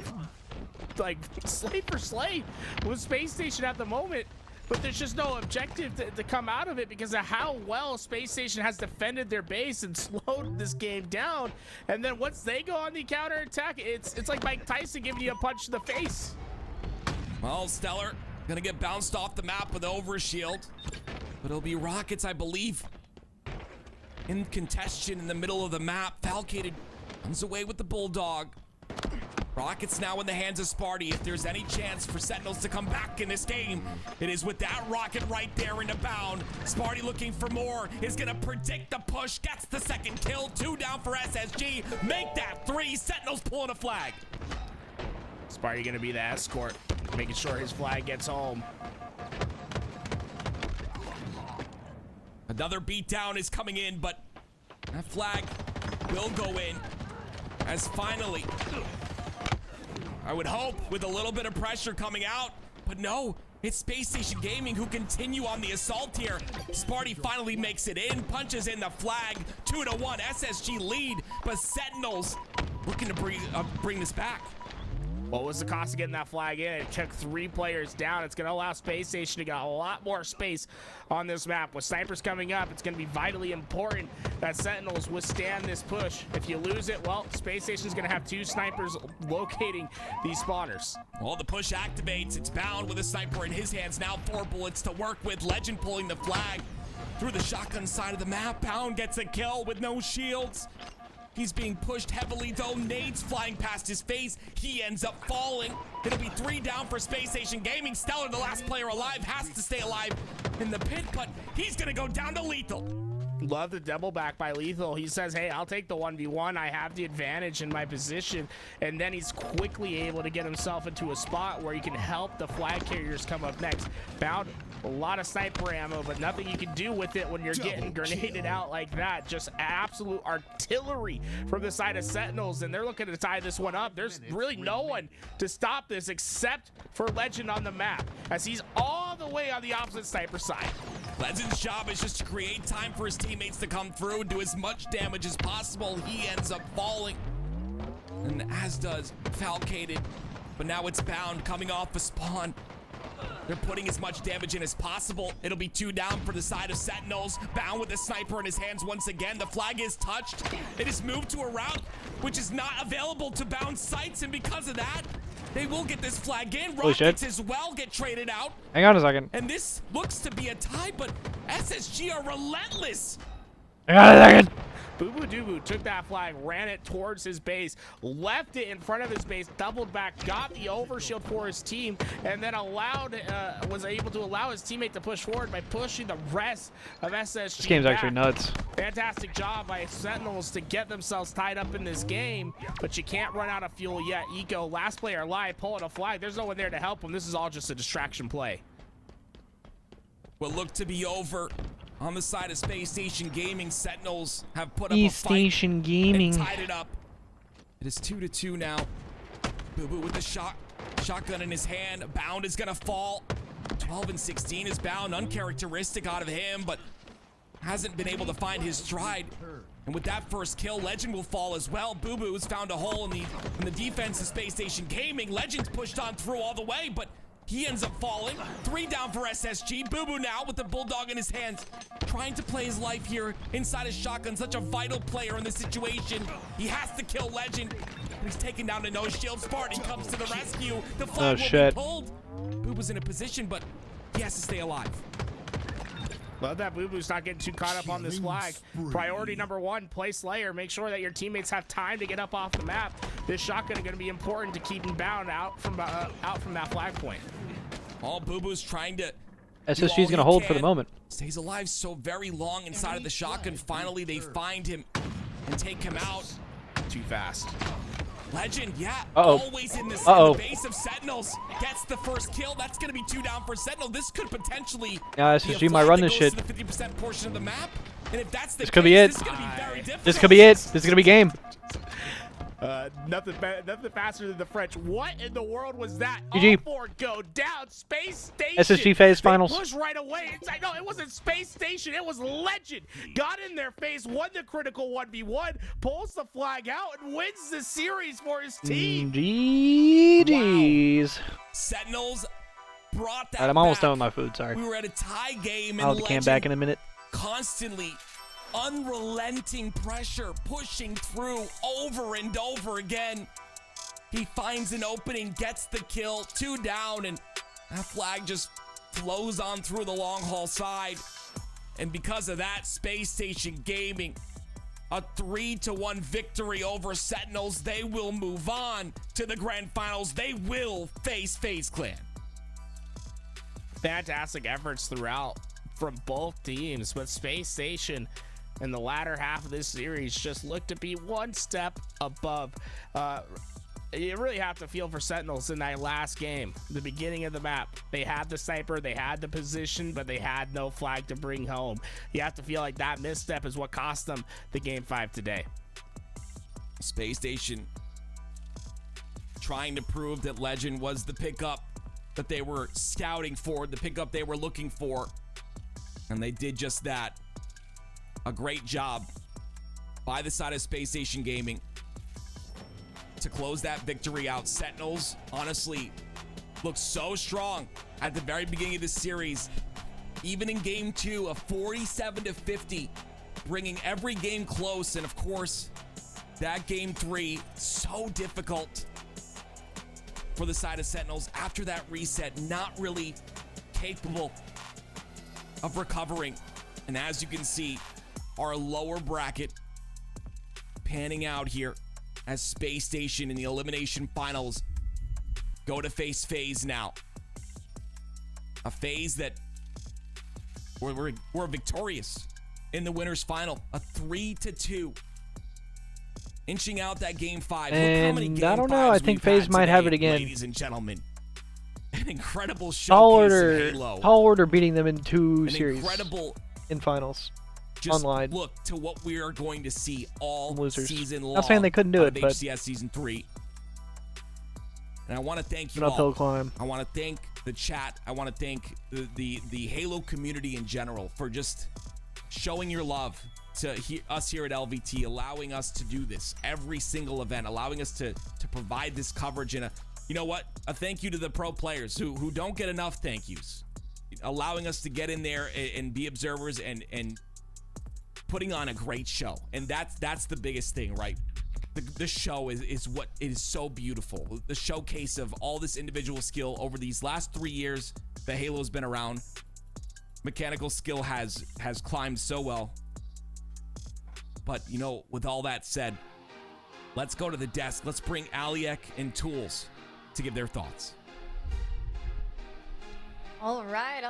like, slay for slay with Space Station at the moment, but there's just no objective to come out of it because of how well Space Station has defended their base and slowed this game down. And then once they go on the counter attack, it's like Mike Tyson giving you a punch to the face. Well, Stellar gonna get bounced off the map with Overshield, but it'll be Rockets, I believe, in contention in the middle of the map. Falcated runs away with the Bulldog. Rockets now in the hands of Sparty. If there's any chance for Sentinels to come back in this game, it is with that rocket right there in the Bound. Sparty looking for more, is gonna predict the push, gets the second kill. 2 down for SSG, make that 3. Sentinels pulling a flag. Sparty gonna be the escort, making sure his flag gets home. Another beatdown is coming in, but that flag will go in as finally, I would hope, with a little bit of pressure coming out, but no, it's Space Station Gaming who continue on the assault here. Sparty finally makes it in, punches in the flag, 2-1, SSG lead, but Sentinels looking to bring this back. What was the cost of getting that flag in? It took 3 players down. It's going to allow Space Station to get a lot more space on this map. With snipers coming up, it's going to be vitally important that Sentinels withstand this push. If you lose it, well, Space Station's going to have 2 snipers locating these spawners. Well, the push activates. It's Bound with a sniper in his hands. Now 4 bullets to work with. Legend pulling the flag through the shotgun side of the map. Bound gets a kill with no shields. He's being pushed heavily though, nades flying past his face. He ends up falling. It'll be 3 down for Space Station Gaming. Stellar, the last player alive, has to stay alive in the pit, but he's gonna go down to Lethal. Love the double back by Lethal. He says, hey, I'll take the 1v1. I have the advantage in my position. And then he's quickly able to get himself into a spot where he can help the flag carriers come up next. Bound, a lot of sniper ammo, but nothing you can do with it when you're getting grenaded out like that. Just absolute artillery from the side of Sentinels, and they're looking to tie this one up. There's really no one to stop this except for Legend on the map, as he's all the way on the opposite sniper side. Legend's job is just to create time for his teammates to come through and do as much damage as possible. He ends up falling, and as does Falcated, but now it's Bound coming off the spawn. They're putting as much damage in as possible. It'll be 2 down for the side of Sentinels. Bound with a sniper in his hands once again. The flag is touched. It is moved to a route which is not available to Bound sights, and because of that, They will get this flag in. Holy shit. Rockets as well get traded out. Hang on a second. And this looks to be a tie, but SSG are relentless. Hang on a second. Boo Doo took that flag, ran it towards his base, left it in front of his base, doubled back, got the overshield for his team, and then was able to allow his teammate to push forward by pushing the rest of SSG. This game's back. actually nuts. Fantastic job by Sentinels to get themselves tied up in this game, but you can't run out of fuel yet. Eco, last player alive, pulling a flag. There's no one there to help him. This is all just a distraction play. What looked to be over on the side of Space Station Gaming. Sentinels have put up Space a fight Station Gaming. and tied it up. It is 2-2 now. Boo Boo with the shotgun in his hand. Bound is gonna fall. 12 and 16 is Bound. Uncharacteristic out of him, but hasn't been able to find his stride. And with that first kill, Legend will fall as well. Boo Boo's found a hole in the defense of Space Station Gaming. Legend's pushed on through all the way, but he ends up falling. 3 down for SSG. Boo Boo now with the bulldog in his hands, trying to play his life here inside his shotgun. Such a vital player in this situation. He has to kill Legend. He's taken down to no shield. Spartan comes to the rescue. The flag will be pulled. Boo Boo's in a position, but he has to stay alive. Love that Boo Boo's not getting too caught up on this flag. Priority number 1, play Slayer. Make sure that your teammates have time to get up off the map. This shotgun is going to be important to keeping Bound out from that flag point. All Boo Boo's trying to. SSG's going to hold for the moment. Stays alive so very long inside of the shotgun. Finally, they find him and take him out. Too fast. Legend, yeah, Uh-oh. always in the base of Sentinels. Gets the first kill. That's going to be 2 down for Sentinel. This could potentially Yeah, SSG might run this shit. to the 50% portion of the map. And if that's the This could be it. This is going to be very difficult. This could be it. This is going to be game. Nothing faster than the French. What in the world was that? GG. All 4 go down. Space Station. SSG phase finals. They push right away. Inside. No, it wasn't Space Station. It was Legend. Got in their face, won the critical 1v1, pulls the flag out, and wins the series for his team. GG's. Wow. Sentinels brought that Alright, I'm almost back. done with my food. Sorry. We were at a tie game, I'll and have the can Legend back in a minute. constantly unrelenting pressure, pushing through over and over again. He finds an opening, gets the kill, 2 down, and that flag just flows on through the long haul side. And because of that, Space Station Gaming, a 3-1 victory over Sentinels. They will move on to the grand finals. They will face FaZe Clan. Fantastic efforts throughout from both teams, but Space Station in the latter half of this series just looked to be one step above. You really have to feel for Sentinels in that last game, the beginning of the map. They had the sniper, they had the position, but they had no flag to bring home. You have to feel like that misstep is what cost them the game 5 today. Space Station trying to prove that Legend was the pickup that they were scouting for, the pickup they were looking for, and they did just that. A great job by the side of Space Station Gaming to close that victory out. Sentinels honestly looked so strong at the very beginning of this series, even in game 2, a 47-50, bringing every game close. And of course, that game 3, so difficult for the side of Sentinels after that reset, not really capable of recovering. And as you can see, our lower bracket panning out here as Space Station in the elimination finals go to face FaZe now. A FaZe that we're victorious in the winners final, a 3-2, inching out that game 5. And look how many game I don't know, I think FaZe might have it again. Ladies and gentlemen, an incredible showcase Tall order beating them in 2 series. Incredible in finals. Just online. Look to what we are going to see all Losers. season long. Not saying they couldn't do it, but HCS season 3. And I want to thank you an uphill all. climb. I want to thank the chat. I want to thank the Halo community in general for just showing your love to us here at LVT, allowing us to do this every single event, allowing us to provide this coverage. And you know what? A thank you to the pro players who don't get enough thank yous, allowing us to get in there and be observers and putting on a great show. And that's the biggest thing, right? the show is what is so beautiful. The showcase of all this individual skill over these last 3 years that Halo's been around. Mechanical skill has climbed so well. But, you know, with all that said, let's go to the desk. Let's bring Aliek and Tools to give their thoughts. All right.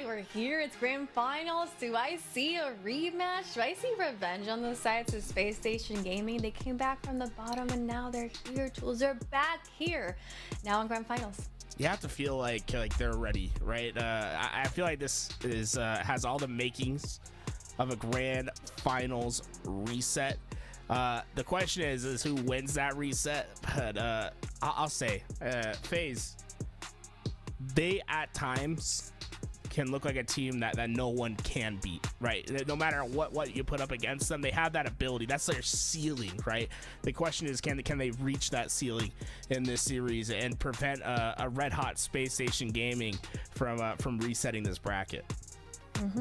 We're here. It's grand finals. Do I see a rematch? Do I see revenge on the sides of Space Station Gaming? They came back from the bottom and now they're here. Tools are back here. Now in grand finals. You have to feel like they're ready, right? I feel like this is has all the makings of a grand finals reset. The question is who wins that reset? But I'll say, FaZe, they at times can look like a team that no one can beat, right? No matter what you put up against them, they have that ability. That's their ceiling, right? The question is, can they reach that ceiling in this series and prevent a red hot Space Station Gaming from resetting this bracket?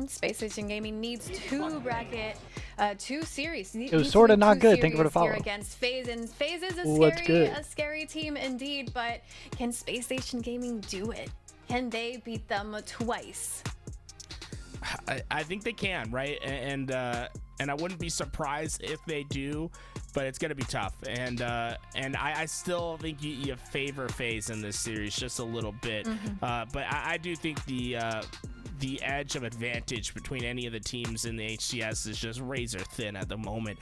Space Station Gaming needs two series. It was sort of not good. Think about a follow. Against FaZe, and FaZe is a scary team indeed. But can Space Station Gaming do it? Can they beat them twice? I think they can, right? And I wouldn't be surprised if they do, but it's gonna be tough. And I still think you favor FaZe in this series just a little bit. But I do think the edge of advantage between any of the teams in the HCS is just razor thin at the moment.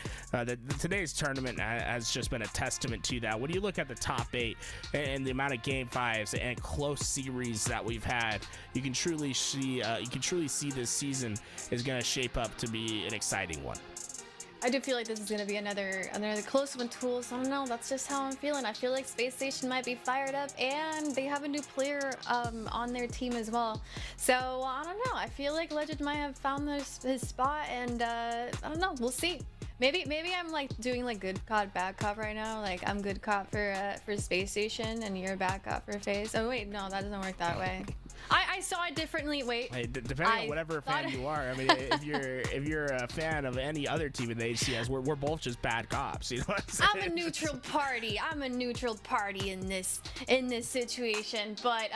Today's tournament has just been a testament to that. When you look at the top 8 and the amount of game 5s and close series that we've had, you can truly see this season is going to shape up to be an exciting one. I do feel like this is going to be another close one. Tools, I don't know, that's just how I'm feeling. I feel like Space Station might be fired up, and they have a new player on their team as well. So I don't know, I feel like Legend might have found his spot, and I don't know, we'll see. Maybe I'm like doing like good cop, bad cop right now. Like I'm good cop for Space Station, and you're bad cop for FaZe. Oh wait, no, that doesn't work that way. I saw it differently. Wait. Hey, depending on whatever fan you are, I mean, if you're a fan of any other team in the HCS, we're both just bad cops. You know what I'm saying? I'm a neutral party. I'm a neutral party in this situation. But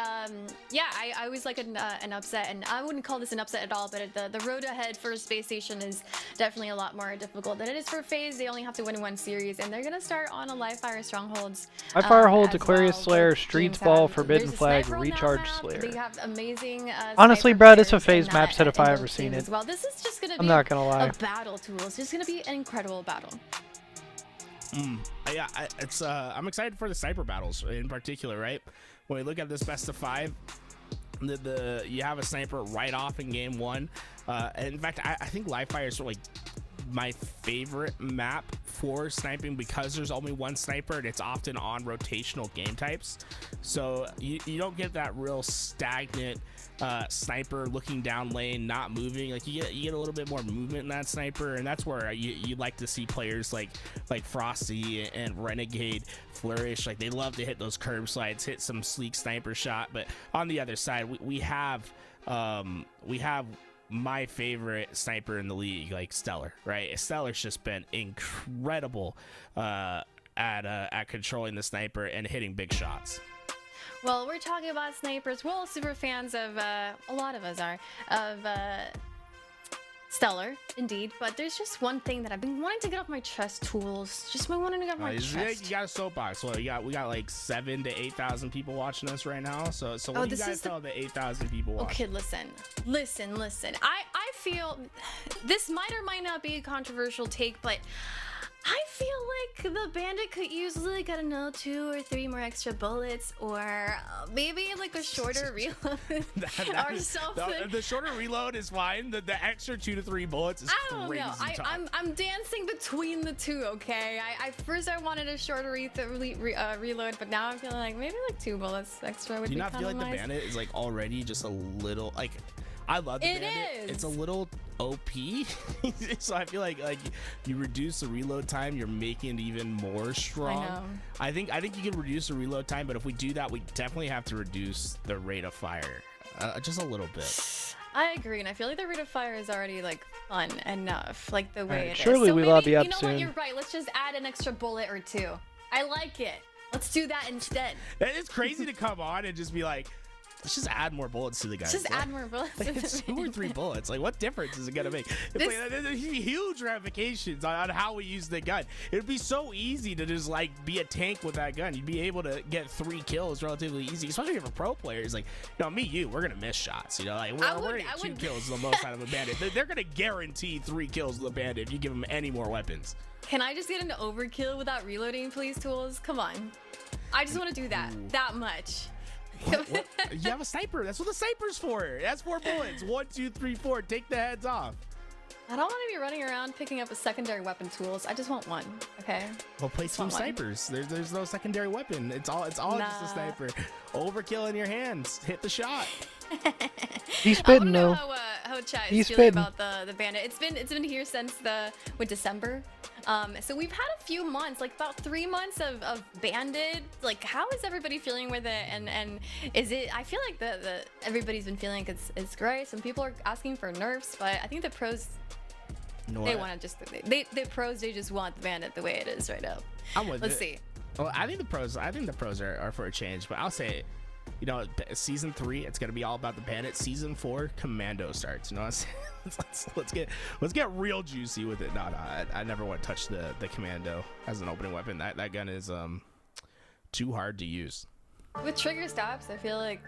yeah, I always like an upset, and I wouldn't call this an upset at all. But the road ahead for Space Station is definitely a lot more difficult than it is for FaZe. They only have to win one series, and they're gonna start on a live fire strongholds. Live fire holds Aquarius Slayer, Streets Ball, Forbidden Flag, Recharge Slayer. They have amazing. Honestly, bro, this is a FaZe map set if I ever seen it. Well, this is just gonna be I'm not gonna lie. A battle, Tools. It's just gonna be an incredible battle. Yeah, I'm excited for the sniper battles in particular, right? When we look at this best of 5, you have a sniper right off in game 1. In fact, I think live fire is like my favorite map for sniping because there's only one sniper and it's often on rotational game types, so you don't get that real stagnant sniper looking down lane not moving. Like you get a little bit more movement in that sniper, and that's where you like to see players like Frosty and Renegade flourish. Like they love to hit those curb slides, hit some sleek sniper shot. But on the other side, we have my favorite sniper in the league, like Stellar, right? Stellar's just been incredible at controlling the sniper and hitting big shots. Well, we're talking about snipers. We're all super fans of, a lot of us are, of Stellar, indeed. But there's just one thing that I've been wanting to get off my chest, Tools. Just been wanting to get off my chest. You got a soapbox. Well, we got like 7,000 to 8,000 people watching us right now. So what do you guys tell the 8,000 people watching? Okay, listen. I feel this might or might not be a controversial take, but I feel like the bandit could use like, I don't know, 2 or 3 more extra bullets, or maybe like a shorter reload or something. The shorter reload is fine. The extra 2 to 3 bullets is crazy. I don't know. I'm dancing between the two. Okay. First I wanted a shorter reload, but now I'm feeling like maybe like 2 bullets extra would be kind of nice. Do you not feel like the bandit is like already just a little like? I love the bandit. It's a little OP, so I feel like you reduce the reload time, you're making it even more strong. I know. I think you can reduce the reload time, but if we do that, we definitely have to reduce the rate of fire just a little bit. I agree, and I feel like the Reclximer is already like fun enough, like the way it is. Surely So we maybe, lobby up you know soon. what? You're right. Let's just add an extra bullet or two. I like it. Let's do that instead. It's crazy to come on and just be like, let's just add more bullets to the guy. Just add more bullets. Like, it's 2 or 3 bullets. Like, what difference is it gonna make? There's huge ramifications on how we use the gun. It'd be so easy to just like be a tank with that gun. You'd be able to get 3 kills relatively easy, especially for pro players. Like, you know, me, we're gonna miss shots. You know, like we're gonna get 2 kills the most out of a bandit. They're gonna guarantee 3 kills with a bandit if you give them any more weapons. Can I just get into overkill without reloading, please, tools? Come on. I just want to do that much. What? You have a sniper. That's what the sniper's for. That's 4 bullets. 1, 2, 3, 4. Take the heads off. I don't want to be running around picking up a secondary weapon tools. I just want one. Okay. Well, play some snipers. There's no secondary weapon. It's all just a sniper. Overkill in your hands. Hit the shot. He's spitting I though. want to know how chat He's is feeling spitting. about the bandit. It's been here since December. So we've had a few months, like about 3 months of bandit. Like, how is everybody feeling with it? And is it? I feel like the everybody's been feeling it's great. Some people are asking for nerfs, but I think the pros they want to just the pros they just want the bandit the way it is right now. I'm with Let's it. see. Well, I think the pros are for a change, but I'll say, you know, season 3 it's gonna be all about the bandit. Season 4 commando starts. You know, let's get real juicy with it. No, I never want to touch the commando as an opening weapon. That gun is too hard to use. With trigger stops, I feel like,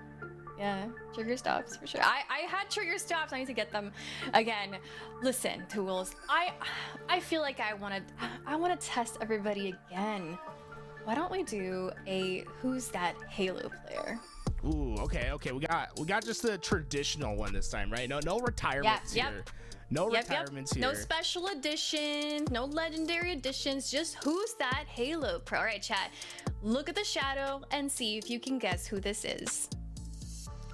yeah, trigger stops for sure. I had trigger stops. I need to get them again. Listen, tools. I feel like I want to test everybody again. Why don't we do a who's that Halo player? Ooh, okay. We got just the traditional one this time, right? No retirements here. No retirements here. No special editions, no legendary editions, just who's that Halo pro. All right, chat. Look at the shadow and see if you can guess who this is.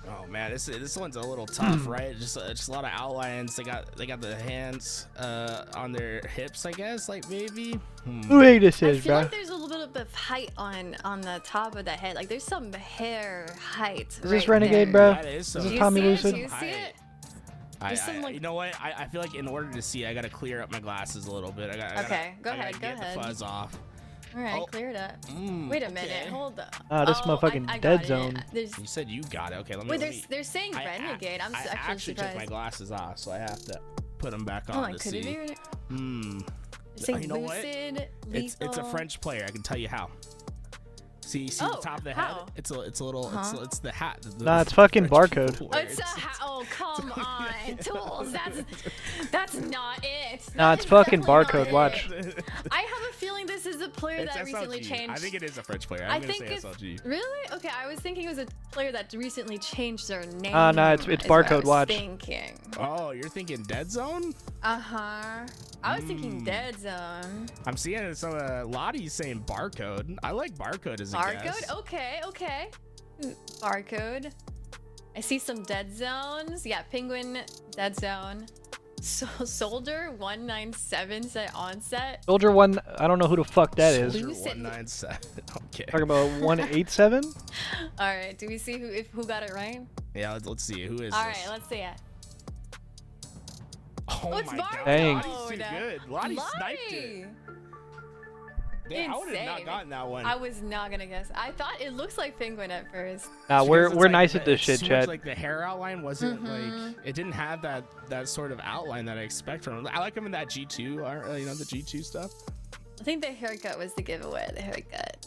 Oh man, this one's a little tough, right? Just a lot of outlines. They got the hands on their hips, I guess, like maybe. Who this I is, feel bro? like there's a little bit of height on the top of the head. Like there's some hair height. Is this Renegade, bro? That is Is some this Tommy Lucid? Do you see it? You know what? I feel like in order to see, I gotta clear up my glasses a little bit. I gotta get the fuzz off. All right, clear it up. Wait a minute, hold up. This motherfucking I dead got zone. You said you got it. Okay, let me. Wait, they're saying Renegade. I'm I actually actually took surprised. my glasses off, so I have to put them back Oh, on to could it see. be? They're saying You know what? Lucid, It's a Lethal. French player. I can tell you how. See the top of the head? how? It's a little. It's the hat. Nah, it's fucking barcode. Oh, it's a oh, come on, tools. That's not it. Nah, it's That's fucking definitely barcode. not Watch. it. I have a feeling this is a player It's that recently SLG. changed. I think it is a French player. I I'm gonna think say it's SLG. really okay. I was thinking it was a player that recently changed their name. Nah, it's is what I barcode. was Watch. Thinking. Oh, you're thinking Dead Zone? I was thinking Dead Zone. I'm seeing some Lottie's saying barcode. I like barcode as a guess. Barcode? Okay. Barcode. I see some dead zones. Yeah, Penguin, dead zone. So Soldier 197 said onset. Soldier 1. I don't know who the fuck that is. Soldier 197. Okay. Talking about 187. All right. Do we see who got it right? Yeah, let's see. Who is All this? right. Let's see it. Oh it's my barcode. god. Lottie's too good. Lottie sniped it. Lottie. Damn, I would have Insane. not gotten that one. I was not gonna guess. I thought it looks like Penguin at first. Nah, we're nice at this shit, too much, Chad. like the hair outline wasn't like it didn't have that sort of outline that I expect from him. I like him in that G2, you know, the G2 stuff. I think the haircut was the giveaway. The haircut.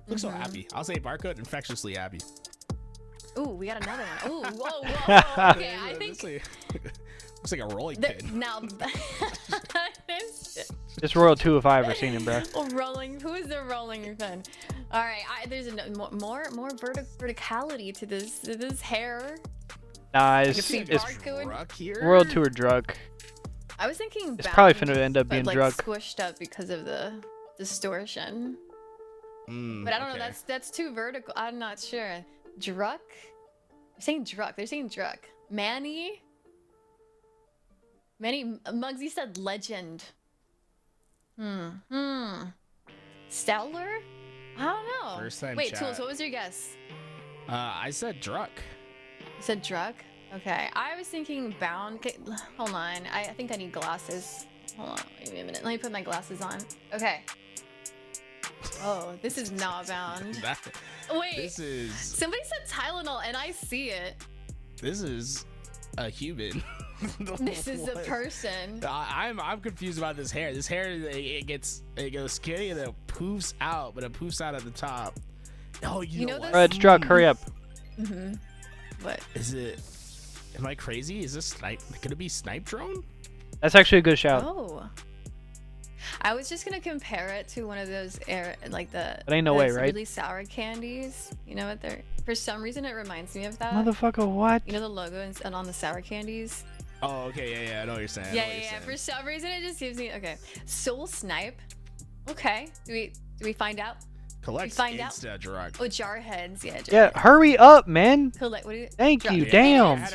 Looks so happy. I'll say barcode infectiously happy. Ooh, we got another one. Ooh, whoa. Okay, I think Looks like a rolling pin. now. This Royal 2 if I ever seen him, bro. Rolling. Who is the rolling pin? All right. There's more verticality to this hair. Nah, can it's see barcode here. World Tour drug. I was thinking It's probably bound, finna end up but, being like, drug. squished up because of the distortion. But I don't know. That's too vertical. I'm not sure. Druck? They're saying Druck. They're saying Druck. Manny. Muggsy said legend. Stellar? I don't know. First time Wait, chat. Tools, what was your guess? I said Druck. You said Druck? Okay, I was thinking bound. Okay, hold on. I think I need glasses. Hold on, wait a minute. Let me put my glasses on. Okay. Oh, this is not bound. Wait. This is. Somebody said Tylenol, and I see it. This is a human. This is a person. I'm confused about this hair. This hair, it goes skinny and it poofs out, but it poofs out at the top. Oh, you know what? It's Druck. Hurry up. What is it? Am I crazy? Is this snipe? Could it be snipe drone? That's actually a good shout. Oh. I was just gonna compare it to one of those like the. But ain't no way, right? Really sour candies. You know what they're? For some reason, it reminds me of that. Motherfucker, what? You know the logo and on the sour candies. Oh, okay, yeah, I know what you're saying. Yeah. For some reason, it just gives me Soul Snipe. Okay, do we find out? Collect Insta Drug. Oh, Jarheads, yeah. Jarheads. Yeah, hurry up, man. Collect. What do you? Thank you. Drug. Damn. I had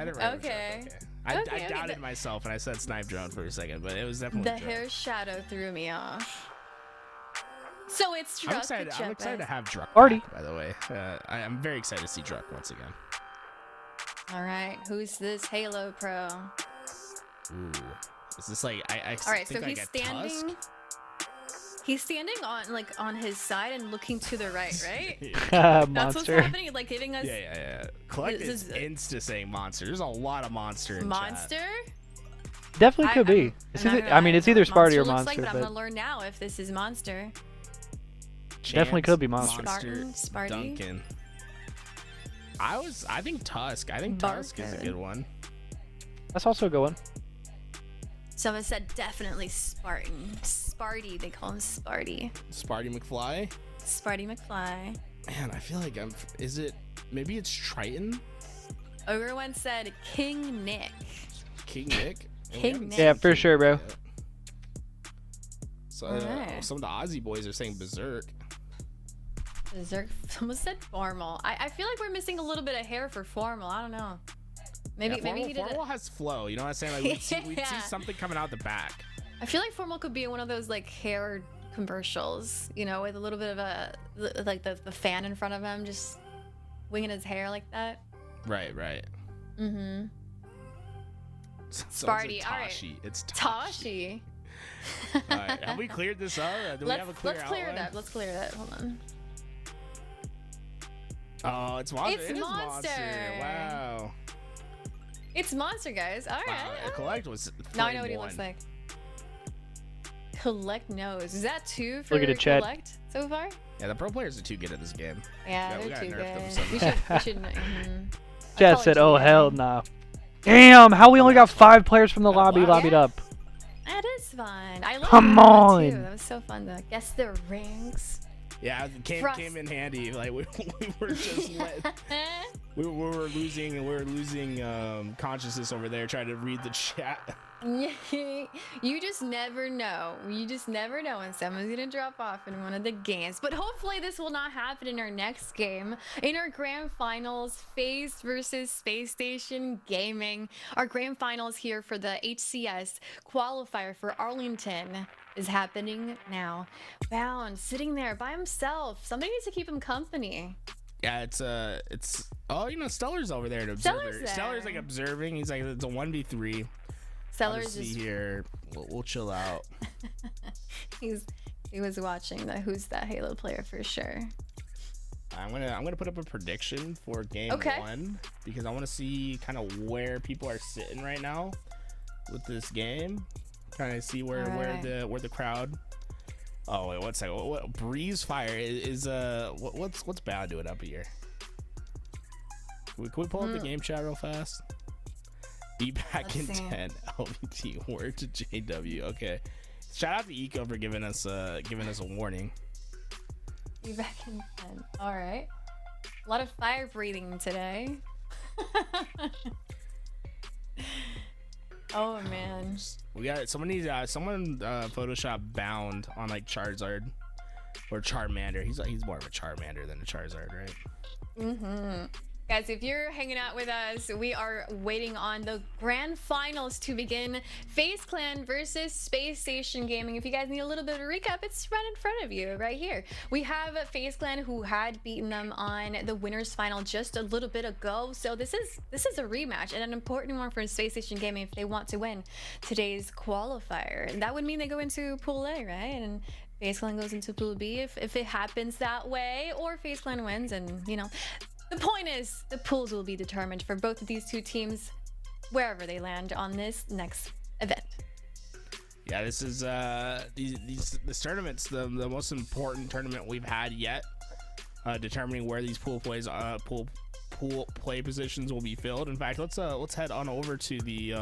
it right with Drug. Okay. I doubted myself and I said snipe drone for a second, but it was definitely the hair shadow threw me off. So it's Druck. I'm excited to have Druck back, by the way. I'm very excited to see Druck once again. All right, who's this Halo pro? Ooh, is this like I all right, think so like he's standing. Tusk? He's standing on his side and looking to the right, right? Monster. That's what's happening, like giving us. Yeah. Collect is insta saying monster. There's a lot of monster in monster. Chat. Definitely could be. It's either Sparty or Monster. Looks like, but I'm gonna learn now if this is Monster. Definitely could be Monster. Sparty. Duncan. I think Tusk. I think Tusk is a good one. That's also a good one. Someone said definitely Spartan. Sparty, they call him Sparty. Sparty McFly? Sparty McFly. Man, I feel like maybe it's Triton? Ogre one said King Nick. King Nick? King Nick. Yeah, for sure, bro. So some of the Aussie boys are saying Berserk. Berserk. Someone said Formal. I feel like we're missing a little bit of hair for Formal. I don't know. Maybe he did Formal has flow. You know what I'm saying? Like we'd see something coming out the back. I feel like Formal could be one of those like hair commercials, you know, with a little bit of like the fan in front of him, just winging his hair like that. Right. Mm-hmm. Sparty. All right. It's Tashi. All right. Have we cleared this up? Do we have a clear outline? Let's clear it up. Hold on. Oh, it's Monster. It's Monster. Wow. It's Monster, guys. All right. Wow. Collect was. Now I know what he looks like. Collect knows. Is that 2 for Look at the chat. Collect so far? Yeah, the pro players are too good at this game. Yeah, we they're gotta too nerf good. them We should. Chat said, "Oh hell nah." Damn, how we only got 5 players from the lobby lobbied up. That is fun. I love Come that on. too. That was so fun to guess their ranks. Yeah, it came in handy. Like we were just we were losing consciousness over there trying to read the chat. You just never know. You just never know when someone's gonna drop off in one of the games. But hopefully this will not happen in our next game. In our grand finals, FaZe versus Space Station Gaming. Our grand finals here for the HCS qualifier for Arlington is happening now. Bound, sitting there by himself. Somebody needs to keep him company. Yeah, it's Stellar's over there to observe. Stellar's like observing. He's like, it's a 1v3. Stellar's just here. We'll chill out. he was watching the Who's That Halo player for sure. I'm gonna put up a prediction for game 1 because I want to see kind of where people are sitting right now with this game. Kind of see where the crowd. Oh wait, one second. What Breeze Fire is what's Bound doing up here? Can we pull up the game chat real fast? Be back in 10. LVT word to JW. Okay. Shout out to Eco for giving us a warning. Be back in 10. All right. A lot of fire breathing today. Oh man. We got someone Photoshop Bound on like Charizard or Charmander. He's more of a Charmander than a Charizard, right? Guys, if you're hanging out with us, we are waiting on the grand finals to begin. FaZe Clan versus Space Station Gaming. If you guys need a little bit of a recap, it's right in front of you, right here. We have FaZe Clan, who had beaten them on the winners final just a little bit ago. So this is a rematch, and an important one for Space Station Gaming if they want to win today's qualifier. That would mean they go into Pool A, right? And FaZe Clan goes into Pool B if it happens that way, or FaZe Clan wins, and you know. The point is, the pools will be determined for both of these two teams wherever they land on this next event. Yeah, this is this tournament's the most important tournament we've had yet, determining where these pool play positions will be filled. In fact, let's head on over to the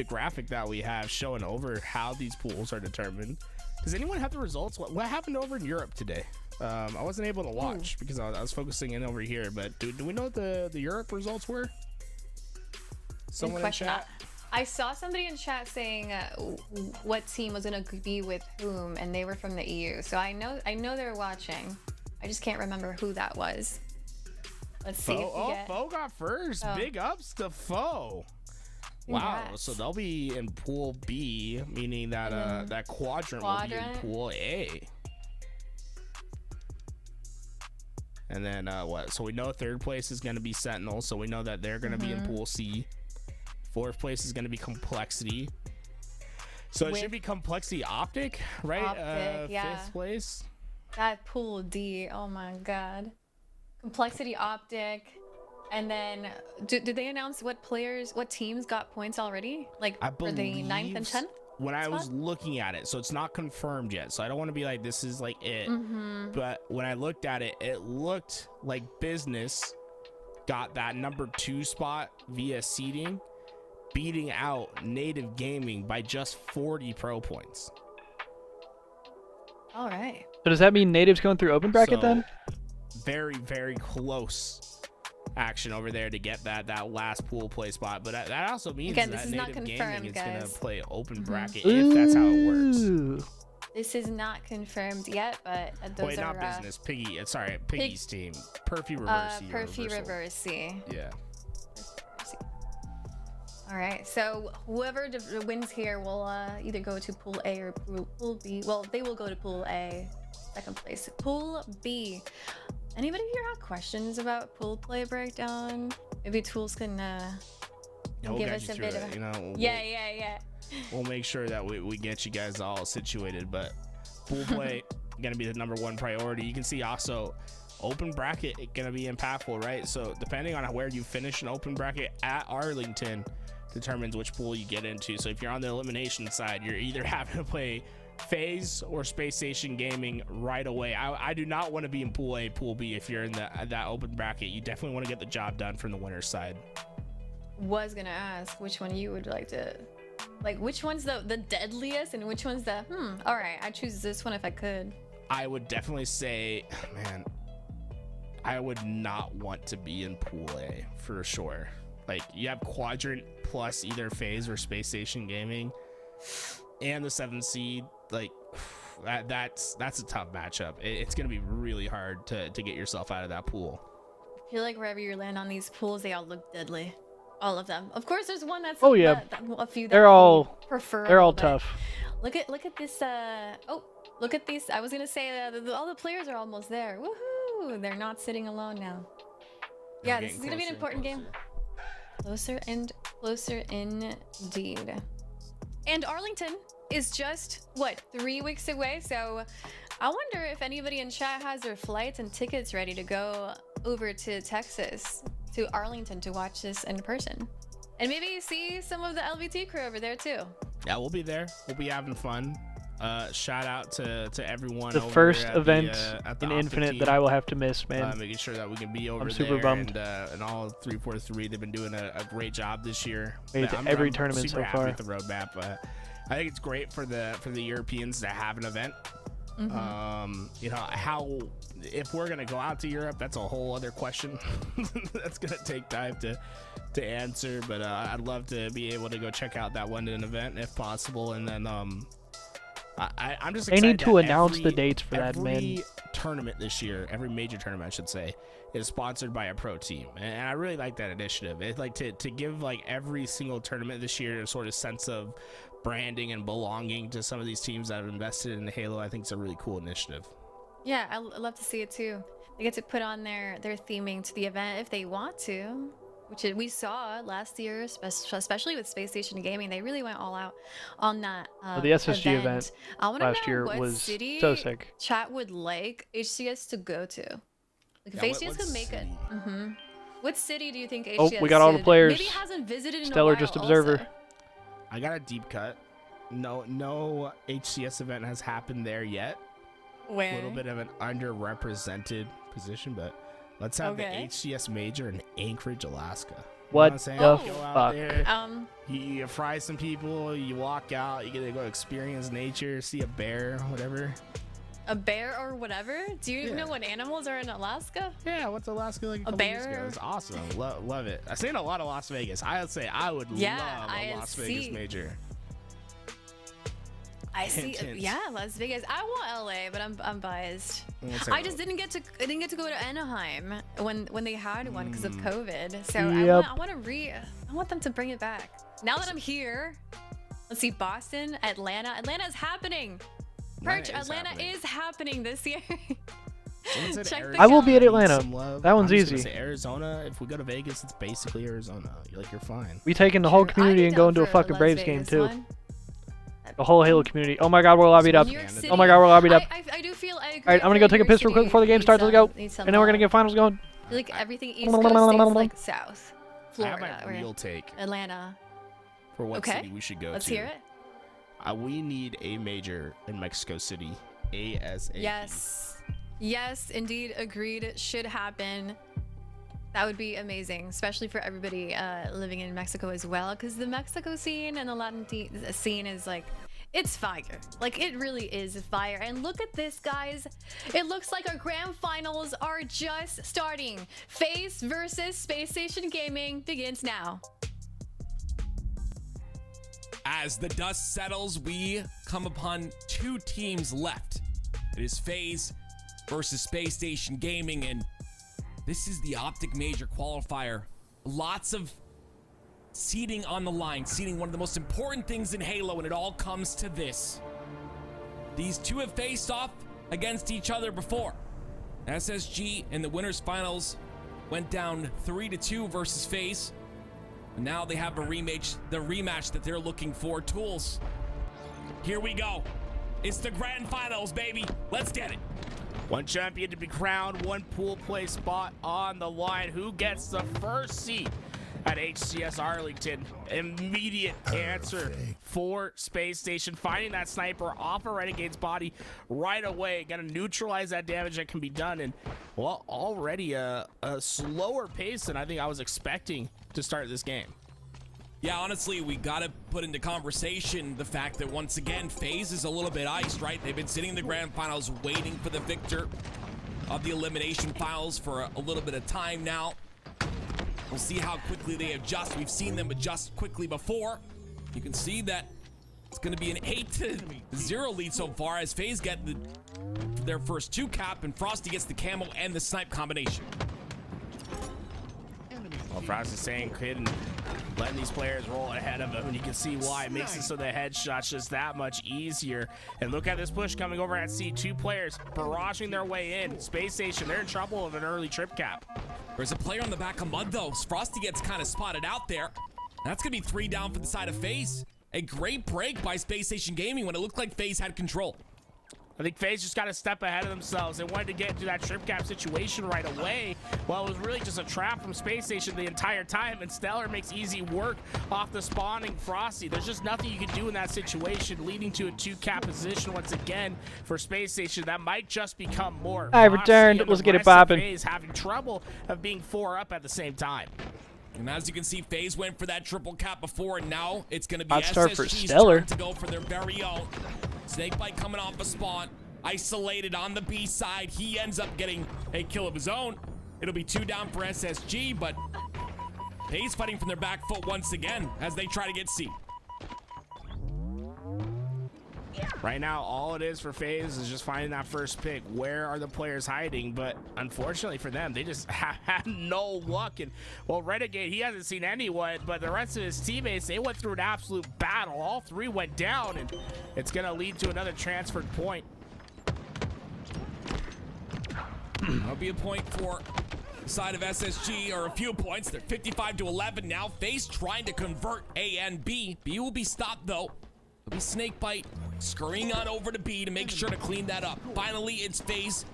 graphic that we have showing over how these pools are determined. Does anyone have the results? What happened over in Europe today? I wasn't able to watch because I was focusing in over here, but do we know what the Europe results were? Someone in chat? I saw somebody in chat saying what team was gonna be with whom, and they were from the EU. So I know they're watching. I just can't remember who that was. Let's see. Foe got first. Big ups to Foe. Wow, Congrats. so they'll be in Pool B, meaning that that quadrant will be in Pool A. And then what? So we know third place is going to be Sentinel, so we know that they're going to be in Pool C. Fourth place is going to be Complexity. So it should be Complexity OpTic, right? OpTic, yeah. Fifth place. That Pool D, oh my god. Complexity OpTic. And then, did they announce what teams got points already? Like for the 9th and 10th? When I was looking at it, so it's not confirmed yet, so I don't want to be like, this is like it. But when I looked at it, it looked like Business got that number 2 spot via seeding, beating out Native Gaming by just 40 pro points. All right. So does that mean Native's going through open bracket then? Very, very close action over there to get that last pool play spot, but that also means again, that this is not Native confirmed, Gaming is guys. gonna play open bracket if that's how it works. This is not confirmed yet, but those Wait, are not Business. Piggy. Sorry, Piggy's team. Perfy Reversi. Perfy Reversi. Yeah. All right. So whoever wins here will either go to Pool A or Pool B. Well, they will go to Pool A, second place. Pool B. Anybody here have questions about pool play breakdown? Maybe Tools can give us a bit of. You know, yeah. We'll make sure that we get you guys all situated, but pool play gonna be the #1 priority. You can see also open bracket gonna be impactful, right? So depending on where you finish an open bracket at Arlington determines which pool you get into. So if you're on the elimination side, you're either having to play FaZe or Space Station Gaming right away. I do not want to be in Pool A, Pool B. If you're in that open bracket, you definitely want to get the job done from the winner's side. Was gonna ask which one you would like to, like which one's the deadliest and which one's the all right, I choose this one if I could. I would definitely say, man, I would not want to be in Pool A for sure. Like you have quadrant plus either FaZe or Space Station Gaming and the 7th seed. Like that's a tough matchup. It's gonna be really hard to get yourself out of that pool. I feel like wherever you land on these pools, they all look deadly. All of them. Of course, there's one that's a few that they're all preferable. They're all tough. Look at this. Look at these. I was gonna say all the players are almost there. Woohoo! They're not sitting alone now. Yeah, this is gonna be an important game. Closer and closer indeed. And Arlington is just, what, 3 weeks away? So I wonder if anybody in chat has their flights and tickets ready to go over to Texas, to Arlington, to watch this in person. And maybe see some of the LVT crew over there too. Yeah, we'll be there. We'll be having fun. Shout out to everyone. The over first at event at the in OpTic Infinite team. that I will have to miss, man. Making sure that we can be over I'm there. super bummed. And all 343, they've been doing a great job this year. Made it to every tournament super so happy far. with the roadmap. I think it's great for the Europeans to have an event. You know, if we're gonna go out to Europe, that's a whole other question. That's gonna take time to answer, but I'd love to be able to go check out that London event if possible. And then I'm just excited they need to that announce the dates for that, man. tournament this year, every major tournament I should say, is sponsored by a pro team, and I really like that initiative. It's like to give like every single tournament this year a sort of sense of branding and belonging to some of these teams that have invested in Halo. I think it's a really cool initiative. Yeah, I love to see it too. They get to put on their theming to the event if they want to, which we saw last year, especially with Space Station Gaming. They really went all out on that well, the SSG event I wanna last know year what was city so sick. Chat would like HCS to go to. Like if HCS could make it. What city do you think HCS? Oh, we got all the players. Maybe hasn't visited in Stellar a while just observer. also. I got a deep cut. No HCS event has happened there yet. Where? A little bit of an underrepresented position, but let's have the HCS major in Anchorage, Alaska. What I'm saying? the Go out fuck? there, you fry some people, you walk out, you get to go experience nature, see a bear, whatever. A bear or whatever? Do you even know what animals are in Alaska? Yeah, what's Alaska like? A bear? Years ago? It's awesome. Love it. I've seen a lot of Las Vegas. I would say I would love a Las Vegas major. I see. Yeah, Las Vegas. I want LA, but I'm biased. I just didn't get to go to Anaheim when they had one because of COVID. So I want them to bring it back. Now that I'm here, let's see, Boston, Atlanta. Atlanta's happening. Perch, Atlanta is happening this year. I will be at Atlanta. That one's easy. Say Arizona. If we go to Vegas, it's basically Arizona. You're fine. We taking the whole community and going to a fucking Braves game too. The whole Halo community. Oh my god, we're lobbied up. Oh my god, we're lobbied up. I do feel. I agree. Alright, I'm gonna go take a piss real quick before the game starts. Let's go. And then we're gonna get finals going. I feel like everything East Coast stays like South. Florida. I have my real take. Atlanta. For what city we should go Let's to. hear it. We need a major in Mexico City. ASAP. Yes, indeed, agreed. It should happen. That would be amazing, especially for everybody living in Mexico as well, because the Mexico scene and the Latin scene is like, it's fire. Like, it really is fire. And look at this, guys. It looks like our grand finals are just starting. FaZe versus Space Station Gaming begins now. As the dust settles, we come upon two teams left. It is FaZe versus Space Station Gaming, and this is the OpTic Major Qualifier. Lots of seeding on the line, seeding one of the most important things in Halo, and it all comes to this. These two have faced off against each other before. SSG in the winners finals went down 3-2 versus FaZe. And now they have a rematch that they're looking for. Tools. Here we go. It's the grand finals, baby. Let's get it. One champion to be crowned, one pool play spot on the line. Who gets the first seat at HCS Arlington? Immediate answer for Space Station. Finding that sniper off a Renegade's body right away. Gonna neutralize that damage that can be done. And, well, already a slower pace than I think I was expecting to start this game. Yeah, honestly, we gotta put into conversation the fact that once again, FaZe is a little bit iced, right? They've been sitting in the grand finals waiting for the victor of the elimination finals for a little bit of time now. We'll see how quickly they adjust. We've seen them adjust quickly before. You can see that it's gonna be an 8-0 lead so far as FaZe get their first 2 cap and Frosty gets the camo and the snipe combination. Well, Frosty's saying couldn't letting these players roll ahead of him, and you can see why. It makes it so the headshot's just that much easier. And look at this push coming over at C. 2 players barraging their way in. Space Station, they're in trouble of an early trip cap. There's a player on the back of Mud, though. Frosty gets kind of spotted out there. That's going to be 3 down for the side of FaZe. A great break by Space Station Gaming when it looked like FaZe had control. I think FaZe just got a step ahead of themselves. They wanted to get into that trip cap situation right away. Well, it was really just a trap from Space Station the entire time, and Stellar makes easy work off the spawning Frosty. There's just nothing you can do in that situation, leading to a 2 cap position once again for Space Station. That might just become more. I returned. Let's get it popping. FaZe having trouble of being 4 up at the same time. And as you can see, FaZe went for that triple cap before, and now it's going to be Hot start for SSG's Stellar turn to go for their very own. Snakebite coming off a spawn, isolated on the B side. He ends up getting a kill of his own. It'll be 2 down for SSG, but FaZe fighting from their back foot once again as they try to get C. Right now, all it is for FaZe is just finding that first pick. Where are the players hiding? But unfortunately for them, they just have no luck. And, well, Renegade, he hasn't seen anyone, but the rest of his teammates, they went through an absolute battle. All three went down, and it's going to lead to another transferred point. That'll be a point for the side of SSG, or a few points. They're 55-11 now. FaZe trying to convert A and B. B will be stopped, though. It'll be Snakebite scurrying on over to B to make sure to clean that up. Finally, it's FaZe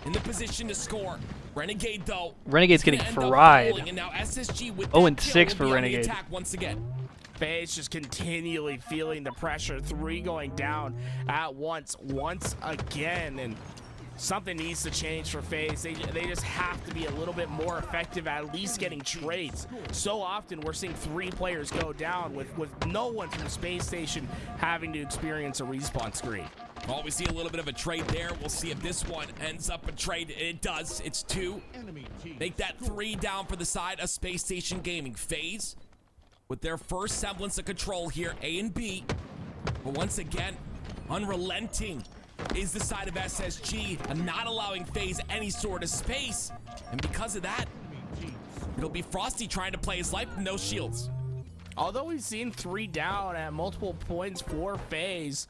in the position to score. Renegade, though. Renegade's getting fried. And now SSG with 0-6 for Renegade. Attack once again. FaZe just continually feeling the pressure. 3 going down at once again. And something needs to change for FaZe. They just have to be a little bit more effective at least getting trades. So often we're seeing 3 players go down with no one from Space Station having to experience a respawn screen. Well, we see a little bit of a trade there. We'll see if this one ends up a trade. It does. It's 2. Make that 3 down for the side of Space Station Gaming. FaZe with their first semblance of control here, A and B. But once again, unrelenting is the side of SSG and not allowing FaZe any sort of space. And because of that, it'll be Frosty trying to play his life with no shields. Although we've seen 3 down at multiple points for FaZe,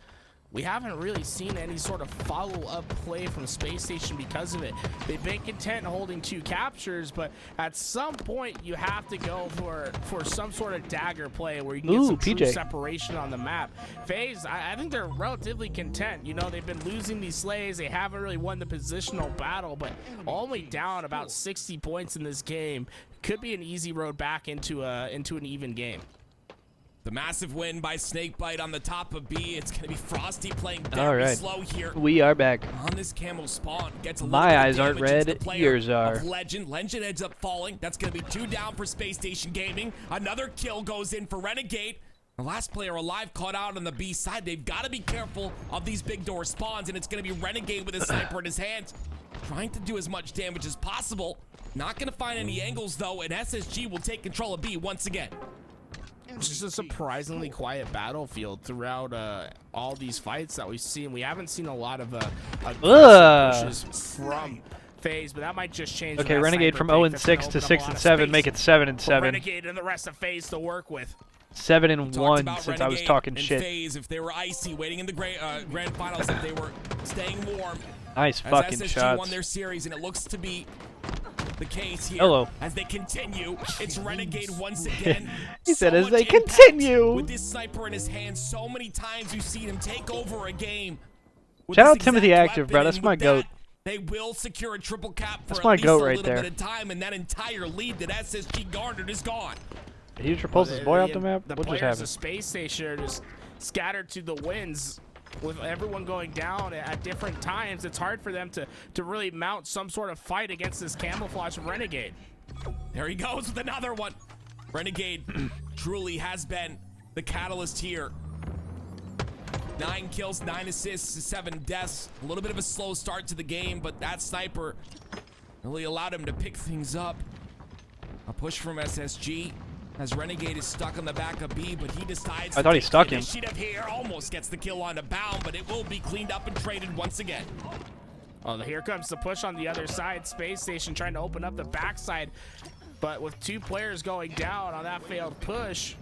we haven't really seen any sort of follow-up play from Space Station because of it. They've been content holding 2 captures, but at some point you have to go for some sort of dagger play where you can get some true separation on the map. FaZe, I think they're relatively content. You know, they've been losing these slays. They haven't really won the positional battle, but only down about 60 points in this game. Could be an easy road back into an even game. The massive win by Snakebite on the top of B. It's going to be Frosty playing very slow here. We are back. On this camo spawn. Gets a My eyes aren't red, yours are. Legend ends up falling. That's going to be 2 down for Space Station Gaming. Another kill goes in for Renegade. The last player alive caught out on the B side. They've got to be careful of these big door spawns, and it's going to be Renegade with a sniper in his hands, trying to do as much damage as possible. Not going to find any angles, though, and SSG will take control of B once again. It's just a surprisingly quiet battlefield throughout all these fights that we've seen. We haven't seen a lot of pushes from FaZe, but that might just change. Okay, Renegade from 0-6 to 6-7, make it 7-7. Renegade and the rest of FaZe to work with. 7-1 since I was talking shit. FaZe, if they were icy, waiting in the grand finals, if they were staying warm. Nice fucking SSG shots. won their series, and it looks to be the case here. Hello. As they continue, it's Renegade once again. He said as they continue. With this sniper in his hand, so many times we've seen him take over a game. Shout out Timothy Active, bro. That's my goat. They will secure a triple cap for That's at my least goat a right little there. bit of time, and that entire lead that SSG garnered is gone. Did he just repulse his boy off the map? The What just players happened? of Space Station are just scattered to the winds. With everyone going down at different times, it's hard for them to really mount some sort of fight against this camouflage of Renegade. There he goes with another one. Renegade truly has been the catalyst here. 9 kills, 9 assists, 7 deaths. A little bit of a slow start to the game, but that sniper really allowed him to pick things up. A push from SSG. As Renegade is stuck on the back of B, but he decides I thought he stuck him. initiative here. Almost gets the kill on the bound, but it will be cleaned up and traded once again. Oh, here comes the push on the other side. Space Station trying to open up the backside, but with 2 players going down on that failed push,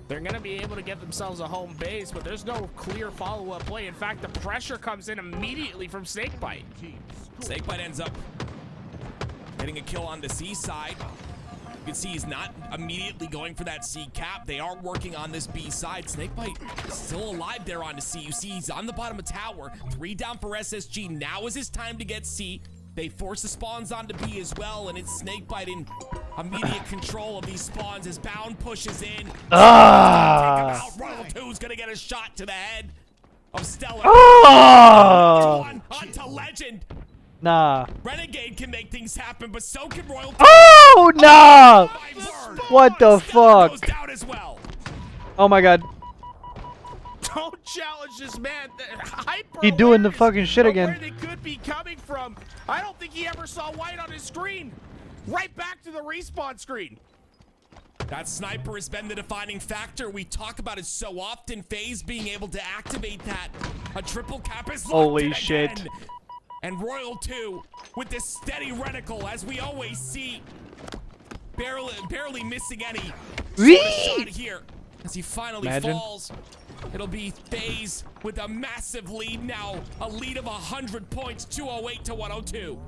they're going to be able to get themselves a home base, but there's no clear follow-up play. In fact, the pressure comes in immediately from Snakebite. Snakebite ends up getting a kill on the C side. You can see he's not immediately going for that C cap. They are working on this B side. Snakebite still alive there on the C. You see he's on the bottom of tower. 3 down for SSG. Now is his time to get C. They force the spawns onto B as well, and it's Snakebite in immediate control of these spawns as Bound pushes in. Ah! Royal 2's gonna get a shot to the head of Stellar. Oh! Onto Legend. Nah. Renegade can make things happen, but so can Royal 2. Oh, nah! What the fuck? Goes down as well. Oh my god. Don't challenge this man. Hyper He doing the fucking shit again. Where they could be coming from. I don't think he ever saw white on his screen. Right back to the respawn screen. That sniper has been the defining factor. We talk about it so often. FaZe being able to activate that. A triple cap is holy shit. Again. And Royal 2 with this steady reticle, as we always see. Barely missing any shot here as he finally falls. It'll be FaZe with a massive lead now. A lead of 100 points, 208 to 102.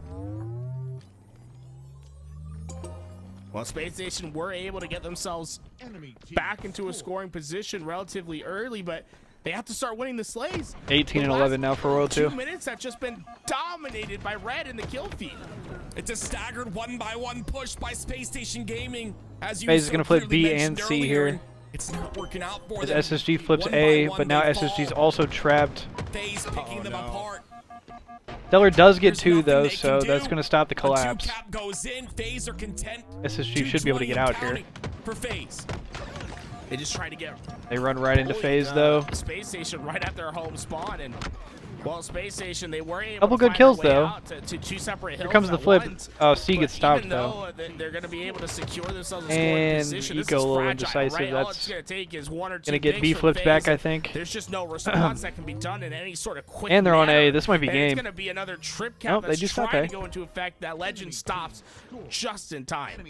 Well, Space Station were able to get themselves back into a scoring position relatively early, but they have to start winning the slays. 18 and 11 now for Royal 2. 2 minutes have just been dominated by Red in the kill feed. It's a staggered 1-by-1 push by Space Station Gaming. As you FaZe is going to flip B and C here. It's not working out for as them. SSG flips A, but now SSG's also trapped. FaZe picking them apart. Stellar does get 2 though, so that's going to stop the collapse. Goes in. FaZe are content. SSG should be able to get out here. For FaZe. They just try to get. They run right into FaZe though. Space Station right at their home spawn, and well, Space Station they were able couple to good find kills their way though. out to 2 separate hills. Here comes the flip. Oh, C gets stopped though. They're going to be able to secure themselves a scoring position. And Eco a little indecisive. Right? All That's it's going to take is 1 or 2 going to get B flipped back, I think. There's just no response that can be done in any sort of quick And they're on manner. A. This might be And game. It's going to be another trip count Nope, they that's do stop trying A. to go into effect. That Legend stops just in time.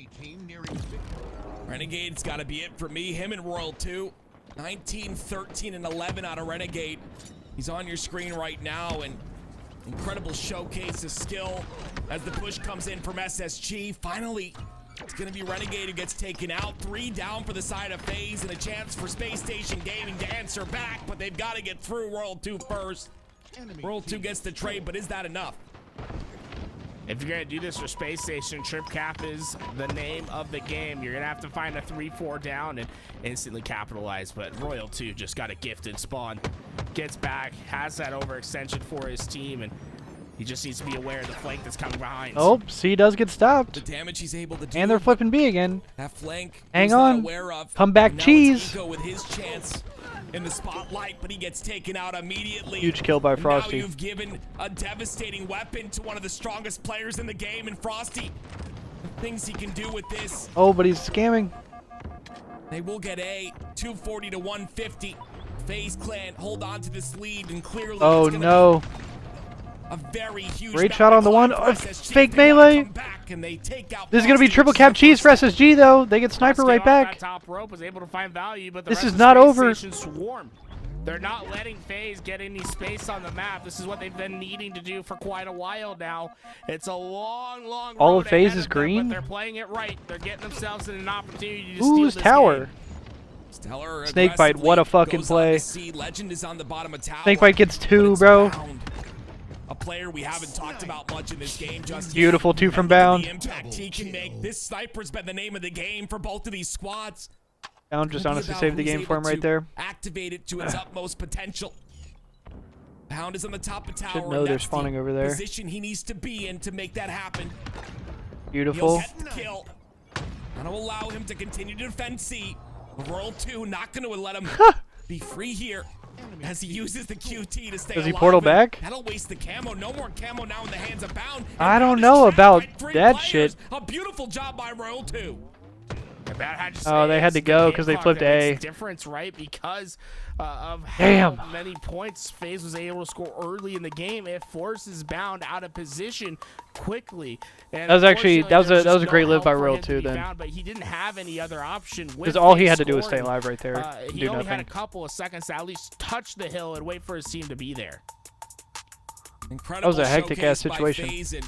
Renegade's got to be it for me. Him and Royal 2. 19, 13, and 11 out of Renegade. He's on your screen right now, and incredible showcase of skill as the push comes in from SSG. Finally, it's going to be Renegade who gets taken out. 3 down for the side of FaZe, and a chance for Space Station Gaming to answer back, but they've got to get through Royal 2 first. Royal 2 gets the trade, but is that enough? If you're going to do this for Space Station, Trip Cap is the name of the game. You're going to have to find a 3-4 down and instantly capitalize. But Royal 2 just got a gifted spawn. Gets back, has that overextension for his team, and he just needs to be aware of the flank that's coming behind. Oh, C does get stopped. The damage he's able to do. And they're flipping B again. That flank. Hang on. Come back, cheese. Eco with his chance in the spotlight, but he gets taken out immediately. Huge kill by Frosty. Now you've given a devastating weapon to one of the strongest players in the game, and Frosty, the things he can do with this. Oh, but he's scamming. They will get A, 240 to 150. FaZe Clan hold on to this lead, and clearly oh it's no. A very huge great shot on the one. Oh, fake melee. This is going to be triple cap so cheese for SSG though. They get sniper right back. Top rope was able to find value, but the this rest is of not Space over. Station swarm. They're not letting FaZe get any space on the map. This is what they've been needing to do for quite a while now. It's a long all road of FaZe ahead is of them, green. but they're playing it right. They're getting themselves in an opportunity to Ooh, steal his this tower. game. Snakebite, what a fucking play. Legend is on the bottom of tower. Snakebite gets 2, bro. A player we haven't talked about much in this game just beautiful yet. 2 from Bound. The impact he can make. This sniper's been the name of the game for both of these squads. Bound just honestly saved the game for him right there. Activate it to its utmost potential. Pound is on the top of tower. Should know they're spawning over there. Position he needs to be in to make that happen. Beautiful. He'll get the kill. Gonna allow him to continue to defend C. Royal 2 not gonna let him be free here. As he uses the QT to stay Does he alive. portal back? That'll waste the camo. No more camo now in the hands of Bound. I don't know about that shit. A beautiful job by Royal 2. Oh, they had to go because they flipped A. Difference, right? Because of Damn. how many points FaZe was able to score early in the game, it forces Bound out of position quickly. And that was actually that was a no great live by help for Royal him 2 to be then. found, but he didn't have any other option. Because all he had to do was stay alive right there. He do only had a nothing. couple of seconds to at least touch the hill and wait for his team to be there. Incredible that was a hectic ass situation.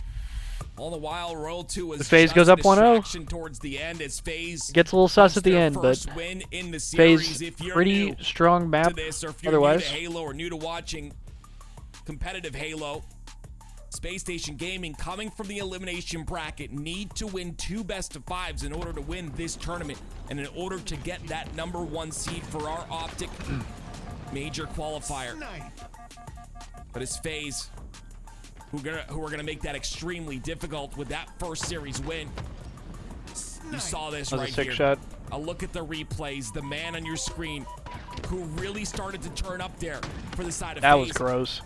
All the while, Royal 2 was The FaZe goes up 1-0. towards the end as FaZe Gets a little sus at the end, but win in the series. FaZe If you're pretty new strong map to this, or if you're otherwise. new to Halo or new to watching competitive Halo, Space Station Gaming, coming from the elimination bracket, need to win 2 best-of-5s in order to win this tournament and in order to get that #1 seed for our OpTic major qualifier. But it's FaZe who are gonna make that extremely difficult with that first series win. You saw this That was right a sick here. shot. A look at the replays. The man on your screen who really started to turn up there for the side of That FaZe. was gross.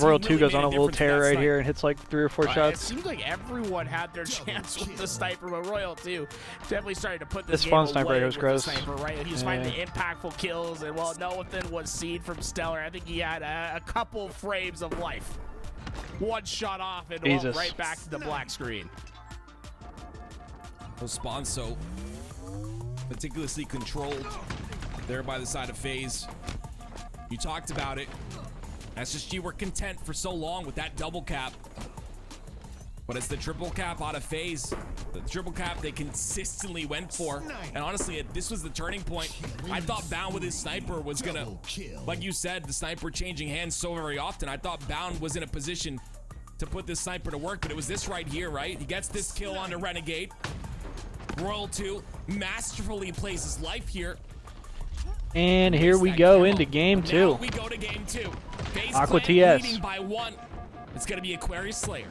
Royal 2 goes on a little tear right here and hits like 3 or 4 It shots. seems like everyone had their chance with the sniper, but Royal 2 definitely started to put This this spawn game sniper away here was with gross. the sniper, right? He was finding the impactful kills, and while Noathan was seen from Stellar, I think he had a couple frames of life. One shot off and well, right back to the black screen. Those spawns so meticulously controlled there by the side of FaZe. You talked about it. SSG were content for so long with that double cap. But it's the triple cap out of FaZe. The triple cap they consistently went for. And honestly, this was the turning point. I thought Bound with his sniper was gonna, like you said, the sniper changing hands so very often. I thought Bound was in a position to put this sniper to work, but it was this right here, right? He gets this kill on the Renegade. Royal 2 masterfully plays his life here. And here we go into game 2. Now we go to game 2. FaZe Aqua Clan TS. leading by 1. It's gonna be Aquarius Slayer.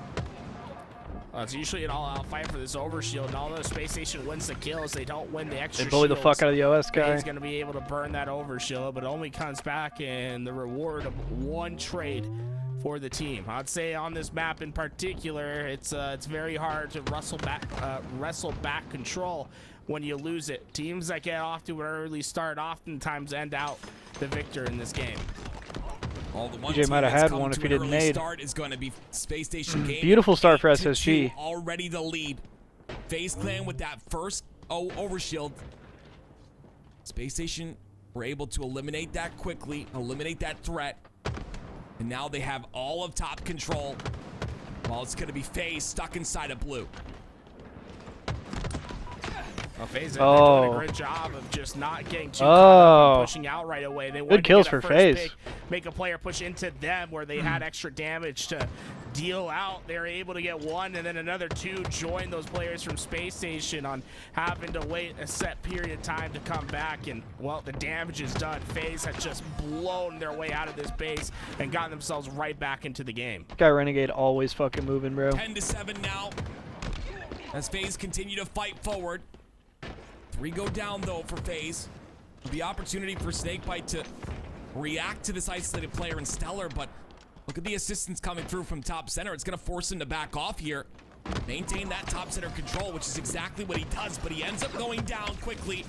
It's usually an all-out fight for this overshield, and although Space Station wins the kills, they don't win the extra They bully the shields. fuck out of the OS guy. He's going to be able to burn that overshield, but only comes back in the reward of 1 trade for the team. I'd say on this map in particular, it's very hard to wrestle back control when you lose it. Teams that get off to an early start oftentimes end out the victor in this game. DJ might have had one if he didn't nade. Start is going to be Space Station Gaming. Beautiful start for 8-2, SSG. Already the lead. FaZe Clan with that first overshield. Space Station were able to eliminate that quickly, eliminate that threat. And now they have all of top control. Well, it's going to be FaZe stuck inside of blue. Well, FaZe they're doing a great job of just not getting too caught up and pushing out right away. They Good kills for FaZe. Make a player push into them where they had extra damage to deal out. They were able to get 1 and then another 2 join those players from Space Station on having to wait a set period of time to come back. And, well, the damage is done. FaZe had just blown their way out of this base and gotten themselves right back into the game. Guy Renegade always fucking moving, bro. 10-7 now. As FaZe continue to fight forward. 3 go down, though, for FaZe. The opportunity for Snakebite to react to this isolated player in Stellar, but look at the assistance coming through from top center. It's going to force him to back off here. Maintain that top center control, which is exactly what he does, but he ends up going down quickly.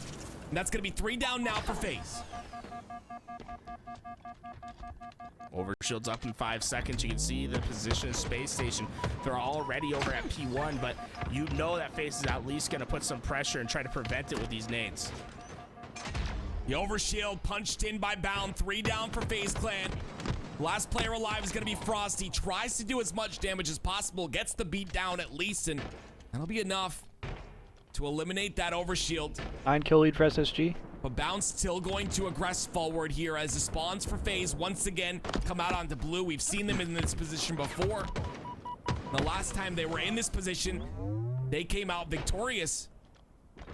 And that's going to be 3 down now for FaZe. Overshield's up in 5 seconds. You can see the position of Space Station. They're already over at P1, but you know that FaZe is at least going to put some pressure and try to prevent it with these nades. The overshield punched in by Bound. 3 down for FaZe Clan. Last player alive is going to be Frosty. Tries to do as much damage as possible. Gets the beat down at least, and that'll be enough to eliminate that overshield. 9 kill lead for SSG. But Bound's still going to aggress forward here as the spawns for FaZe once again come out onto blue. We've seen them in this position before. The last time they were in this position, they came out victorious.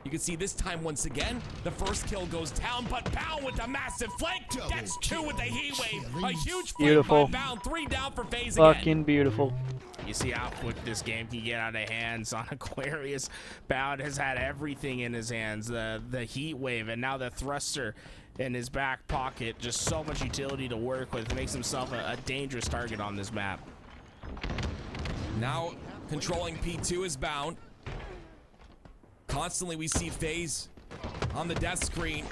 You can see this time once again, the first kill goes down, but Bound with a massive flank. That's 2 with the heat wave. A huge flank Beautiful. by Bound. 3 down for FaZe Fucking again. beautiful. You see how quick this game can get out of hands on Aquarius. Bound has had everything in his hands. The heat wave and now the thruster in his back pocket. Just so much utility to work with. Makes himself a dangerous target on this map. Now controlling P2 is Bound. Constantly we see FaZe on the death screen.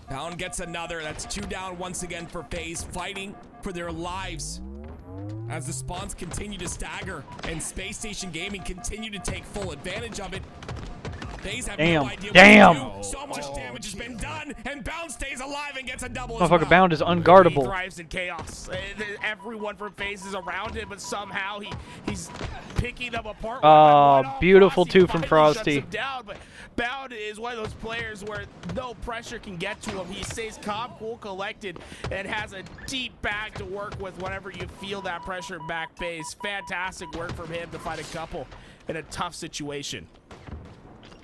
Bound gets another. That's 2 down once again for FaZe, fighting for their lives as the spawns continue to stagger and Space Station Gaming continue to take full advantage of it. FaZe have no idea what to do. So much damage has been done, and Bound stays alive and gets a double as well. Motherfucker Bound is unguardable. He thrives in chaos. Everyone from FaZe is around him, but somehow he's picking them apart. Beautiful 2 from Frosty. Down, but Bound is one of those players where no pressure can get to him. He stays calm, cool, collected, and has a deep bag to work with whenever you feel that pressure back base. Fantastic work from him to find a couple in a tough situation.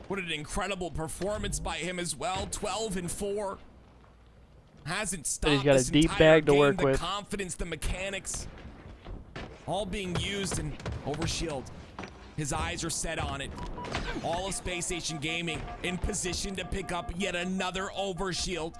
What an incredible performance by him as well. 12 and 4. Hasn't stopped. He's got a deep bag to work with. The confidence, the mechanics, all being used in overshield. His eyes are set on it. All of Space Station Gaming in position to pick up yet another overshield.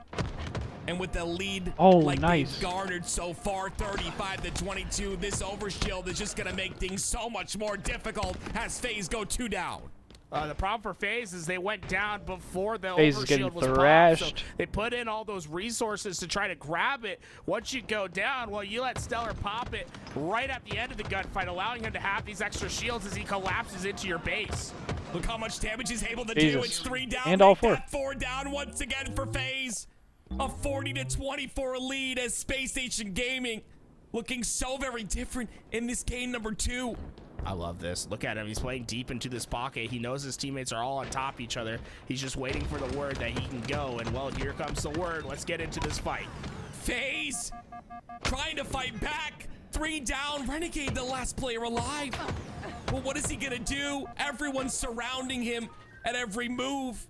And with the lead nice. they've garnered so far, 35-22, this overshield is just going to make things so much more difficult as FaZe go 2 down. The problem for FaZe is they went down before the FaZe is getting overshield was thrashed. popped. So they put in all those resources to try to grab it. Once you go down, well, you let Stellar pop it right at the end of the gunfight, allowing him to have these extra shields as he collapses into your base. Look how much damage he's able to Jesus. do. It's 3 down. And all Make 4. that 4 down once again for FaZe. A 40-24 lead as Space Station Gaming looking so very different in this game number 2. I love this. Look at him. He's playing deep into this pocket. He knows his teammates are all on top of each other. He's just waiting for the word that he can go. And, well, here comes the word. Let's get into this fight. FaZe trying to fight back. 3 down. Renegade, the last player alive. Well, what is he going to do? Everyone's surrounding him at every move.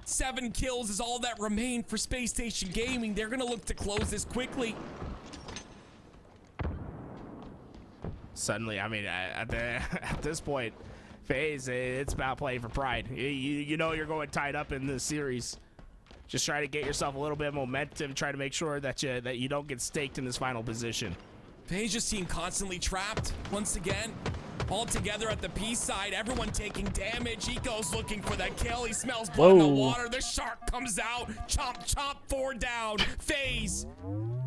7 kills is all that remain for Space Station Gaming. They're going to look to close this quickly. Suddenly, I mean, at this point, FaZe, it's about playing for pride. You know you're going tied up in this series. Just try to get yourself a little bit of momentum. Try to make sure that you don't get staked in this final position. FaZe just seem constantly trapped once again. All together at the P side, everyone taking damage. Eco's looking for that kill. He smells blood in the water. The shark comes out. Chomp, chomp, 4 down. FaZe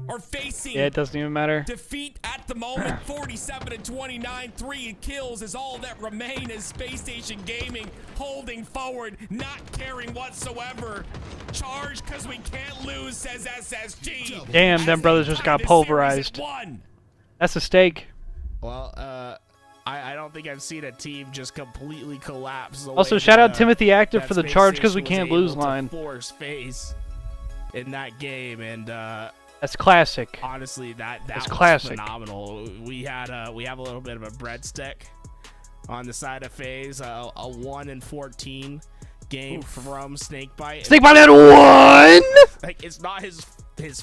are facing Yeah, it doesn't even matter. defeat at the moment. 47-29. 3 kills is all that remain as Space Station Gaming holding forward, not caring whatsoever. Charge because we can't lose, says SSG. Damn, them brothers just got pulverized. That's a stake. Well, I don't think I've seen a team just completely collapse. Also, shout out Timothy Active for the charge because we can't lose line. Force FaZe in that game, and that's classic. Honestly, that was classic. Phenomenal. We have a little bit of a breadstick on the side of FaZe, a 1-14 game from Snakebite. Snakebite had 1. Like, it's not his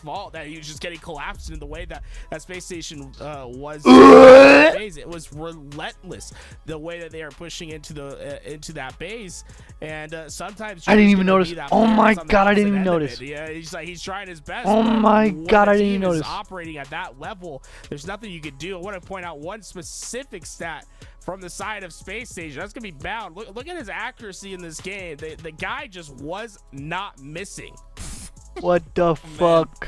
fault that he was just getting collapsed in the way that Space Station was. It was relentless the way that they are pushing into that base, and sometimes I didn't even notice. Oh my god, I didn't even notice. Yeah, he's trying his best. Oh my god, I didn't even notice. Operating at that level, there's nothing you could do. I want to point out one specific stat from the side of Space Station. That's gonna be bound. Look at his accuracy in this game. The guy just was not missing. What the fuck?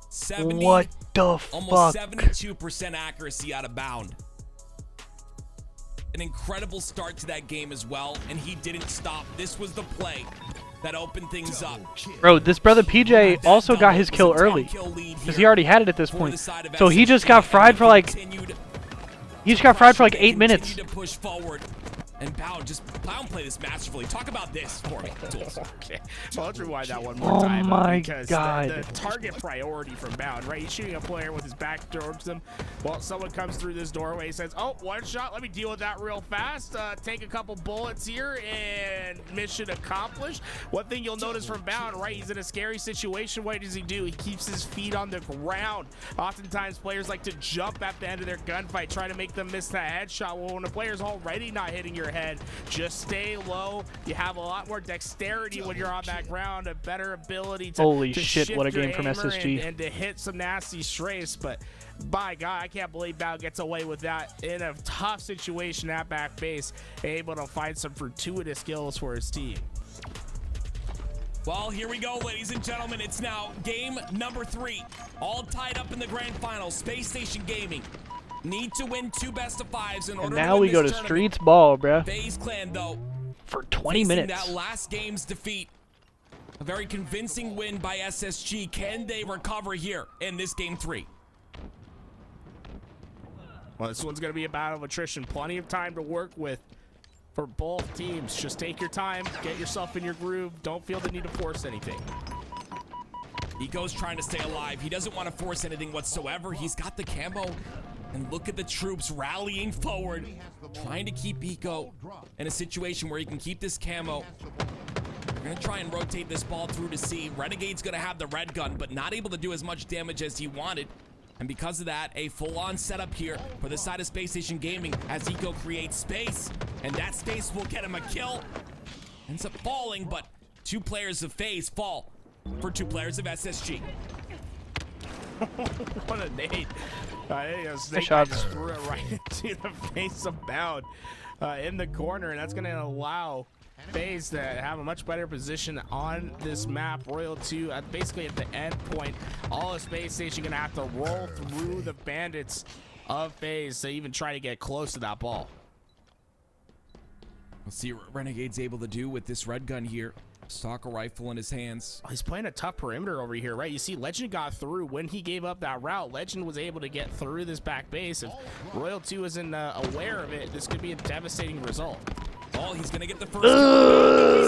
70, what the almost fuck? 72% accuracy out of bound. An incredible start to that game as well, and he didn't stop. This was the play that opened things up. Bro, this brother PJ also got his kill early because he already had it at this point. So he just got fried for like 8 minutes. To push forward. And Bound play this masterfully. Talk about this for me, Tools. Okay, well, let's rewind that one more time. Oh my because god. The target priority from Bound, right? He's shooting a player with his back towards them. Well, someone comes through this doorway, says, oh, 1 shot, let me deal with that real fast. Take a couple bullets here, and mission accomplished. One thing you'll notice from Bound, right? He's in a scary situation. What does he do? He keeps his feet on the ground. Oftentimes, players like to jump at the end of their gunfight, try to make them miss that headshot. Well, when a player's already not hitting your head, just stay low. You have a lot more dexterity when you're on that ground, a better ability to Holy to shit, shift what a your game from aimer SSG. and to hit some nasty strays. But by God, I can't believe Bao gets away with that in a tough situation at back base, able to find some fortuitous kills for his team. Well, here we go, ladies and gentlemen. It's now game number 3. All tied up in the grand final. Space Station Gaming need to win 2 best-of-5s in order And now to win we go to this tournament. Streets Ball, bruh. FaZe Clan, though, for 20 facing minutes. that last game's defeat. A very convincing win by SSG. Can they recover here in this game 3? Well, this one's going to be a battle of attrition. Plenty of time to work with for both teams. Just take your time, get yourself in your groove. Don't feel the need to force anything. Eco's trying to stay alive. He doesn't want to force anything whatsoever. He's got the camo. And look at the troops rallying forward, trying to keep Eco in a situation where he can keep this camo. We're going to try and rotate this ball through to C. Renegade's going to have the red gun, but not able to do as much damage as he wanted. And because of that, a full-on setup here for the side of Space Station Gaming as Eco creates space. And that space will get him a kill. Ends up falling, but 2 players of FaZe fall for 2 players of SSG. What a nade. Snake shot. just threw it right into the face of Bound in the corner, and that's going to allow FaZe to have a much better position on this map. Royal 2 basically at the end point. All of Space Station going to have to roll through the bandits of FaZe to even try to get close to that ball. Let's see what Renegade's able to do with this red gun here. Stalker rifle in his hands. He's playing a tough perimeter over here, right? You see Legend got through when he gave up that route. Legend was able to get through this back base. If Royal 2 isn't aware of it, this could be a devastating result. Oh, he's gonna get the first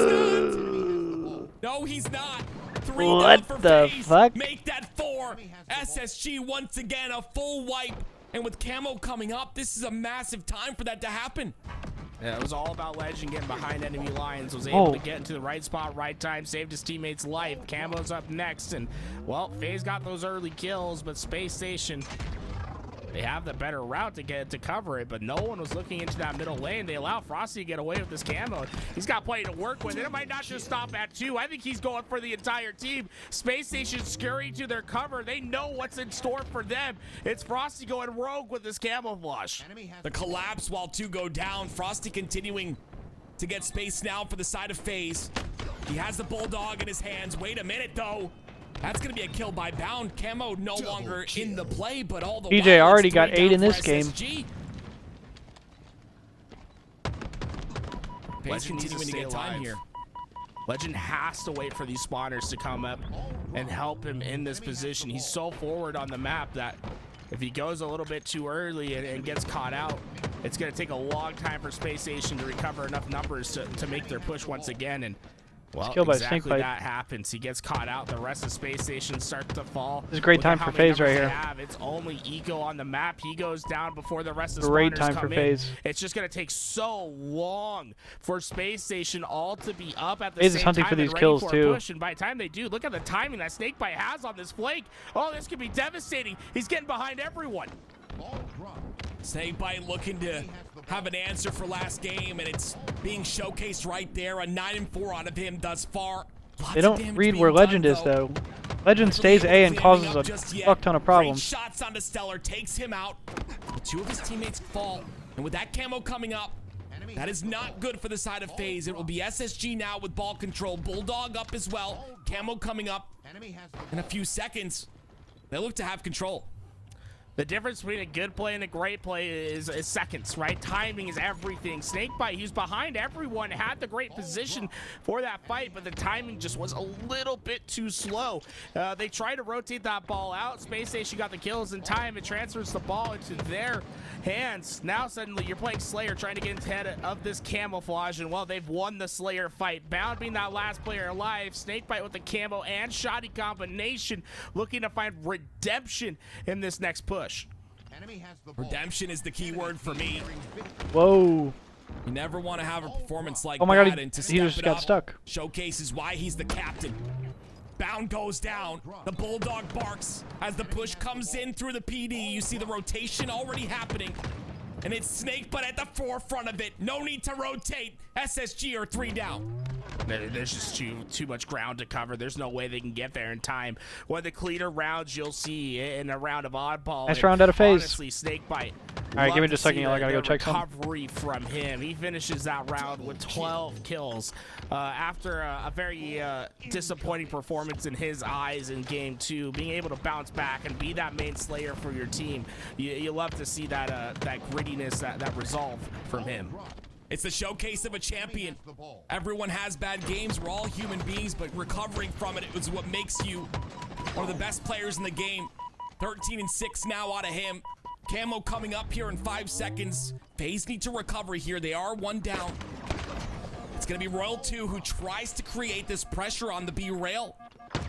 kill. No, he's not. 3 down for FaZe. Fuck? Make that 4. SSG once again a full wipe. And with camo coming up, this is a massive time for that to happen. Yeah, it was all about Legend getting behind enemy lines, was able to get into the right spot, right time, saved his teammate's life. Camo's up next, and, well, FaZe got those early kills, but Space Station, they have the better route to get to cover it, but no one was looking into that middle lane. They allow Frosty to get away with this camo. He's got plenty to work with, and it might not just stop at 2. I think he's going for the entire team. Space Station scurrying to their cover. They know what's in store for them. It's Frosty going rogue with this camouflage. The collapse while 2 go down. Frosty continuing to get space now for the side of FaZe. He has the Bulldog in his hands. Wait a minute, though. That's going to be a kill by Bound. Camo no longer in the play, but all the DJ already got 8 in this game. Legend continuing to get time here. Legend has to wait for these spawners to come up and help him in this position. He's so forward on the map that if he goes a little bit too early and gets caught out, it's going to take a long time for Space Station to recover enough numbers to make their push once again. And well, exactly that happens. He gets caught out. The rest of Space Station starts to fall. This is a great time for FaZe right here. It's only Eco on the map. He goes down before the rest of the great spawners time come for in. FaZe. It's just going to take so long for Space Station all to be up at the FaZe same is hunting time for these and ready kills for a too. push. And by the time they do, look at the timing that Snakebite has on this flank. Oh, this could be devastating. He's getting behind everyone. Snakebite looking to have an answer for last game, and it's being showcased right there. A 9-4 out of him thus far. They don't read where Legend is, though. Legend stays A and causes a fuck ton of problems. Shots onto Stellar, takes him out. 2 of his teammates fall, and with that camo coming up, that is not good for the side of FaZe. It will be SSG now with ball control. Bulldog up as well. Camo coming up in a few seconds. They look to have control. The difference between a good play and a great play is seconds, right? Timing is everything. Snakebite, he was behind everyone, had the great position for that fight, but the timing just was a little bit too slow. They tried to rotate that ball out. Space Station got the kills in time. It transfers the ball into their hands. Now suddenly you're playing Slayer, trying to get ahead of this camouflage, and well, they've won the Slayer fight. Bound being that last player alive. Snakebite with the camo and shoddy combination, looking to find redemption in this next push. Redemption is the key word for me. Whoa. You never want to have a performance like oh my God, that, and to he step just it got up stuck. showcases why he's the captain. Bound goes down. The Bulldog barks as the push comes in through the PD. You see the rotation already happening, and it's Snakebite at the forefront of it. No need to rotate. SSG are 3 down. There's just too much ground to cover. There's no way they can get there in time. One of the cleaner rounds you'll see in a round of oddball. Nice round out of FaZe. Honestly, Snakebite. All right, give me just a second, y'all. I gotta go check some. Recovery from him. He finishes that round with 12 kills after a very disappointing performance in his eyes in game 2. Being able to bounce back and be that main Slayer for your team, you love to see that grittiness, that resolve from him. It's the showcase of a champion. Everyone has bad games. We're all human beings, but recovering from it is what makes you one of the best players in the game. 13-6 now out of him. Camo coming up here in 5 seconds. FaZe need to recover here. They are 1 down. It's going to be Royal 2 who tries to create this pressure on the B rail.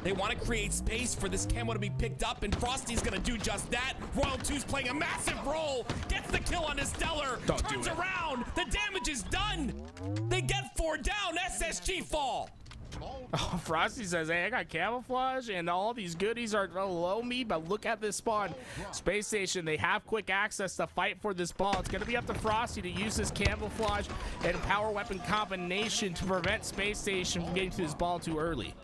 They want to create space for this camo to be picked up, and Frosty's going to do just that. Royal 2's playing a massive role. Gets the kill on his Stellar. Turns around. The damage is done. They get 4 down. SSG fall. Oh, Frosty says, hey, I got camouflage and all these goodies are below me, but look at this spawn. Space Station, they have quick access to fight for this ball. It's going to be up to Frosty to use his camouflage and power weapon combination to prevent Space Station from getting to this ball too early.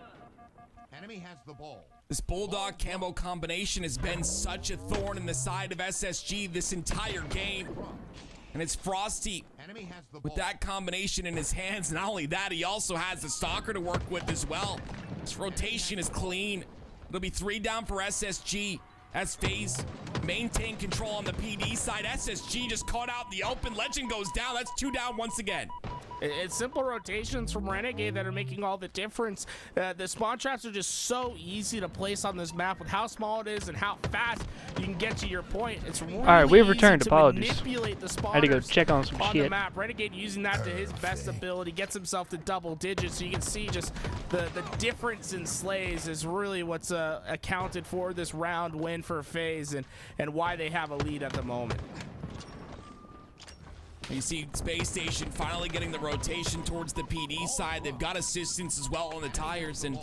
Enemy has the ball. This Bulldog camo combination has been such a thorn in the side of SSG this entire game. And it's Frosty with that combination in his hands. Not only that, he also has the Stalker to work with as well. This rotation is clean. It'll be 3 down for SSG as FaZe maintain control on the PD side. SSG just caught out in the open. Legend goes down. That's 2 down once again. It's simple rotations from Renegade that are making all the difference. The spawn traps are just so easy to place on this map with how small it is and how fast you can get to your point. It's really all right, we've easy returned. to Apologies. manipulate the I had to go check on some on shit. the map. Renegade using that to his best ability, gets himself to double digits. So you can see just the difference in slays is really what's accounted for this round win for FaZe and why they have a lead at the moment. You see Space Station finally getting the rotation towards the PD side. They've got assistance as well on the tires and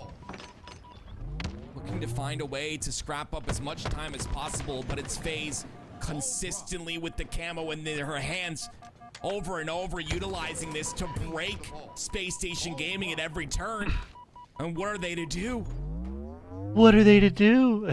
looking to find a way to scrap up as much time as possible, but it's FaZe consistently with the camo in her hands over and over, utilizing this to break Space Station Gaming at every turn. And what are they to do? What are they to do?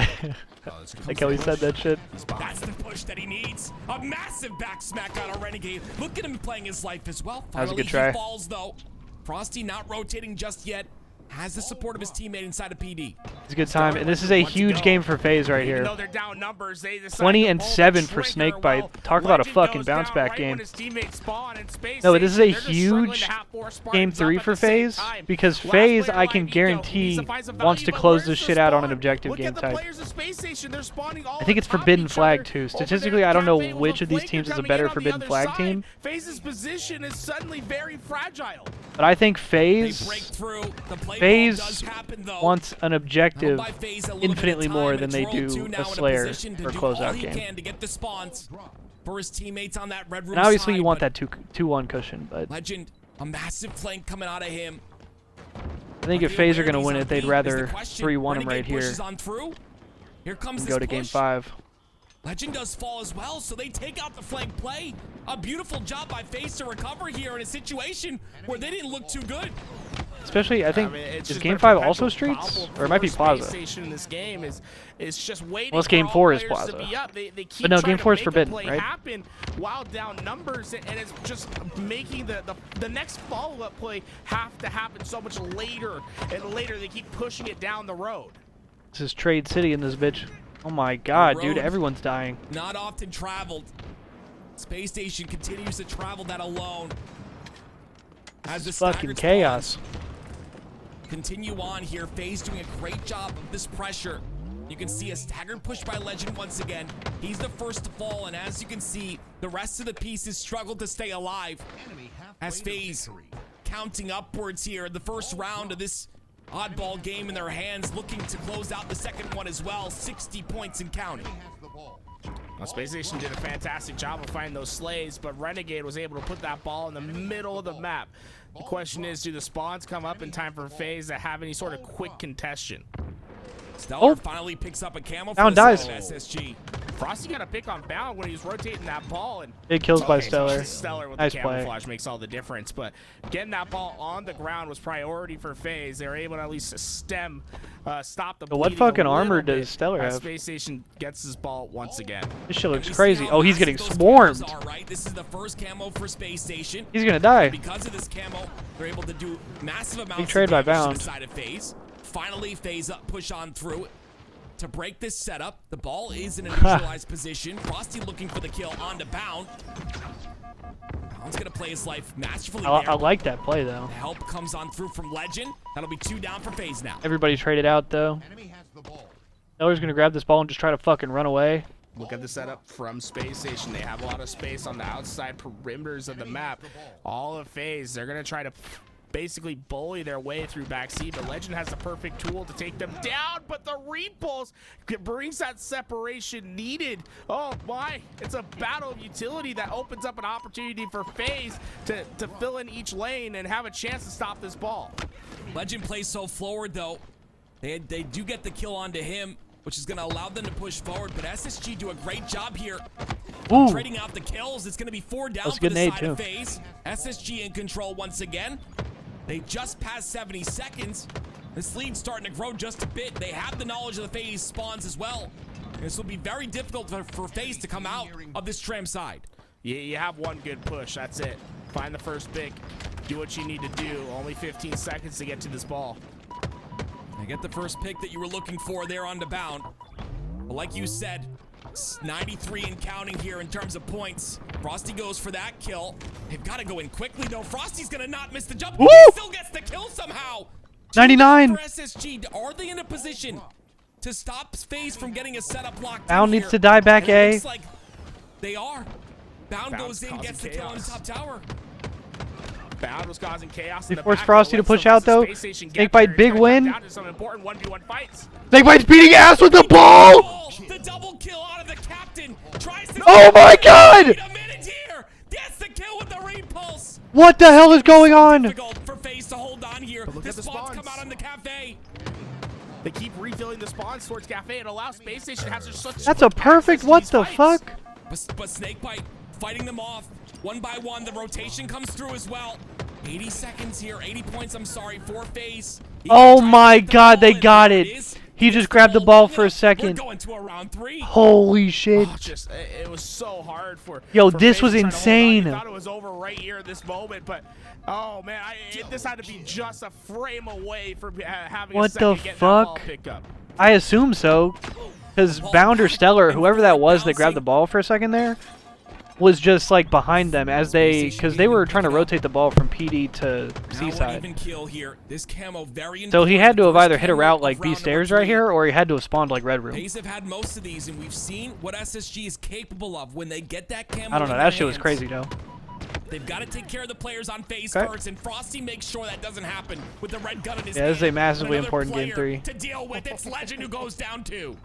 Like how he said that shit. That's the push that he needs. A massive back smack on a Renegade. Look at him playing his life as well. That was a Finally, good try. he falls though. Frosty not rotating just yet. Has the support of his teammate inside of PD. It's a good time, and this is a huge game for FaZe right here. 20-7 for Snakebite. Talk about a fucking bounce back game. No, but this is a huge game 3 for FaZe, because FaZe, I can guarantee, wants to close this shit out on an objective game type. I think it's Forbidden Flag too. Statistically, I don't know which of these teams is a better Forbidden Flag team, FaZe's position is suddenly very fragile. but I think FaZe wants an objective infinitely more than they do a Slayer or closeout game. To get the spawns for his teammates on that red room And obviously side, you want that 2-1 cushion, but Legend, a massive flank coming out of him. I think if FaZe are going to win it, they'd rather 3-1 him right here Pushes on through. Here comes and this go to game push. 5. Legend does fall as well, so they take out the flank play. A beautiful job by FaZe to recover here in a situation where they didn't look too good. Especially, I think, It's is just Game their 5 also perpetual Streets? problem Or it might be for Plaza. Space Station in this game is just waiting Well, it's for Game all 4 is players to Plaza. be up. They keep But no, trying Game to 4 is make a Forbidden, play right? happen while down numbers, and it's just making the next follow-up play have to happen so much later and later. They keep pushing it down the road. This is Trade City in this bitch. Oh my god, dude, road everyone's dying. Not often traveled. Space Station continues to travel that alone. As the Fucking staggered chaos. spawns continue on here. FaZe doing a great job of this pressure. You can see a staggered push by Legend once again. He's the first to fall, and as you can see, the rest of the pieces struggle to stay alive. As FaZe counting upwards here in the first round of this oddball game in their hands, looking to close out the second one as well. 60 points and counting. Well, Space Station did a fantastic job of finding those slays, but Renegade was able to put that ball in the middle of the map. The question is, do the spawns come up in time for FaZe that have any sort of quick contention? Stellar finally picks up a camo Bound for the dies. side of SSG. Frosty got a pick on Bound when he was rotating that ball, and Big kills by Okay, Stellar. Stellar with Nice the play. camouflage makes all the difference, but getting that ball on the ground was priority for FaZe. They were able to at least stop the But what bleeding fucking a armor little does bit Stellar as have? Space Station gets his ball once again. This shit looks We see crazy. how Oh, he's massive getting those swarmed. camos are, right? This is the first camo for Space Station. He's gonna die. And because of this camo, they're able to do massive amounts trade of by damage to Bound. the side of FaZe. Finally, FaZe push on through to break this setup. The ball is in a neutralized position. Frosty looking for the kill onto Bound. Bound's gonna play his life masterfully I there. like that play though. Help comes on through from Legend. That'll be 2 down for FaZe now. Everybody traded out though. Stellar's gonna grab this ball and just try to fucking run away. Look at the setup from Space Station. They have a lot of space on the outside perimeters of the map. All of FaZe, they're going to try to basically bully their way through backseat, but Legend has the perfect tool to take them down, but the repulse brings that separation needed. Oh my, it's a battle of utility that opens up an opportunity for FaZe to fill in each lane and have a chance to stop this ball. Legend plays so forward though. They do get the kill onto him, which is going to allow them to push forward, but SSG do a great job here. Ooh. Trading out the kills. It's going to be 4 down That's a for good the nade, side too. of FaZe. SSG in control once again. They just passed 70 seconds. This lead's starting to grow just a bit. They have the knowledge of the FaZe spawns as well. This will be very difficult for FaZe to come out of this tram side. You have one good push. That's it. Find the first pick. Do what you need to do. Only 15 seconds to get to this ball. I get the first pick that you were looking for there on the bound. But like you said, 93 and counting here in terms of points. Frosty goes for that kill. They've got to go in quickly, though. Frosty's going to not miss the jump. Woo! He still gets the kill somehow. 99. For SSG, are they in a position to stop FaZe from getting a setup locked Bound in needs here? to die back And it A. looks like they are. Bound goes in, gets the kill on top tower. Bound was causing chaos. They forced Frosty to push out though. Snakebite big win. Snakebite's beating ass with the ball. The double kill out of the captain. Tries to Oh my god! a minute here. Gets the kill with the repulse. What the hell is going on? Difficult for FaZe to hold on here. But look The at the spawns spawns. come out on the cafe. They keep refilling the spawns towards Cafe and allow Space Station to have such. That's a perfect what the fuck? But Snakebite fighting them off one by one. The rotation comes through as well. 80 seconds here. 80 points. I'm sorry for FaZe. Oh my god, they got it. He just grabbed the ball for a We're second. going to a round 3. Holy shit. It was so hard for. Yo, for this FaZe was to try to hold on. insane. You thought it was over right here at this moment, but oh man, this had to be just a frame away from having a What second the to get that ball fuck? pickup. I assume so. Because Bound or Stellar, whoever that was that grabbed the ball for a second there, was just like behind them as because they were trying to rotate the ball from PD to Seaside. So he had to have either hit a route like B stairs right here, or he had to have spawned like Red Room. FaZe have had most of these, and we've seen what SSG is capable of when they get that camo. I don't know, in that their shit was hands. crazy though. They've got to take care of the players on FaZe Okay. first, and Frosty makes sure that doesn't happen with the red gun in his Yeah, this is a hand. massively Another important game player 3. to deal with. It's Legend who goes down 2.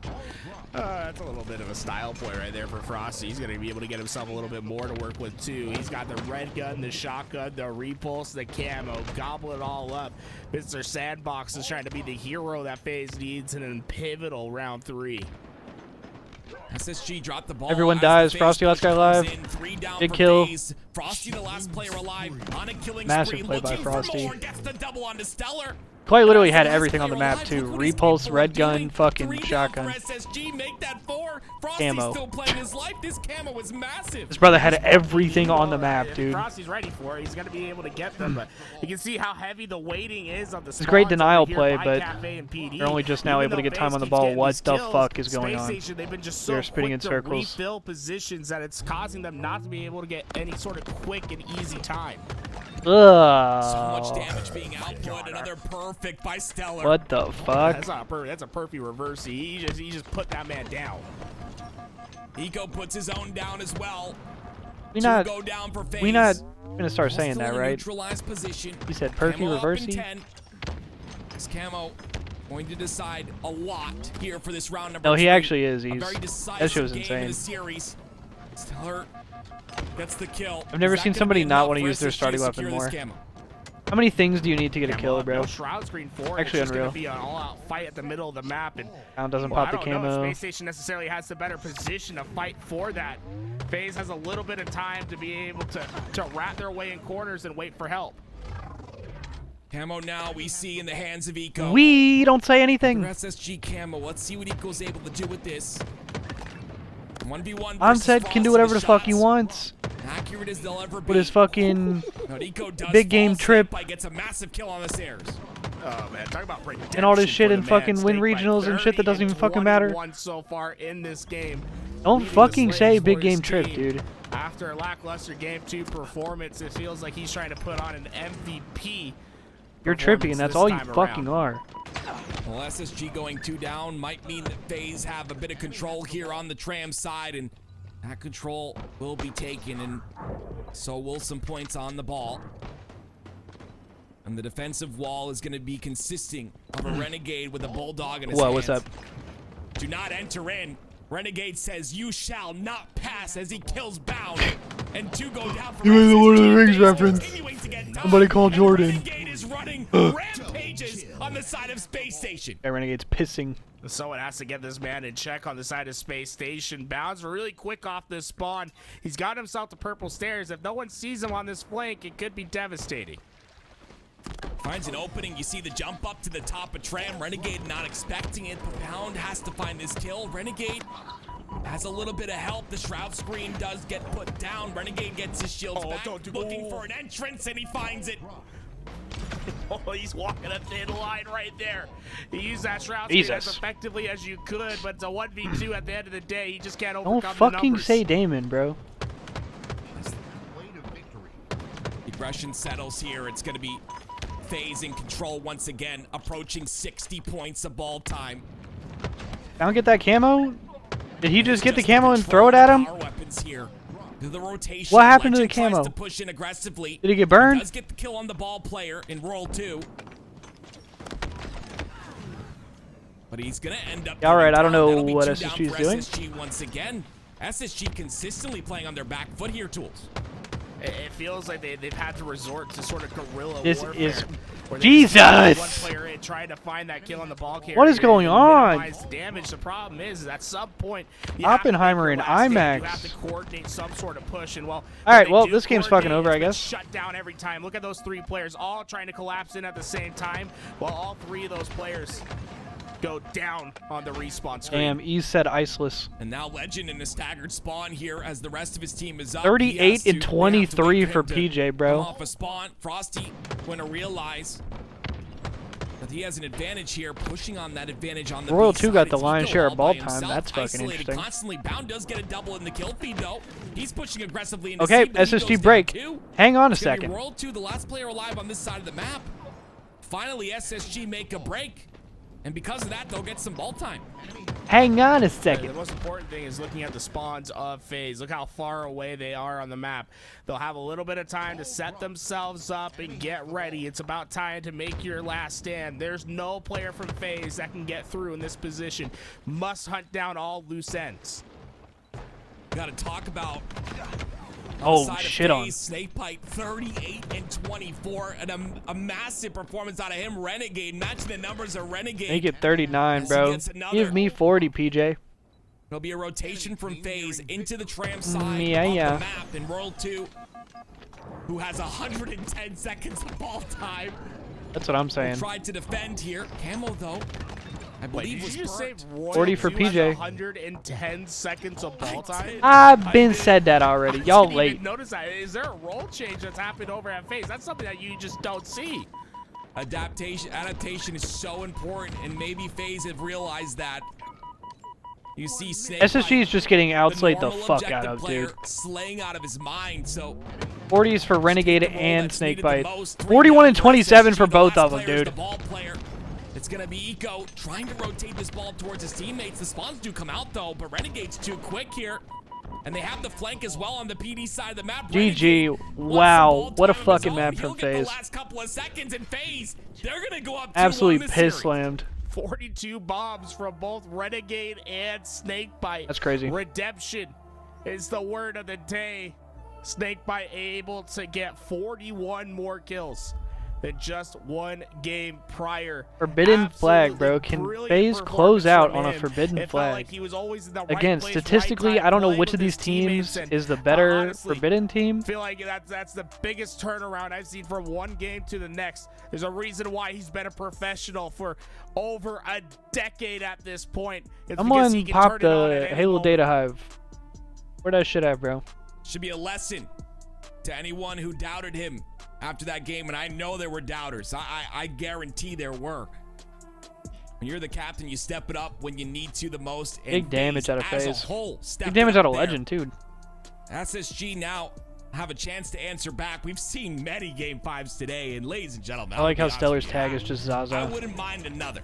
That's a little bit of a style play right there for Frosty. He's going to be able to get himself a little bit more to work with, too. He's got the red gun, the shotgun, the repulse, the camo. Gobble it all up. Mr. Sandbox is trying to be the hero that FaZe needs in a pivotal round 3. SSG dropped the ball. Everyone as the dies. FaZe Frosty last guy comes alive. in. 3 down Big for kill. FaZe. Frosty, the last player alive, on a killing Massive spree, play by looking for Frosty. more, gets the double onto Stellar. Quite literally had everything on the map too. Repulse, red gun, fucking shotgun. SSG make that 4. Frosty's Camo. still playing his life. This camo is massive. This brother had everything on the map, If dude. Frosty's ready for it. He's going to be able to get them, but you can see how heavy the weighting is on the It's a great spawns denial over here play, by but Cafe and PD. they're only just now Even able to though get time FaZe on the keeps ball. getting What these the kills, fuck is going Space on? Station, they've been just so They're spinning in quick to circles. refill positions that it's causing them not to be able to get any sort of quick and easy time. Ugh. So much damage being output. Another perfect by Stellar. What the fuck? That's a perfect reverse. He just put that man down. Eco puts his own down as well. We Two not go down for we FaZe. not gonna start saying Still that, in a right? neutralized position. He said perfect Camo up in reversey. 10. This camo going to decide a lot here for this round number No, he 3. actually is. A He's very that decisive shit was game in insane. the series. Stellar gets the kill. I've never Is that seen gonna somebody be not enough want to for use their SSG starting to weapon secure this more. camo? How many things do you need to get a Camo kill, up, bro? no shroud screen 4. Actually it's just unreal. gonna be an all-out fight at the middle of the map, and Bound doesn't well, pop I the don't know if camo. Space Station necessarily has the better position to fight for that. FaZe has a little bit of time to be able to wrap their way in corners and wait for help. Camo now we see in the hands of Eco. We don't say anything. For SSG camo. Let's see what Eco's able to do with this. 1v1 Onset can do whatever the fuck he wants. Accurate as they'll ever be. With his fucking But Eco does big game fall. trip Snakebite gets a massive kill on the stairs. Oh man, talk about redemption and all this shit for in the man. fucking win Snakebite regionals and shit that 30 doesn't even and fucking matter. 21 so far in this game. Don't leading the fucking say slaves big for his game trip, team. dude. After a lackluster game 2 performance, it feels like he's trying to put on an MVP. You're trippy, and that's all you this time fucking around. are. Well, SSG going 2 down might mean that FaZe have a bit of control here on the tram side, and that control will be taken, and so will some points on the ball. And the defensive wall is going to be consisting of a Renegade with a Bulldog in his hands. What's up? Do not enter in. Renegade says, "You shall not pass," as he kills Bound. And 2 go down for You made the Lord of the SSG. Rings FaZe reference. continuing to get done, Somebody call and Jordan. Renegade is running rampages on the side of Space Station. That Renegade's pissing. Someone has to get this man in check on the side of Space Station. Bounds really quick off this spawn. He's got himself to purple stairs. If no one sees him on this flank, it could be devastating. Finds an opening. You see the jump up to the top of Tram. Renegade not expecting it, but Pound has to find this kill. Renegade has a little bit of help. The shroud screen does get put down. Renegade gets his shields back, looking for an entrance, and he finds it. Oh, he's walking a thin line right there. He used that shroud screen as effectively as you could, but it's a 1v2 at the end of the day. He just can't overcome Don't the fucking numbers. say Damon, bro. Aggression settles here. It's going to be FaZe in control once again, approaching 60 points of ball time. I don't get that camo. Did he just get the camo and throw it at him? Weapons here. The rotation. What happened to the Legend tries camo? to push in aggressively. Did he get burned? Does get the kill on the ball player in World 2. But he's going to end up... Yeah, all right, I don't know That'll be what 2 SSG is down for doing. SSG once again. SSG consistently playing on their back foot here, Tools. It feels like they've had to resort to sort of guerrilla This warfare. is where they just Jesus! one player in trying to find that kill on the ball carrier. What is going and on? minimize damage. The problem is at some point you Oppenheimer and have to make your last stand. You IMAX. have to coordinate some sort of push, and well, All right, when well, they do this game's fucking coordinate, over, I it's been guess. Shut down every time. Look at those 3 players all trying to collapse in at the same time, while all 3 of those players go down on the respawn screen. Damn, E said iceless. And now Legend in a staggered spawn here as the rest of his team is up. 38 and 23 for Come PJ, bro. off a spawn. Frosty going to realize that he has an advantage here, pushing on that advantage on the Royal B 2 side. got the It's lion's Eco share all of ball by time. himself, That's fucking isolated interesting. Constantly. Bound does get a double in the kill feed though. He's pushing aggressively into Okay, C, but he SSG goes break. down too. Hang on a It's gonna be second. World 2, the last player alive on this side of the map. Finally, SSG make a break. And because of that, they'll get some ball time. Hang on a The second. most important thing is looking at the spawns of FaZe. Look how far away they are on the map. They'll have a little bit of time to set themselves up and get ready. It's about time to make your last stand. There's no player from FaZe that can get through in this position. Must hunt down all loose ends. Got to talk about... Oh, shit on. Snakebite 38 and 24, and a massive performance out of him. Renegade matching the numbers of Renegade. Make it 39, As he bro. gets another. Give me 40, PJ. There'll be a rotation from FaZe into the Tram side Yeah, of yeah. the map in World 2, who has 110 seconds of ball time. That's what I'm saying. Tried to defend here. Camo though, I believe Did was you just say burnt. Royal 40 for 2 has PJ. 110 seconds of ball time? I've been said that already. Y'all didn't late. even notice that. Is there a role change that's happened over at FaZe? That's something that you just don't see. Adaptation is so important, and maybe FaZe have realized that. You see SSG is just getting outslayed the normal fuck out objective of, player dude. slaying out of his mind, so 40s for Renegade and that's needed the Snakebite. most. 41 and 27 SSG, for the both last of them, player is dude. the ball player. It's gonna be Eco trying to rotate this ball towards his teammates. The spawns do come out though, but Renegade's too quick here. And they have the flank as well on the PD side of the map. GG. Wow. What a fucking map from FaZe. Last couple of seconds in FaZe, they're gonna go up 2-1 Absolutely this piss series. slammed. 42 bombs from both Renegade and Snakebite. That's crazy. Redemption is the word of the day. Snakebite able to get 41 more kills than just one game prior. Forbidden flag, Absolutely bro. Can brilliant FaZe close performance out from on a him. forbidden It felt flag? like he was always in the right Again, place, statistically, right time, I don't know playing which with of these his teammates, teams and is the better honestly, forbidden team. feel like that's the biggest turnaround I've seen from one game to the next. There's a reason why he's been a professional for over a decade at this point. It's because he Someone can popped turn it on at the any Halo moment. Data Hive. Where that shit at, bro? Should be a lesson to anyone who doubted him after that game, and I know there were doubters. I guarantee there were. When you're the captain, you step it up when you need to the most. And Big damage out of as a FaZe. whole, Big stepped damage it out up of there. Legend, too. SSG now have a chance to answer back. We've seen many Game 5s today, and ladies and gentlemen, I like how I'll be honest Stellar's with you, tag is just Zaza. I wouldn't mind another.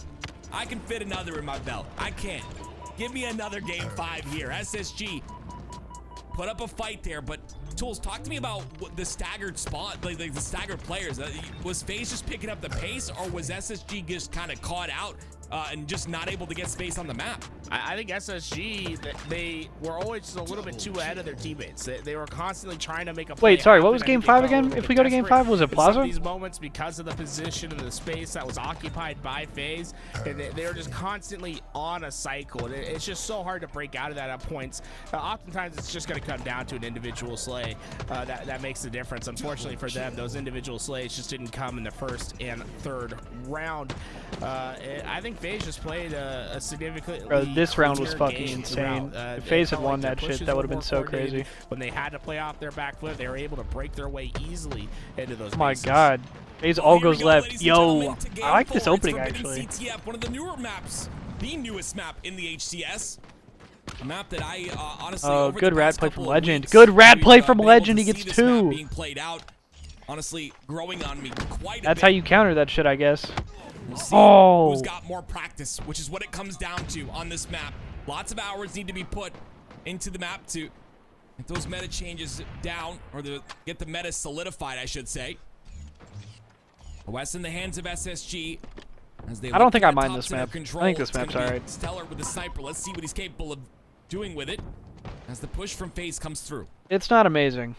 I can fit another in my belt. I can. Give me another Game 5 here. SSG put up a fight there, but Tools, talk to me about what the staggered spot, like the staggered players. Was FaZe just picking up the pace, or was SSG just kind of caught out and just not able to get space on the map. I think SSG, they were always just a little bit too ahead of their teammates. They were constantly trying to make a play. Wait, sorry, what happen. was I game think they 5 felt a again? little If bit we go to game desperate 5, was it in some of Plaza? these moments because of the position and the space that was occupied by FaZe, and they were just constantly on a cycle. And it's just so hard to break out of that at points. Oftentimes, it's just going to come down to an individual slay that makes the difference. Unfortunately for them, those individual slays just didn't come in the first and third round. I think FaZe just played a significantly Bro, this round was cleaner fucking game insane. throughout. If FaZe had felt won their that shit, pushes that were would have been more so coordinated. crazy. When they had to play off their back foot, they were able to break their way easily into those Oh my bases. god. FaZe all goes left. Yo, I like this opening Forbidden actually. CTF, one of the newer maps, the newest map in the HCS. A map that I honestly. Oh, over good the rad past play couple from of Legend. weeks, Good rad play we've, from been Legend. He able to gets see this map 2. being played out. Honestly, growing on me quite a That's bit. how you counter that shit, I guess. We'll see Oh. who's got more practice, which is what it comes down to on this map. Lots of hours need to be put into the map to get those meta changes down, or get the meta solidified, I should say. OS in the hands of SSG. As they I don't look think for I that mind top this center map. I control. think this It's gonna map's be alright. Stellar with the sniper. Let's see what he's capable of doing with it as the push from FaZe comes through. It's not amazing.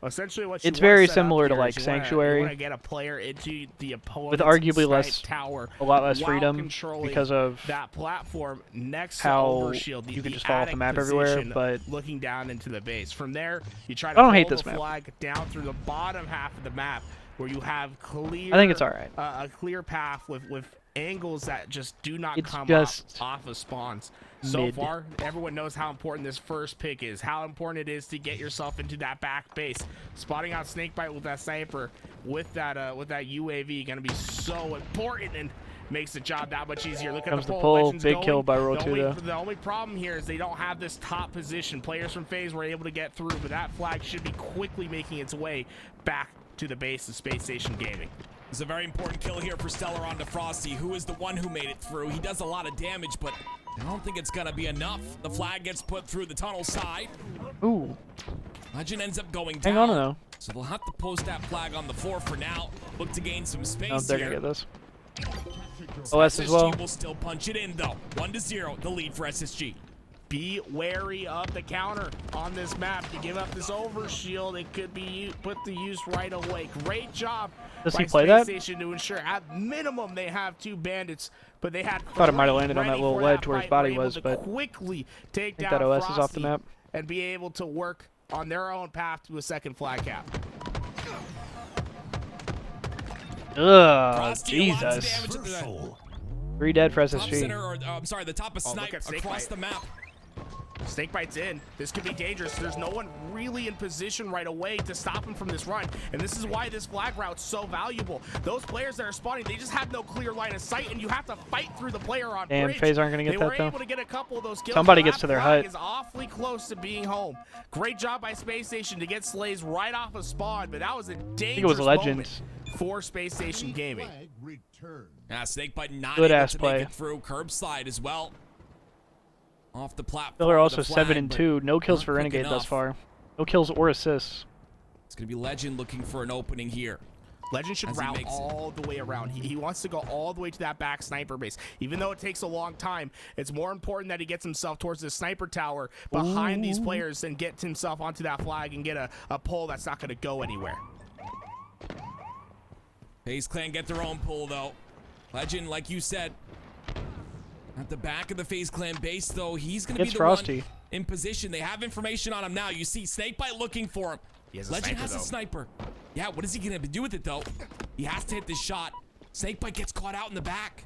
Essentially, what you It's wanna very set up similar to here like is you wanna Sanctuary, get a player into the opponent's with arguably snipe tower a lot less while freedom controlling because of that platform next how to Overshield. you can just fall off the map everywhere. But looking down into the base, from there you try I to don't hate pull this the map. flag down through the bottom half of the map where you have clear. I think it's alright. A clear path with angles that just do not It's come just off of spawns. So mid. far, everyone knows how important this first pick is, how important it is to get yourself into that back base. Spotting out Snakebite with that sniper, with that UAV, gonna be so important and makes the job that much easier. Look at Comes the the pull. pull. Legends Big going. kill by row 2 though. The only problem here is they don't have this top position. Players from FaZe were able to get through, but that flag should be quickly making its way back to the base of Space Station Gaming. It's a very important kill here for Stellar onto Frosty, who is the one who made it through. He does a lot of damage, but I don't think it's gonna be enough. The flag gets put through the tunnel side. Ooh. Legend ends up going down. Hang on though. So they'll have to post that flag on the floor for now. Look to gain some space Oh, they're here. gonna get this. OS as well. SSG will still punch it in though. 1-0, the lead for SSG. Be wary of the counter on this map. You give up this overshield, it could be put to use right away. Great job Does by he play Space that? Station to ensure at minimum they have 2 bandits, but they had Thought it might have 3 landed on that ready little for ledge that where his fight, body were able was, to but quickly I take think down that OS is off the Frosty map. and be able to work on their own path to a second flag cap. Ugh, Frosty, lots of Jesus. damage at the 3 dead for top SSG. center, or I'm sorry, the top of Oh, look Snipe at Snakebite. across the map. Snakebite's in. This could be dangerous. There's no one really in position right away to stop him from this run. And this is why this flag route's so valuable. Those players that are spawning, they just have no clear line of sight, and you have to fight through the player on Damn, bridge. FaZe aren't gonna get they that, were though. able to get a couple of those kills. Somebody but gets that to their flag hut. is awfully close to being home. Great job by Space Station to get slays right off of spawn, but that was a dangerous it was Legend. moment for Space Station Gaming. Flag returned. Yeah, Snakebite not Good able ass to play. make it through. Curb slide as well. Off the platform. Stellar with also the flag, 7 and but 2. No kills not for quick Renegade thus enough. far. No kills or assists. It's going to be Legend looking for an opening here. Legend should As he route makes it. all the way around. He wants to go all the way to that back sniper base. Even though it takes a long time, it's more important that he gets himself towards the sniper tower behind these players and gets himself onto that flag and get a pull that's not going to go anywhere. FaZe Clan get their own pull, though. Legend, like you said, at the back of the FaZe Clan base, though, he's going to be Gets the Frosty. one in position. They have information on him now. You see Snakebite looking for him. He has a Legend sniper, has a though. sniper. Yeah, what is he going to do with it, though? He has to hit this shot. Snakebite gets caught out in the back.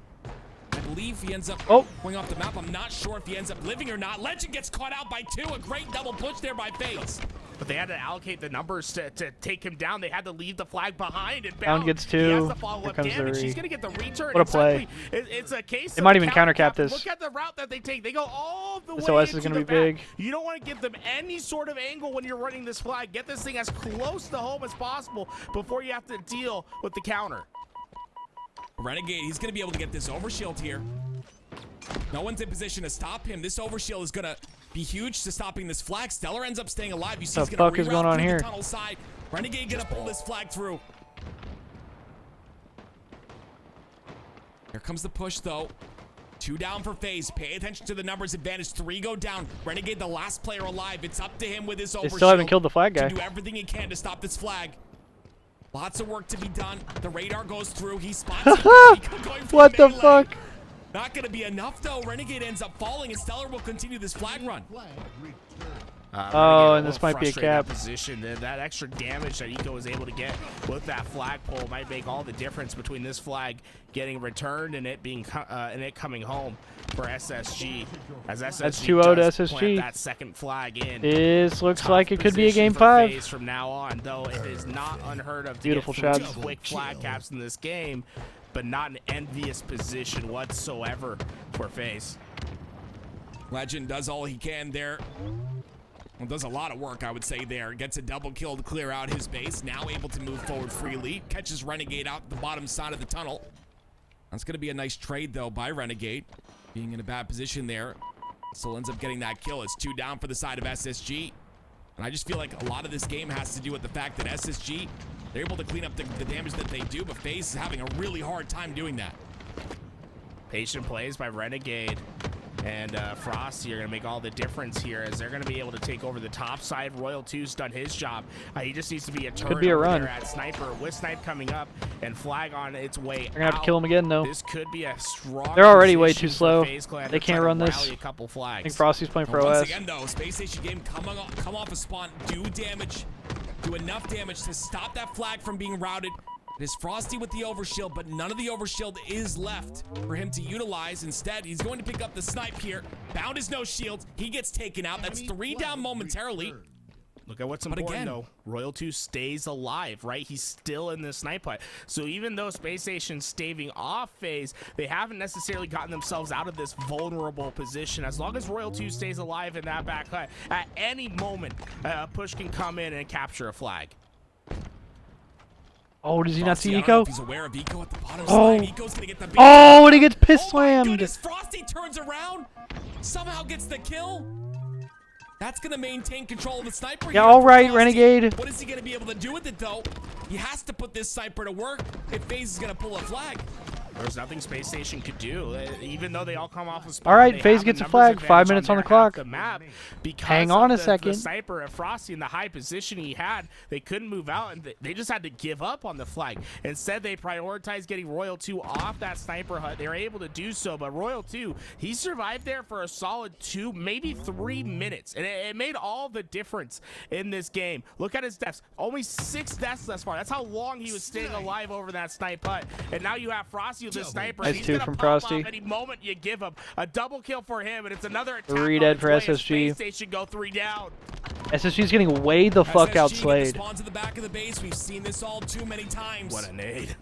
I believe he ends up going off the map. I'm not sure if he ends up living or not. Legend gets caught out by 2. A great double push there by FaZe. But they had to allocate the numbers to take him down. They had to leave the flag behind and Down bound. gets He has 2. to follow Here up comes the damage. He's re. going to get the return. What a play. Exactly. It's a case They of might even counter-cap this. Look at the route that they take. They go all the This way OS is into gonna the be big. back. You don't want to give them any sort of angle when you're running this flag. Get this thing as close to home as possible before you have to deal with the counter. Renegade, he's going to be able to get this overshield here. No one's in position to stop him. This overshield is going to be huge to stopping this flag. Stellar ends up staying alive. You see The he's going fuck to is going on here? The tunnel side. Renegade going to pull this flag through. Here comes the push, though. 2 down for FaZe. Pay attention to the numbers advantage. 3 go down. Renegade, the last player alive. It's up to him with his overshield. They still haven't killed the flag guy. To do everything he can to stop this flag. Lots of work to be done. The radar goes through. He spots it. What the fuck? Not going to be enough, though. Renegade ends up falling, and Stellar will continue this flag run. Oh, and this might be a cap. Position. That extra damage that Eco was able to get with that flagpole might make all the difference between this flag getting returned and it being coming home for SSG. As SSG That's 2-0 to SSG. That second flag in. This looks like it could be a game 5. From now on, though, it is not unheard of to Beautiful get 3 shots. quick flag caps in this game, but not an envious position whatsoever for FaZe. Legend does all he can there. Well, does a lot of work, I would say, there. Gets a double kill to clear out his base. Now able to move forward freely. Catches Renegade out the bottom side of the tunnel. That's going to be a nice trade, though, by Renegade. Being in a bad position there. Still ends up getting that kill. It's 2 down for the side of SSG. And I just feel like a lot of this game has to do with the fact that SSG, they're able to clean up the damage that they do, but FaZe is having a really hard time doing that. Patient plays by Renegade. And Frosty are going to make all the difference here as they're going to be able to take over the top side. Royal 2's done his job. He just needs to be a turn. Could be a run. At Sniper with Snipe coming up and Flag on its way. They're going to have to kill him again, though. This could be a strong. They're already way too slow. They can't run this. I think Frosty's playing for OS. Once again, though, Space Station game come off a spawn, do enough damage to stop that flag from being routed. It is Frosty with the overshield, but none of the overshield is left for him to utilize. Instead, he's going to pick up the snipe here. Bound is no shield. He gets taken out. That's 3 down momentarily. Look at what's important, though. Royal 2 stays alive, right? He's still in the snipe hut. So even though Space Station's staving off FaZe, they haven't necessarily gotten themselves out of this vulnerable position. As long as Royal 2 stays alive in that back hut, at any moment, Push can come in and capture a flag. Oh, does he not see Eco? He's aware of Eco at the bottom Oh. side. Eco's gonna get the Oh, and he gets piss slammed. Goodness, Frosty turns around, somehow gets the kill. That's gonna maintain control of the sniper. Yeah, all right, Renegade. What is he gonna be able to do with it, though? He has to put this sniper to work if FaZe is gonna pull a flag. There's nothing Space Station could do, even though they all come off a spawn. All right, FaZe gets a flag. 5 minutes on the clock. Hang on a second. The sniper of Frosty in the high position he had, they couldn't move out, and they just had to give up on the flag. Instead, they prioritized getting Royal 2 off that sniper hut. They were able to do so, but Royal 2, he survived there for a solid 2, maybe 3 minutes, and it made all the difference in this game. Look at his deaths. Only 6 deaths thus far. That's how long he was staying alive over that snipe hut. And now you have Frosty with the sniper. That's He's 2 gonna from pop Frosty. off any moment you give him. A double kill for him, and it's another attack. 3 dead for SSG. Space Station go 3 down. SSG's getting way the fuck outslayed. Spawn to the back of the base. We've seen this all too many times. What a nade.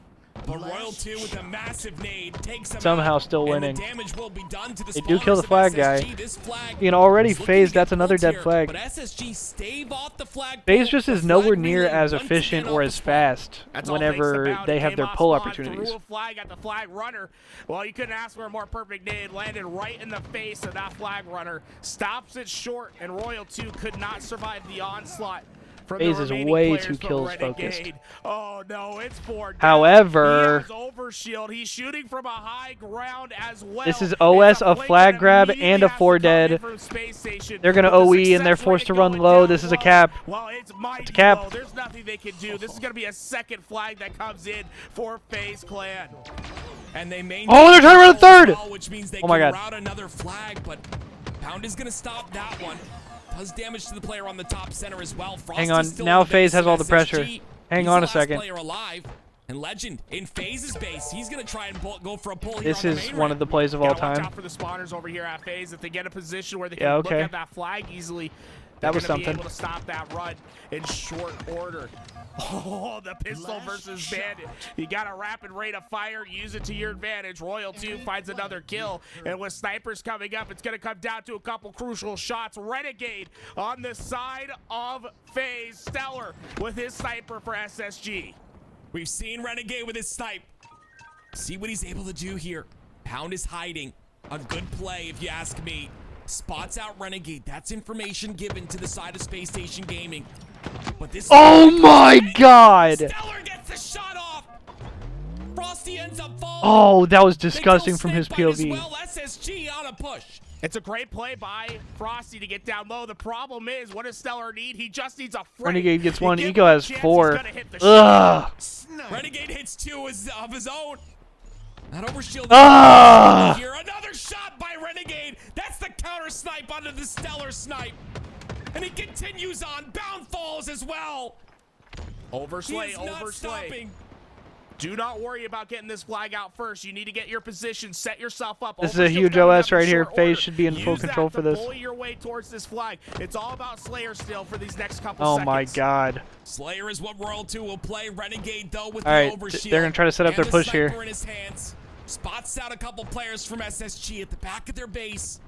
But Royal 2 with a massive nade takes him Somehow out, still winning. and the damage will be done to the They do kill the spawners flag of guy. SSG. This flag You can already is looking FaZe, to that's get another pulled dead here, flag. But SSG stave off the flag. FaZe just is nowhere near relay as once efficient again or off as the fast That's all thanks to whenever Bound. they He have came their off pull spawn, opportunities. Threw a flag at the flag runner. Well, you couldn't ask for a more perfect nade. Landed right in the face of that flag runner. Stops it short, and Royal 2 could not survive the onslaught. FaZe is way too kills focused. Oh no, it's 4 down. However, he has overshield. He's shooting from a high ground as well. this is OS, a flag grab, and a 4 dead. They're going to OE, and they're forced to run low. This is a cap. Well, it's a cap. low. There's nothing they can do. This is going to be a second flag that comes in for FaZe Clan. And they Oh, they're trying to run a third! Which means they Oh my can God. route another flag, but Pound is going to stop that one. Does damage to the player on the top center as well. Frosty's Hang on, still now in the FaZe base has all of the pressure. SSG. Hang He's on the a last second. player alive. And Legend in FaZe's base. He's going to try and go for a pull here This on the is main one ramp. of the plays of all Watch time. out for the spawners over here at FaZe. If they get a position where they can Yeah, look okay. at that flag easily, That was they're gonna something. be able to stop that run in short order. Oh, the pistol versus Bandit. You got a rapid rate of fire. Use it to your advantage. Royal 2 finds another kill. And with snipers coming up, it's going to come down to a couple crucial shots. Renegade on the side of FaZe. Stellar with his sniper for SSG. We've seen Renegade with his snipe. See what he's able to do here. Pound is hiding. A good play, if you ask me. Spots out Renegade. That's information given to the side of Space Station Gaming. But this Oh my God! Stellar gets the shot off. Frosty ends up falling. Oh, that was disgusting from his Snake bite as POV. well. SSG SSG on a push. It's a great play by Frosty to get down low. The problem is, what does Stellar need? He just needs a frame. Renegade gets one. Eco has 4. Ugh. Renegade hits 2 of his own. Not overshield. Ah! Here, another shot by Renegade. That's the counter snipe onto the Stellar snipe. And he continues on. Bound falls as well. Overslay, overslay. Do not worry about getting this flag out first. You need to get your position, set yourself up. This is a huge OS right here. FaZe should be in full control for this. Bully your way towards this flag. It's all about Slayer still for these next couple Oh seconds. my god. Slayer is what Royal 2 will play. Renegade, though, with All the right, overshield. they're going to try to set up their push here. In his hands. Spots out a couple players from SSG at the back of their base.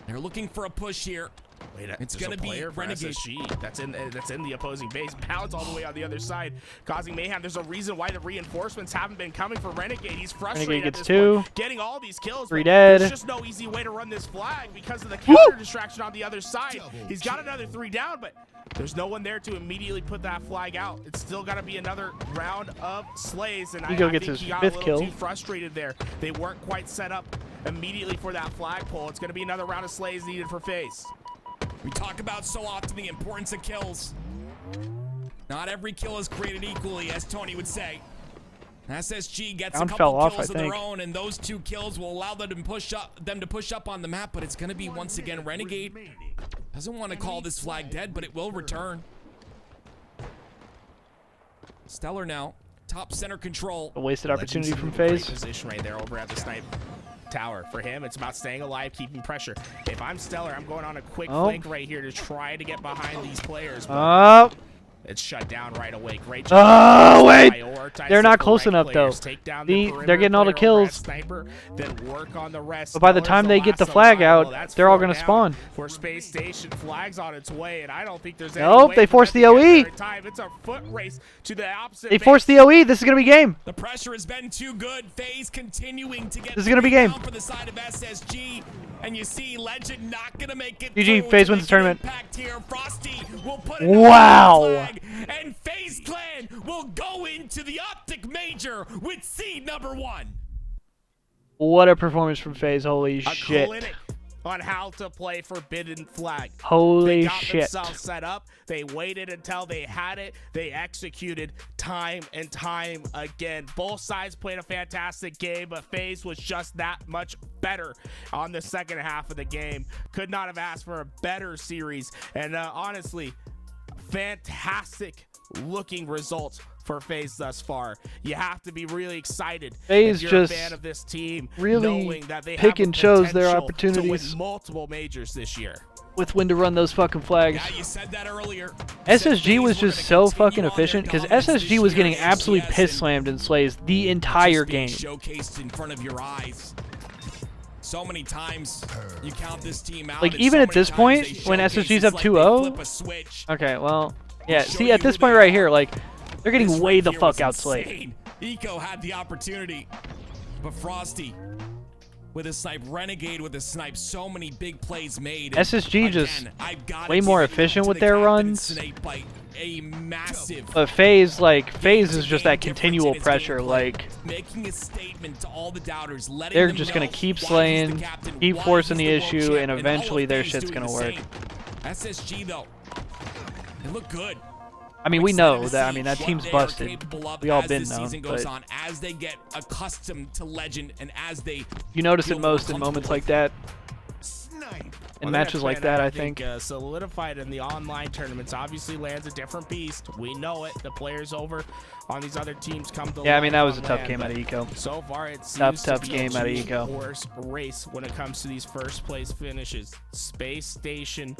They're looking for a push here. Wait, it's going to be Renegade. SSG. That's in the opposing base. Pounds all the way on the other side, causing mayhem. There's a reason why the reinforcements haven't been coming for Renegade. He's frustrated. Renegade at gets this 2. point, getting all these kills. 3 dead. There's just no easy way to run this flag because of the counter distraction on the other side. He's got another 3 down, but there's no one there to immediately put that flag out. It's still got to be another round of slays, and Eco I gets think his he got 5th a little kill. too frustrated there. They weren't quite set up immediately for that flagpole. It's going to be another round of slays needed for FaZe. We talk about so often the importance of kills. Not every kill is created equally, as Tony would say. SSG gets a couple kills of their own, and those 2 kills will allow them to push up on the map. But it's going to be once again Renegade. Doesn't want to call this flag dead, but it will return. Stellar now, top center control. A wasted opportunity from FaZe. Position right there over at the snipe tower. For him, it's about staying alive, keeping pressure. If I'm Stellar, I'm going on a quick flank right here to try to get behind these players. It's shut down right away. Great job. Oh, wait. They're not close enough, though. They're getting all the kills. Sniper, then work on the rest. But by the time they get the flag out, they're all going to spawn. For Space Station, flag's on its way, and I don't think there's any Nope, they forced the OE. It's a foot race to the opposite. They forced the OE. This is going to be game. The pressure has been too good. FaZe continuing to get this is going to be game. For the side of SSG. And you see Legend not gonna make it. GG, FaZe wins the tournament. Here. Frosty will put Wow. Flag, and FaZe Clan will go into the OpTic Major with seed number 1. What a performance from FaZe. Holy shit. Clinic on how to play Forbidden Flag. Holy they got shit. themselves set up. They waited until they had it. They executed time and time again. Both sides played a fantastic game, but FaZe was just that much better on the second half of the game. Could not have asked for a better series. And honestly, fantastic looking results for FaZe thus far. You have to be really excited FaZe if you're just a fan of this team, really knowing that they pick have and chose their potential opportunities to win multiple majors this year. with when to run those fucking flags. Yeah, you said that earlier. SSG was just so fucking efficient because SSG was getting absolutely piss slammed in slays the entire game. Showcased in front of your eyes. So many times you count this team out. Like even at this point, when SSG's up 2-0. Okay, well, yeah. See, at this point right here, like they're getting way the fuck out slayed. Eco had the opportunity, but Frosty with a snipe, Renegade with a snipe, so many big plays made. SSG just way more efficient with their runs. A massive. But FaZe is just that continual pressure. Like making a statement to all the doubters, letting they're them just know gonna keep why slaying, he's the captain, keep why forcing he's the world issue, champ, and all eventually of their FaZe shit's doing gonna the work. same. SSG though, they look good. I mean, we know that. I mean, that team's busted. We all been known. But as they get accustomed to Legend and as they you notice it most in moments like that. In matches like that, I think. Solidified in the online tournaments. Obviously, lands a different beast. We know it. The players over on these other teams come to. Yeah, I mean that was a tough game out of Eco. So far, it seems tough game out of Eco. Horse race when it comes to these first place finishes. Space Station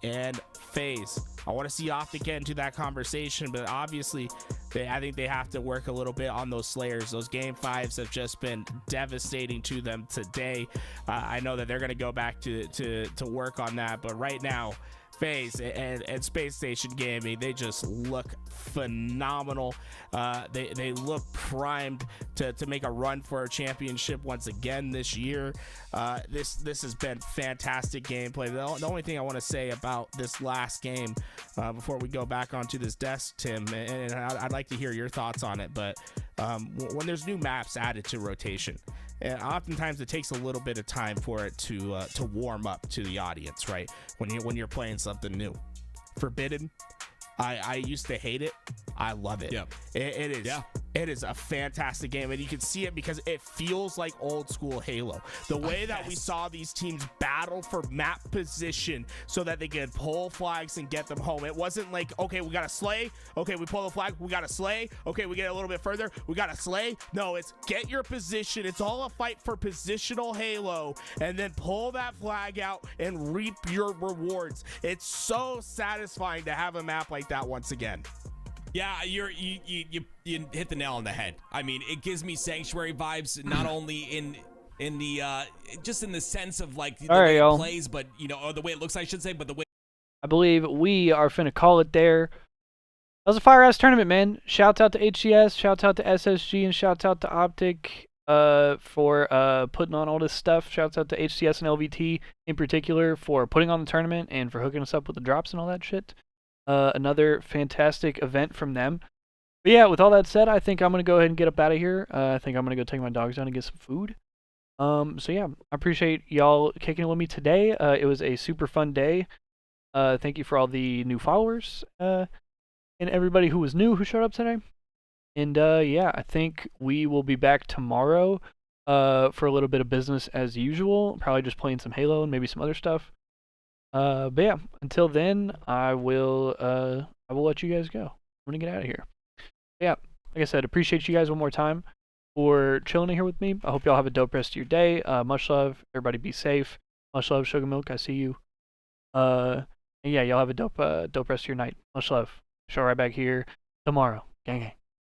and FaZe. I want to see OpTic get into that conversation, but obviously, I think they have to work a little bit on those Slayers. Those game 5s have just been devastating to them today. I know that they're going to go back to work on that, but right now, FaZe and Space Station Gaming, they just look phenomenal. They look primed to make a run for a championship once again this year. This has been fantastic gameplay. The only thing I want to say about this last game before we go back onto this desk, Tim, and I'd like to hear your thoughts on it, but when there's new maps added to rotation, and oftentimes it takes a little bit of time for it to warm up to the audience, right? When you're playing something new. Forbidden, I used to hate it. I love it. Yep. It is. Yeah. It is a fantastic game, and you can see it because it feels like old school Halo. The way that we saw these teams battle for map position so that they could pull flags and get them home. It wasn't like, okay, we got to slay. Okay, we pull the flag. We got to slay. Okay, we get a little bit further. We got to slay. No, it's get your position. It's all a fight for positional Halo, and then pull that flag out and reap your rewards. It's so satisfying to have a map like that once again. Yeah, you hit the nail on the head. I mean, it gives me Sanctuary vibes, not only in the just in the sense of like the way it plays, but you know, or the way it looks, I should say, but the way. I believe we are finna call it there. That was a fire-ass tournament, man. Shouts out to HCS, shouts out to SSG, and shouts out to OpTic for putting on all this stuff. Shouts out to HCS and LVT in particular for putting on the tournament and for hooking us up with the drops and all that shit. Another fantastic event from them. But yeah, with all that said, I think I'm going to go ahead and get up out of here. I think I'm going to go take my dogs down and get some food. So yeah, I appreciate y'all kicking it with me today. It was a super fun day. Thank you for all the new followers and everybody who was new who showed up today. And yeah, I think we will be back tomorrow for a little bit of business as usual. Probably just playing some Halo and maybe some other stuff. But yeah, until then, I will let you guys go. I'm gonna get out of here. Yeah, like I said, appreciate you guys one more time for chilling in here with me. I hope y'all have a dope rest of your day. Much love. Everybody be safe. Much love, Sugar Milk. I see you. And yeah, y'all have a dope rest of your night. Much love. Show right back here tomorrow. Gang gang.